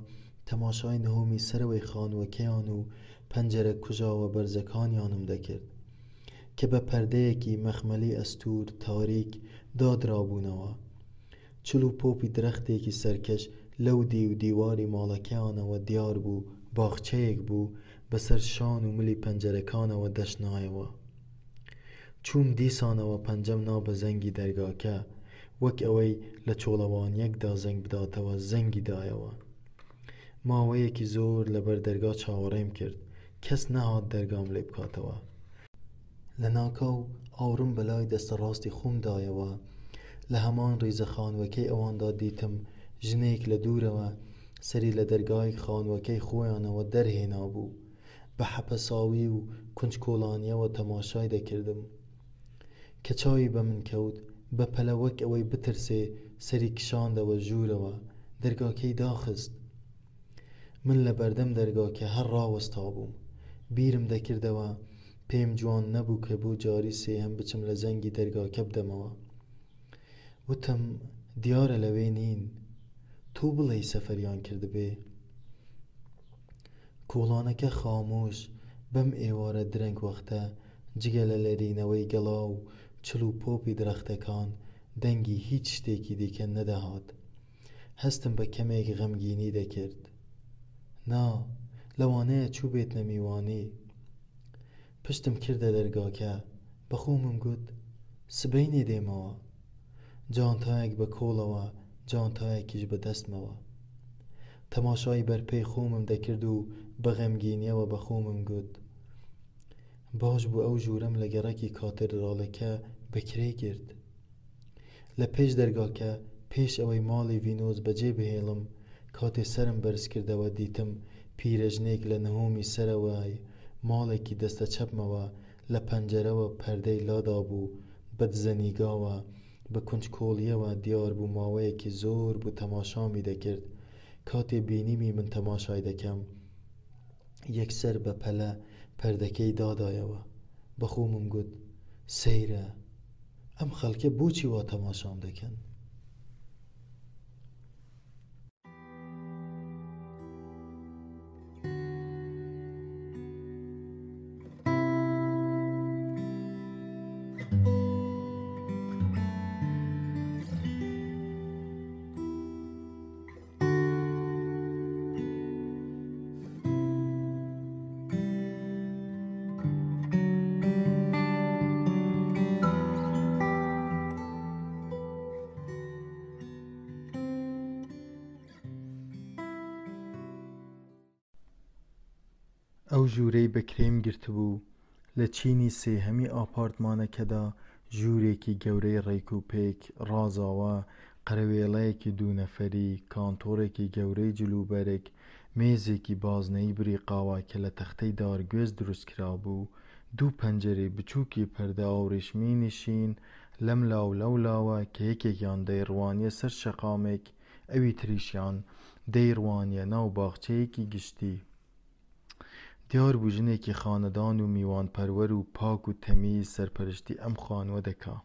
تەماشای نهۆمی سەرەوەی خانووەکەیان و پەنجەرە کوژاوە بەرزەکانیانم دەکرد. کە بە پەردەیەکی مەخمەلی ئەستور تاریک دادرابوونەوە. چل و پۆپی درەختێکی سەرکەش لەو دی و دیواری ماڵەکەیانەوە دیار بوو باخچەیەک بوو بەسەر شان و ملی پەنجەرەکانەوە دەشنایەوە. چووم دیسانەوە پەنجەم نا بە زەنگی دەرگاکە، وەک ئەوەی لە چۆڵەوانیەکدا زەنگ بداتەوە زەنگی دایەوە. ماوەیەکی زۆر لەبەر دەرگا چاوەڕێم کرد، کەس نەهات دەرگام لێ بکاتەوە. لە ناکاو ئاورم بەلای دەستە ڕاستی خۆمدایەوە. لە هەمان ڕیزە خانوەکەی ئەواندا دیتم ژنێک لە دوورەوە سەری لە دەرگای خانوەکەی خۆیانەوە دەرهێنا بوو. بە حەپەساوی و کونجکۆڵانیەوە تەماشای دەکردم کە چاوی بە من کەوت. بە پەلە وەک ئەوەی بترسێ سەری کشاندەوە ژوورەوە، دەرگاکەی داخست. من لە بەردەم دەرگاکە هەر ڕاوەستا بووم. بیرم دەکردەوە پێم جوان نەبوو کە بۆ جاری سێهەم بچم لە زەنگی دەرگاکە بدەمەوە. وتم دیارە لەوێ نین، تۆ بڵێ سەفەریان کردبێ. کۆڵانەکە خامۆش بەم ئێوارە درەنگ وەختە جگە لە لەرینەوەی گەڵا و چل و پۆپی درەختەکان دەنگی هیچ شتێکی دیکە نەدەهات. هەستم بە کەمێک غەمگینی دەکرد. نا، لەوانەیە چوو بێتنە میوانی. پشتم کردە دەرگاکە، بەخۆمم گوت سبەینێ دێمەوە. جانتایەک بە کۆڵەوە، جانتایەکیش بە دەستمەوە. تەماشای بەرپێی خۆمم دەکرد و بە غەمگینیەوە بە خۆمم گوت باش بوو ئەو ژوورەم لە گەڕەکی کاتێدراڵەکە بەکرێ کرد. لە پێش دەرگاکە پێش ئەوەی ماڵی ڤینۆز بەجێ بهێڵم، کاتێ سرم بەرز کردەوە دیتم پیرەژنێک لە نهۆمی سەرەوەی ماڵێکی دەستە چەپمەوە لە پەنجەرەوە پەردەی لادا بوو بەدزەنیگاوە بە کونجکۆڵیەوە دیار بوو ماوەیەکی زۆر بوو تەماشامی دەکرد. کاتێ بینیمی من تەماشای دەکەم یەکسەر بە پەلە پەردەکەی دادایەوە. بەخۆمم گوت سەیرە، ئەم خەڵکە بۆچی وا تەماشام دەکەن؟ ئەو ژوورەی بەکرێم گرتبوو لە چینی سێهەمی ئاپارتمانەکەدا ژوورێکی گەورەی ڕێک و پێک ڕازاوە، قەرەوێڵەیەکی دوونەفەری، کانتۆڕێکی گەورەی جلوبەرێک، مێزێکی بازنەی بریقاوە کە لە تەختەی دارگوێز دروستکرا بوو، دوو پەنجەرەی بچووکی پەردە ئاوریشمی نشین لەم لاو لەولاوە کە یەکێکیان دەیڕوانیە سەر شەقامێک، ئەوی تریشیان دەیڕوانیە ناو باخچەیەکی گشتی. دیار بوو ژنێکی خانەدان و میوانپەروەر و پاک و تەمیز سەرپەرشتی ئەم خانوە دەکا.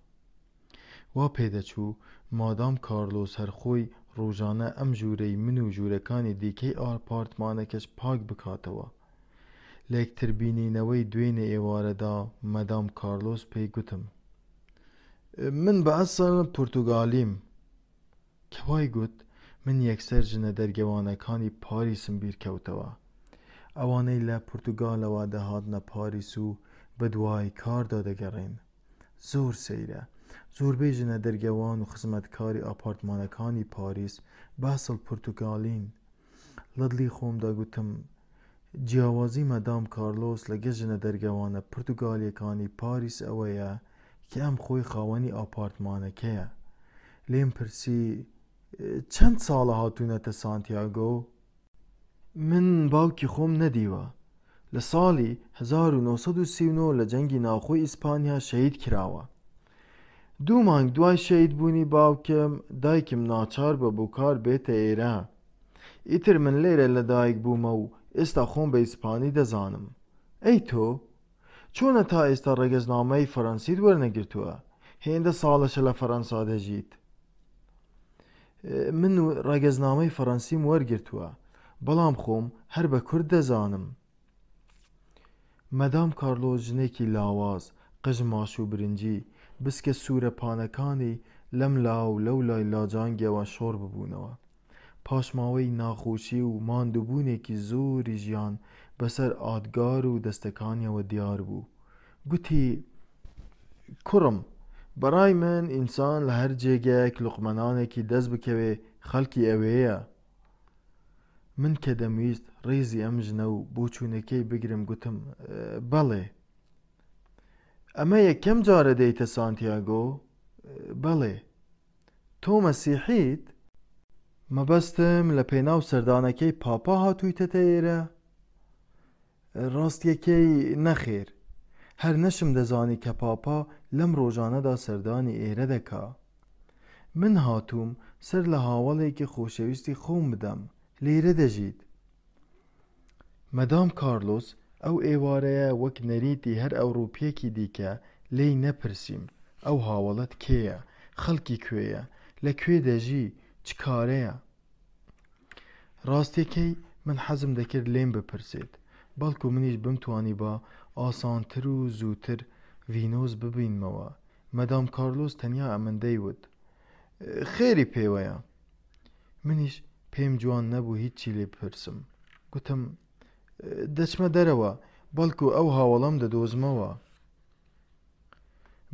وا پێدەچوو مادام کارلۆس هەرخۆی ڕۆژانە ئەم ژوورەی من و ژوورەکانی دیکەی ئاپارتمانەکەش پاک بکاتەوە. لە یەکتربینینەوەی دوێنێ ئێوارەدا مەدام کارلۆس پێی گوتم من بە ئەسڵ پورتوگالیم. کە وای گوت من یەکسەر ژنە دەرگەوانەکانی پاریسم بیرکەوتەوە، ئەوانەی لە پورتوگالەوە دەهاتنە پاریس و بە دوای کاردا دەگەڕێن. زۆر سەیرە، زۆربەی ژنە دەرگەوان و خزمەتکاری ئاپارتمانەکانی پاریس بەسڵ پورتوگالین. لە دڵی خۆمدا گوتم جیاوازی مەدام کارلۆس لەگەڵ ژنە دەرگەوانە پورتوگالیەکانی پاریس ئەوەیە کە ئەم خۆی خاوەنی ئاپارتمانەکەیە. لێم پرسی چەند ساڵە هاتوونەتە سانتیاگۆ؟ من باوکی خۆم نەدیوە. لە ساڵی 1939 لە جەنگی ناوخۆی ئیسپانیا شەهید کراوە. 2 مانگ دوای شەهید بوونی باوکم دایکم ناچار بە بووکار بێتە ئێرە. ئیتر من لێرە لە دایک بوومە و ئێستا خۆم بە ئیسپانی دەزانم. ئەی تۆ چۆنە تا ئێستا ڕێگەزنامەی فەڕەنسیت وەرنەگرتووە؟ هێندە ساڵەشە لە فەڕەنسا دەژیت. من ڕێگەزنامەی فەڕەنسیم وەرگرتووە، بەڵام خۆم هەر بە کورد دەزانم. مەدام کارلۆس ژنێکی لاواز قژ ماش و برنجی بسکە سوورە پانەکانی لەم لاو لەو لای لاجانگیەوە شۆڕ ببوونەوە. پاشماوەی ناخۆشی و ماندووبوونێکی زۆری ژیان بەسەر ئادگار و دەستەکانیەوە دیار بوو. گوتی: کوڕم، بەڕای من ئینسان لە هەر جێگەیەک لوقمەنانێکی دەست بکەوێ خەڵکی ئەوەیە. من کە دەمویست ڕێزی ئەم ژنە و بۆچوونەکەی بگرم گوتم: بەڵێ. ئەمە یەکەم جارە دەیتە سانتیاگۆ؟ بەڵێ. تۆ مەسیحیت؟ مەبەستم لە پێناو سەردانەکەی پاپا هاتوویتەتە ئێرە؟ ڕاستیەکەی نەخێر، هەر نەشم دەزانی کە پاپا لەم ڕۆژانەدا سەردانی ئێرە دەکا. من هاتووم سەر لە هاوڵێکی خۆشەویستی خۆم بدەم. لێرە دەژیت. مەدام کارلۆس ئەو ئێوارەیە وەک نەریتی هەر ئەوروپیەکی دیکە لێی نەپرسیم ئەو هاوڵەت کێیە، خەڵکی کوێیە، لەکوێ دەژی، چ کارەیە. ڕاستیەکەی من حەزم دەکرد لێم بپرسێت، بەڵکو منیش بمتوانی بە ئاسانتر و زووتر ڤینۆس ببینمەوە. مەدام کارلۆس تەنیا ئەمەندەی وت: خێری پێوەیە. منیش پێم جوان نەبوو هیچی لێ بپرسم. گوتم: دەچمە دەرەوە، بەڵکو ئەو هاوڵەم دەدۆزمەوە.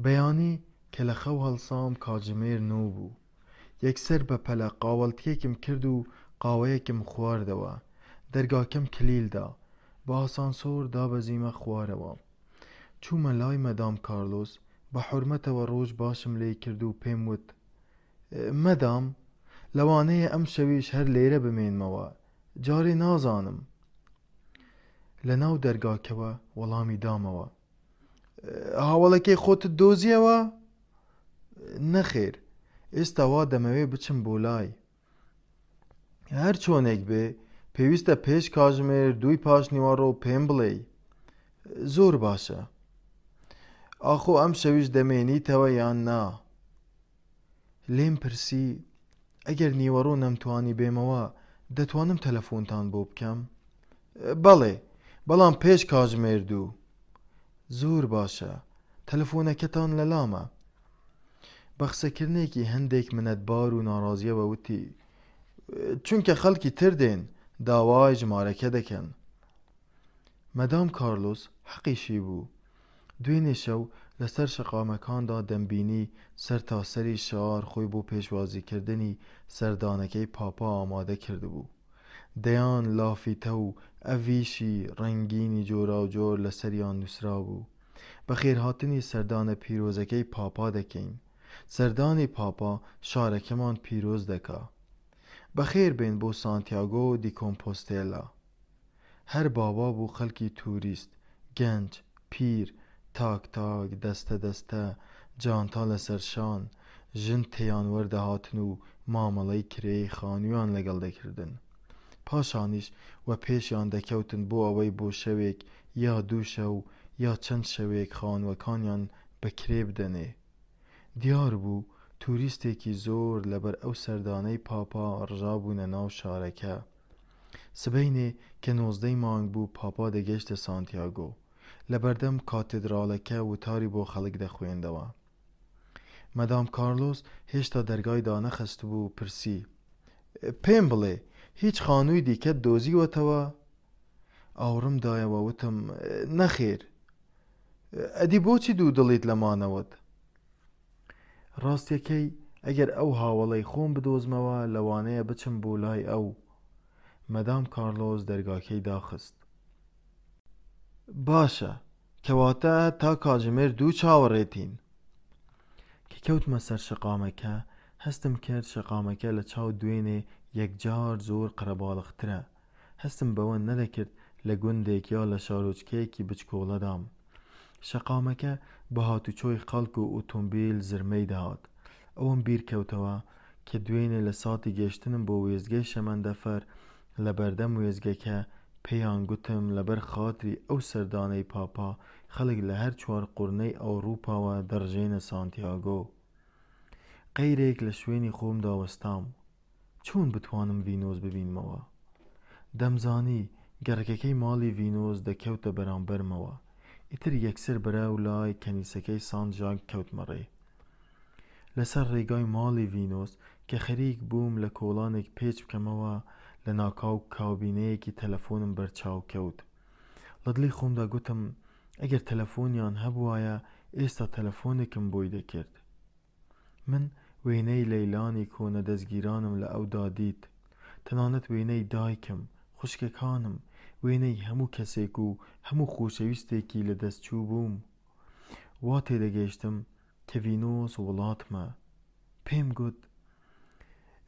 بەیانی کە لە خەو هەڵسام کاتژمێر 9 بوو. یەکسەر بە پەلە قاوەڵتیەکم کرد و قاوەیەکم خواردەوە. دەرگاکەم کلیلدا. بە ئاسانسۆر دابەزیمە خوارەوە. چوومە لای مەدام کارلۆس. بە حورمەتەوە ڕۆژ باشم لێ کرد و پێم وت: مەدام، لەوانەیە ئەم شەویش هەر لێرە بمێنمەوە، جارێ نازانم. لە ناو دەرگاکەوە وەڵامی دامەوە: هاوڵەکەی خۆتت دۆزیەوە؟ نەخێر، ئێستا وا دەمەوێ بچم بۆ لای. هەر چۆنێک بێ پێویستە پێش کاتژمێر 2 پاش نیوەڕۆ پێم بڵێ. زۆر باشە. ئاخۆ ئەم شەویش دەمێنیتەوە یان نا؟ لێم پرسی ئەگەر نیوەڕۆ نەمتوانی بێمەوە دەتوانم تەلەفۆنتان بۆ بکەم؟ بەڵێ، بەڵام پێش کاتژمێر 2. زۆر باشە، تەلەفۆنەکەتان لە لامە. بە قسەکردنێکی هەندێک منەتبار و ناڕازیەوە وتی: چونکە خەڵکی تر دێن داوای ژمارەکە دەکەن. مەدام کارلۆس حەقیشی بوو. دوێنێ شەو لەسەر شەقامەکاندا دەمبینی سەر تاسەری شار خۆی بۆ پێشوازیکردنی سەردانەکەی پاپا ئامادە کرده بوو. دەیان لافیتە و ئەڤیشی ڕەنگینی جۆرا و جۆر لەسەریان نووسرا بوو. بە خێرهاتنی سەردانە پیرۆزەکەی پاپا دەکەین. سەردانی پاپا شارەکەمان پیرۆز دەکا. بەخێر بێن بۆ سانتیاگۆ دی کۆمپۆستێلا. هەر بابا بوو خەڵکی تووریست، گەنج، پیر، تاک تاک، دەستە دەستە، جانتا لەسەر شان، ژن تێیان وەردەهاتن و مامەڵەی کرێی خانوویان لەگەڵ دەکردن. پاشانیش وە پێشیان دەکەوتن بۆ ئەوەی بۆ شەوێک یا 2 شەو یا چەند شەوێک خانووەکانیان بەکرێ بدەنێ. دیار بوو تووریستێکی زۆر لەبەر ئەو سەردانەی پاپا ڕژابوونە ناو شارەکە. سبەینێ کە 19 مانگ بوو پاپا دەگەیشتە سانتیاگۆ. لە بەردەم کاتێدراڵەکە وتاری بۆ خەڵک دەخوێندەوە. مەدام کارلۆس هێشتا دەرگای دانەخست بوو و پرسی: پێم بڵێ هیچ خانووی دیکەت دۆزیوەتەوە؟ ئاوڕم دایەوە وتم: نەخێر. ئەدی بۆچی دوو دڵیت لەمانەوەت؟ ڕاستیەکەی ئەگەر ئەو هاوڵەی خۆم بدۆزمەوە لەوانەیە بچم بۆ لای ئەو. مەدام کارلۆس دەرگاکەی داخست. باشە، کەواتە تا کاتژمێر 2 چاوەڕێتین. کە کەوتمە سەر شەقامەکە هەستم کرد شەقامەکە لە چاو دوێنێ یەکجار زۆر قەرەباڵغترە. هەستم بەوە نەدەکرد لە گوندێک یا لە شارۆچکەیەکی بچکۆڵەدام. شەقامەکە بە هاتوچۆی خەڵک و ئۆتۆمبیل زرمەی دەهات. ئەوم بیر کەوتەوە کە دوێنێ لە ساتی گەیشتنم بۆ وێزگەی شەمەندەفەر لە بەردەم وێزگەکە پێیان گوتم لەبەر خاتری ئەو سەردانەی پاپا خەڵک لە هەر 4 قوڕنەی ئەوروپاوە دەڕژێنە سانتیاگۆ. قەیرێک لە شوێنی خۆم داوەستام. چۆن بتوانم ڤینۆس ببینمەوە؟ دەمزانی گەڕەکەکەی ماڵی ڤینۆس دەکەوتە بەرامبەرمەوە. ئیتر یەکسەر بەراو لای کەنیسەکەی سانت ژاک کەوتمەڕێ. لەسەر ڕێگای ماڵی ڤینۆس کە خەریک بووم لە کۆڵانێک پێچ بکەمەوە، لە ناکاو کابینەیەکی تەلەفۆنم بەرچاو کەوت. لە دڵی خۆمدا گوتم ئەگەر تەلەفۆنیان هەبوایە ئێستا تەلەفۆنێکم بۆی دەکرد. من وێنەی لەیلانی کۆنە دەستگیرانم لە ئەودا دیت، تەنانەت وێنەی دایکم، خوشکەکانم، وێنەی هەموو کەسێک و هەموو خۆشەویستێکی لە دەستچوو بووم. وا تێدەگەیشتم کە ڤینۆس وڵاتمە. پێم گوت: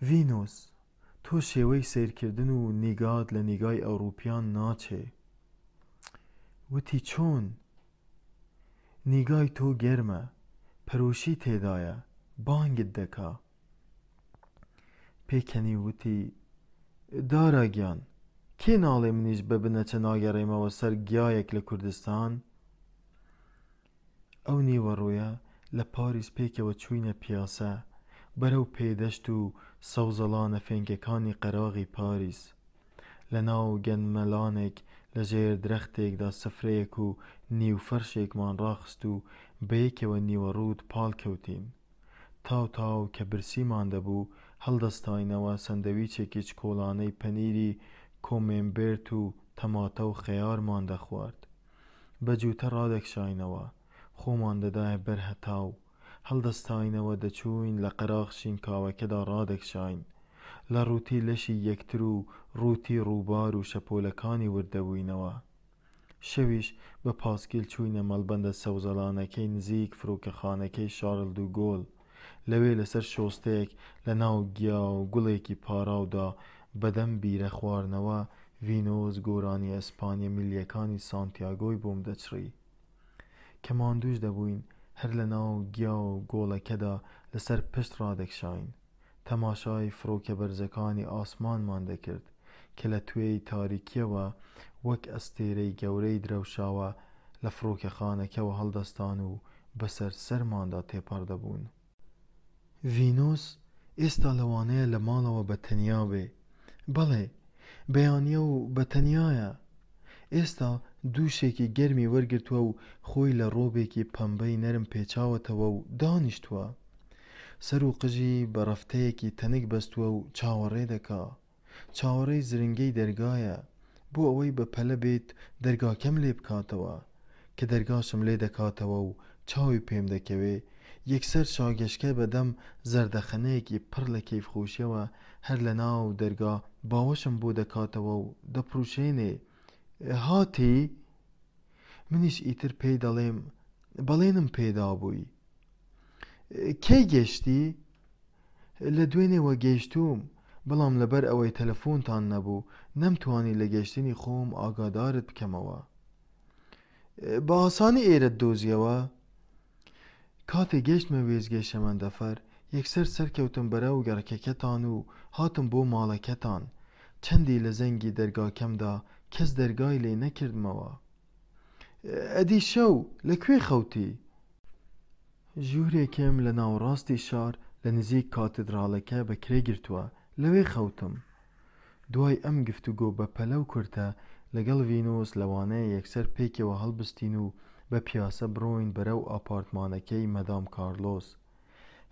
ڤینۆس، تۆ شێوەی سیرکردن و نیگات لە نیگای ئەوروپیان ناچێ. وتی: چۆن؟ نیگای تۆ گەرمە، پەرۆشی تێدایە، بانگت دەکا. پێکەنی وتی: دارەگیان، کێ ناڵێ منیش بە بنەچە ناگەڕێمەوە سەر گیایەک لە کوردستان؟ ئەو نیوەڕۆیە لە پاریس پێکەوە چووینە پیاسە، بەرەو پێدەشت و سەوزەڵانە فێنکەکانی قەراغی پاریس. لە ناو گەنمەلانێک لە ژێر درەختێکدا سفرەیەک و نیوفەرشێکمان ڕاخست و بەیەکەوە نیوەڕوود پاڵ کەوتین. تاو کە برسیمان دەبوو هەڵدەستاینەوە سەندەویچێکی چکۆڵانەی پەنیری کۆمێمبێرت و تەماتە و خەیارمان دەخوارد. بە جووتە ڕادەکشاینەوە، خۆمان دەدایە بەر هەتاو، هەڵدەستاینەوە دەچووین لە قەراغ شینکاوەکەدا ڕادەکشاین. لە ڕووتی لەشی یەکتر و ڕووتی ڕووبار و شەپۆلەکانی وردەبووینەوە. شەویش بە پاسکیل چووینە مەڵبەندە سەوزەڵانەکەی نزیک فرۆکەخانەکەی شارل دو گۆڵ. لەوێ لەسەر شۆستەیەک لە ناو گیا و گوڵێکی پاراودا بەدەم بیرە خواردنەوە ڤینۆس گۆرانی ئەسپانیا میلیەکانی سانتیاگۆی بۆم دەچڕی. کە ماندووش دەبووین هەر لە ناو گیا و گۆڵەکەدا لەسەر پشت ڕادەکشاین. تەماشای فرۆکە بەرزەکانی ئاسمانمان دەکرد کە لە توێی تاریکیەوە وەک ئەستێرەی گەورەی درەوشاوە لە فرۆکەخانەکەەوە هەڵدەستان و بەسەر سەرماندا تێپەڕ دەبوون. ڤینۆس ئێستا لەوانەیە لە ماڵەوە بەتەنیا بێ. بەڵێ، بەیانیە و بەتەنیایە. ئێستا دووشێکی گەرمی وەرگرتووە و خۆی لە ڕۆبێکی پەمبەی نەرم پێچاوەتەوە و دانیشتووە. سەر و قژی بە ڕەفتەیەکی تەنک بەستووە و چاوەڕێ دەکا. چاوەڕێی زرنگەی دەرگایە بۆ ئەوەی بە پەلە بێت دەرگاکەم لێ بکاتەوە. کە دەرگاشم لێ دەکاتەوە و چاوی پێم دەکەوێ، یەکسەر شاگەشکە بەدەم زەردەخەنەیەکی پڕ لە کەیفخۆشیەوە هەر لە ناو دەرگا باوەشم بۆ دەکاتەوە و دەپڕوشێنێ: هاتی؟ منیش ئیتر پێی دەڵێم بەڵێنم پێدا بووی. کەی گەشتی؟ لە دوێنێوە گەیشتوم، بەڵام لەبەر ئەوەی تەلەفۆنتان نەبوو نەمتوانی لە گەشتنی خۆم ئاگادارت بکەمەوە. بە ئاسانی ئێرەت دۆزیەوە؟ کاتێک گەشتمە وێزگەی شەمەندەفەر یەکسەر سەرکەوتم بەرەو گەڕکەکەتان و هاتم بۆ ماڵەکەتان. چەندی لە زەنگی دەرگاکەمدا کەس دەرگای لێ نەکردمەوە. ئەدی شەو لەکوێ خەوتی؟ ژوورێکم لە ناوەڕاستی شار لە نزیک کاتدراڵەکە بەکرێ گرتووە، لەوێ خەوتم. دوای ئەم گفتوگۆ بە پەلە و کورتە لەگەڵ ڤینۆس لەوانەیە یەکسەر پێکەوە هەڵبستین و بە پیاسە بڕۆین بەرەو ئاپارتمانەکەی مەدام کارلۆس.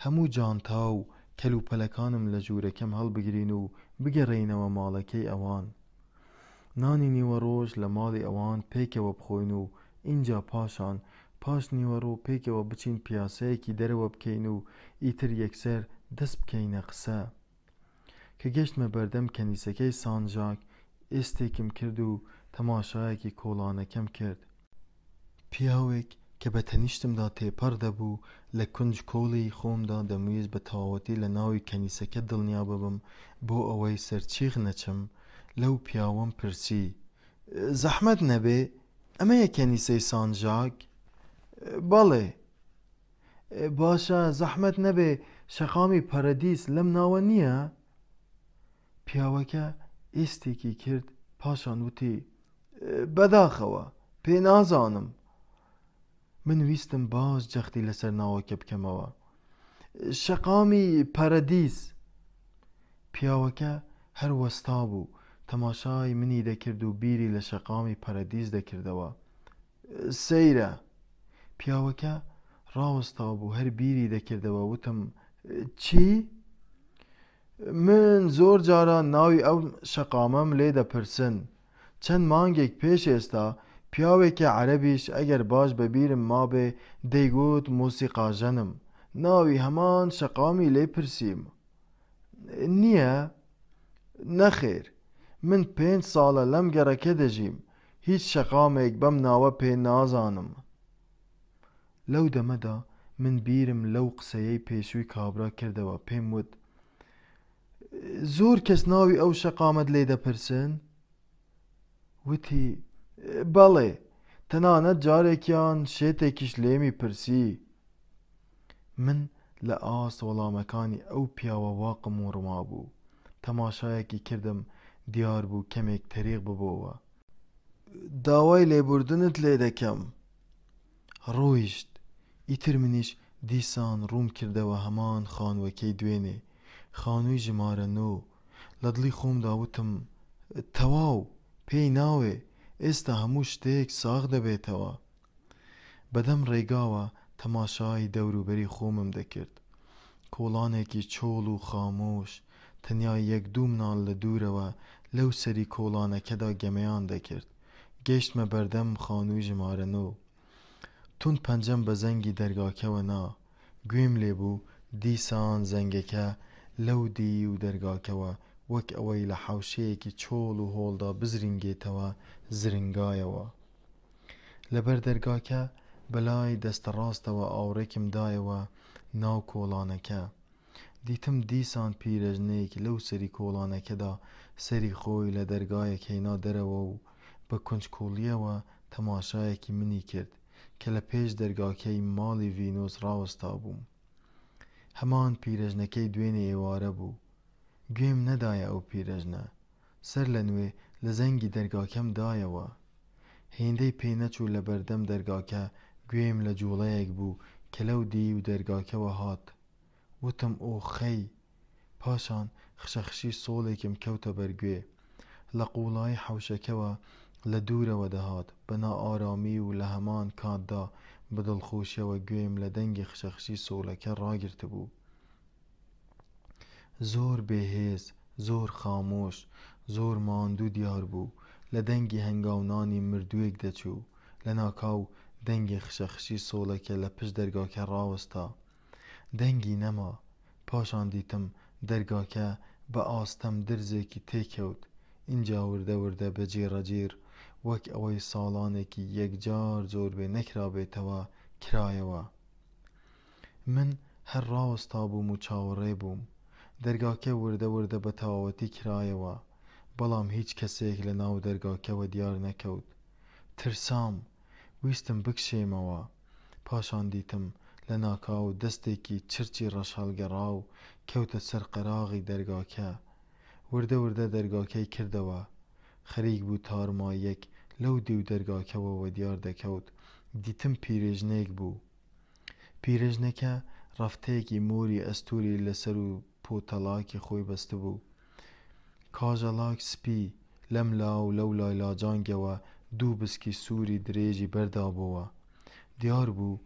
هەموو جانتا و کەلوپەلەکانم لە ژوورەکەم هەڵبگرین و بگەڕێینەوە ماڵەکەی ئەوان. نانی نیوەڕۆژ لە ماڵی ئەوان پێکەوە بخۆین و ئینجا پاش نیوەڕۆ پێکەوە بچین پیاسەیەکی دەرەوە بکەین و ئیتر یەکسەر دەست بکەینە قسە. کە گەشتمە بەردەم کەنیسەکەی سانت ژاک ئێستێکم کرد و تەماشایەکی کۆڵانەکەم کرد. پیاوێک کە بە تەنیشتمدا تێپەڕ دەبوو لە کونج کۆڵی خۆمدا دەمویست بە تەواوەتی لە ناوی کەنیسەکە دڵنیا ببم بۆ ئەوەی سەرچیغ نەچم. لەو پیاوەم پرسی: زەحمەت نەبێ، ئەمەیە کەنیسەی سانت ژاک؟ بەڵێ. باشە، زەحمەت نەبێ شەقامی پەرەدیس لەم ناوە نییە؟ پیاوەکە ئێستێکی کرد، پاشان وتی: بەداخەوە پێ نازانم. من ویستم باش جەختی لەسەر ناوەکە بکەمەوە. شەقامی پەرەدیس. پیاوەکە هەر وەستا بوو، تەماشای منی دەکرد و بیری لە شەقامی پەرەدیس دەکردەوە. سەیرە. پیاوەکە ڕاوەستا بوو هەر بیری دەکردەوە. وتم چی؟ من زۆر جاران ناوی ئەو شەقامەم لێ دەپرسن. چەند مانگێک پێش ئێستا پیاوێکی عەرەبیش ئەگەر باش بەبیرم مابێ دەیگوت مۆسیقاژەنم. ناوی هەمان شەقامی لێ پرسییم. نییە؟ نەخێر، من 5 ساڵە لەم گەڕەکە دەژیم، هیچ شەقامێک بەم ناوە پێ نازانم. لەو دەمەدا من بیرم لەو قسەیەی پێشووی کابرا کردەوە. پێم وت زۆر کەس ناوی ئەو شەقامت لێ دەپرسن؟ وتی بەڵێ، تەنانەت جارێکیان شێتێکیش لێمی پرسی. من لە ئاست وەڵامەکانی ئەو پیاوە واقم و ڕما بوو. تەماشایەکی کردم، دیار بوو کەمێک تەریق ببۆوە. داوای لێبوردنت لێ دەکەم. ڕۆیشت. ئیتر منیش دیسان ڕووم کردەوە هەمان خانووەکەی دوێنێ، خانووی ژمارە 9. لە دڵی خۆمدا وتم تەواو پێی ناوێ، ئێستا هەموو شتێک ساغ دەبێتەوە. بەدەم ڕێگاوە تەماشای دەوروبەری خۆمم دەکرد. کۆڵانێکی چۆڵ و خامۆش تەنیا 1-2 مناڵ لە دوورەوە لەو سەری کۆڵانەکەدا گەمەیان دەکرد. گەیشتمە بەردەم خانووی ژمارە 9. تون پەنجەم بە زەنگی دەرگاکەوە نا. گوێم لێبوو دیسان زەنگەکە لەو دی و دەرگاکەوە وەک ئەوەی لە حەوشەیەکی چۆڵ و هۆڵدا بزرینگێتەوە زرنگایەوە. لەبەر دەرگاکە بەلای دەستە ڕاستەوە ئاوڕێکم دایەوە ناو کۆڵانەکە. دیتم دیسان پیرەژنەیەک لەو سەری کۆڵانەکەدا سەری خۆی لە دەرگایەک هێنا دەرەوە و بە کونجکۆڵیەوە تەماشایەکی منی کرد کە لە پێش دەرگاکەی ماڵی ڤینۆس ڕاوەستا بووم. هەمان پیرەژنەکەی دوێنێ ئێوارە بوو. گوێم نەدایە ئەو پیرەژنە. سەر لە نوێ لە زەنگی دەرگاکەم دایەوە. هێندەی پێ نەچوو لە بەردەم دەرگاکە گوێم لە جوڵەیەک بوو کە لەو دی و دەرگاکەوە هات. وتم ئۆخەی. پاشان خشەخشی سۆڵێکم کەوتە بەرگوێ. لە قوڵای حەوشەکەوە لە دوورەوە دەهات بە نائارامی و لە هەمان کاتدا بە دڵخۆشیەوە گوێم لە دەنگی خشەخشی سۆڵەکە ڕاگرتە بوو. زۆر بێهێز، زۆر خامۆش، زۆر ماندوو دیار بوو. لە دەنگی هەنگاونانی مردوویەک دەچوو. لە ناکاو دەنگی خشەخشی سۆڵەکە لە پشت دەرگاکە ڕاوەستا. دەنگی نەما. پاشان دیتم دەرگاکە بە ئاستەم درزێکی تێکەوت. اینجا وردە وردە بە جێڕەجێر وەک ئەوەی ساڵانێکی یەکجار زۆر بێ نەکرابێتەوە کرایەوە. من هەر ڕاوەستا بووم و چاوەڕێ بووم. دەرگاکە وردە وردە بە تەواوەتی کرایەوە، بەڵام هیچ کەسێک لە ناو دەرگاکەوە دیار نەکەوت. ترسام، ویستم بکشێمەوە. پاشان دیتم لە ناکاو دەستێکی چرچی ڕەش هەڵگەڕا و کەوتە سەر قەراغی دەرگاکە. وردە وردە دەرگاکەی کردەوە. خەریک بوو تارماییەک لەو دی و دەرگاکەوەوە دیار دەکەوت. دیتم پیرێژنێک بوو. پیرێژنەکە ڕەفتەیەکی مۆری ئەستوری لەسەر و پۆتەڵاکی خۆی بەستە بوو. کاژەڵاک سپی لەم لاو لەو لای لاجانگەوە 2 بسکی سووری درێژی بەردابەوە. دیار بوو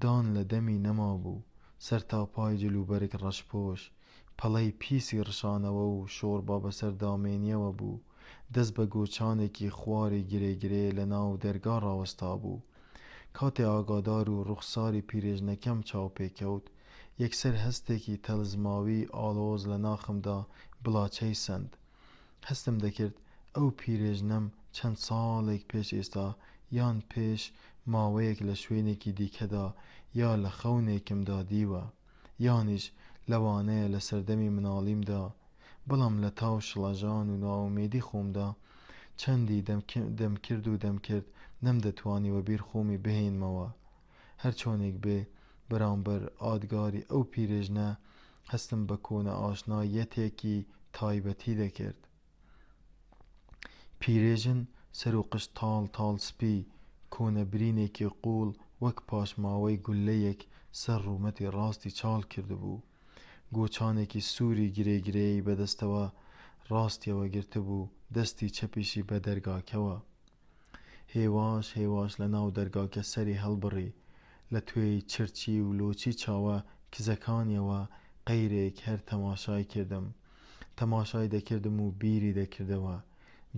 دان لە دەمی نەما بوو. سەرتاپای جلوبەرگ ڕەشپۆش، پەڵەی پیسی ڕشانەوە و شۆڕبا بەسەر دامێنیەوە بوو. دەست بە گۆچانێکی خواری گرێگرێ لە ناو دەرگا ڕاوەستا بوو. کاتێ ئاگادار و ڕوخساری پیرێژنەکەم چاو پێکەوت، یەکسەر هەستێکی تەلزماوی ئاڵۆز لە ناخمدا بڵاچەی سەند. هەستم دەکرد ئەو پیرێژنەم چەند ساڵێک پێش ئێستا یان پێش ماوەیەک لە شوێنێکی دیکەدا یا لە خەونێکمدا دیوە، یانیش لەوانەیە لە سەردەمی مناڵیمدا. بەڵام لە تاو شڵەژان و ناومێدی خۆمدا چەندی دەمکرد نەمدەتوانی وەبیر خۆمی بهێنمەوە. هەر چۆنێک بێ بەرامبەر ئادگاری ئەو پیرێژنە هەستم بە کۆنە ئاشنایەتێکی تایبەتی دەکرد. پیرێژن سەر و قشت تاڵ تاڵ سپی، کۆنە برینێکی قوڵ وەک پاشماوەی گولەیەک سەر ڕوومەتی ڕاستی چاڵ کردبوو. گۆچانێکی سووری گرێگرەی بەدەستەوە ڕاستیەوە گرتبوو، دەستی چەپیشی بە دەرگاکەوە. هێواش هێواش لە ناو دەرگاکە سەری هەڵبڕی، لە توێی چرچی و لۆچی چاوە کزەکانیەوە قەیرێک هەر تەماشای کردم. تەماشای دەکردم و بیری دەکردەوە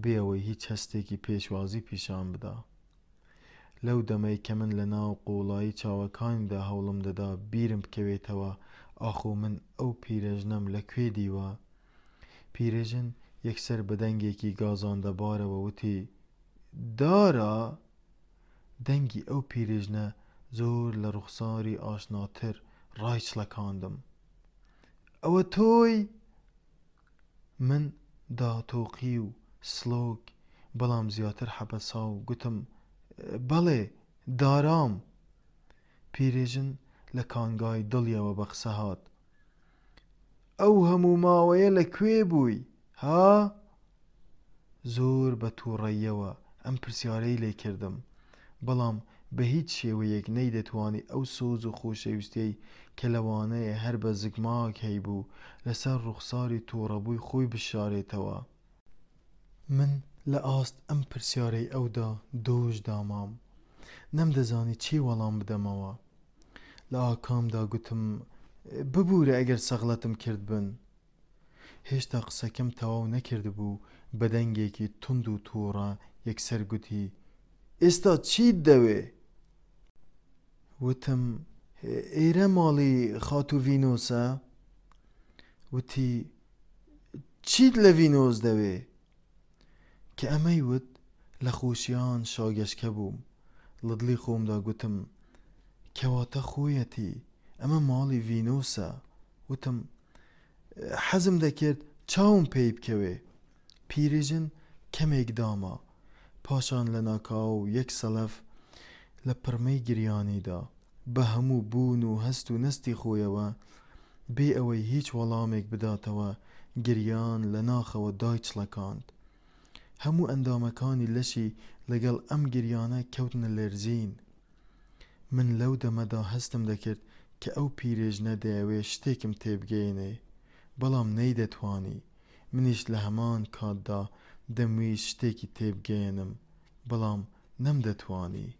بێ ئەوەی هیچ هەستێکی پێشوازی پیشان بدا. لەو دەمەی کە من لە ناو قوڵایی چاوەکانیدا هەوڵم دەدا بیرم بکەوێتەوە ئاخۆ من ئەو پیرەژنەم لەکوێ دیوە. پیرێژن یەکسەر بە دەنگێکی گازاندەبارەوە وتی: دارە؟ دەنگی ئەو پیرێژنە زۆر لە ڕوخساری ئاشناتر ڕایچڵەکاندم. ئەوە تۆی؟ من داتۆقی و سلۆک بەڵام زیاتر حەپەسا و گوتم: بەڵێ دارام. پیرێژن لە کانگای دڵیەوە بە قسە هات: ئەو هەموو ماوەیە لەکوێ بووی ها؟ زۆر بە تووڕەییەوە ئەم پرسیارەی لێ کردم، بەڵام بە هیچ شێوەیەک نەیدەتوانی ئەو سۆز و خۆشەویستیەی کە لەوانەیە هەر بە زگماک هەیبوو لەسەر ڕوخساری تووڕەبووی خۆی بشارێتەوە. من لە ئاست ئەم پرسیارەی ئەودا دۆژ دامام، نەمدەزانی چی وەڵام بدەمەوە. لە ئاکامدا گوتم: ببوورە ئەگەر سەغڵەتم کرد بن. هێشتا قسەکەم تەواو نەکردبوو بە دەنگێکی تند و تووڕە یەکسەر گوتی: ئێستا چیت دەوێ؟ وتم: ئێرە ماڵی خاتو ڤینۆسە؟ وتی: چیت لە ڤینۆس دەوێ؟ کە ئەمەی وت لە خۆشییان شاگەشکە بووم. لە دڵی خۆمدا گوتم: کەواتە خۆیەتی ئەمە ماڵی ڤینۆسە. وتم: حەزم دەکرد چاوم پێی بکەوێ. پیرێژن کەمێک داما، پاشان لە ناکاو یەک سەلەف لە پڕمەی گریانیدا بە هەموو بوون و هەست و نەستی خۆیەوە بێ ئەوەی هیچ وەڵامێک بداتەوە گریان لە ناخەوە دایچڵەکاند. هەموو ئەندامەکانی لەشی لەگەڵ ئەم گریانە کەوتنە لەرزین. من لەو دەمەدا هەستم دەکرد کە ئەو پیرێژنە دەیەوێ شتێکم تێبگەێنێ، بەڵام نەیدەتوانی. منیش لە هەمان کاتدا دەمویست شتێکی تێبگەێنم، بەڵام نەمدەتوانی.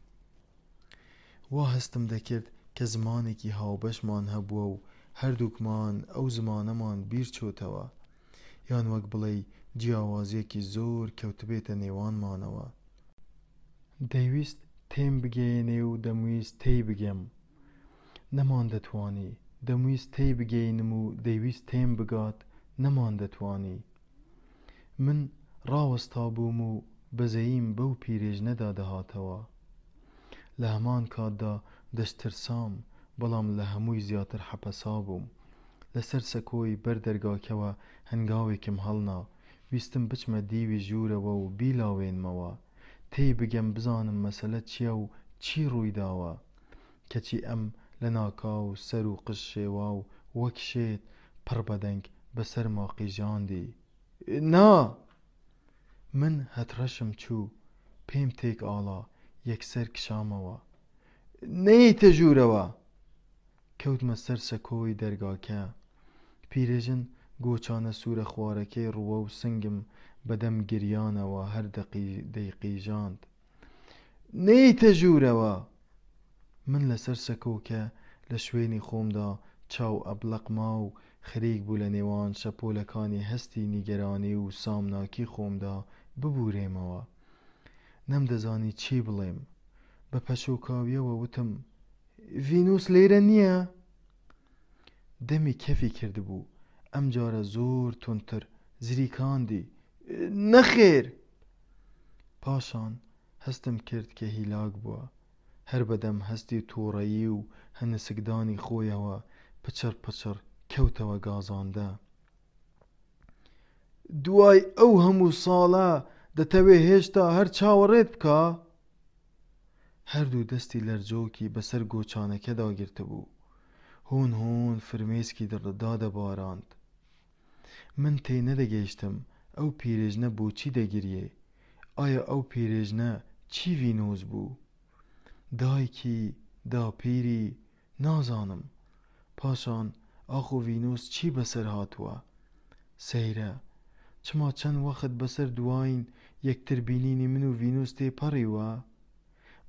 وا هەستم دەکرد کە زمانێکی هاوبەشمان هەبووە و هەردووکمان ئەو زمانەمان بیر چۆتەوە، یان وەک بڵێ جیاوازیەکی زۆر کەوتبێتە نێوانمانەوە. دەیویست تێم بگەێنێ و دەمویست تێی بگەم، نەمان دەتوانی. دەمویست تێی بگەینم و دەیویست تێم بگات، نەمان دەتوانی. من ڕاوەستا بووم و بەزەییم بەو پیرێژنەدا دەهاتەوە. لە هەمان کاتدا دەشترسام، بەڵام لە هەمووی زیاتر حەپەسا بووم. لەسەر سەکۆی بەر دەرگاکەوە هەنگاوێکم هەڵنا، ویستم بچمە دیوی ژوورەوە و بیلاوێنمەوە، تێی بگەم بزانم مەسەلە چییە و چی ڕووی داوە. کەچی ئەم لە ناکاو سەر و قژ شێوا و وەک شێت پڕ بەدەنگ بەسەر ماقیژاندی. نا! من هەتڕەشم چوو، پێم تێک ئاڵا، یەکسەر کشامەوە. نەیتە ژوورەوە! کەوتمە سەر سەکۆی دەرگاکە. پیرێژن گۆچانە سوورە خوارەکەی ڕووە و سنگم بەدەم گریانەوە هەر دەیقیژاند. نەیتە ژوورەوە! من لەسەر سەکۆکە لە شوێنی خۆمدا چاو ئەبلەقما و خەریک بوو لە نێوان شەپۆلەکانی هەستی نیگەرانی و سامناکی خۆمدا ببوورێمەوە. نەمدەزانی چی بڵێم. بە پەشۆکاویەوە وتم: ڤینۆس لێرە نییە؟ دەمی کەفی کردبوو، ئەم جارە زۆر تونتر زریکاندی: نەخێر! پاشان هەستم کرد کە هیلاک بووە. هەر بەدەم هەستی تووڕەیی و هەنسکدانی خۆیەوە پچڕ پچڕ کەوتەوە گازاندە. دوای ئەو هەموو ساڵە دەتەوێ هێشتا هەر چاوەڕێت بکە؟ هەردوو دەستی لەرزۆکی بەسەر گۆچانەکەدا گرتبوو. هۆن هۆن فرمێسکی دادەباراند. من تێی نەدەگەیشتم ئەو پیرێژنە بۆچی دەگریێ. ئایا ئەو پیرێژنە چی ڤینۆس بوو؟ دایکی، داپیری، نازانم. پاشان ئاخۆ ڤینۆس چی بەسەر هاتووە؟ سەیرە، چما چەند وەخت بەسەر دواین یەکتر بینینی من و ڤینۆس تێپەڕیوە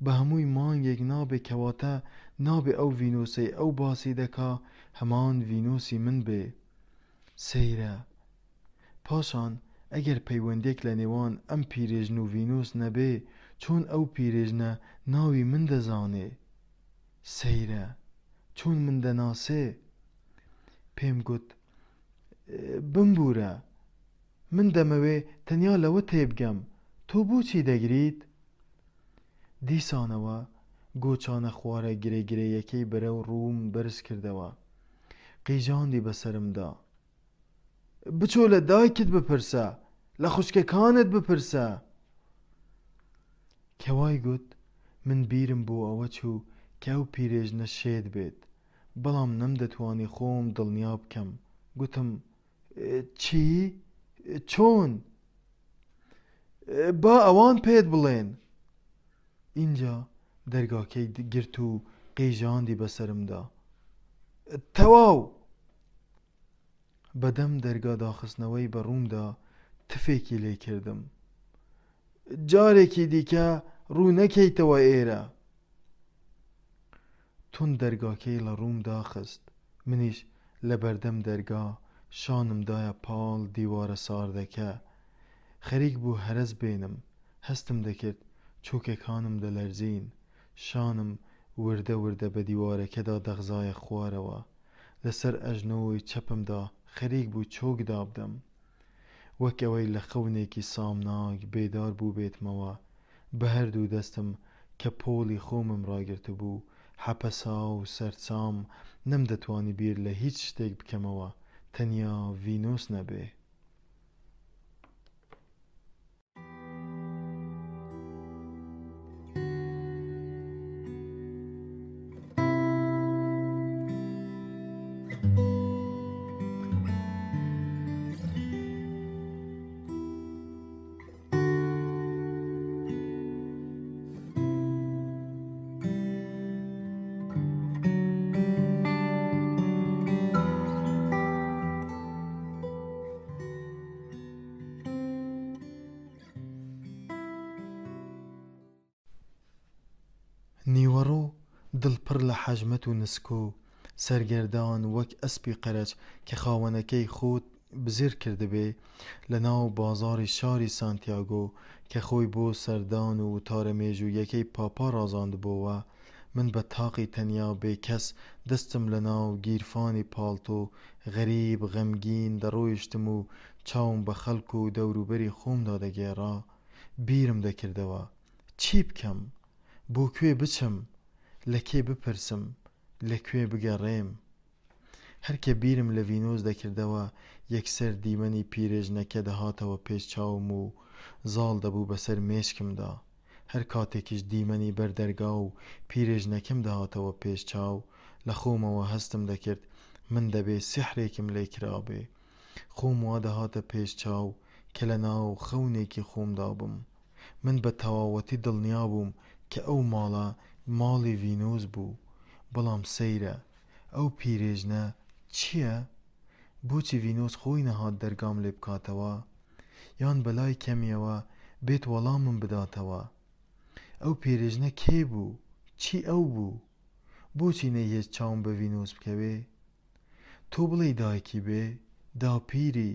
بە هەمووی مانگێک نابێ کەواتە نابێ ئەو ڤینۆسەی ئەو باسی دەکا هەمان ڤینۆسی من بێ. سەیرە پاشان ئەگەر پەیوەندێک لە نێوان ئەم پیرێژن و ڤینۆس نەبێ چۆن ئەو پیرێژنە ناوی من دەزانێ؟ سەیرە چۆن من دەناسێ؟ پێم گوت بمبورە من دەمەوێ تەنیا لەوە تێبگەم تۆ بۆچی دەگریت؟ دیسانەوە گۆچانە خوارە گرێگرەیەکەی بەرەو ڕووم بەرز کردەوە. قیژاندی بەسرمدا. بچۆ لە دایکت بپرسە، لە خوشکەکانت بپرسە. کەوای گوت من بیرم بۆ ئەوە چوو کە ئەو پیرێژنە شێت بێت، بەڵام نەمدەتوانی خۆم دڵنیا بکەم. گوتم چی؟ چۆن؟ با ئەوان پێت بڵێن. اینجا دەرگاکەی گرت و قیژاندی بەسرمدا. تەواو. بەدەم دەرگا داخستنەوەی بەڕوومدا تفێکی لێ کردم. جارێکی دیکە ڕوو نەکەیتەوە ئێرە. تون دەرگاکەی لە ڕووم داخست. منیش لە بەردەم دەرگا شانمدایە پاڵ دیوارە ساردەکە. خەریک بوو هەرەس بێنم. هەستم دەکرد چۆکەکانم دەلەرزین. شانم وردە وردە بە دیوارەکەدا دەغزایە خوارەوە. لەسەر ئەژنۆی چەپمدا خەریک بوو چۆک دابدەم. وەک ئەوەی لە خەونێکی سامناک بێدار بوو بێتمەوە. بە هەردوو دەستم کە پۆڵی خۆمم ڕاگرتە بوو حەپەسا و سەرچام نەمدەتوانی بیر لە هیچ شتێک بکەمەوە تەنیا ڤینۆس نەبێ. نیوەڕۆ دڵپڕ لە حەژمەت و نسکۆ سەرگەردان وەک ئەسپی قەرەج کە خاوەنەکەی خۆت بزر کردبێ لە ناو بازاڕی شاری سانتیاگۆ کە خۆی بۆ سەردان و وتارە مێژوویەکەی پاپا ڕازاندبۆوە. من بە تاقی تەنیا بێکەس دەستم لە ناو گیرفانی پاڵتۆ غەریب غەمگین دەڕۆیشتم و چاوم بە خەڵک و دەوروبەری خۆمدا دەگێڕا. بیرم دەکردەوە چی بکەم؟ بۆ کوێ بچم؟ لە کێ بپرسم؟ لەکوێ بگەڕێم؟ هەرکە بیرم لە ڤینۆس دەکردەوە یەکسەر دیمەنی پیرێژنەکە دەهاتەوە پێش چاوم و زاڵ دەبوو بەسەر مێشکمدا. هەر کاتێکیش دیمەنی بەردەرگا و پیرێژنەکەم دەهاتەوە پێش چاو لە خۆمەوە هەستم دەکرد من دەبێ سیحرێکم لێ کرابێ. خۆم وا دەهاتە پێش چاو کە لە ناو خەونێکی خۆمدا بم. من بە تەواوەتی دڵنیا بووم کە ئەو ماڵە ماڵی ڤینۆس بوو. بەڵام سەیرە ئەو پیرێژنە چییە؟ بۆچی ڤینۆس خۆی نەهات دەرگام لێ بکاتەوە؟ یان بەلای کەمیەوە بێت وەڵامم بداتەوە؟ ئەو پیرێژنە کێ بوو؟ چی ئەو بوو؟ بۆچی نەیهێشت چاوم بە ڤینۆس بکەوێ؟ تۆ بڵێ دایکی بێ؟ داپیری؟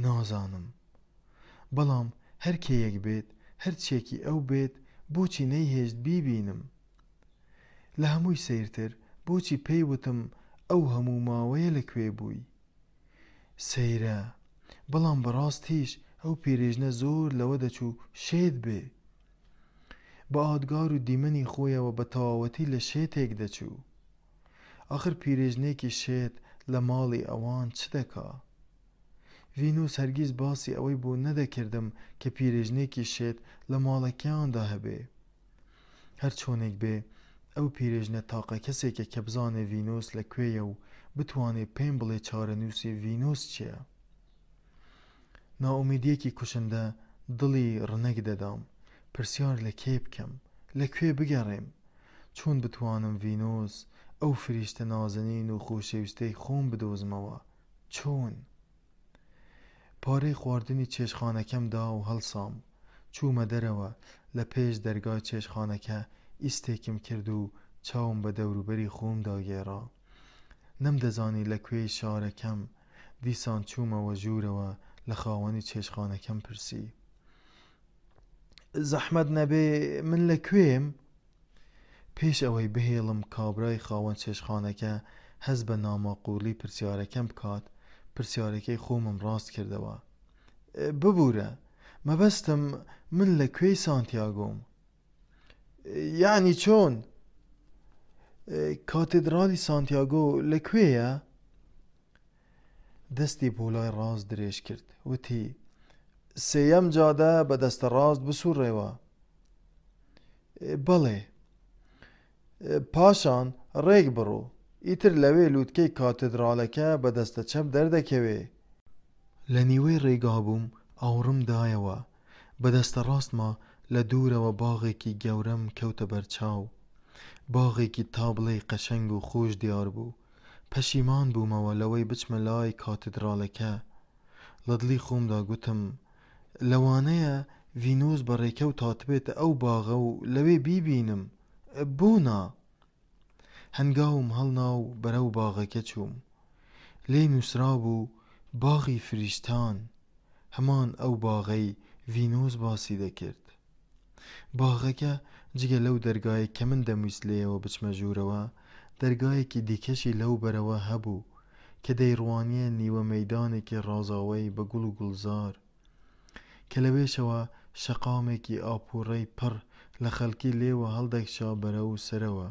نازانم. بەڵام هەر کێیەک بێت هەر چێکی ئەو بێت بۆچی نەیهێشت بیبینم؟ لە هەمووی سەیرتر بۆچی پێی وتم ئەو هەموو ماوەیە لەکوێ بووی؟ سەیرە بەڵام بەڕاستیش ئەو پیرێژنە زۆر لەوە دەچوو شێت بێ. بە ئادگار و دیمەنی خۆیەوە بە تەواوەتی لە شێتێک دەچوو. ئاخر پیرێژنێکی شێت لە ماڵی ئەوان چ دەکا؟ ڤینۆس هەرگیز باسی ئەوەی بۆ نەدەکردم کە پیرێژنێکی شێت لە ماڵەکەیاندا هەبێ. هەر چۆنێک بێ ئەو پیرێژنە تاقە کەسێکە کە بزانێ ڤینۆس لەکوێیە و بتوانێ پێم بڵێ چارەنووسی ڤینۆس چییە. ناومێدیەکی کوشندە دڵی ڕنەک دەدام. پرسیار لە کێ بکەم؟ لەکوێ بگەڕێم؟ چۆن بتوانم ڤینۆس ئەو فریشتە نازەنین و خۆشەویستەی خۆم بدۆزمەوە؟ چۆن؟ پارەی خواردنی چێشخانەکەم دا و هەڵسام. چوومە دەرەوە لە پێش دەرگای چێشخانەکە ئیستێکم کرد و چاوم بە دەوروبەری خۆم داگێڕا. نەمدەزانی لەکوێی شارەکەم. دیسان چوومەوە ژوورەوە لە خاوەنی چێشخانەکەم پرسی: زەحمەت نەبێ من لەکوێم؟ پێش ئەوەی بهێڵم کابرای خاوەن چێشخانەکە هەز بە ناماقوڵی پرسیارەکەم بکات، پرسیارەکەی خۆمم ڕاست کردەوە. ببوورە، مەبەستم من لەکوێی سانتیاگۆم. یعنی چۆن؟ کاتێدرالی سانتیاگۆ لەکوێیە؟ دەستی بۆ لای ڕاست درێژ کرد. وتی: سێیەم جادە بە دەستە ڕاست بسوڕێەوە. بەڵێ. پاشان ڕێک بڕۆ، ئیتر لەوێ لووتکەی کاتێدرالەکە بە دەستە چەپ دەردەکەوێ. لە نیوەی ڕێگا بووم، ئاوڕم دایەوە. بە دەستە ڕاستما لە دوورەوە باغێکی گەورەم کەوتە بەرچاو. باغێکی تابڵەی قەشەنگ و خۆش دیار بوو. پەشیمان بوومەوە لەوەی بچمە لای کاتێدرالەکە. لە دڵی خۆمدا گوتم: لەوانەیە ڤینۆس بەڕێکەوت هاتبێتە ئەو باغە و لەوێ بیبینم. بوونا. هەنگاوم هەڵنا و بەرەو باغەکە چووم. لێ نووسرا بوو: باغی فریشتان. هەمان ئەو باغەی ڤینۆس باسی دەکرد. باغەکە جگە لەو دەرگایە کە من دەمویست لێەوە بچمە ژوورەوە، دەرگایەکی دیکەشی لەو بەرەوە هەبوو کە دەیڕوانیە نیوە مەیدانێکی ڕازاوەی بە گوڵ و گوڵزار، کە لەوێشەوە شەقامێکی ئاپوڕەی پڕ لە خەڵکی لێوە هەڵدەکشا بەرەو سەرەوە.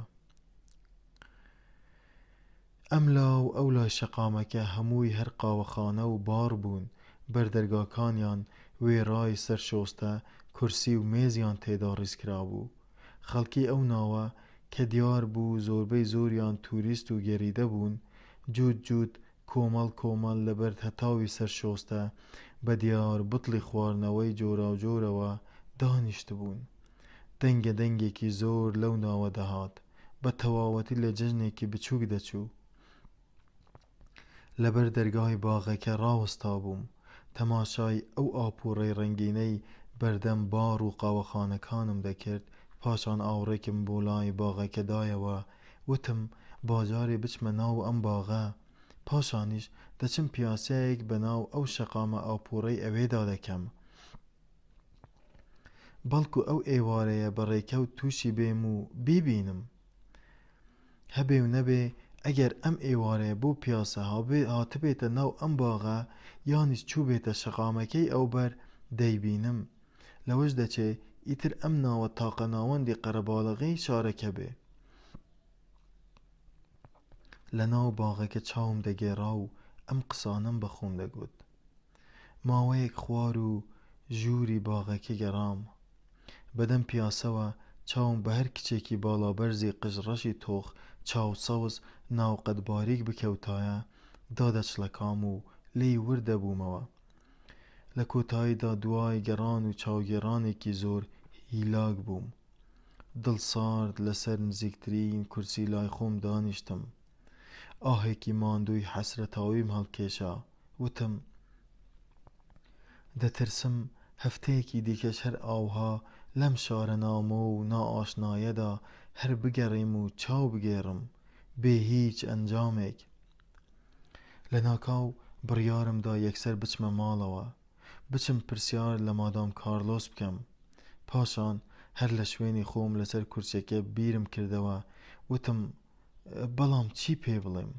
ئەم لاو ئەو لای شەقامەکە هەمووی هەر قاوەخانە و بار بوون. بەردەرگاکانیان وێڕای سەرشۆستە، کورسی و مێزیان تێدا ڕیزکرا بوو. خەڵکی ئەو ناوە کە دیار بوو زۆربەی زۆریان توریست و گەریدە بوون، جووت جووت کۆمەڵ کۆمەڵ لەبەر هەتاوی سەرشۆستە بە دیار بتڵی خواردنەوەی جۆراوجۆرەوە دانیشت بوون. دەنگە دەنگێکی زۆر لەو ناوە دەهات، بە تەواوەتی لە جەژنێکی بچووک دەچوو. لەبەر دەرگای باغەکە ڕاوەستا بووم، تەماشای ئەو ئاپوڕەی ڕەنگینەی بەردەم بار و قاوەخانەکانم دەکرد. پاشان ئاوڕێکم بۆ لای باغەکە دایەوە. وتم: باجارێ بچمە ناو ئەم باغە. پاشانیش دەچم پیاسەیەک بە ناو ئەو شەقامە ئاپوڕەی ئەوێدا دەکەم. بەڵکو ئەو ئێوارەیە بەڕێکەوت تووشی بێم و بیبینم. هەبێ و نەبێ ئەگەر ئەم ئێوارەیە بۆ پیاسە هاتبێتە ناو ئەم باغە، یانیش چوو بێتە شەقامەکەی ئەو بەر، دەیبینم. لەوەش دەچێ ئیتر ئەم ناوە تاقە ناوەندی قەرەباڵغی شارەکە بێ. لە ناو باغەکە چاوم دەگێڕا و ئەم قسانم بە خۆم دەگوت. ماوەیەک خوار و ژووری باغەکە گەڕام. بەدەم پیاسەوە چاوم بە هەر کچێکی باڵابەرزی قژڕەشی تۆخ چاوسەوز ناوقەت باریک بکەوتایە دادەچڵەکام و لێی وردە بوومەوە. لە کۆتاییدا دوای گەڕان و چاوگێڕانێکی زۆر هیلاک بووم. دڵسارد لەسەر نزیکترین کورسی لای خۆم دانیشتم. ئاهێکی ماندووی حەسرەتاویم هەڵکێشا. وتم: دەترسم هەفتەیەکی دیکەش هەر ئاوها لەم شارە نامۆ و نائاشنایەدا هەر بگەڕێم و چاو بگێڕم بێ هیچ ئەنجامێک. لە ناکاو بڕیارمدا یەکسەر بچمە ماڵەوە، بچم پرسیار لە مادام کارلۆس بکەم. پاشان هەر لە شوێنی خۆم لەسەر کورسێکە بیرم کردەوە. وتم: بەڵام چی پێ بڵێم؟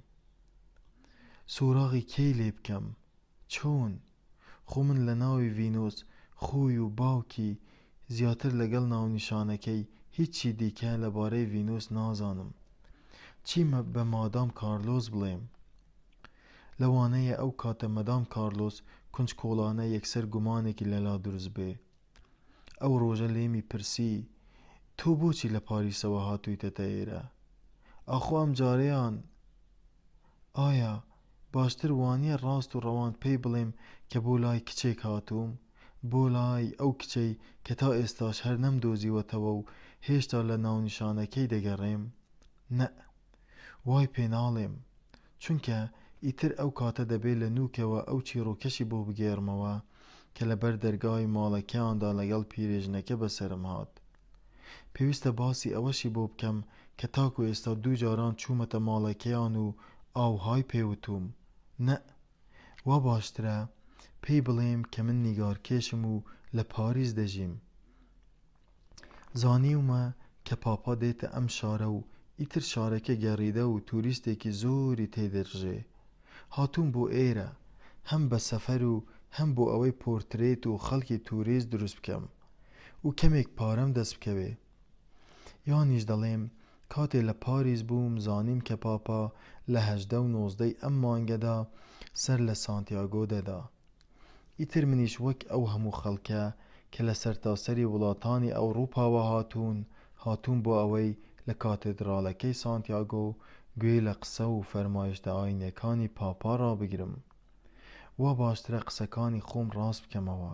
سوراغی کەی لێ بکەم؟ چۆن؟ خۆ من لە ناوی ڤینۆس خۆی و باوکی زیاتر لەگەڵ ناونیشانەکەی هیچی دیکە لەبارەی ڤینۆس نازانم. چیمە بە مادام کارلۆس بڵێم؟ لەوانەیە ئەو کاتە مەدام کارلۆس کونجکۆڵانە یەکسەر گومانێکی لەلا دروست بێ. ئەو ڕۆژە لێمی پرسی: تۆ بۆچی لە پاریسەوە هاتوویتەتە ئێرە؟ ئاخۆ ئەم جارەیان ئایا باشتر وانییە ڕاست و ڕەوان پێی بڵێم کە بۆ لای کچێک هاتووم، بۆ لای ئەو کچەی کە تا ئێستاش هەر نەمدۆزیوەتەوە و هێشتا لە ناونیشانەکەی دەگەڕێم؟ نە، وای پێ ناڵێم، چونکە ئیتر ئەو کاتە دەبێ لە نووکەوە ئەو چیرۆکەشی بۆ بگێڕمەوە کە لەبەر دەرگای ماڵەکەیاندا لەگەڵ پیرێژنەکە بەسەرم هات. پێویستە باسی ئەوەشی بۆ بکەم کە تاکو ئێستا 2 جاران چوومەتە ماڵەکەیان و ئاوهای پێوتوم. نە، وا باشترە پێی بڵێم کە من نیگارکێشم و لە پاریس دەژیم. زانیومە کە پاپا دێتە ئەم شارە و ئیتر شارەکە گەڕیدە و توریستێکی زۆری تێدەژێ. هاتووم بۆ ئێرە هەم بە سەفەر و هەم بۆ ئەوەی پۆرترێت و خەڵکی توریست دروست بکەم و کەمێک پارەم دەست بکەوێ. یانیش دەڵێم کاتێ لە پاریس بووم زانیم کە پاپا لە 18 و 19 ئەم مانگەدا سەر لە سانتیاگۆ دەدا. ئیتر منیش وەک ئەو هەموو خەڵکە کە لە سەرتاسەری وڵاتانی ئەوروپاوە هاتوون بۆ ئەوەی لە کاتێدراڵەکەی سانتیاگۆ گوێ لە قسە و فەرمایشتە ئاینیەکانی پاپا ڕابگرم. وا باشترە قسەکانی خۆم ڕاست بکەمەوە.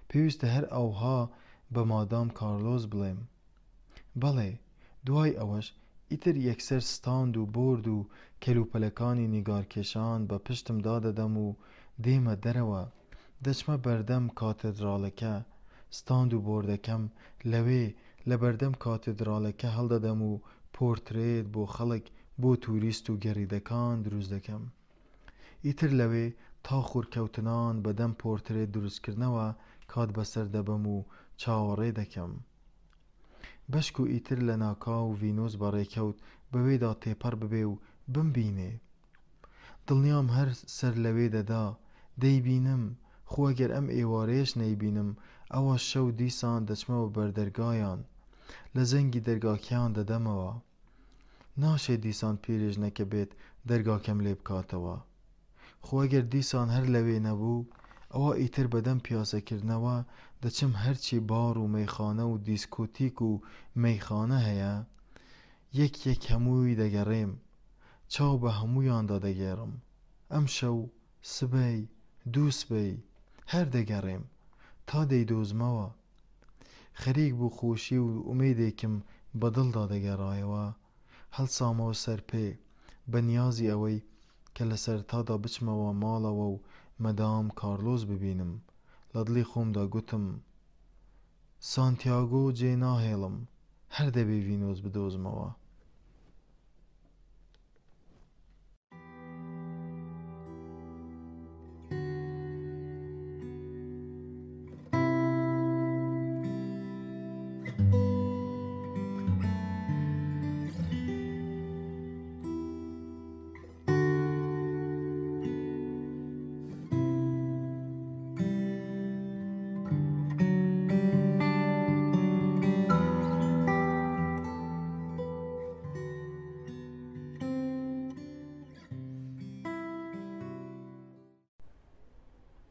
پێویستە هەر ئەوها بە مادام کارلۆس بڵێم. بەڵێ، دوای ئەوەش ئیتر یەکسەر ستاند و بۆرد و کەلوپەلەکانی نیگارکێشان بە پشتم دادەدەم و دێمە دەرەوە دەچمە بەردەم کاتێدراڵەکە. ستاند و بۆردەکەم لەوێ لە بەردەم کاتێدراڵەکە هەڵدەدەم و پۆرترێت بۆ خەڵک بۆ توریست و گەڕیدەکان دروست دەکەم. ئیتر لەوێ تا خوورکەوتنان بەدەم پۆرترێت دروستکردنەوە کات بەسەر دەبەم و چاوەڕێ دەکەم. بەشک و ئیتر لە ناکاو ڤینۆس بەڕێکەوت بەوێدا تێپەڕ ببێ و بمبینێ. دڵنیام هەر سەر لەوێ دەدا دەیبینم، خۆ ئەگەر ئەم ئێوارەیەش نەیبینم ئەوە شەو دیسان دەچمەوە بەردەرگایان، لە زەنگی دەرگاکەیان دەدەمەوە. ناشێ دیسان پیرێژنەکە بێت دەرگاکەم لێ بکاتەوە. خۆ ئەگەر دیسان هەر لەوێ نەبوو ئەوە ئیتر بەدەم پیاسەکردنەوە دەچم هەرچی بار و مەیخانە و دیسکۆتیک و مەیخانە هەیە یەک هەمووی دەگەڕێم، چاو بە هەموویاندا دەگێڕم. ئەم شەو سبەی 2 سبەی هەر دەگەڕێم تا دەیدۆزمەوە. خەریک بوو خۆشی و ئومێدێکم بەدڵدا دەگەڕایەوە. هەڵسامەوە سەر پێ بە نیازی ئەوەی کە لە سەرتادا بچمەوە ماڵەوە و مەدام کارلۆس ببینم. لە دڵی خۆمدا گوتم سانتیاگۆ جێ ناهێڵم، هەر دەبێ ڤینۆس بدۆزمەوە.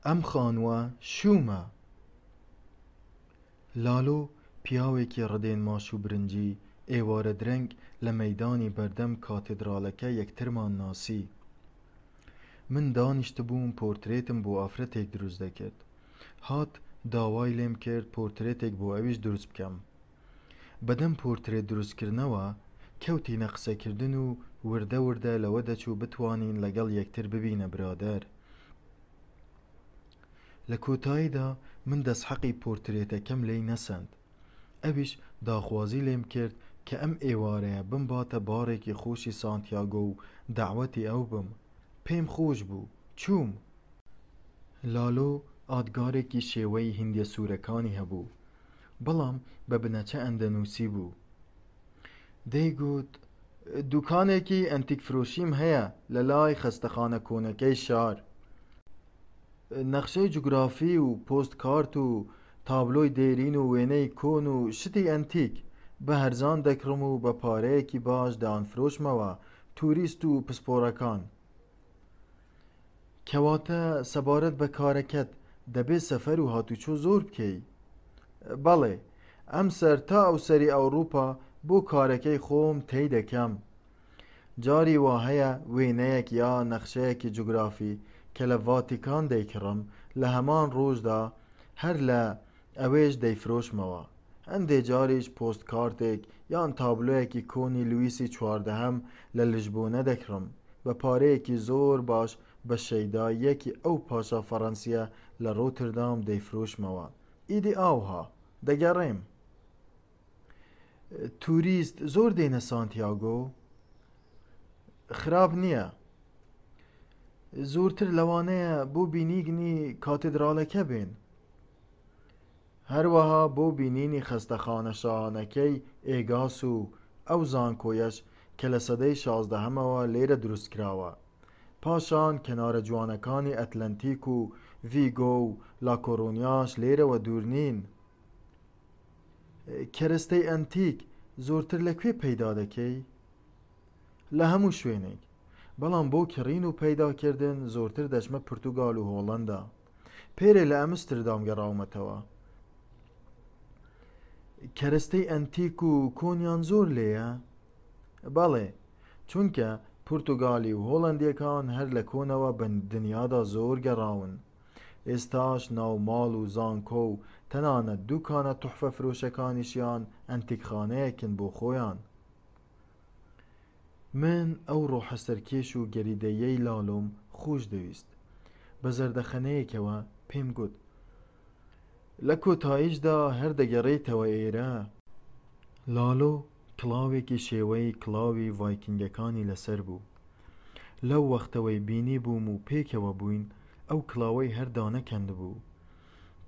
ئەم خانووە شومە. لالۆ پیاوێکی ڕدێن ماش و برنجی ئێوارە درەنگ لە مەیدانی بەردەم کاتێدراڵەکە یەکترمان ناسی. من دانیشت بووم پۆرترێتم بۆ ئافرەتێک دروست دەکرد. هات داوای لێم کرد پۆرترێتێک بۆ ئەویش دروست بکەم. بەدەم پۆرترێت دروستکردنەوە کەوتینە قسەکردن و وردە وردە لەوە دەچوو بتوانین لەگەڵ یەکتر ببینە برادەر. لە کۆتاییدا من دەستحەقی پۆرترێتەکەم لێی نەسەند. ئەویش داخوازی لێم کرد کە ئەم ئێوارەیە بمباتە باڕێکی خۆشی سانتیاگۆ و داوەتی ئەو بم. پێم خۆش بوو، چووم. لالۆ ئادگارێکی شێوەی هیندیە سوورەکانی هەبوو، بەڵام بە بنەچە ئەندەنووسی بوو. دەیگوت دوکانێکی ئەنتیک فرۆشیم هەیە لە لای خەستەخانە کۆنەکەی شار. نەخشەی جوگرافی و پۆست کارت و تابلۆی دێرین و وێنەی کۆن و شتی ئەنتیک بە هەرزان دەکڕم و بە پارەیەکی باش دانفرۆشمەوە توریست و پسپۆڕەکان. کەواتە سەبارەت بە کارەکەت دەبێت سەفەر و هاتوچۆ زۆر بکەی. بەڵێ، ئەم سەر تا ئەو سەری ئەوروپا بۆ کارەکەی خۆم تێی دەکەم. جاری وا هەیە وێنەیەک یا نەخشەیەکی جوگرافی کە لە ڤاتیکان دەیکڕم لە هەمان ڕۆژدا هەر لە ئەوێش دەیفرۆشمەوە. هەندێک جاریش پۆست کارتێک یان تابلۆیەکی کۆنی لویسی 14 لە لیژبۆنە دەکڕم بە پارەیەکی زۆر باش بە شەیداییەکی ئەو پاشا فەڕەنسیە لە ڕۆتردام دەیفرۆشمەوە. ئیدی ئاوها دەگەڕێم. توریست زۆر دێنە سانتیاگۆ؟ خراپ نییە. زۆرتر لەوانەیە بۆ بینیگنی کاتدراڵەکە بێن. هەروەها بۆ بینینی خەستەخانە شاهانەکەی ئێگاس و ئەو زانکۆیەش کە لە سەدەی 16ەمەوە لێرە دروستکراوە. پاشان کەنارە جوانەکانی ئەتلەنتیک و ڤیگۆ و لاکۆڕونیاش لێرەوە دوور نین. کەرەستەی ئەنتیک زۆرتر لەکوێ پەیدا دەکەی؟ لە هەموو شوێنێک، بەڵام بۆ کڕین و پەیداکردن زۆرتر دەچمە پورتوگال و هۆڵەندا. پێرێ لە ئەمستردام گەڕاومەتەوە. کەرەستەی ئەنتیک و کۆنیان زۆر لێیە؟ بەڵێ، چونکە پورتوگالی و هۆڵەندیەکان هەر لە کۆنەوە بە دنیادا زۆر گەڕاون. ئێستاش ناو ماڵ و زانکۆ و تەنانەت دووکانە توحفە فرۆشەکانیشیان ئەنتیکخانەیەکن بۆ خۆیان. من ئەو ڕۆحە سەرکێش و گەریدەیەی لاڵۆم خۆش دەویست. بە زەردەخەنەیەکەوە پێم گوت: لە کۆتاییشدا هەر دەگەڕێیتەوە ئێرە. لاڵۆ کڵاوێکی شێوەی کڵاوی ڤایکینگەکانی لەسەر بوو. لەو وەختەوەی بینی بووم و پێکەوە بووین، ئەو کڵاوەی هەر دانەکەند بوو.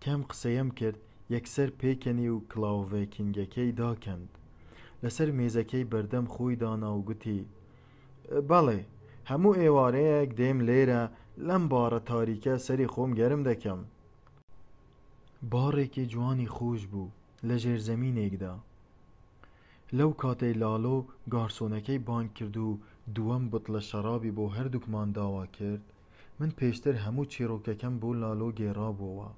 کەم قسەیەم کرد یەکسەر پێکەنی و کڵاو ڤایکینگەکەی داکەند. لەسەر مێزەکەی بەردەم خۆی دانا و گوتی: بەڵێ، هەموو ئێوارەیەک دێم لێرە لەم باڕە تاریکە سەری خۆم گەرم دەکەم. باڕێکی جوانی خۆش بوو لە ژێرزەمینێکدا. لەو کاتەی لاڵۆ گارسۆنەکەی بانگ کرد و دووەم بوتڵە شەرابی بۆ هەردووکمان داوا کرد، من پێشتر هەموو چیرۆکەکەم بۆ لاڵۆ گێڕابووەوە.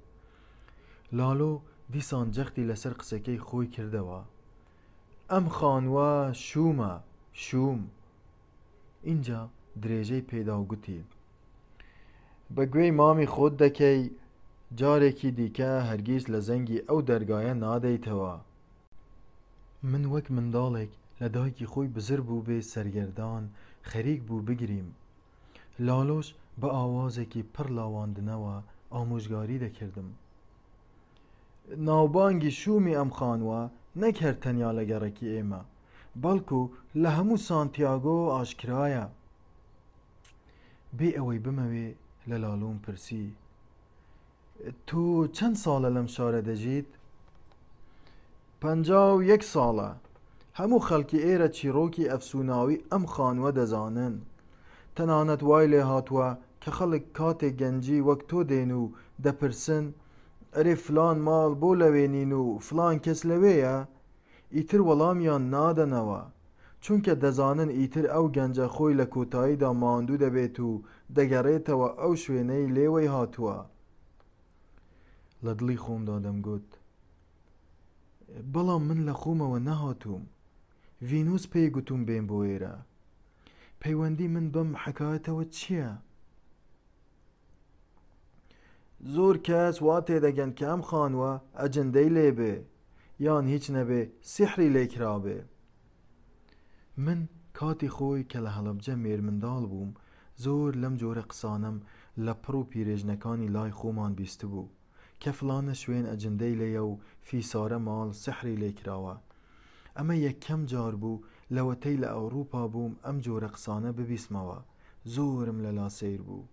لاڵۆ دیسان جەختی لەسەر قسەکەی خۆی کردەوە: ئەم خانووە شوومە، شووم. اینجا درێژەی پێدا و گوتی: بەگوێی مامی خۆت دەکەی، جارێکی دیکە هەرگیز لە زەنگی ئەو دەرگایە نادەیتەوە. من وەک منداڵێک لە دایکی خۆی بزر بوو بێ سەرگەردان خەریک بوو بگریم. لاڵۆش بە ئاوازێکی پڕ لاواندنەوە ئامۆژگاری دەکردم: ناوبانگی شوومی ئەم خانووە نەک هەر تەنیا لە گەڕێکی ئێمە، بەڵکو لە هەموو سانتیاگۆ ئاشکرایە. بێ ئەوەی بمەوێ لە لاڵۆم پرسی: تۆ چەند ساڵە لەم شارە دەژیت؟ 51 ساڵە. هەموو خەڵکی ئێرە چیرۆکی ئەفسوناوی ئەم خانووە دەزانن. تەنانەت وای لێ هاتووە کە خەڵک کاتێک گەنجی وەک تۆ دێن و دەپرسن: ئەرێ فلان ماڵ بۆ لەوێنین و فلان کەس لەوێیە؟ ئیتر وەڵامیان نادەنەوە، چونکە دەزانن ئیتر ئەو گەنجە خۆی لە کۆتاییدا ماندوو دەبێت و دەگەڕێتەوە ئەو شوێنەی لێوەی هاتووە. لە دڵی خۆمدا دەمگوت: بەڵام من لە خۆمەوە نەهاتووم. ڤینوس پێی گوتوم بێم بۆ ئێرە. پەیوەندی من بەم حکایەتەوە چییە؟ زۆر کەس وا تێدەگەن کە ئەم خانووە ئەجندەی لێبێ، یان هیچ نەبێ سیحری لێکرابێ. من کاتی خۆی کە لە هەڵەبجە مێرمنداڵ بووم، زۆر لەم جۆرە قسانم لە پڕ و پیرێژنەکانی لای خۆمان بیست بوو کە فلانە شوێن ئەجندەی لێیە و فیسارە ماڵ سیحری لێکراوە. ئەمە یەکەم جار بوو لەوەتەی لە ئەوروپا بووم ئەم جۆرە قسانە ببیستمەوە. زۆرم لەلا سەیر بوو.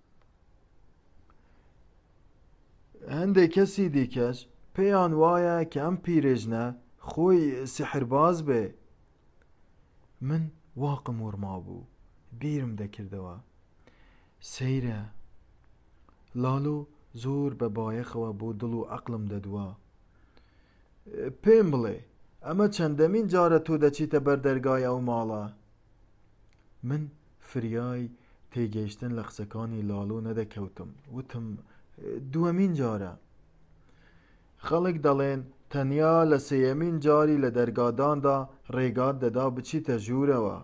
هەندێک کەسی دیکەش پێیان وایە کە ئەم پیرێژنە خۆی سیحرباز بێ. من واقم وەرما بوو، بیرم دەکردەوە. سەیرە. لاڵۆ زۆر بە بایەخەوە بۆ دڵ و عەقڵم دەدووە: پێم بڵێ، ئەمە چەندەمین جارە تۆ دەچیتە بەر دەرگای ئەو ماڵە؟ من فریای تێگەیشتن لە قسەکانی لاڵۆ نەدەکەوتم. وتم: دووەمین جارە. خەڵک دەڵێن تەنیا لە سێیەمین جاری لە دەرگاداندا ڕێگات دەدا بچیتە ژوورەوە.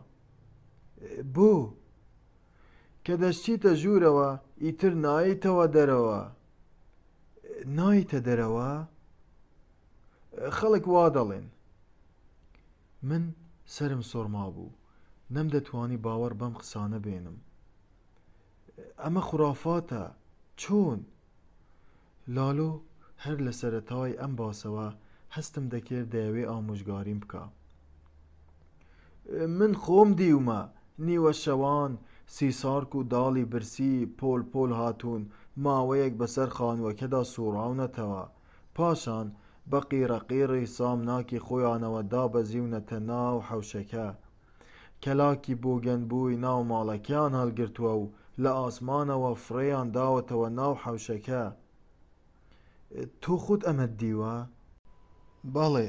بۆ؟ کە دەشتیتە ژوورەوە ئیتر نایتەوە دەرەوە. نایتە دەرەوە؟ خەڵک وا دەڵێن. من سرم سۆرما بوو، نەمدەتوانی باوەڕ بەم قسانە بێنم. ئەمە خورافاتە. چۆن؟ لالۆ هەر لە سەرەتای ئەم باسەوە هەستم دەکرد دەیەوێ ئامۆژگاریم بکە. من خۆم دیومە نیوە شەوان سیسارک و داڵی برسی پۆل پۆل هاتوون ماوەیەک بەسەر خانووەکەدا سوڕاونەتەوە، پاشان بە قیڕەقیڕی سامناکی خۆیانەوە دابەزیونەتە ناو حەوشەکە. کەلاکی بۆگەنبووی ناو ماڵەکەیان هەڵگرتووە و لە ئاسمانەوە فڕێیان داوەتەوە ناو حەوشەکە. تۆ خۆت ئەمەت دیوە؟ بەڵێ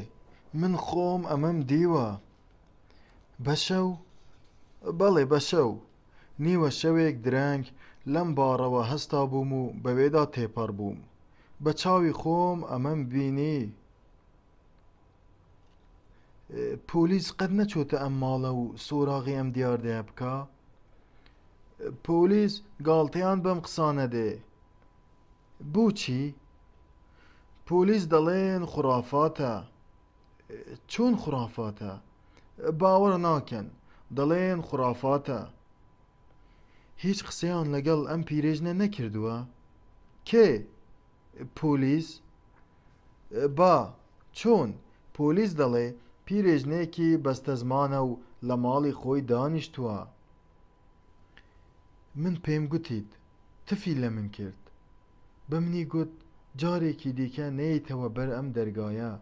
من خۆم ئەمەم دیوە. بەشەو؟ بەڵێ بەشەو. نیوە شەوێک درەنگ لەم باڕەوە هەستا بووم و بەوێدا تێپەڕ بووم. بە چاوی خۆم ئەمەم بینی. پۆلیس قەت نەچۆتە ئەم ماڵە و سۆراغی ئەم دیاردەیە بکە؟ پۆلیس گاڵتەیان بەم قسانە دێ. بۆچی؟ پۆلیس دەڵێن خوڕافاتە. چۆن خوڕافاتە؟ باوەڕ ناکەن، دەڵێن خوڕافاتە. هیچ قسەیان لەگەڵ ئەم پیرێژنە نەکردووە؟ کێ؟ پۆلیس؟ با چۆن؟ پۆلیس دەڵێ پیرێژنێکی بەستەزمانە و لە ماڵی خۆی دانیشتووە. من پێم گوتیت تفی لە من کرد. بە منی گوت جارێکی دیکە نەیتەوە بەر ئەم دەرگایە.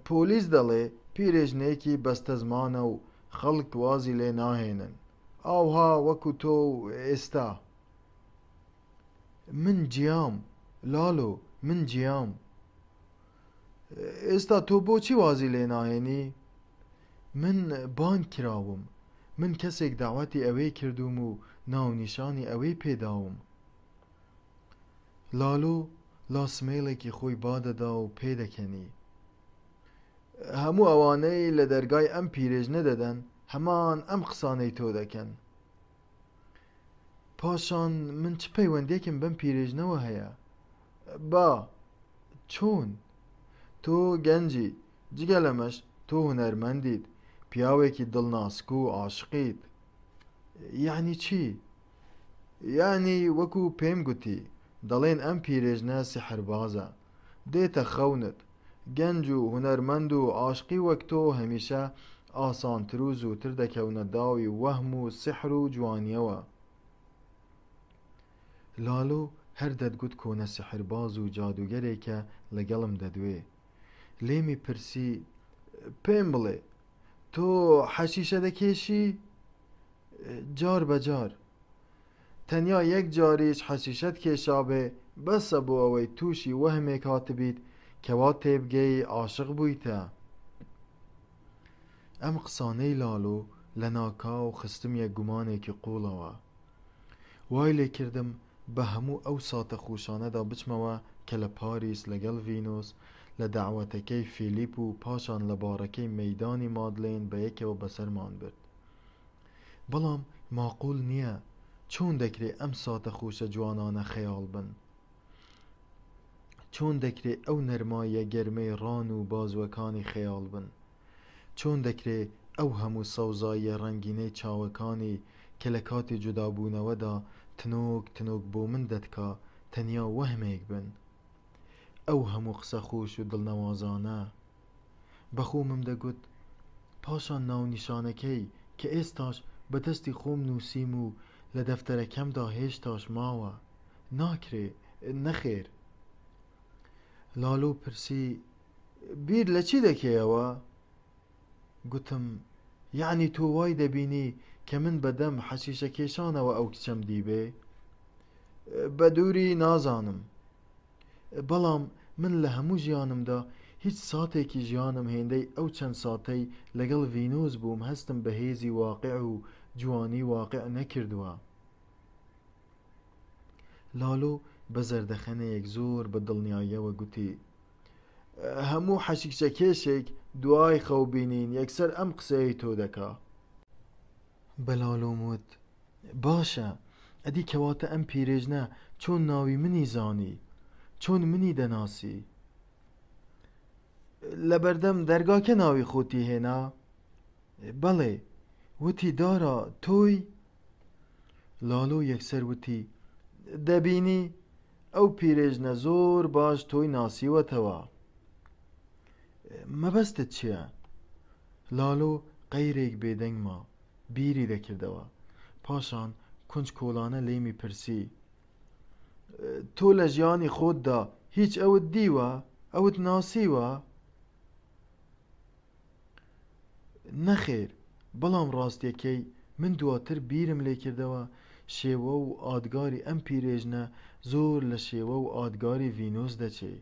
پۆلیس دەڵێ پیرێژنێکی بەستەزمانە و خەڵک وازی لێ ناهێنن، ئاوها وەکو تۆ و ئێستا. من گیام لالۆ، من گیام. ئێستا تۆ بۆچی وازی لێ ناهێنی؟ من بانگ کراوم. من کەسێک داوەتی ئەوەی کردوم و ناونیشانی ئەوەی پێداوم. لالۆ لاسمێڵێکی خۆی بادەدا و پێدەکەنی. هەموو ئەوانەی لە دەرگای ئەم پیرێژنە دەدەن هەمان ئەم قسانەی تۆ دەکەن. پاشان من چ پەیوەندێکم بەم پیرێژنەوە هەیە؟ با چۆن؟ تۆ گەنجی، جگە لەمەش تۆ هونەرمەندیت، پیاوێکی دڵناسک و عاشقیت. یعنی چی؟ یعنی وەکو پێم گوتی دەڵێن ئەم پیرێژنە سحربازە، دێتە خەونت. گەنج و هونەرمەند و عاشقی وەک تۆ هەمیشە ئاسانتر و زووتر دەکەونە داوی وەهم و سحر و جوانیەوە. لالۆ هەر دەتگوت کۆنە سحرباز و جادوگەرێکە لەگەڵم دەدوێ. لێمی پرسی پێم بڵێ تۆ حەشیشە دەکێشی؟ جار بەجار. تەنیا یەک جاریش حەشیشەت کێشابێ بەسە بۆ ئەوەی تووشی وەهمێک هاتبیت کەوا تێبگەی عاشق بوویتە. ئەم قسانەی لالۆ لە ناکاو خستم یەک گومانێکی قوڵەوە. وای لێ کردم بە هەموو ئەو ساتە خوشانەدا بچمەوە کە لە پاریس لەگەڵ ڤینۆس لە داوەتەکەی فیلیپ و پاشان لە باڕەکەی مەیدانی مادلێن بە یەکەوە بەسەرمان برد. بەڵام ماقول نییە چۆن دەکرێت ئەم ساتە خوشە جوانانە خەیاڵ بن؟ چۆن دەکرێت ئەو نەرمایە گەرمەی ڕان و بازوەکانی خەیاڵ بن؟ چۆن دەکرێت ئەو هەموو سەوزاییە ڕەنگینەی چاوەکانی کە لە کاتی جودابوونەوەدا تنۆک تنۆک بۆ من دەتکا تەنیا وەهمێک بن؟ ئەو هەموو قسە خۆش و دڵنەوازانە. بەخۆمم دەگوت پاشان ناونیشانەکەی کە ئێستاش بەدەستی خۆم نووسیم و لە دەفتەرەکەمدا هێشتاش ماوە، ناکرێ نەخێر. لالۆ پرسی بیر لە چی دەکەیەوە؟ گوتم یعنی تۆ وای دەبینی کە من بەدەم حەشیشە کێشانەوە ئەو کچەم دیبێ؟ بە دووری نازانم، بەڵام من لە هەموو ژیانمدا هیچ ساتێکی ژیانم هێندەی ئەو چەند ساتەی لەگەڵ ڤینۆس بووم هەستم بە هێزی واقع و جوانی واقع نەکردووە. لالۆ بە زەردەخەنەیەک زۆر بە دڵنیاییەوە گوتی هەموو حەشیشە کێشێک دوای خەوبینین یەکسەر ئەم قسەی تۆ دەکا. بە لالۆم وت باشە، ئەدی کەواتە ئەم پیرێژنە چۆن ناوی منی زانی؟ چۆن منی دەناسی؟ لە بەردەم دەرگاکە ناوی خۆتی هێنا؟ بەڵێ. وتی دارە تۆی؟ لالۆ یەکسەر وتی دەبینی ئەو پیرێژنە زۆر باش تۆی ناسیوەتەوە. مەبەستت چییە؟ لالۆ قەیرێک بێدەنگ ما بیری دەکردەوە. پاشان کونج کۆڵانە لێمی پرسی تۆ لە ژیانی خۆتدا هیچ ئەوت دیوە؟ ئەوت ناسیوە؟ نەخێر، بەڵام ڕاستیەکەی من دواتر بیرم لێ کردەوە شێوە و ئادگاری ئەم پیرێژنە زۆر لە شێوە و ئادگاری ڤینۆس دەچێ.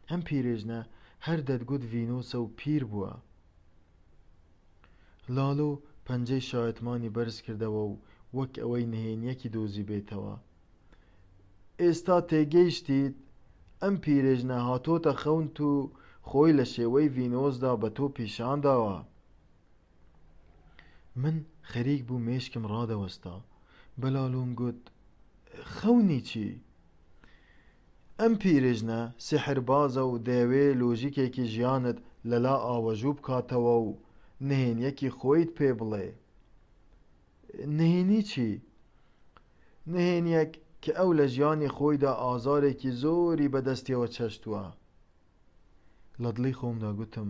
ئەم پیرێژنە هەر دەتگوت ڤینۆسە و پیر بووە. لالۆ پەنجەی شایەتمانی بەرز کردەوە و وەک ئەوەی نهێنیەکی دۆزی بێتەوە. ئێستا تێگەیشتیت ئەم پیرێژنە هاتۆتە خەونت و خۆی لە شێوەی ڤینۆسدا بە تۆ پیشان داوە. من خەریک بوو مێشکم ڕادەوەستا. بە لالۆم گوت خەونی چی؟ ئەم پیرێژنە سحربازە و دەیەوێ لۆژیکێکی ژیانت لەلا ئاوەژوو بکاتەوە و نهێنیەکی خۆیت پێ بڵێ. نهێنی چی؟ نهێنیەک کە ئەو لە ژیانی خۆیدا ئازارێکی زۆری بەدەستیەوە چەشتووە. لە دڵی خۆمدا گوتم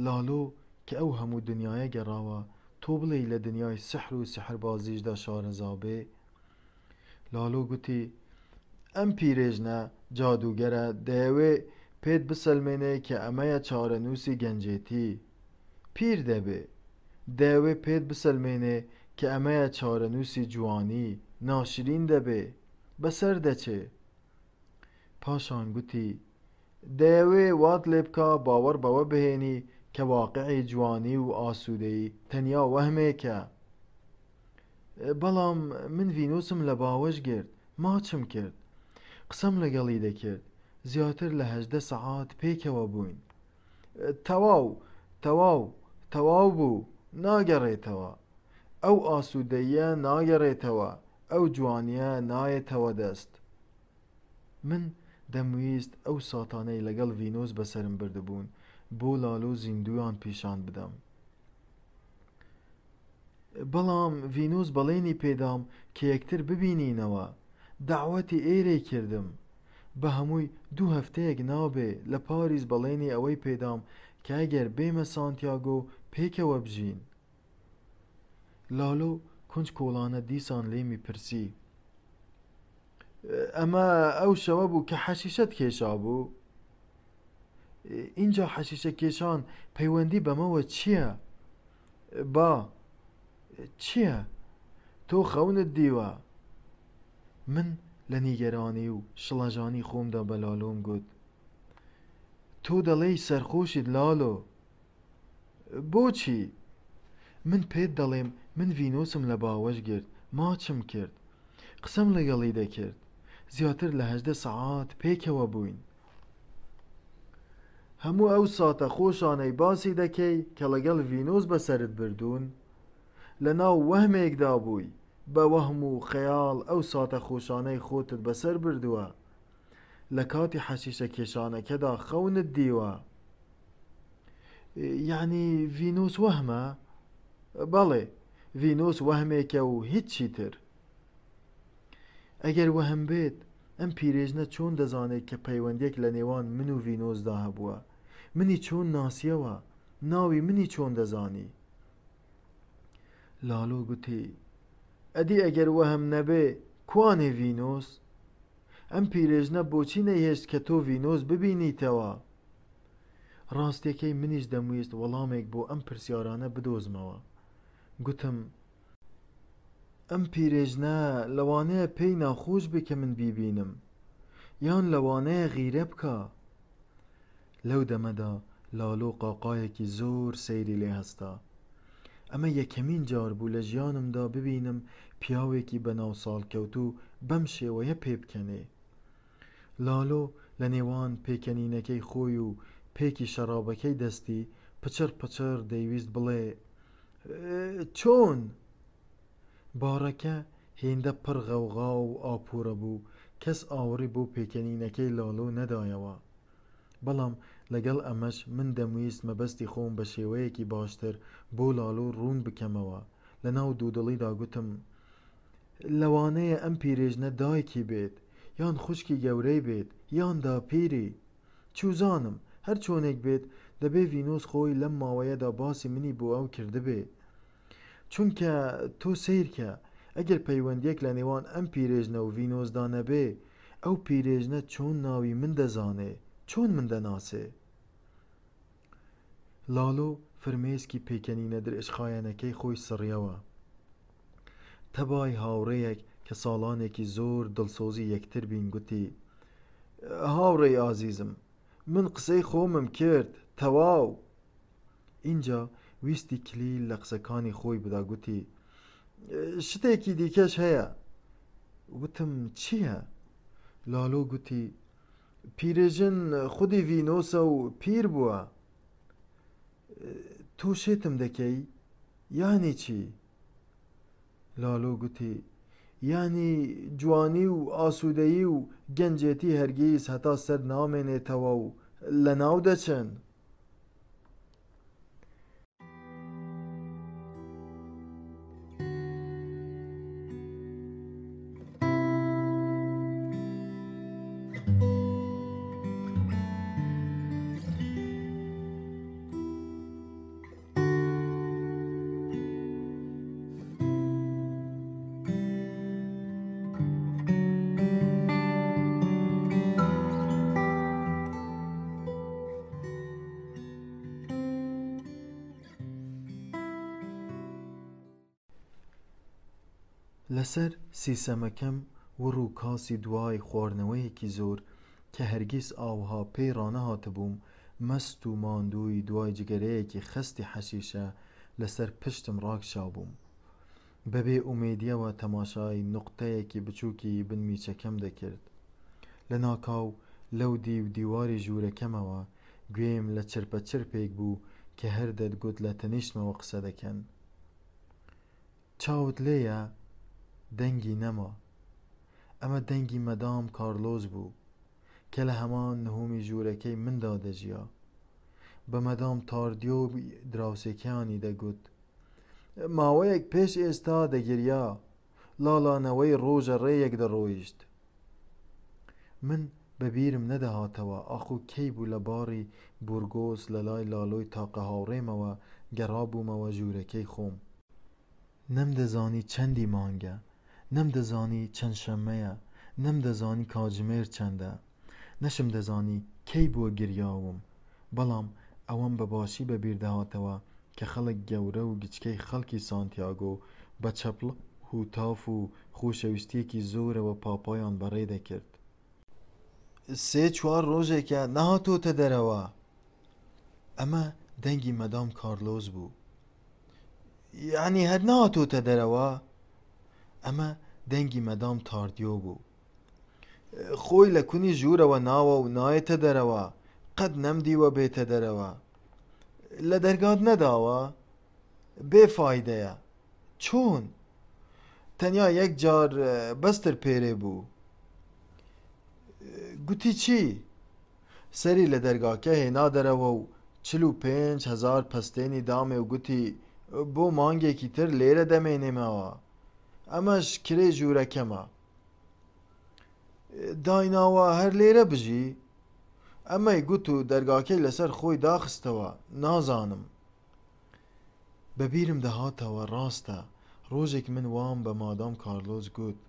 لالۆ کە ئەو هەموو دنیایە گەڕاوە تۆ بڵێ لە دنیای سحر و سحربازیشدا شارەزا بێ. لالۆ گوتی ئەم پیرێژنە جادوگەرە دەیەوێ پێت بسەلمێنێ کە ئەمەیە چارەنووسی گەنجێتی. پیر دەبێ دەیەوێ پێت بسەلمێنێ کە ئەمەیە چارەنووسی جوانی ناشرین دەبێ بەسەر دەچێ. پاشان گوتی دەیەوێ وات لێ بکا باوەڕ بەوە بهێنی کە واقعی جوانی و ئاسوودەیی تەنیا وەهمێکە. بەڵام من ڤینۆسم لە باوەش گرت، ماچم کرد، قسەم لەگەڵی دەکرد، زیاتر لە 18 سەعات پێکەوە بووین. تەواو بوو، ناگەڕێتەوە. ئەو ئاسوودەیە ناگەڕێتەوە، ئەو جوانیە نایەتەوە دەست. من دەمویست ئەو ساتانەی لەگەڵ ڤینۆس بەسرم بردبوون بۆ لالۆ زیندویان پیشان بدەم. بەڵام ڤینۆس بەڵێنی پێدام کە یەکتر ببینینەوە. داوەتی ئێرەی کردم. بە هەمووی 2 هەفتەیەک نابێ لە پاریس بەڵێنی ئەوەی پێدام کە ئەگەر بێمە سانتیاگۆ پێکەوە بژین. لالۆ کونج کۆڵانە دیسان لێمی پرسی ئەمە ئەو شەوە بوو کە حەشیشەت کێشا بوو؟ اینجا حەشیشە کێشان پەیوەندی بەمەوە چییە؟ با چییە؟ تۆ خەونت دیوە. من لە نیگەرانی و شڵەژانی خۆمدا بە لالۆم گوت تۆ دەڵێی سەرخۆشیت لالۆ. بۆچی؟ من پێت دەڵێم من ڤینۆسم لە باوەش گرت، ماچم کرد، قسەم لەگەڵی دەکرد، زیاتر لە 18 سەعات پێکەوە بووین. هەموو ئەو ساتە خۆشانەی باسی دەکەی کە لەگەڵ ڤینۆس بەسەرت بردوون لە ناو وەهمێکدا بووی، بە وەهم و خەیاڵ ئەو ساتە خۆشانەی خۆتت بەسەر بردووە، لە کاتی حەشیشە کێشانەکەدا خەونت دیوە. یعنی ڤینۆس وەهمە؟ بەڵێ، ڤینۆس وەهمێکە و هیچی تر. ئەگەر وەهم بێت ئەم پیرێژنە چۆن دەزانێت کە پەیوەندێک لە نێوان من و ڤینۆسدا هەبووە؟ منی چۆن ناسیەوە؟ ناوی منی چۆن دەزانی؟ لالۆ گوتی ئەدی ئەگەر وەهم نەبێ کوانێ ڤینۆس؟ ئەم پیرێژنە بۆچی نەیهێشت کە تۆ ڤینۆس ببینیتەوە؟ ڕاستیەکەی منیش دەمویست وەڵامێک بۆ ئەم پرسیارانە بدۆزمەوە. گوتم ئەم پیرێژنە لەوانەیە پێی ناخۆش بێ کە من بیبینم، یان لەوانەیە غیرە بکە. لەو دەمەدا لالۆ قاقایەکی زۆر سەیری لێ هەستا. ئەمە یەکەمین جار بوو لە ژیانمدا ببینم پیاوێکی بەناو ساڵکەوتوو بەم شێوەیە پێ بکەنێ. لالۆ لە نێوان پێکەنینەکەی خۆی و پێکی شەرابەکەی دەستی پچر پچر دەیویست بڵێ چۆن؟ بارەکە هێندە پڕ غەوغا و ئاپۆرە بوو، کەس ئاوەڕی بۆ پێکەنینەکەی لالۆ نەدایەوە. بەڵام لەگەڵ ئەمەش من دەمویست مەبەستی خۆم بە شێوەیەکی باشتر بۆ لالۆ ڕوون بکەمەوە. لە ناو دوودڵیدا گوتم لەوانەیە ئەم پیرێژنە دایکی بێت یان خوشکی گەورەی بێت یان داپیری چوزانم هەر چۆنێک بێت دەبێ ڤینۆس خۆی لەم ماوەیەدا باسی منی بۆ ئەو کردبێ چونکە تۆ سیرکە ئەگەر پەیوەندیەک لە نێوان ئەم پیرێژنە و ڤینۆسدا نەبێ ئەو پیرێژنە چۆن ناوی من دەزانێ چۆن من دەناسێ لاڵۆ فرمێسکی پێکەنینە درێژخایەنەکەی خۆی سڕیەوە تەبای هاوڕێیەک کە ساڵانێکی زۆر دڵسۆزی یەکتر بین گوتی هاوڕێی ئازیزم من قسەی خۆمم کرد تەواو اینجا ویستی کلیل لە قسەکانی خۆی بدا گوتی شتێکی دیکەش هەیە وتم چییە؟ لاڵۆ گوتی پیرێژن خودی ڤینۆسە و پیر بووە تۆ شێتم دەکەی یانی چی؟ لاڵۆ گوتی یانی جوانی و ئاسوودەیی و گەنجێتی هەرگیز هەتا سەر نامێنێتەوە و لە ناو دەچن لەسەر سیسەمەکەم وڕ و کاسی دوای خواردنەوەیەکی زۆر کە هەرگیز ئاوها پێی ڕانەهاتە بووم مەست و ماندووی دوای جگەرەیەکی خستی حەشیشە لەسەر پشتم ڕاکشا بووم بەبێ ئومێدیەوە تەماشای نوقتەیەکی بچووکی بنمیچەکەم دەکرد لە ناکاو لەو دیو دیواری ژوورەکەمەوە گوێم لە چرپە چرپێک بوو کە هەر دەتگوت لە تەنیشتمەوە قسە دەکەن چاوت لێیە دەنگی نەما ئەمە دەنگی مەدام کارلۆس بوو کە لە هەمان نهۆمی ژوورەکەی مندا دەژیا بە مەدام تاردیۆ دراوسێکیانی دەگوت ماوەیەک پێش ئێستا دەگریا لاڵانەوەی ڕۆژە ڕێیەک دەڕۆیشت من بەبیرم نەدەهاتەوە ئاخۆ کەی بوو لە باڕی بورگۆس لە لای لاڵۆی تاقە هاوڕێمەوە گەڕابوومەوە ژوورەکەی خۆم نەمدەزانی چەندی مانگە نەمدەزانی چەند شەممەیە نەمدەزانی کاتژمێر چەندە نەشم دەزانی کەی بووە گریاوم بەڵام ئەوەم بەباشی بەبیر دەهاتەوە کە خەڵک گەورە و گچکەی خەڵکی سانتیاگۆ بە چەپڵ و تاف و خۆشەویستیەکی زۆرەوە پاپایان بەڕێ دەکرد سێ چوار ڕۆژێکە نەهاتۆتە دەرەوە ئەمە دەنگی مەدام کارلۆس بوو یعنی هەر نەهاتۆتە دەرەوە ئەمە دەنگی مەدام تاردیۆ بوو خۆی لە کونی ژوورەوە ناوە و نایەتە دەرەوە قەت نەمدیوە بێتە دەرەوە لە دەرگات نەداوە بێفایدەیە چۆن تەنیا یەک جار بەستر پێرێ بوو گوتی چی سەری لە دەرگاکە هێنا دەرەوە و 45,000 پەستێنی دامێ و گوتی بۆ مانگێکی تر لێرە دەمێنێمەوە ئەمەش کرێ ژوورەکەمە دایناوە هەر لێرە بژی ئەمەی گوت و دەرگاکەی لەسەر خۆی داخستەوە نازانم بەبیرم دەهاتەوە ڕاستە ڕۆژێک من وام بە مادام کارلۆس گوت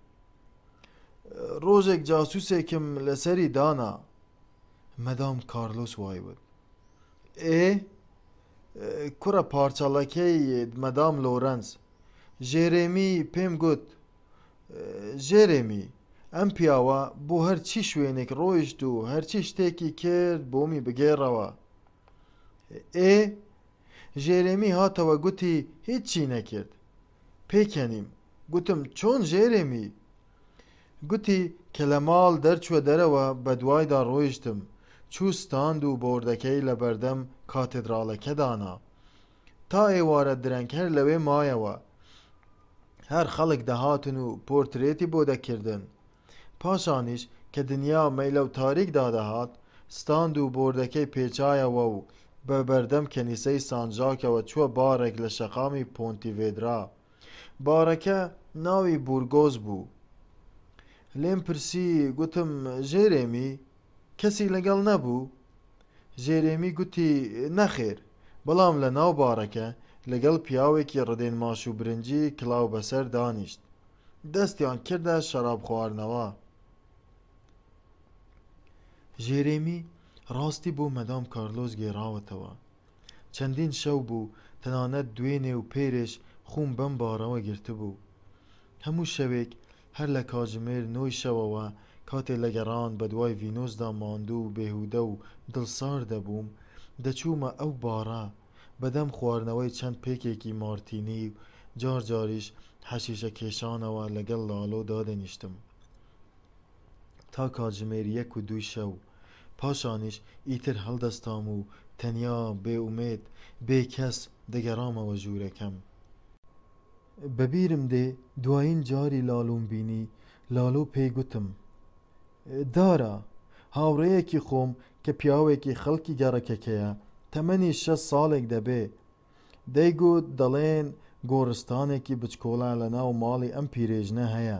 ڕۆژێک جاسووسێکم لەسەری دانا مەدام کارلۆس وایوت کوڕە پارچەڵەکەی مەدام لۆرەنس ژێرێمی پێم گوت ژێرێمی ئەم پیاوە بۆ هەرچی شوێنێک ڕۆیشت و هەرچی شتێکی کرد بۆمی بگێڕەوە ژێرێمی هاتەوە گوتی هیچی نەکرد پێکەنیم گوتم چۆن ژێرێمی گوتی کە لە ماڵ دەرچووە دەرەوە بە دوایدا ڕۆیشتم چوو ستاند و بۆردەکەی لە بەردەم کاتێدراڵەکە دانا تا ئێوارە درەنگ هەر لەوێ مایەوە هەر خەڵک دەهاتن و پۆرترێتی بۆ دەکردن پاشانیش کە دنیا مەیلە و تاریکدا دەهات ستاند و بۆردەکەی پێچایەوە و بە بەردەم کەنیسەی سان ژاکەوە چووە بارێک لە شەقامی پۆنتیڤێدرا بارەکە ناوی بورگۆز بوو. لێم پرسی، گوتم ژێرێمی کەسی لەگەڵ نەبوو؟ ژێرێمی گوتی نەخێر، بەڵام لە ناو بارەکە لەگەڵ پیاوێکی ڕدێن ماش و برنجی کڵاو بەسەر دانیشت، دەستیان کردە شەراب خواردنەوە. ژێرێمی ڕاستی بۆ مەدام کارلۆس گێڕاوەتەوە. چەندین شەو بوو، تەنانەت دوێنێ و پێرێش خۆم بەم بارەوە گرتبوو. هەموو شەوێک هەر لە کاتژمێر 9 شەوەوە کاتێ لە گەڕان بە دوای ڤینۆسدا ماندوو و بێهودە و دڵسار دەبووم، دەچوومە ئەو بارە بەدەم خواردنەوەی چەند پێکێکی مارتینی و جار جاریش حەشیشە کێشانەوە لەگەڵ لالۆ دادەنیشتم تا کاتژمێر 1 و 2 شەو. پاشانیش ئیتر هەڵدەستام و تەنیا بێئومێد بێکەس دەگەڕامەوە ژوورەکەم. بەبیرم دێ دوایین جاری لالۆم بینی، لالۆ پێی گوتم دارە، هاوڕێیەکی خۆم کە پیاوێکی خەڵکی گەڕەکەکەیە، تەمەنی 6 ساڵێک دەبێ. دەیگوت دەڵێن گۆڕستانێکی بچکۆڵە لە ناو ماڵی ئەم پیرێژنە هەیە.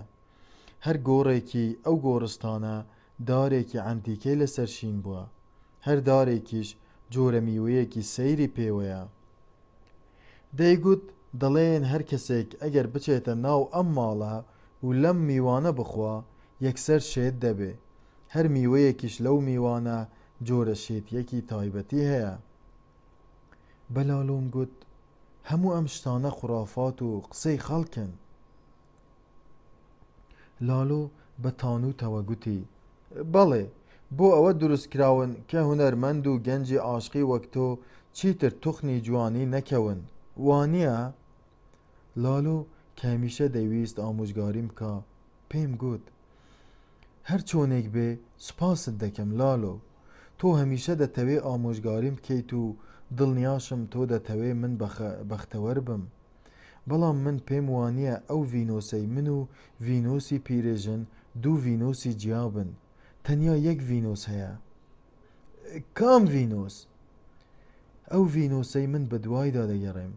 هەر گۆڕێکی ئەو گۆڕستانە دارێکی عەنتیکەی لەسەرشین بووە، هەر دارێکیش جۆرە میوەیەکی سەیری پێوەیە. دەیگوت دەڵێن هەر کەسێک ئەگەر بچێتە ناو ئەم ماڵە و لەم میوانە بخوا یەکسەر شێت دەبێ، هەر میوەیەکیش لەو میوانە جۆرە شێتیەکی تایبەتی هەیە. بەلالۆم گوت هەموو ئەم شتانە خوڕافات و قسەی خەڵکن. لالۆ بە تانووتەوە گوتی بەڵێ، بۆ ئەوە دروستکراون کە هونەرمەند و گەنجی عاشقی وەک تۆ چیتر توخنی جوانی نەکەون، وانییە؟ لالۆ کە هەمیشە دەیویست ئامۆژگاریم بکە پێم گوت هەر چۆنێک بێ سوپاست دەکەم لالۆ، تۆ هەمیشە دەتەوێ ئامۆژگاریم بکەیت و دڵنیاشم تۆ دەتەوێ من بەختەوەر بم، بەڵام من پێم وانییە ئەو ڤینۆسەی من و ڤینۆسی پیرێژن دوو ڤینۆسی جیابن، تەنیا یەک ڤینۆس هەیە. کام ڤینۆس؟ ئەو ڤینۆسەی من بە دوایدا دەگەڕێم.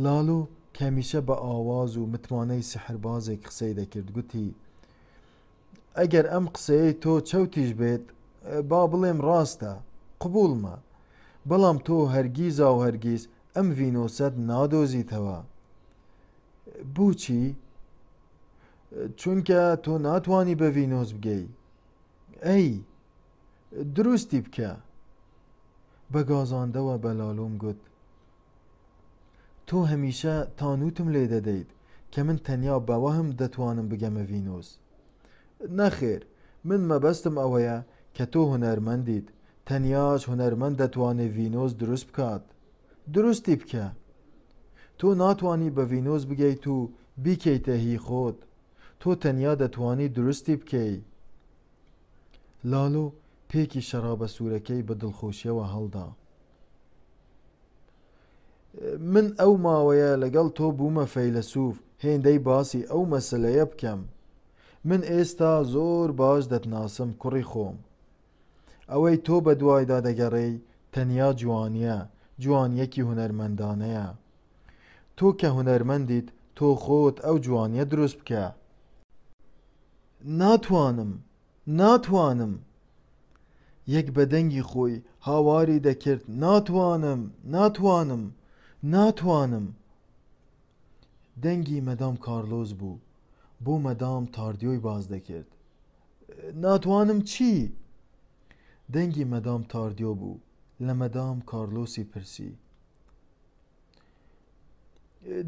لالۆ کە هەمیشە بە ئاواز و متمانەی سحربازێک قسەی دەکرد گوتی ئەگەر ئەم قسەیەی تۆ چەوتیش بێت با بڵێم ڕاستە، قبوڵمە، بەڵام تۆ هەرگیزا و هەرگیز ئەم ڤینۆسەت نادۆزیتەوە. بۆچی؟ چونکە تۆ ناتوانی بە ڤینۆس بگەی. ئەی دروستی بکە. بە گازاندەوە بە لالۆم گوت تۆ هەمیشە تانووتم لێ دەدەیت کە من تەنیا بەوەهم دەتوانم بگەمە ڤینۆس. نەخێر، من مەبەستم ئەوەیە کە تۆ هونەرمەندیت، تەنیاش هونەرمەند دەتوانێت ڤینۆس دروست بکات. دروستی بکە. تۆ ناتوانی بە ڤینۆس بگەیت و بیکەیتە هی خۆت، تۆ تەنیا دەتوانی دروستی بکەی. لالۆ پێکی شەرابە سوورەکەی بە دڵخۆشیەوە هەڵدا. من ئەو ماوەیە لەگەڵ تۆ بوومە فەیلسوف هێندەی باسی ئەو مەسەلەیە بکەم. من ئێستا زۆر باش دەتناسم کوڕی خۆم. ئەوەی تۆ بە دوایدا دەگەڕێی تەنیا جوانیە، جوانیەکی هونەرمەندانەیە. تۆ کە هونەرمەندیت تۆ خۆت ئەو جوانیە دروست بکە. ناتوانم. یەک بە دەنگی خۆی هاواری دەکرد ناتوانم. دەنگی مەدام کارلۆس بوو، بۆ مەدام تاردیۆی باز دەکرد. ناتوانم چی؟ دەنگی مەدام تاردیۆ بوو، لە مەدام کارلۆسی پرسی.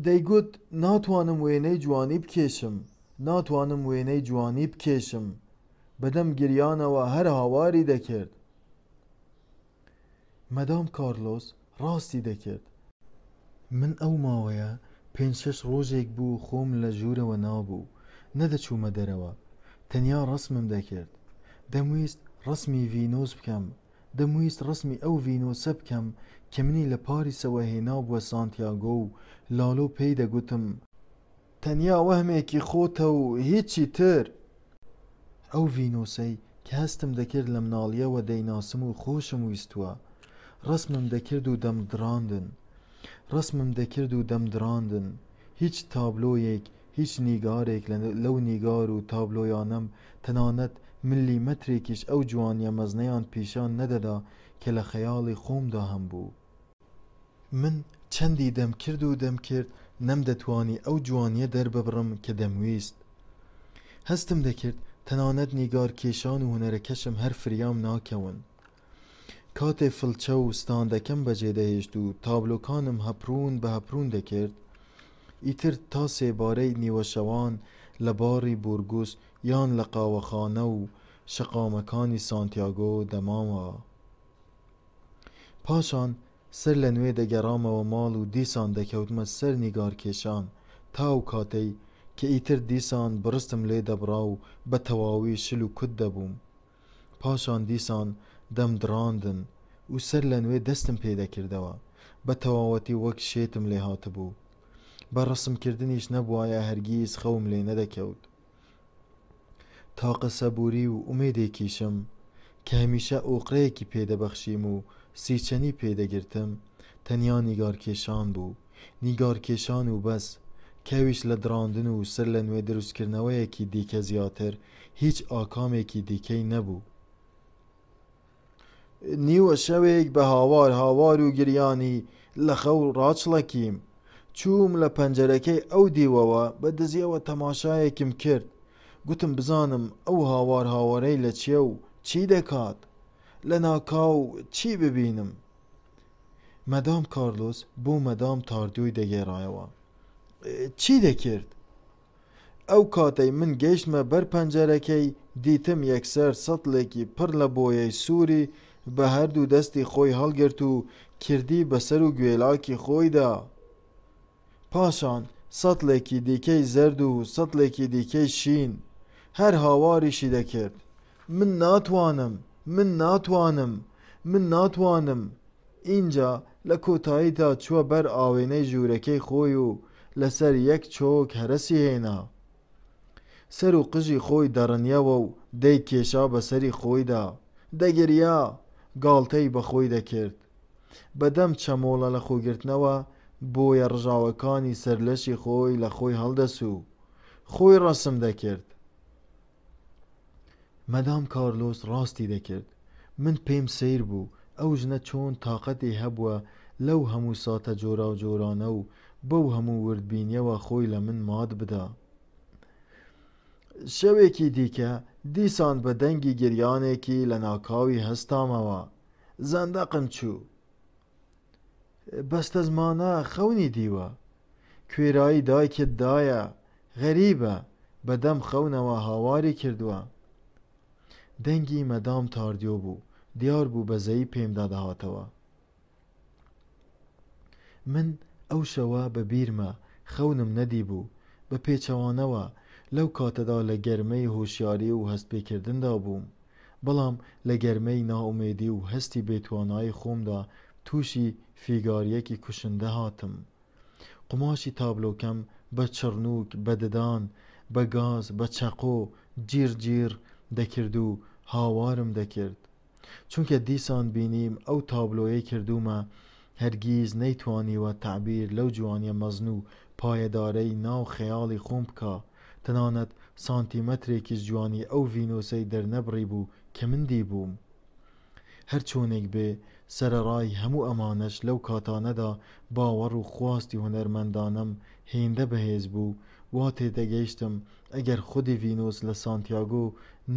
دەیگوت ناتوانم وێنەی جوانی بکێشم، بەدەم گریانەوە هەر هاواری دەکرد. مەدام کارلۆس ڕاستی دەکرد. من ئەو ماوەیە 5-6 ڕۆژێک بوو خۆم لە ژوورەوە نابوو، نەدەچوومە دەرەوە، تەنیا ڕسمم دەکرد. دەمویست ڕسمی ڤینۆس بکەم، دەمویست ڕسمی ئەو ڤینۆسە بکەم کە منی لە پاریسەوە هێنا بووە سانتیاگۆ و لالۆ پێی دەگوتم تەنیا وەهمێکی خۆتە و هیچی تر. ئەو ڤینۆسەی کە هەستم دەکرد لە مناڵیەوە دەیناسم و خۆشم ویستووە، ڕسمم دەکرد و دەمدراندن، هیچ تابلۆیەک هیچ نیگارێک لەو نیگار و تابلۆیانەم تەنانەت ملیمەترێکیش ئەو جوانیە مەزنەیان پیشان نەدەدا کە لە خەیاڵی خۆمدا هەم بوو. من چەندی دەم کرد نەم دەتوانی ئەو جوانیە دەرببڕم کە دەمویست. هەستم دەکرد تەنانەت نیگار کێشان و هونەرەکەشم هەر فریام ناکەون. کاتێ فڵچە و ستاندەکەم بەجێدەهێشت و تابلۆکانم هەپڕون بە هەپڕون دەکرد، ئیتر تا سێبارەی نیوەشەوان لە باری بورگوس یان لە قاوەخانە و شەقامەکانی سانتیاگۆ دەماوە. پاشان سەر لە نوێ دەگەڕامەوە ماڵ و دیسان دەکەوتمە سەر نیگار کێشان تاو کاتەی کە ئیتر دیسان بڕستم لێ دەبڕا و بە تەواوی شل و کود دەبووم. پاشان دیسان دەمدڕاندن و سەر لە نوێ دەستم پێدەکردەوە بە تەواوەتی وەک شێتم لێ هاتبوو. بە ڕسمکردنیش نەبوایە هەرگیز خەوم لێ نەدەکەوت. تاقە سەبووری و ئومێدێکیشم کە هەمیشە ئۆقرەیەکی پێدەبەخشیم و سیچەنی پێدەگرتم تەنیا نیگارکێشان بوو. نیگارکێشان و بەس، کەویش لە دڕاندن و سەر لە نوێ دروستکردنەوەیەکی دیکە زیاتر هیچ ئاکامێکی دیکەی نەبوو. نیوە شەوێک بە هاوار و گریانی لە خەو ڕاچڵەکیم. چووم لە پەنجەرەکەی ئەو دیوەوە بە دزیەوە تەماشایەکم کرد. گوتم بزانم ئەو هاوارەی لە چیە و چی دەکات، لە ناکاو چی ببینم. مەدام کارلۆس بۆ مەدام تاردیۆی دەگێڕایەوە. چی دەکرد؟ ئەو کاتەی من گەیشتمە بەر پەنجەرەکەی دیتم یەکسەر سەتڵێکی پڕ لە بۆیەی سووری بە هەردوو دەستی خۆی هەڵگرت و کردی بەسەر و گوێلاکی خۆیدا. پاشان سەتڵێکی دیکەی زەرد و سەتڵێکی دیکەی شین هەر هاواریشی دەکرد. من ناتوانم. اینجا لە کۆتاییدا چووە بەر ئاوێنەی ژوورەکەی خۆی و لەسەر یەک چۆک هەرەسی هێنا. سەر و قژی خۆی دەڕنیەوە و دەی کێشا بەسەری خۆیدا. دەگریا، گاڵتەی بەخۆی دەکرد. بەدەم چەمۆڵە لە خۆگرتنەوە بۆیە ڕژاوەکانی سەرلەشی خۆی لە خۆی هەڵدەسوو. خۆی ڕەسم دەکرد. مەدام کارلۆس ڕاستی دەکرد. من پێم سیر بوو ئەو ژنە چۆن تاقەتی هەبووە لەو هەموو ساتە جۆرا و جۆرانە و بەو هەموو وردبینیەوە خۆی لە من مات بدا. شەوێکی دیکە دیسان بە دەنگی گریانێکی لە ناکاوی هەستامەوە. زەندەقم چوو. بەستە زمانە خەونی دیوە. کوێرایی دایکت دایە. غەریبە بەدەم خەونەوە هاواری کردووە. دەنگی مەدام تاردیۆ بوو. دیار بوو بەزەیی پێمدا دەهاتەوە. من ئەو شەوە بە بیرمە خەونم نەدی بوو. بە پێچەوانەوە لەو کاتەدا لە گەرمەی هۆشیاری و هەستپێکردندا بووم. بەڵام لە گەرمەی ناومێدی و هەستی بێتوانایی خۆمدا تووشی فیگاریەکی کوشندە هاتم. قماشی تابلۆکەم بە چڕنوک، بە ددان، بە گاز، بە چەقۆ جیر دەکرد و هاوارم دەکرد. چونکە دیسان بینیم ئەو تابلۆیە کردومە هەرگیز نەیتوانیوە تعبیر لەو جوانیە مەزن و پایەدارەی ناو خەیاڵی خۆم بکە. تەنانەت سانتیمەترێکیش جوانی ئەو ڤینۆسەی دەرنەبڕی بوو کە من دیبووم. هەر چۆنێک بێ سەرەڕای هەموو ئەمانەش لەو کاتانەدا باوەڕ و خواستی هونەرمەندانەم هێندە بەهێز بوو. وا تێدەگەیشتم ئەگەر خودی ڤینۆس لە سانتیاگۆ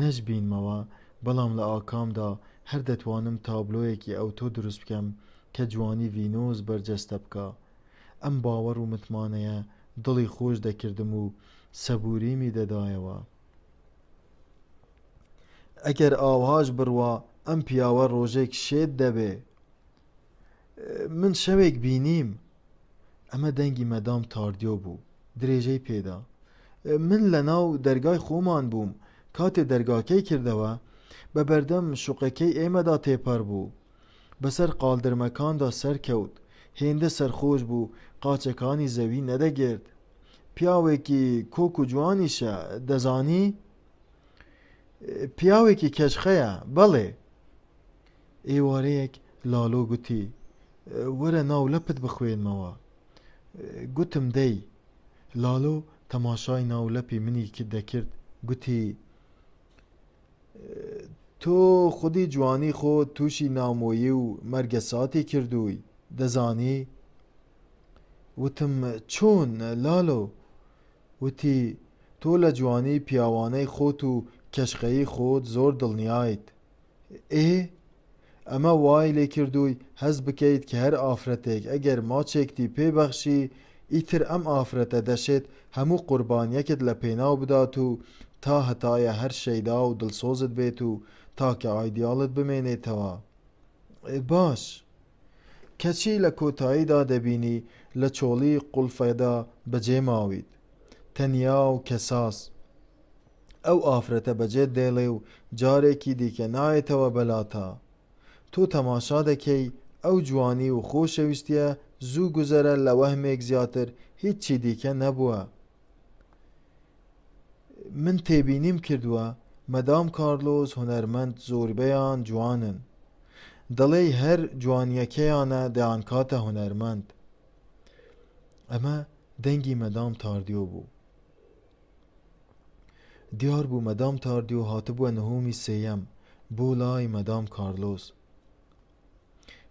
نەشبینمەوە، بەڵام لە ئاکامدا هەر دەتوانم تابلۆیەکی ئەوتۆ دروست بکەم کە جوانی ڤینۆس بەرجەستە بکە. ئەم باوەڕ و متمانەیە دڵی خۆش دەکردم و سەبووریمی دەدایەوە. ئەگەر ئاوهاش بڕوا ئەم پیاوە ڕۆژێک شێت دەبێ. من شەوێک بینیم. ئەمە دەنگی مەدام تاردیۆ بوو. درێژەی پێدا. من لە ناو دەرگای خۆمان بووم. کاتێ دەرگاکەی کردەوە بە بەردەم شوقەکەی ئێمەدا تێپەڕ بوو. بەسەر قالدرمەکاندا سەرکەوت. هێندە سەرخۆش بوو. قاچەکانی زەوی نەدەگرت. پیاوێکی کۆک و جوانیشە. دەزانی؟ پیاوێکی کەچخەیە. بەڵێ. ئێوارەیەک لالۆ گوتی وەرە ناو لەپت بخوێنمەوە. گوتم دەی. لالۆ تەماشای ناولەپی منی دەکرد گوتی تۆ خودی جوانی خۆت تووشی نامۆیی و مەرگەساتی کردووی دەزانی؟ وتم چۆن لالۆ؟ وتی تۆ لە جوانی پیاوانەی خۆت و کەشقەیی خۆت زۆر دڵنیایت. ئێ ئەمە وای لێ کردووی هەز بکەیت کە هەر ئافرەتێک ئەگەر ماچێکتی پێبەخشی ئیتر ئەم ئافرەتە دەشێت هەموو قوربانیەکت لە پێناو بدات و تا هەتایە هەر شەیدا و دڵسۆزت بێت و تاکە ئایدیاڵت بمێنێتەوە. باش کەچی لە کۆتاییدا دەبینی لە چۆڵی قولفەدا بەجێ ماویت تەنیا و کەساس ئەو ئافرەتە بەجێت دێڵێ و جارێکی دیکە نایەتەوە بەلاتە. تۆ تەماشا دەکەی ئەو جوانی و خۆشەویستیە زوو گوزەرە لە وەهمێک زیاتر هیچی دیکە نەبووە. من تێبینیم کردووە مەدام کارلۆس هونەرمەند زۆربەیان جوانن. دەڵێ هەر جوانیەکەیانە دەیانکاتە هونەرمەند. ئەمە دەنگی مەدام تاردیۆ بوو. دیار بوو مەدام تاردیۆ هاتبووە نهۆمی سێیەم بۆ لای مەدام کارلۆس.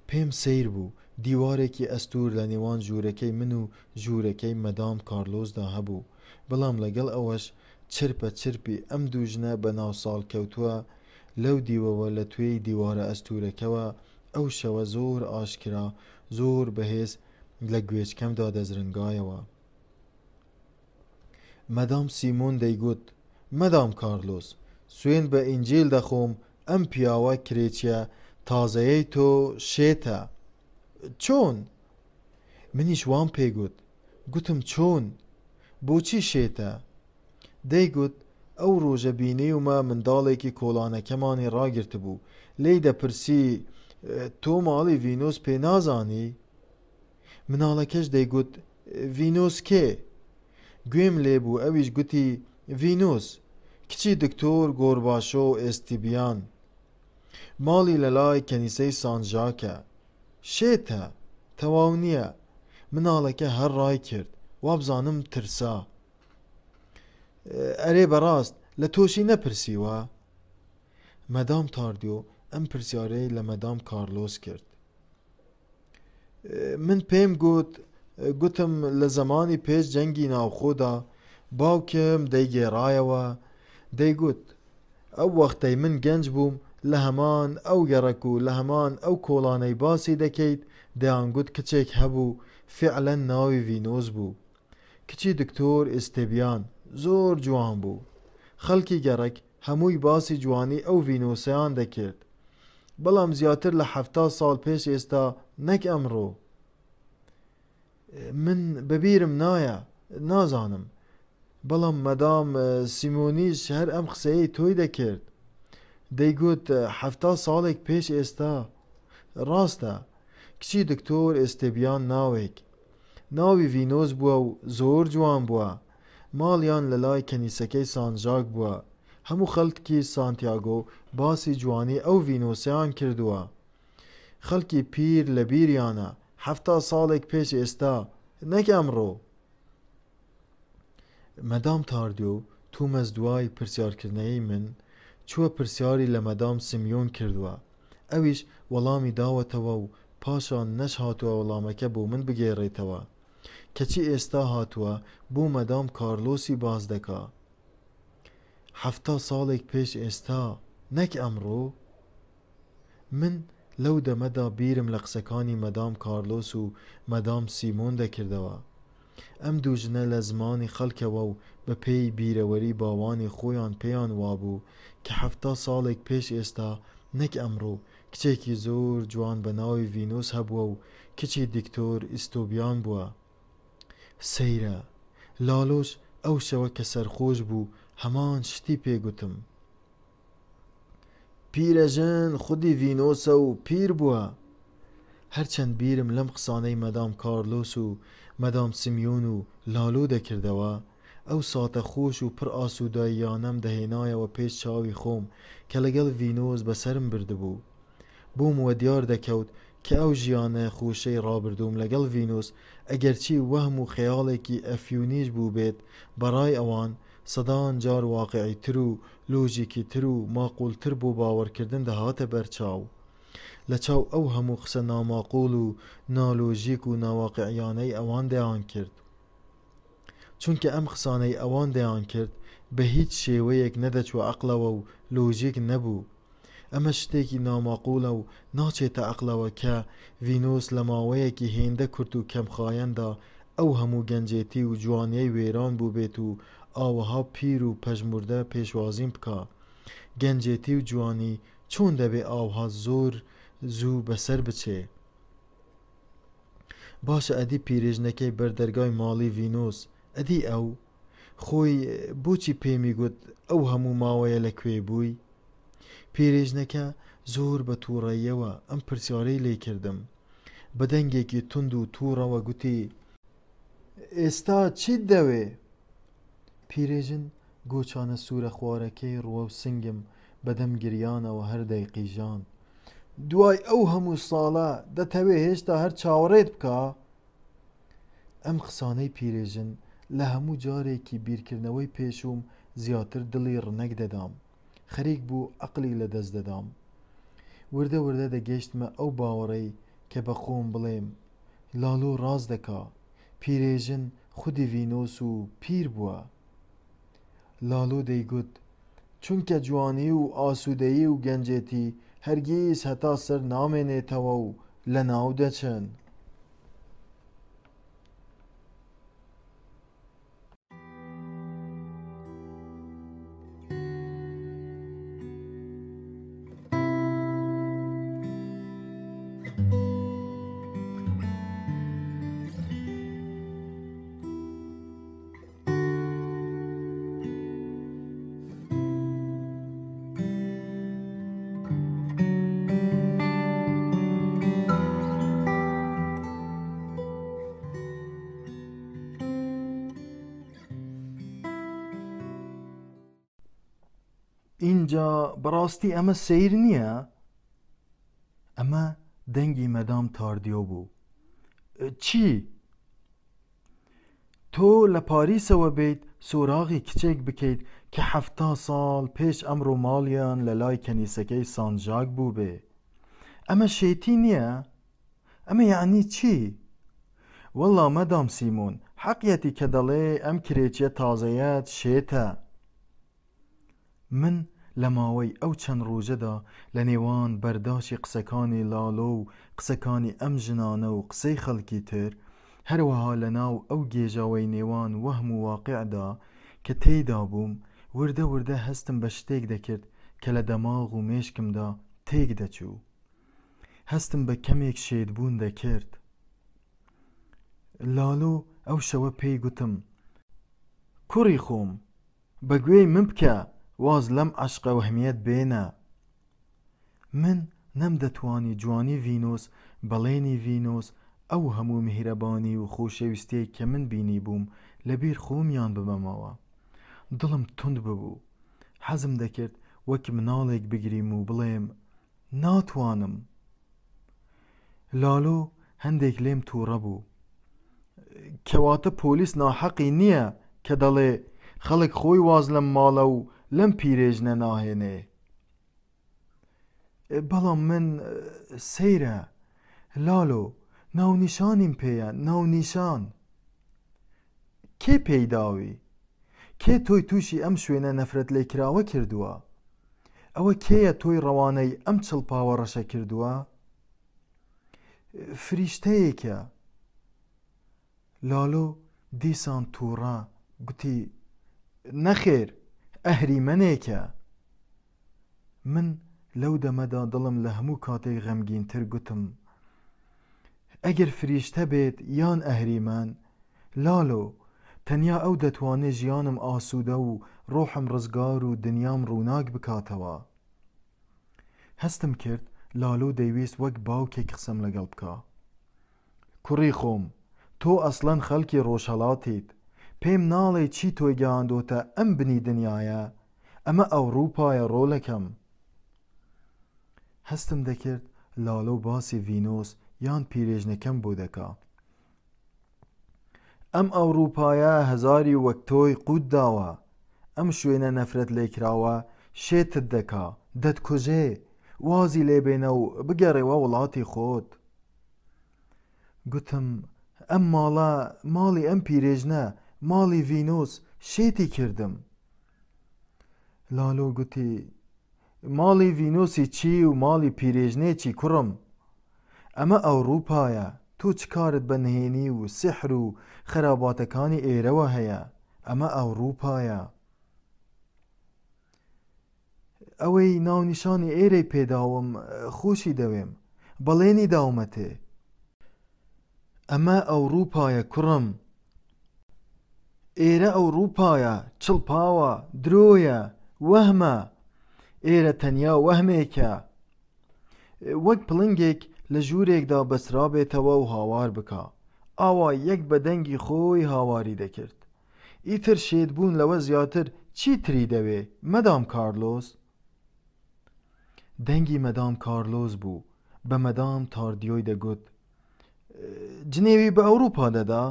پێم سیر بوو دیوارێکی ئەستور لە نێوان ژوورەکەی من و ژوورەکەی مەدام کارلۆسدا هەبوو، بەڵام لەگەڵ ئەوەش چرپە چرپی ئەم دوو ژنە بە ناو ساڵ کەوتووە لەو دیوەوە لە توێی دیوارە ئەستورەکەوە. ئەو شەوە زۆر ئاشکرا زۆر بەهێز لە گوێچکەمدا دەزرنگایەوە. مەدام سیمۆن دەیگوت مەدام کارلۆس سوێن بە ئینجیل دەخۆم ئەم پیاوە کرێچیە تازەیەی تۆ شێتە. چۆن؟ منیش وام پێگوت. گوتم چۆن؟ بۆچی شێتە؟ دەیگوت ئەو ڕۆژە بینیومە منداڵێکی کۆڵانەکەمانی ڕاگرت بوو لێی دەپرسی تۆ ماڵی ڤینۆس پێ نازانی؟ مناڵەکەش دەیگوت ڤینۆس کێ؟ گوێم لێبوو ئەویش گوتی ڤینۆس کچی دکتۆر گۆرباشۆ ئێستیبیان ماڵی لە لای کەنیسەی سان ژاکە. شێتە تەواو نییە. مناڵەکە هەر ڕای کرد وابزانم ترسا. ئەرێ بەڕاست لە تۆشی نەپرسیوە؟ مەدام تاردیۆ ئەم پرسیارەی لە مەدام کارلۆس کرد. من پێم گوتم لە زمانی پێش جەنگی ناوخۆدا باوکم دەیگێڕایەوە دەیگوت ئەو وەختەی من گەنج بووم لە هەمان ئەو گەڕەک و لە هەمان ئەو کۆڵانەی باسی دەکەیت دەیانگوت کچێک هەبوو فعلەن ناوی ڤینۆس بوو. کچی دکتۆر ئێستێبیان زۆر جوان بوو. خەڵکی گەڕەک هەمووی باسی جوانی ئەو ڤینۆسیان دەکرد، بەڵام زیاتر لە 70 ساڵ پێش ئێستا نەک ئەمڕۆ. من بەبیرم نایە نازانم، بەڵام مەدام سیمۆنیش هەر ئەم قسەیەی تۆی دەکرد. دەیگوت 70 ساڵێک پێش ئێستا. ڕاستە کچی دکتۆر ئێستێبیان ناوی ڤینۆس بووە و زۆر جوان بووە. ماڵیان لە لای کەنیسەکەی سانژاک بووە. هەموو خەڵکی سانتیاگۆ باسی جوانی ئەو ڤینۆسیان کردووە. خەڵکی پیر لە بیریانە 70 ساڵێک پێش ئێستا نەک ئەمڕۆ. مەدام تاردیۆ تومەز دوای پرسیارکردنەوەی من چووە پرسیاری لە مەدام سیمیۆن کردووە. ئەویش وەڵامی داوەتەوە و پاشان نەش هاتووە وەڵامەکە بۆ من بگێڕێتەوە، کەچی ئێستا هاتووە بۆ مەدام کارلۆسی باز دەکا. 70 ساڵێک پێش ئێستا نەک ئەمڕۆ. من لەو دەمەدا بیرم لە قسەکانی مەدام کارلۆس و مەدام سیمۆن دەکردەوە. ئەم دوو ژنە لە زمانی خەڵکەوە و بە پێی بیرەوەری باوانی خۆیان پێیان وابوو کە 70 ساڵێک پێش ئێستا نەک ئەمڕۆ کچێکی زۆر جوان بە ناوی ڤینۆس هەبووە و کچی دکتۆر ئیستۆبیان بووە. سەیرە لالۆش ئەو شەوە کە سەرخۆش بوو هەمان شتی پێگوتم. پیرەژن خودی ڤینۆسە و پیر بووە. هەرچەند بیرم لەم قسانەی مەدام کارلۆس و مەدام سیمیۆن و لالۆ دەکردەوە، ئەو ساتە خۆش و پڕ ئاسووداییانەم دەهێنایەوە پێش چاوی خۆم کە لەگەڵ ڤینۆس بەسرم بردبوو. بۆم وە دیار دەکەوت کە ئەو ژیانە خوشەی ڕابردووم لەگەڵ ڤینوس ئەگەرچی وەهم و خەیاڵێکی ئەفیونیش بوو بێت بەڕای ئەوان سەدان جار واقعیتر و لۆژیکیتر و ماقوولتر بۆ باوەڕکردن دەهاتە بەرچاو لە چاو ئەو هەموو قسە ناماقوول و نالۆژیک و ناواقعیانەی ئەوان دەیان کرد چونکە ئەم قسانەی ئەوان دەیان کرد بە هیچ شێوەیەک نەدەچوە عەقڵەوە و لۆژیک نەبوو ئەمە شتێکی ناماقوولە و ناچێتە عەقڵەوە کە ڤینۆس لە ماوەیەکی هێندە کورت و کەمخایەندا ئەو هەموو گەنجێتی و جوانیەی وێران بوو بێت و ئاوەها پیر و پەژموردە پێشوازیم بکا گەنجێتی و جوانی چۆن دەبێ ئاوها زۆر زوو بەسەر بچێ باشە ئەدی پیرێژنەکەی بەردەرگای ماڵی ڤینۆس ئەدی ئەو خۆی بۆچی پێمی گوت ئەو هەموو ماوەیە لەکوێ بووی پیرێژنەکە زۆر بە تووڕەییەوە ئەم پرسیارەی لێ کردم بە دەنگێکی تند و تووڕەوە گوتی ئێستا چیت دەوێ پیرێژن گۆچانە سوورە خوارەکەی ڕوە و سنگم بەدەم گریانەوە هەر دەیقیژان دوای ئەو هەموو ساڵە دەتەوێ هێشتا هەر چاوەڕێت بکە ئەم قسانەی پیرێژن لە هەموو جارێکی بیرکردنەوەی پێشوم زیاتر دڵی ڕنەک دەدام خەریک بوو عەقلی لەدەست دەدام وردە وردە دەگەیشتمە ئەو باوەڕەی کە بە خۆم بڵێم لالۆ ڕاز دەکا پیرێژن خودی ڤینۆس و پیر بووە لالۆ دەیگوت چونکە جوانی و ئاسوودەیی و گەنجێتی هەرگیز هەتا سەر نامێنێتەوە و لە ناو دەچن اینجا بەڕاستی ئەمە سەیر نییە؟ ئەمە دەنگی مەدام تاردیۆ بوو چی؟ تۆ لە پاریسەوە بیت سوراغی کچێک بکەیت کە 70 ساڵ پێش ئەمڕۆ ماڵیان لە لای کەنیسەکەی سان ژاک بوو بێ ئەمە شێتی نییە؟ ئەمە یعنی چی؟ وەڵا مەدام سیمۆن حەقیەتی کە دەڵێ ئەم کرێچیە تازەیەت شێتە من لە ماوەی ئەو چەند ڕۆژەدا لە نێوان بەرداشی قسەکانی لالۆ و قسەکانی ئەم ژنانە و قسەی خەڵکی تر هەروەها لە ناو ئەو گێژاوەی نێوان وەهم و واقعدا کە تێیدا بووم وردە وردە هەستم بە شتێک دەکرد کە لە دەماغ و مێشکمدا تێک دەچوو هەستم بە کەمێک شێدبوون دەکرد لالۆ ئەو شەوە پێی گوتم کوڕی خۆم بەگوێی من بکە واز لەم عەشقە وەهمیەت بێنە من نەمدەتوانی جوانی ڤینۆس بەڵێنی ڤینۆس ئەو هەموو میهرەبانی و خۆشەویستیەی کە من بینی بووم لەبیر خۆمیان ببەمەوە دڵم تند ببوو حەزم دەکرد وەک مناڵێک بگریم و بڵێم ناتوانم لالۆ هەندێک لێم تووڕە بوو کەواتە پۆلیس ناحەقی نییە کە دەڵێ خەڵک خۆی واز لەم ماڵە و لەم پیرێژنە ناهێنێ بەڵام من سەیرە لالۆ ناونیشانیم پێیە ناونیشان کێ پێیداوی کێ تۆی تووشی ئەم شوێنە نەفرەت لێکراوە کردووە ئەوە کێیە تۆی ڕەوانەی ئەم چڵپاوە ڕەشە کردووە فریشتەیەکە لالۆ دیسان تووڕە گوتی نەخێر ئەهریمەنێکە من لەو دەمەدا دڵم لە هەموو کاتێک غەمگینتر گوتم ئەگەر فریشتە بێت یان ئەهریمەن لالۆ تەنیا ئەو دەتوانێت ژیانم ئاسوودە و ڕۆحم ڕزگار و دنیام ڕووناک بکاتەوە هەستم کرد لالۆ دەیویست وەک باوکێک قسەم لەگەڵ بکە کوڕی خۆم تۆ ئەسڵەن خەڵکی ڕۆژهەڵاتیت پێم ناڵێ چی تۆی گەیاندۆتە ئەم بنی دنیایە ئەمە ئەوروپایە ڕۆڵەکەم هەستم دەکرد لالو باسی ڤینۆس یان پیرێژنەکەم بۆ دەکا. ئەم ئەوروپایە هەزاری وەک تۆی قوت داوە، ئەم شوێنە نەفرەت لێکراوە شێتت دەکا، دەتکوژێ، وازی لێبێنە و بگەڕێوە وڵاتی خۆت. گوتم ئەم ماڵە ماڵی ئەم پیرێژنە، ماڵی ڤینۆس، شێتی کردم. لالۆ گوتی ماڵی ڤینۆسی چی و ماڵی پیرێژنێکی کوڕم، ئەمە ئەوروپایە، تۆ چ کارت بە نهێنی و سحر و خەراباتەکانی ئێرەوە هەیە؟ ئەمە ئەوروپایە. ئەوەی ناونیشانی ئێرەی پێداوم خۆشی دەوێم، بەڵێنی داومەتێ. ئەمە ئەوروپایە کوڕم، ئێرە ئەوروپایە، چڵپاوە، درۆیە، وەهمە، ئێرە تەنیا وەهمێکە، وەک پڵنگێک لە ژوورێکدا بەسرا بێتەوە و هاوار بکە، ئاوا یەک بە دەنگی خۆی هاواری دەکرد. ئیتر شێتبوون لەوە زیاتر چیتری دەوێ مەدام کارلۆس؟ دەنگی مەدام کارلۆس بوو، بە مەدام تاردیۆی دەگوت جنێوی بە ئەوروپا دەدا؟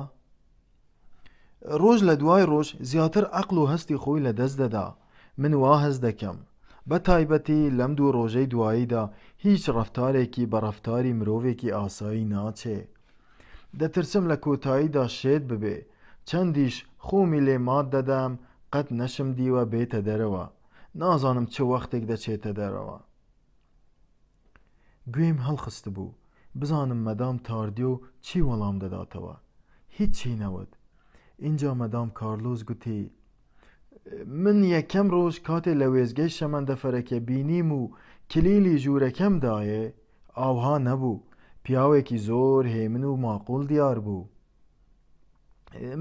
ڕۆژ لە دوای ڕۆژ زیاتر عەقڵ و هەستی خۆی لە دەست دەدا. من وا هەست دەکەم، بە تایبەتی لەم دوو ڕۆژەی دواییدا هیچ ڕەفتارێکی بە ڕەفتاری مرۆڤێکی ئاسایی ناچێ. دەترسم لە کۆتاییدا شێت ببێ، چەندیش خۆمی لێ مات دەدەم قەت نەشم دیوە بێتە دەرەوە، نازانم چه وەختێک دەچێتە دەرەوە. گوێم هەڵخست بوو بزانم مەدام تاردیۆ چی وەڵام دەداتەوە. هیچی نەوت. اینجا مەدام کارلۆس گوتی من یەکەم ڕۆژ کاتێ لە وێزگەی شەمەندەفەرەکە بینیم و کلیلی ژوورەکەم دایێ، ئاوها نەبوو، پیاوێکی زۆر هێمن و ماقوڵ دیار بوو.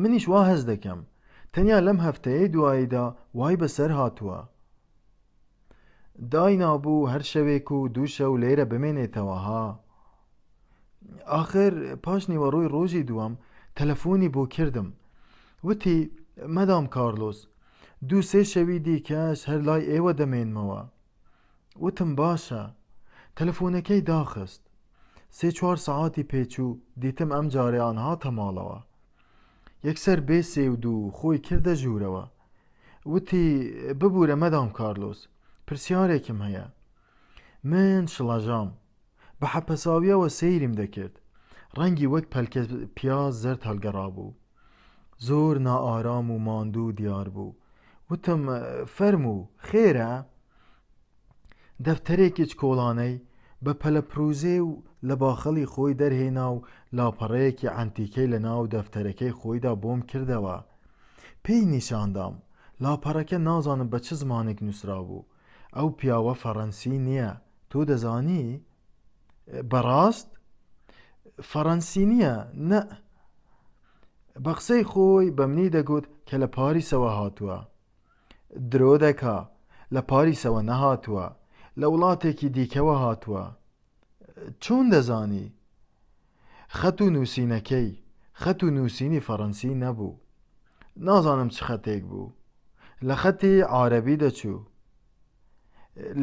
منیش وا هەست دەکەم، تەنیا لەم هەفتەیەی دواییدا وای بەسەر هاتووە. داینابوو هەر شەوێک و دوو شەو لێرە بمێنێتەوە ها. ئاخر پاش نیوەڕۆی ڕۆژی دووەم تەلەفۆنی بۆ کردم، وتی مەدام کارلۆس دوو سێ شەوی دیکەش هەر لای ئێوە دەمێنمەوە. وتم باشە. تەلەفۆنەکەی داخست. سێ چوار سەعاتی پێچوو دیتم ئەم جارەیان هاتە ماڵەوە. یەکسەر بێ سێود و خۆی کردە ژوورەوە. وتی ببوورە مەدام کارلۆس، پرسیارێکم هەیە. من شڵەژام، بە حەپەساویەوە سەیریم دەکرد، ڕەنگی وەک پەلکە پیاز زەرد هەڵگەڕابوو، زۆر نائارام و ماندوو دیار بوو. وتم فەرموو خێرە؟ دەفتەرێکی کۆڵانەی بە پەلەپروزێ و لە باخەڵی خۆی دەرهێنا و لاپەڕەیەکی ئەنتیکەی لە ناو دەفتەرەکەی خۆیدا بۆم کردەوە. پێی نیشاندام لاپەڕەکە نازانم بە چ زمانێک نووسرا بوو. ئەو پیاوە فەڕەنسی نییە، تۆ دەزانی؟ بەڕاست؟ فەڕەنسی نییە؟ نە. بە قسەی خۆی بە منی دەگوت کە لە پاریسەوە هاتووە. درۆ دەکا، لە پاریسەوە نەهاتووە، لە وڵاتێکی دیکەوە هاتووە. چۆن دەزانی؟ خەت و نووسینەکەی، خەت و نووسینی فەڕەنسی نەبوو، نازانم چ خەتێک بوو، لە خەتی عارەبی دەچوو.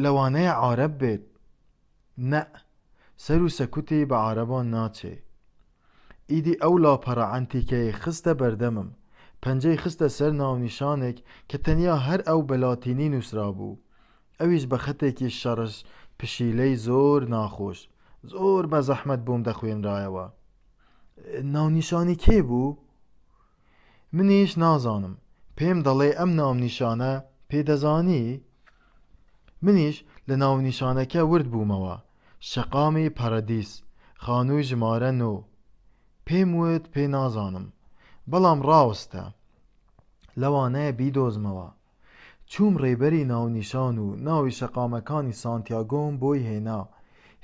لەوانەیە عارەب بێت. نە، سەر و سەکوتی بە عارەبان ناچێ. ئیدی ئەو لاپەڕە ئەنتیکەی خستە بەردەمم، پەنجەی خستە سەر ناونیشانێک کە تەنیا هەر ئەو بە لاتینی نووسرا بوو، ئەویش بە خەتێکی شەڕش پشیلەی زۆر ناخۆش، زۆر بە زەحمەت بۆم دەخوێنرایەوە. ناونیشانی کێ بوو؟ منیش نازانم، پێم دەڵێ ئەم ناونیشانە پێدەزانی؟ منیش لە ناونیشانەکە ورد بوومەوە، شەقامی پەرەدیس، خانووی ژمارە 9. پێم وت پێ نازانم، بەڵام ڕاوستە، لەوانەیە بیدۆزمەوە. چووم ڕێبەری ناونیشان و ناوی شەقامەکانی سانتیاگۆم بۆی هێنا،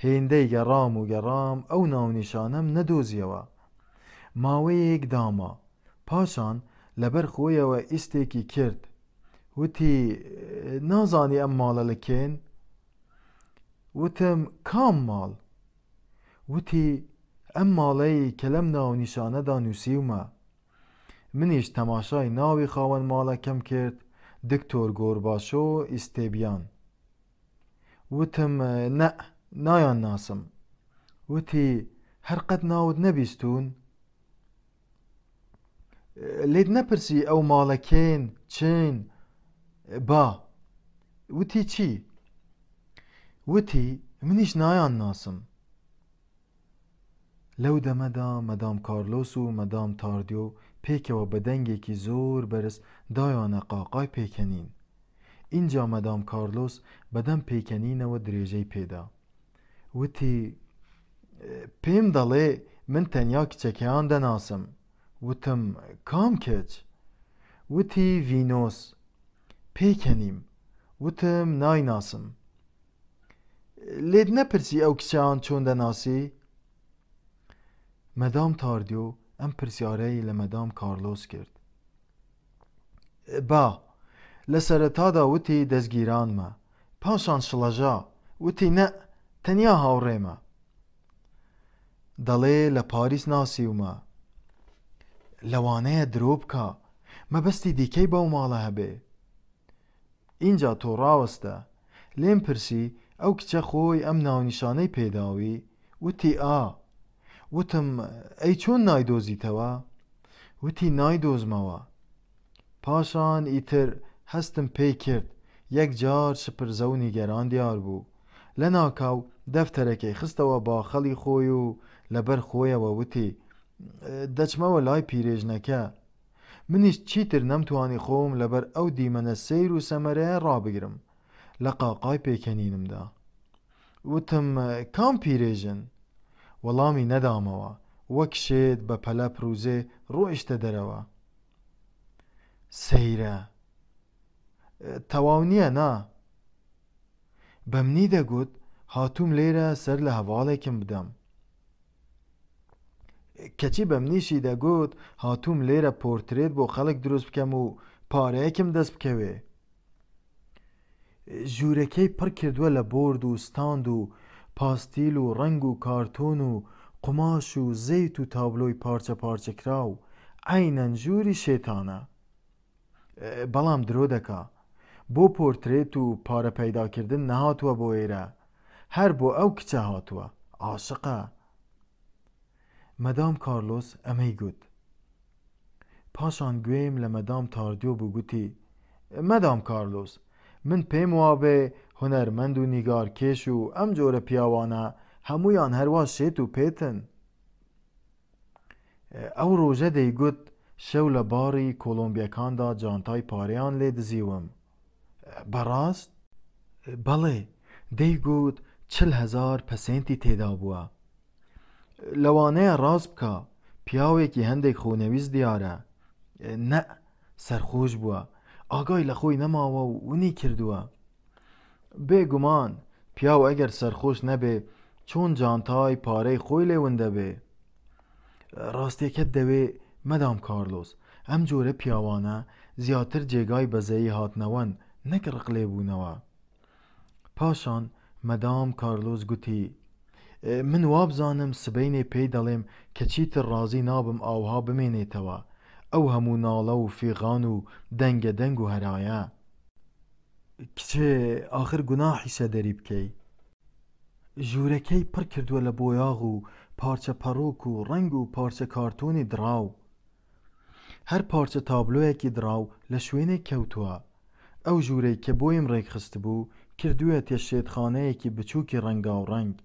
هێندەی گەڕام و گەڕام ئەو ناونیشانەم نەدۆزیەوە. ماوەیەک داما، پاشان لەبەر خۆیەوە ئیستێکی کرد. وتی نازانی ئەم ماڵە لەکێن؟ وتم کام ماڵ؟ وتی ئەم ماڵەی کە لەم ناونیشانەدا نووسیومە. منیش تەماشای ناوی خاوەن ماڵەکەم کرد، دکتۆر گۆرباشۆ ئیستێبیان. وتم نە، نایان ناسم، وتی هەر قەت ناوت نەبیستون؟ لێت نەپرسی ئەو ماڵەکێن چین؟ با. وتی چی؟ وتی منیش نایان ناسم. لەو دەمەدا مەدام کارلۆس و مەدام تاردیۆ پێکەوە بە دەنگێکی زۆر بەرز دایانە قاقای پێکەنین. اینجا مەدام کارلۆس بەدەم پێکەنینەوە درێژەی پێدا. وتی پێم دەڵێ من تەنیا کچەکەیان دەناسم. وتم کام کچ؟ وتی ڤینۆس. پێکەنیم. وتم نایناسم. لێت نەپرسی ئەو کچەیان چۆن دەناسی؟ مەدام تاردیۆ ئەم پرسیارەی لە مەدام کارلۆس کرد. با. لە سەرەتادا وتی دەستگیرانمە، پاشان شڵەژا وتی نە تەنیا هاوڕێمە. دەڵێ لە پاریس ناسیومە. لەوانەیە درۆ بکە، مەبەستی دیکەی بەو ماڵە هەبێ. اینجا تۆ ڕاوەستە لێم پرسی ئەو کچە خۆی ئەم ناونیشانەی پێداوی؟ وتی ئا. وتم ئەی چۆن نایدۆزیتەوە؟ وتی نایدۆزمەوە. پاشان ئیتر هەستم پێی کرد. یەک جار شپرزە و نیگەران دیار بوو. لە ناکاو دەفتەرەکەی خستەوە باخەڵی خۆی و لەبەر خۆیەوە وتی دەچمەوە لای پیرێژنەکە. منیش چیتر نەمتوانی خۆم لەبەر ئەو دیمەنە سەیر و سەمەرەیە ڕابگرم لە قاقای پێکەنینمدا. وتم کام پیرێژن؟ وەڵامی نەدامەوە. وەک شێت بە پەلە پروزێ ڕۆیشتە دەرەوە. سەیرە. تەواو نییە نا. بەمنی دەگوت هاتووم لێرە سەر لە هەواڵێکم بدەم. کەچی بەمنیشی دەگوت هاتووم لێرە پۆرترێت بۆ خەڵک دروست بکەم و پارەیەکم دەست بکەوێ. ژوورەکەی پڕ کردووە لە بۆرد و ستاند و پاستیل و ڕەنگ و کارتۆن و قماش و زەیت و تابلۆی پارچە پارچەکرا و عەینەن ژووری شێتانە. بەڵام درۆ دەکا بۆ پۆرترێت و پارە پەیداکردن نەهاتووە بۆ ئێرە، هەر بۆ ئەو کچە هاتووە. عاشقە. مەدام کارلۆس ئەمەی گوت. پاشان گوێم لە مەدام تاردیۆ بوو گوتی مەدام کارلۆس من پێم وابێ هونەرمەند و نیگارکێش و ئەم جۆرە پیاوانە هەمویان هەروە شێت و پێتن. ئەو ڕۆژە دەیگوت شەو لە باڕی کۆلۆمبیەکاندا جانتای پارەیان لێ دزیوم. بەڕاست؟ بەڵێ دەیگوت 40,000 پەسێنتی تێدا بووە. لەوانەیە ڕاست بکە پیاوێکی هەندێک خۆنەویست دیارە. نە سەرخۆش بووە، ئاگای لە خۆی نەماوە و ونی کردووە. بێگومان پیاو ئەگەر سەرخۆش نەبێ چۆن جانتای پارەی خۆی لێون دەبێ؟ ڕاستیەکەت دەوێ مەدام کارلۆس ئەم جۆرە پیاوانە زیاتر جێگای بەزەیی هاتنەوەن نەک ڕق لێبوونەوە. پاشان مەدام کارلۆس گوتی من وابزانم سبەینێ پێی دەڵێم کە چیتر ڕازی نابم ئاوها بمێنێتەوە ئەو هەموو ناڵە و فیغان و دەنگە دەنگ و هەرایە. کچێ ئاخر گوناحیشە دەری بکەی. ژوورەکەی پڕ کردووە لە بۆیاغ و پارچە پەڕۆک و ڕەنگ و پارچە کارتۆنی دراو. هەر پارچە تابلۆیەکی دراو لە شوێنێک کەوتووە. ئەو ژوورەی کە بۆیم ڕێکخست بوو کردووە تێشێتخانەیەکی بچووکی ڕەنگاوڕەنگ،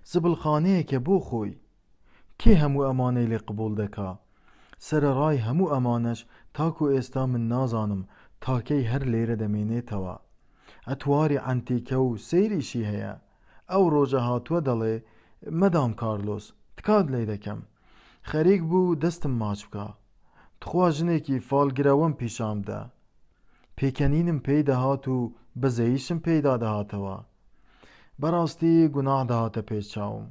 زبڵخانەیەکە بۆ خۆی. کێ هەموو ئەمانەی لێ قبوڵ دەکا؟ سەرەڕای هەموو ئەمانەش تاکو ئێستا من نازانم تاکەی هەر لێرە دەمێنێتەوە. ئەتواری ئەنتیکە و سەیریشی هەیە. ئەو ڕۆژە هاتووە دەڵێ مەدام کارلۆس تکات لێ دەکەم، خەریک بوو دەستم ماچ بکە، تخوا ژنێکی فالگرەوەم پیشامدا. پێکەنینم پێی دەهات و بەزەییشم پێیدا دەهاتەوە. بەڕاستی گوناح دەهاتە پێش چاوم.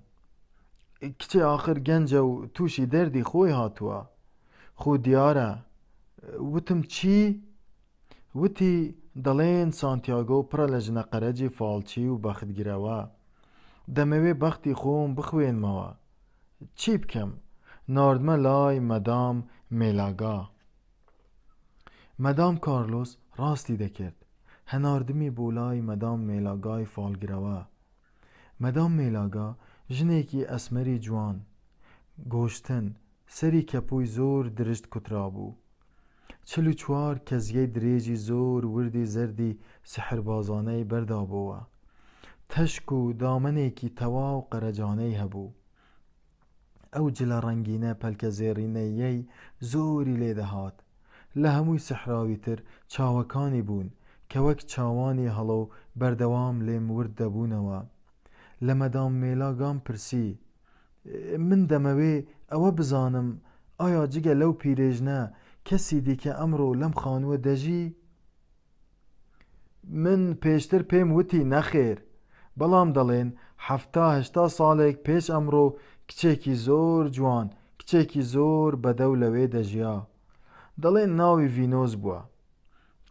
کچێ ئاخر گەنجە و تووشی دەردی خۆی هاتووە. خۆ دیارە. وتم چی؟ وتی دەڵێن سانتیاگۆ پڕە لە ژنە قەرەجی فاڵچی و بەختگرەوە. دەمەوێ بەختی خۆم بخوێنمەوە. چی بکەم؟ ناردمە لای مەدام مێلاگا. مەدام کارلۆس ڕاستی دەکرد. هەناردمی بۆ لای مەدام مێلاگای فالگرەوە. مەدام مێلاگا ژنێکی ئەسمەری جوان گۆشتن سەری کەپووی زۆر درشت کوترابوو. 44 کەزیەی درێژی زۆر وردی زەردی سحربازانەی بەردابۆوە. تەشک و دامەنێکی تەواو قەرەجانەی هەبوو. ئەو جلە ڕەنگینە پەلکە زێڕینەیەی زۆری لێدەهات. لە هەمووی سەحراویتر چاوەکانی بوون کە وەک چاوانی هەڵە و بەردەوام لێم ورد دەبوونەوە. لە مەدام مێلاگام پرسی من دەمەوێ ئەوە بزانم ئایا جگە لەو پیرێژنە کەسی دیکە ئەمڕۆ لەم خانووە دەژی؟ من پێشتر پێم وتی نەخێر، بەڵام دەڵێن 70-80 ساڵێک پێش ئەمڕۆ کچێکی زۆر جوان کچێکی زۆر بەدەو لەوێ دەژیا. دەڵێن ناوی ڤینۆس بووە.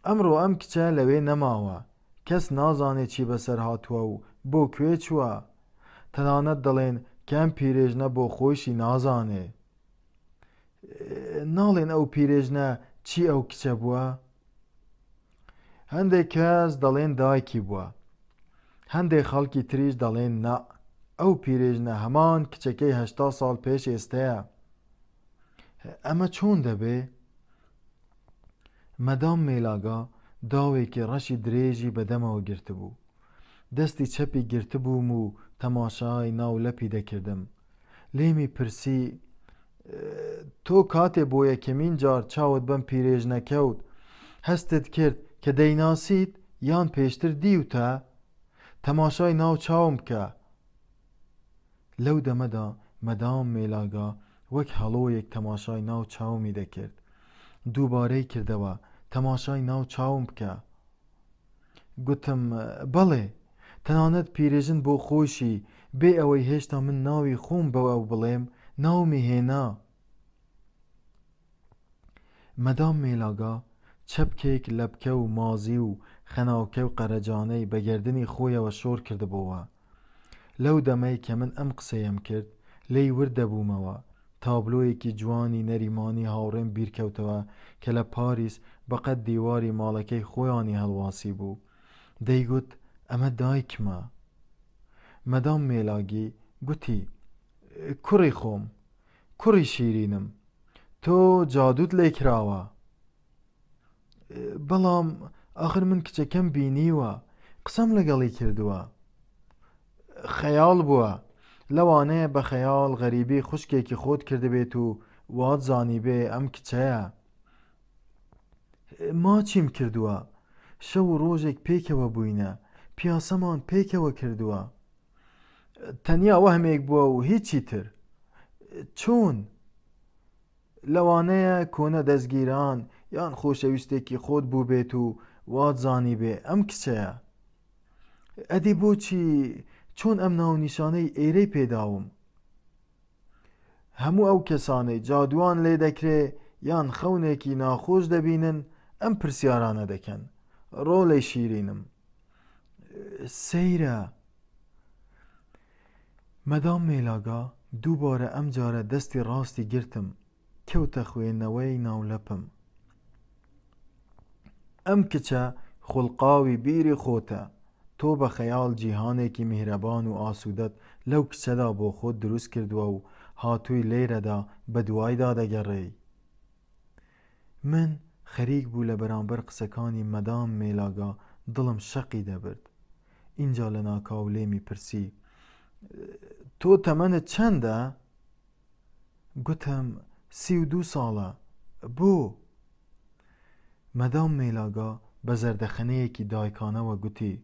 ئەمڕۆ ئەم کچە لەوێ نەماوە، کەس نازانێت چی بەسەر هاتووە و بۆ کوێ چووە. تەنانەت دەڵێن کە ئەم پیرێژنە بۆ خۆشی نازانێ. ناڵێن ئەو پیرێژنە چی ئەو کچە بووە؟ هەندێک کەس دەڵێن دایکی بووە، هەندێک خەڵکی تریش دەڵێن نا، ئەو پیرێژنە هەمان کچەکەی 80 ساڵ پێش ئێستەیە. ئەمە چۆن دەبێ؟ مەدام مێلاگا داوێکی ڕەشی درێژی بەدەمەوە گرتبوو. دەستی چەپی گرتبووم و تەماشای ناو لەپی دەکردم. لێمی پرسی تۆ کاتێ بۆ یەکەمین جار چاوت بەم پیرێژنە کەوت هەستت کرد کە دەیناسیت یان پێشتر دیوتە؟ تەماشای ناو چاوم بکە. لەو دەمەدا مەدام مێلاگا وەک هەڵۆیەک تەماشای ناو چاومی دەکرد. دووبارەی کردەوە تەماشای ناو چاوم بکە. گوتم بەڵێ، تەنانەت پیرێژن بۆ خۆشی بێ ئەوەی هێشتا من ناوی خۆم بە ئەو بڵێم ناومی هێنا. مەدام مێلاگا چەپکێک لە بکە و مازی و خەناوکە و قەرەجانەی بە گەردنی خۆیەوە شۆر کردبەوە. لەو دەمەی کە من ئەم قسەیەم کرد لێی وردەبوومەوە. تابلۆیەکی جوانی نەریمانی هاوڕێم بیرکەوتەوە کە لە پاریس بەقەد دیواری ماڵەکەی خۆیانی هەڵواسی بوو. دەیگوت ئەمە دایکمە. مەدام مێلاگی گوتی کوڕی خۆم، کوڕی شیرینم، تۆ جادوت لێکراوە. بەڵام ئاخر من کچەکەم بینیوە، قسەم لەگەڵی کردووە. خەیاڵ بووە، لەوانەیە بە خەیاڵ غەریبی خوشکێکی خۆت کردبێت و وات زانی بێ ئەم کچەیە. ما چیم کردووە؟ شەو و ڕۆژێک پێکەوە بووینە، پیاسەمان پێکەوە کردووە. تەنیا وەهمێک بووە و هیچی تر. چۆن؟ لەوانەیە کۆنە دەستگیران یان خۆشەویستێکی خۆت بوو بێت و وات زانی بێ ئەم کچەیە. ئەدی بۆچی چۆن ئەم ناونیشانەی ئێرەی پێداوم؟ هەموو ئەو کەسانەی جادوان لێ دەکرێ یان خەونێکی ناخۆش دەبینن ئەم پرسیارانە دەکەن. ڕۆڵەی شیرینم سەیرە. مەدام مێلاگا دووبارە ئەم جارە دەستی ڕاستی گرتم، کەوتە خوێندنەوەی ناولەپم. ئەم کچە خوڵقاوی بیری خۆتە. تۆ بە خەیاڵ جیهانێکی میهرەبان و ئاسوودەت لەو کچەدا بۆ خۆت دروست کردووە و هاتووی لێرەدا بە دوایدا دەگەڕێی. من خەریک بوو لە بەرامبەر قسەکانی مەدام مێلاگا دڵم شەقی دەبرد. اینجا لە ناکاو لێمی پرسی تۆ تەمەنت چەندە؟ گوتم 32 ساڵە. بۆ؟ مەدام مێلاگا بە زەردەخەنەیەکی دایکانەوە گوتی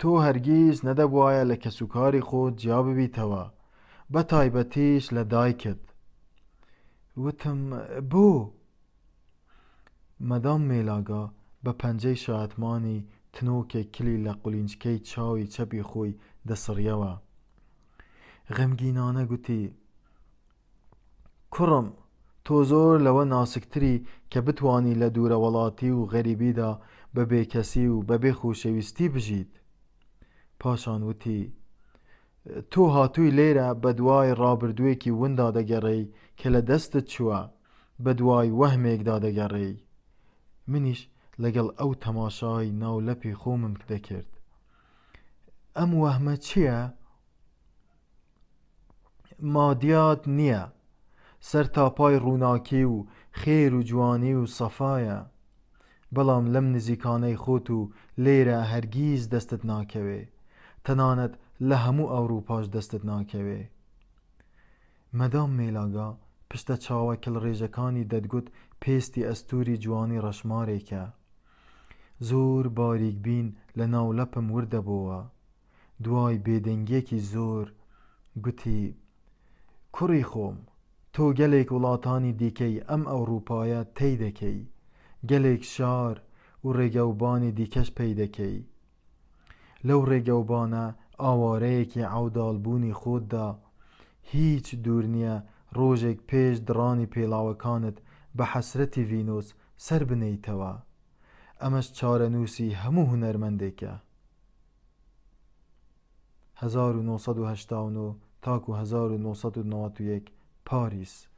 تۆ هەرگیز نەدەبوایە لە کەسوکاری خۆت جیا ببیتەوە، بە تایبەتیش لە دایکت. وتم بۆ؟ مەدام مێلاگا بە پەنجەی شایەتمانی تنۆکێک کلی لە قولینچکەی چاوی چەپی خۆی دەسڕیەوە. غەمگینانە گوتی کوڕم، تۆ زۆر لەوە ناسکتری کە بتوانی لە دوورە وڵاتی و غەریبیدا بە بێکەسی و بە بێخۆشەویستی بژیت. پاشان وتی تۆ هاتووی لێرە بە دوای ڕابردوویەکی وندا دەگەڕێی کە لە دەستت چووە، بە دوای وەهمێکدا دەگەڕێی. منیش لەگەڵ ئەو تەماشای ناولەپی خۆمم دەکرد. ئەم وەهمە چییە؟ مادیات نییە، سەر تاپای ڕووناکی و خێر و جوانی و سەفایە، بەڵام لەم نزیکانەی خۆت و لێرە هەرگیز دەستت ناکەوێ، تەنانەت لە هەموو ئەوروپاش دەستت ناکەوێ. مەدام مێلاگا پشتە چاوە کڵڕێژەکانی دەتگوت پێستی ئەستوری جوانی ڕەشمارێکە. زۆر باریکبین لە ناولەپم وردەبووە. دوای بێدەنگێکی زۆر گوتی: کوڕی خۆم، تۆ گەلێک وڵاتانی دیکەی ئەم ئەوروپایە تێی دەکەی، گەلێک شار و ڕێگەوبانی دیکەش پێی دەکەی. لەو ڕێگەوبانە ئاوارەیەکی عەوداڵبوونی خۆتدا، هیچ دوور نییە ڕۆژێک پێش دڕانی پێڵاوەکانت بە حەسرەتی ڤینۆس سەر بنێیتەوە. ئەمەش چارەنووسی هەموو هونەرمەندێکە. 1989 تاکو 1991 پاریس.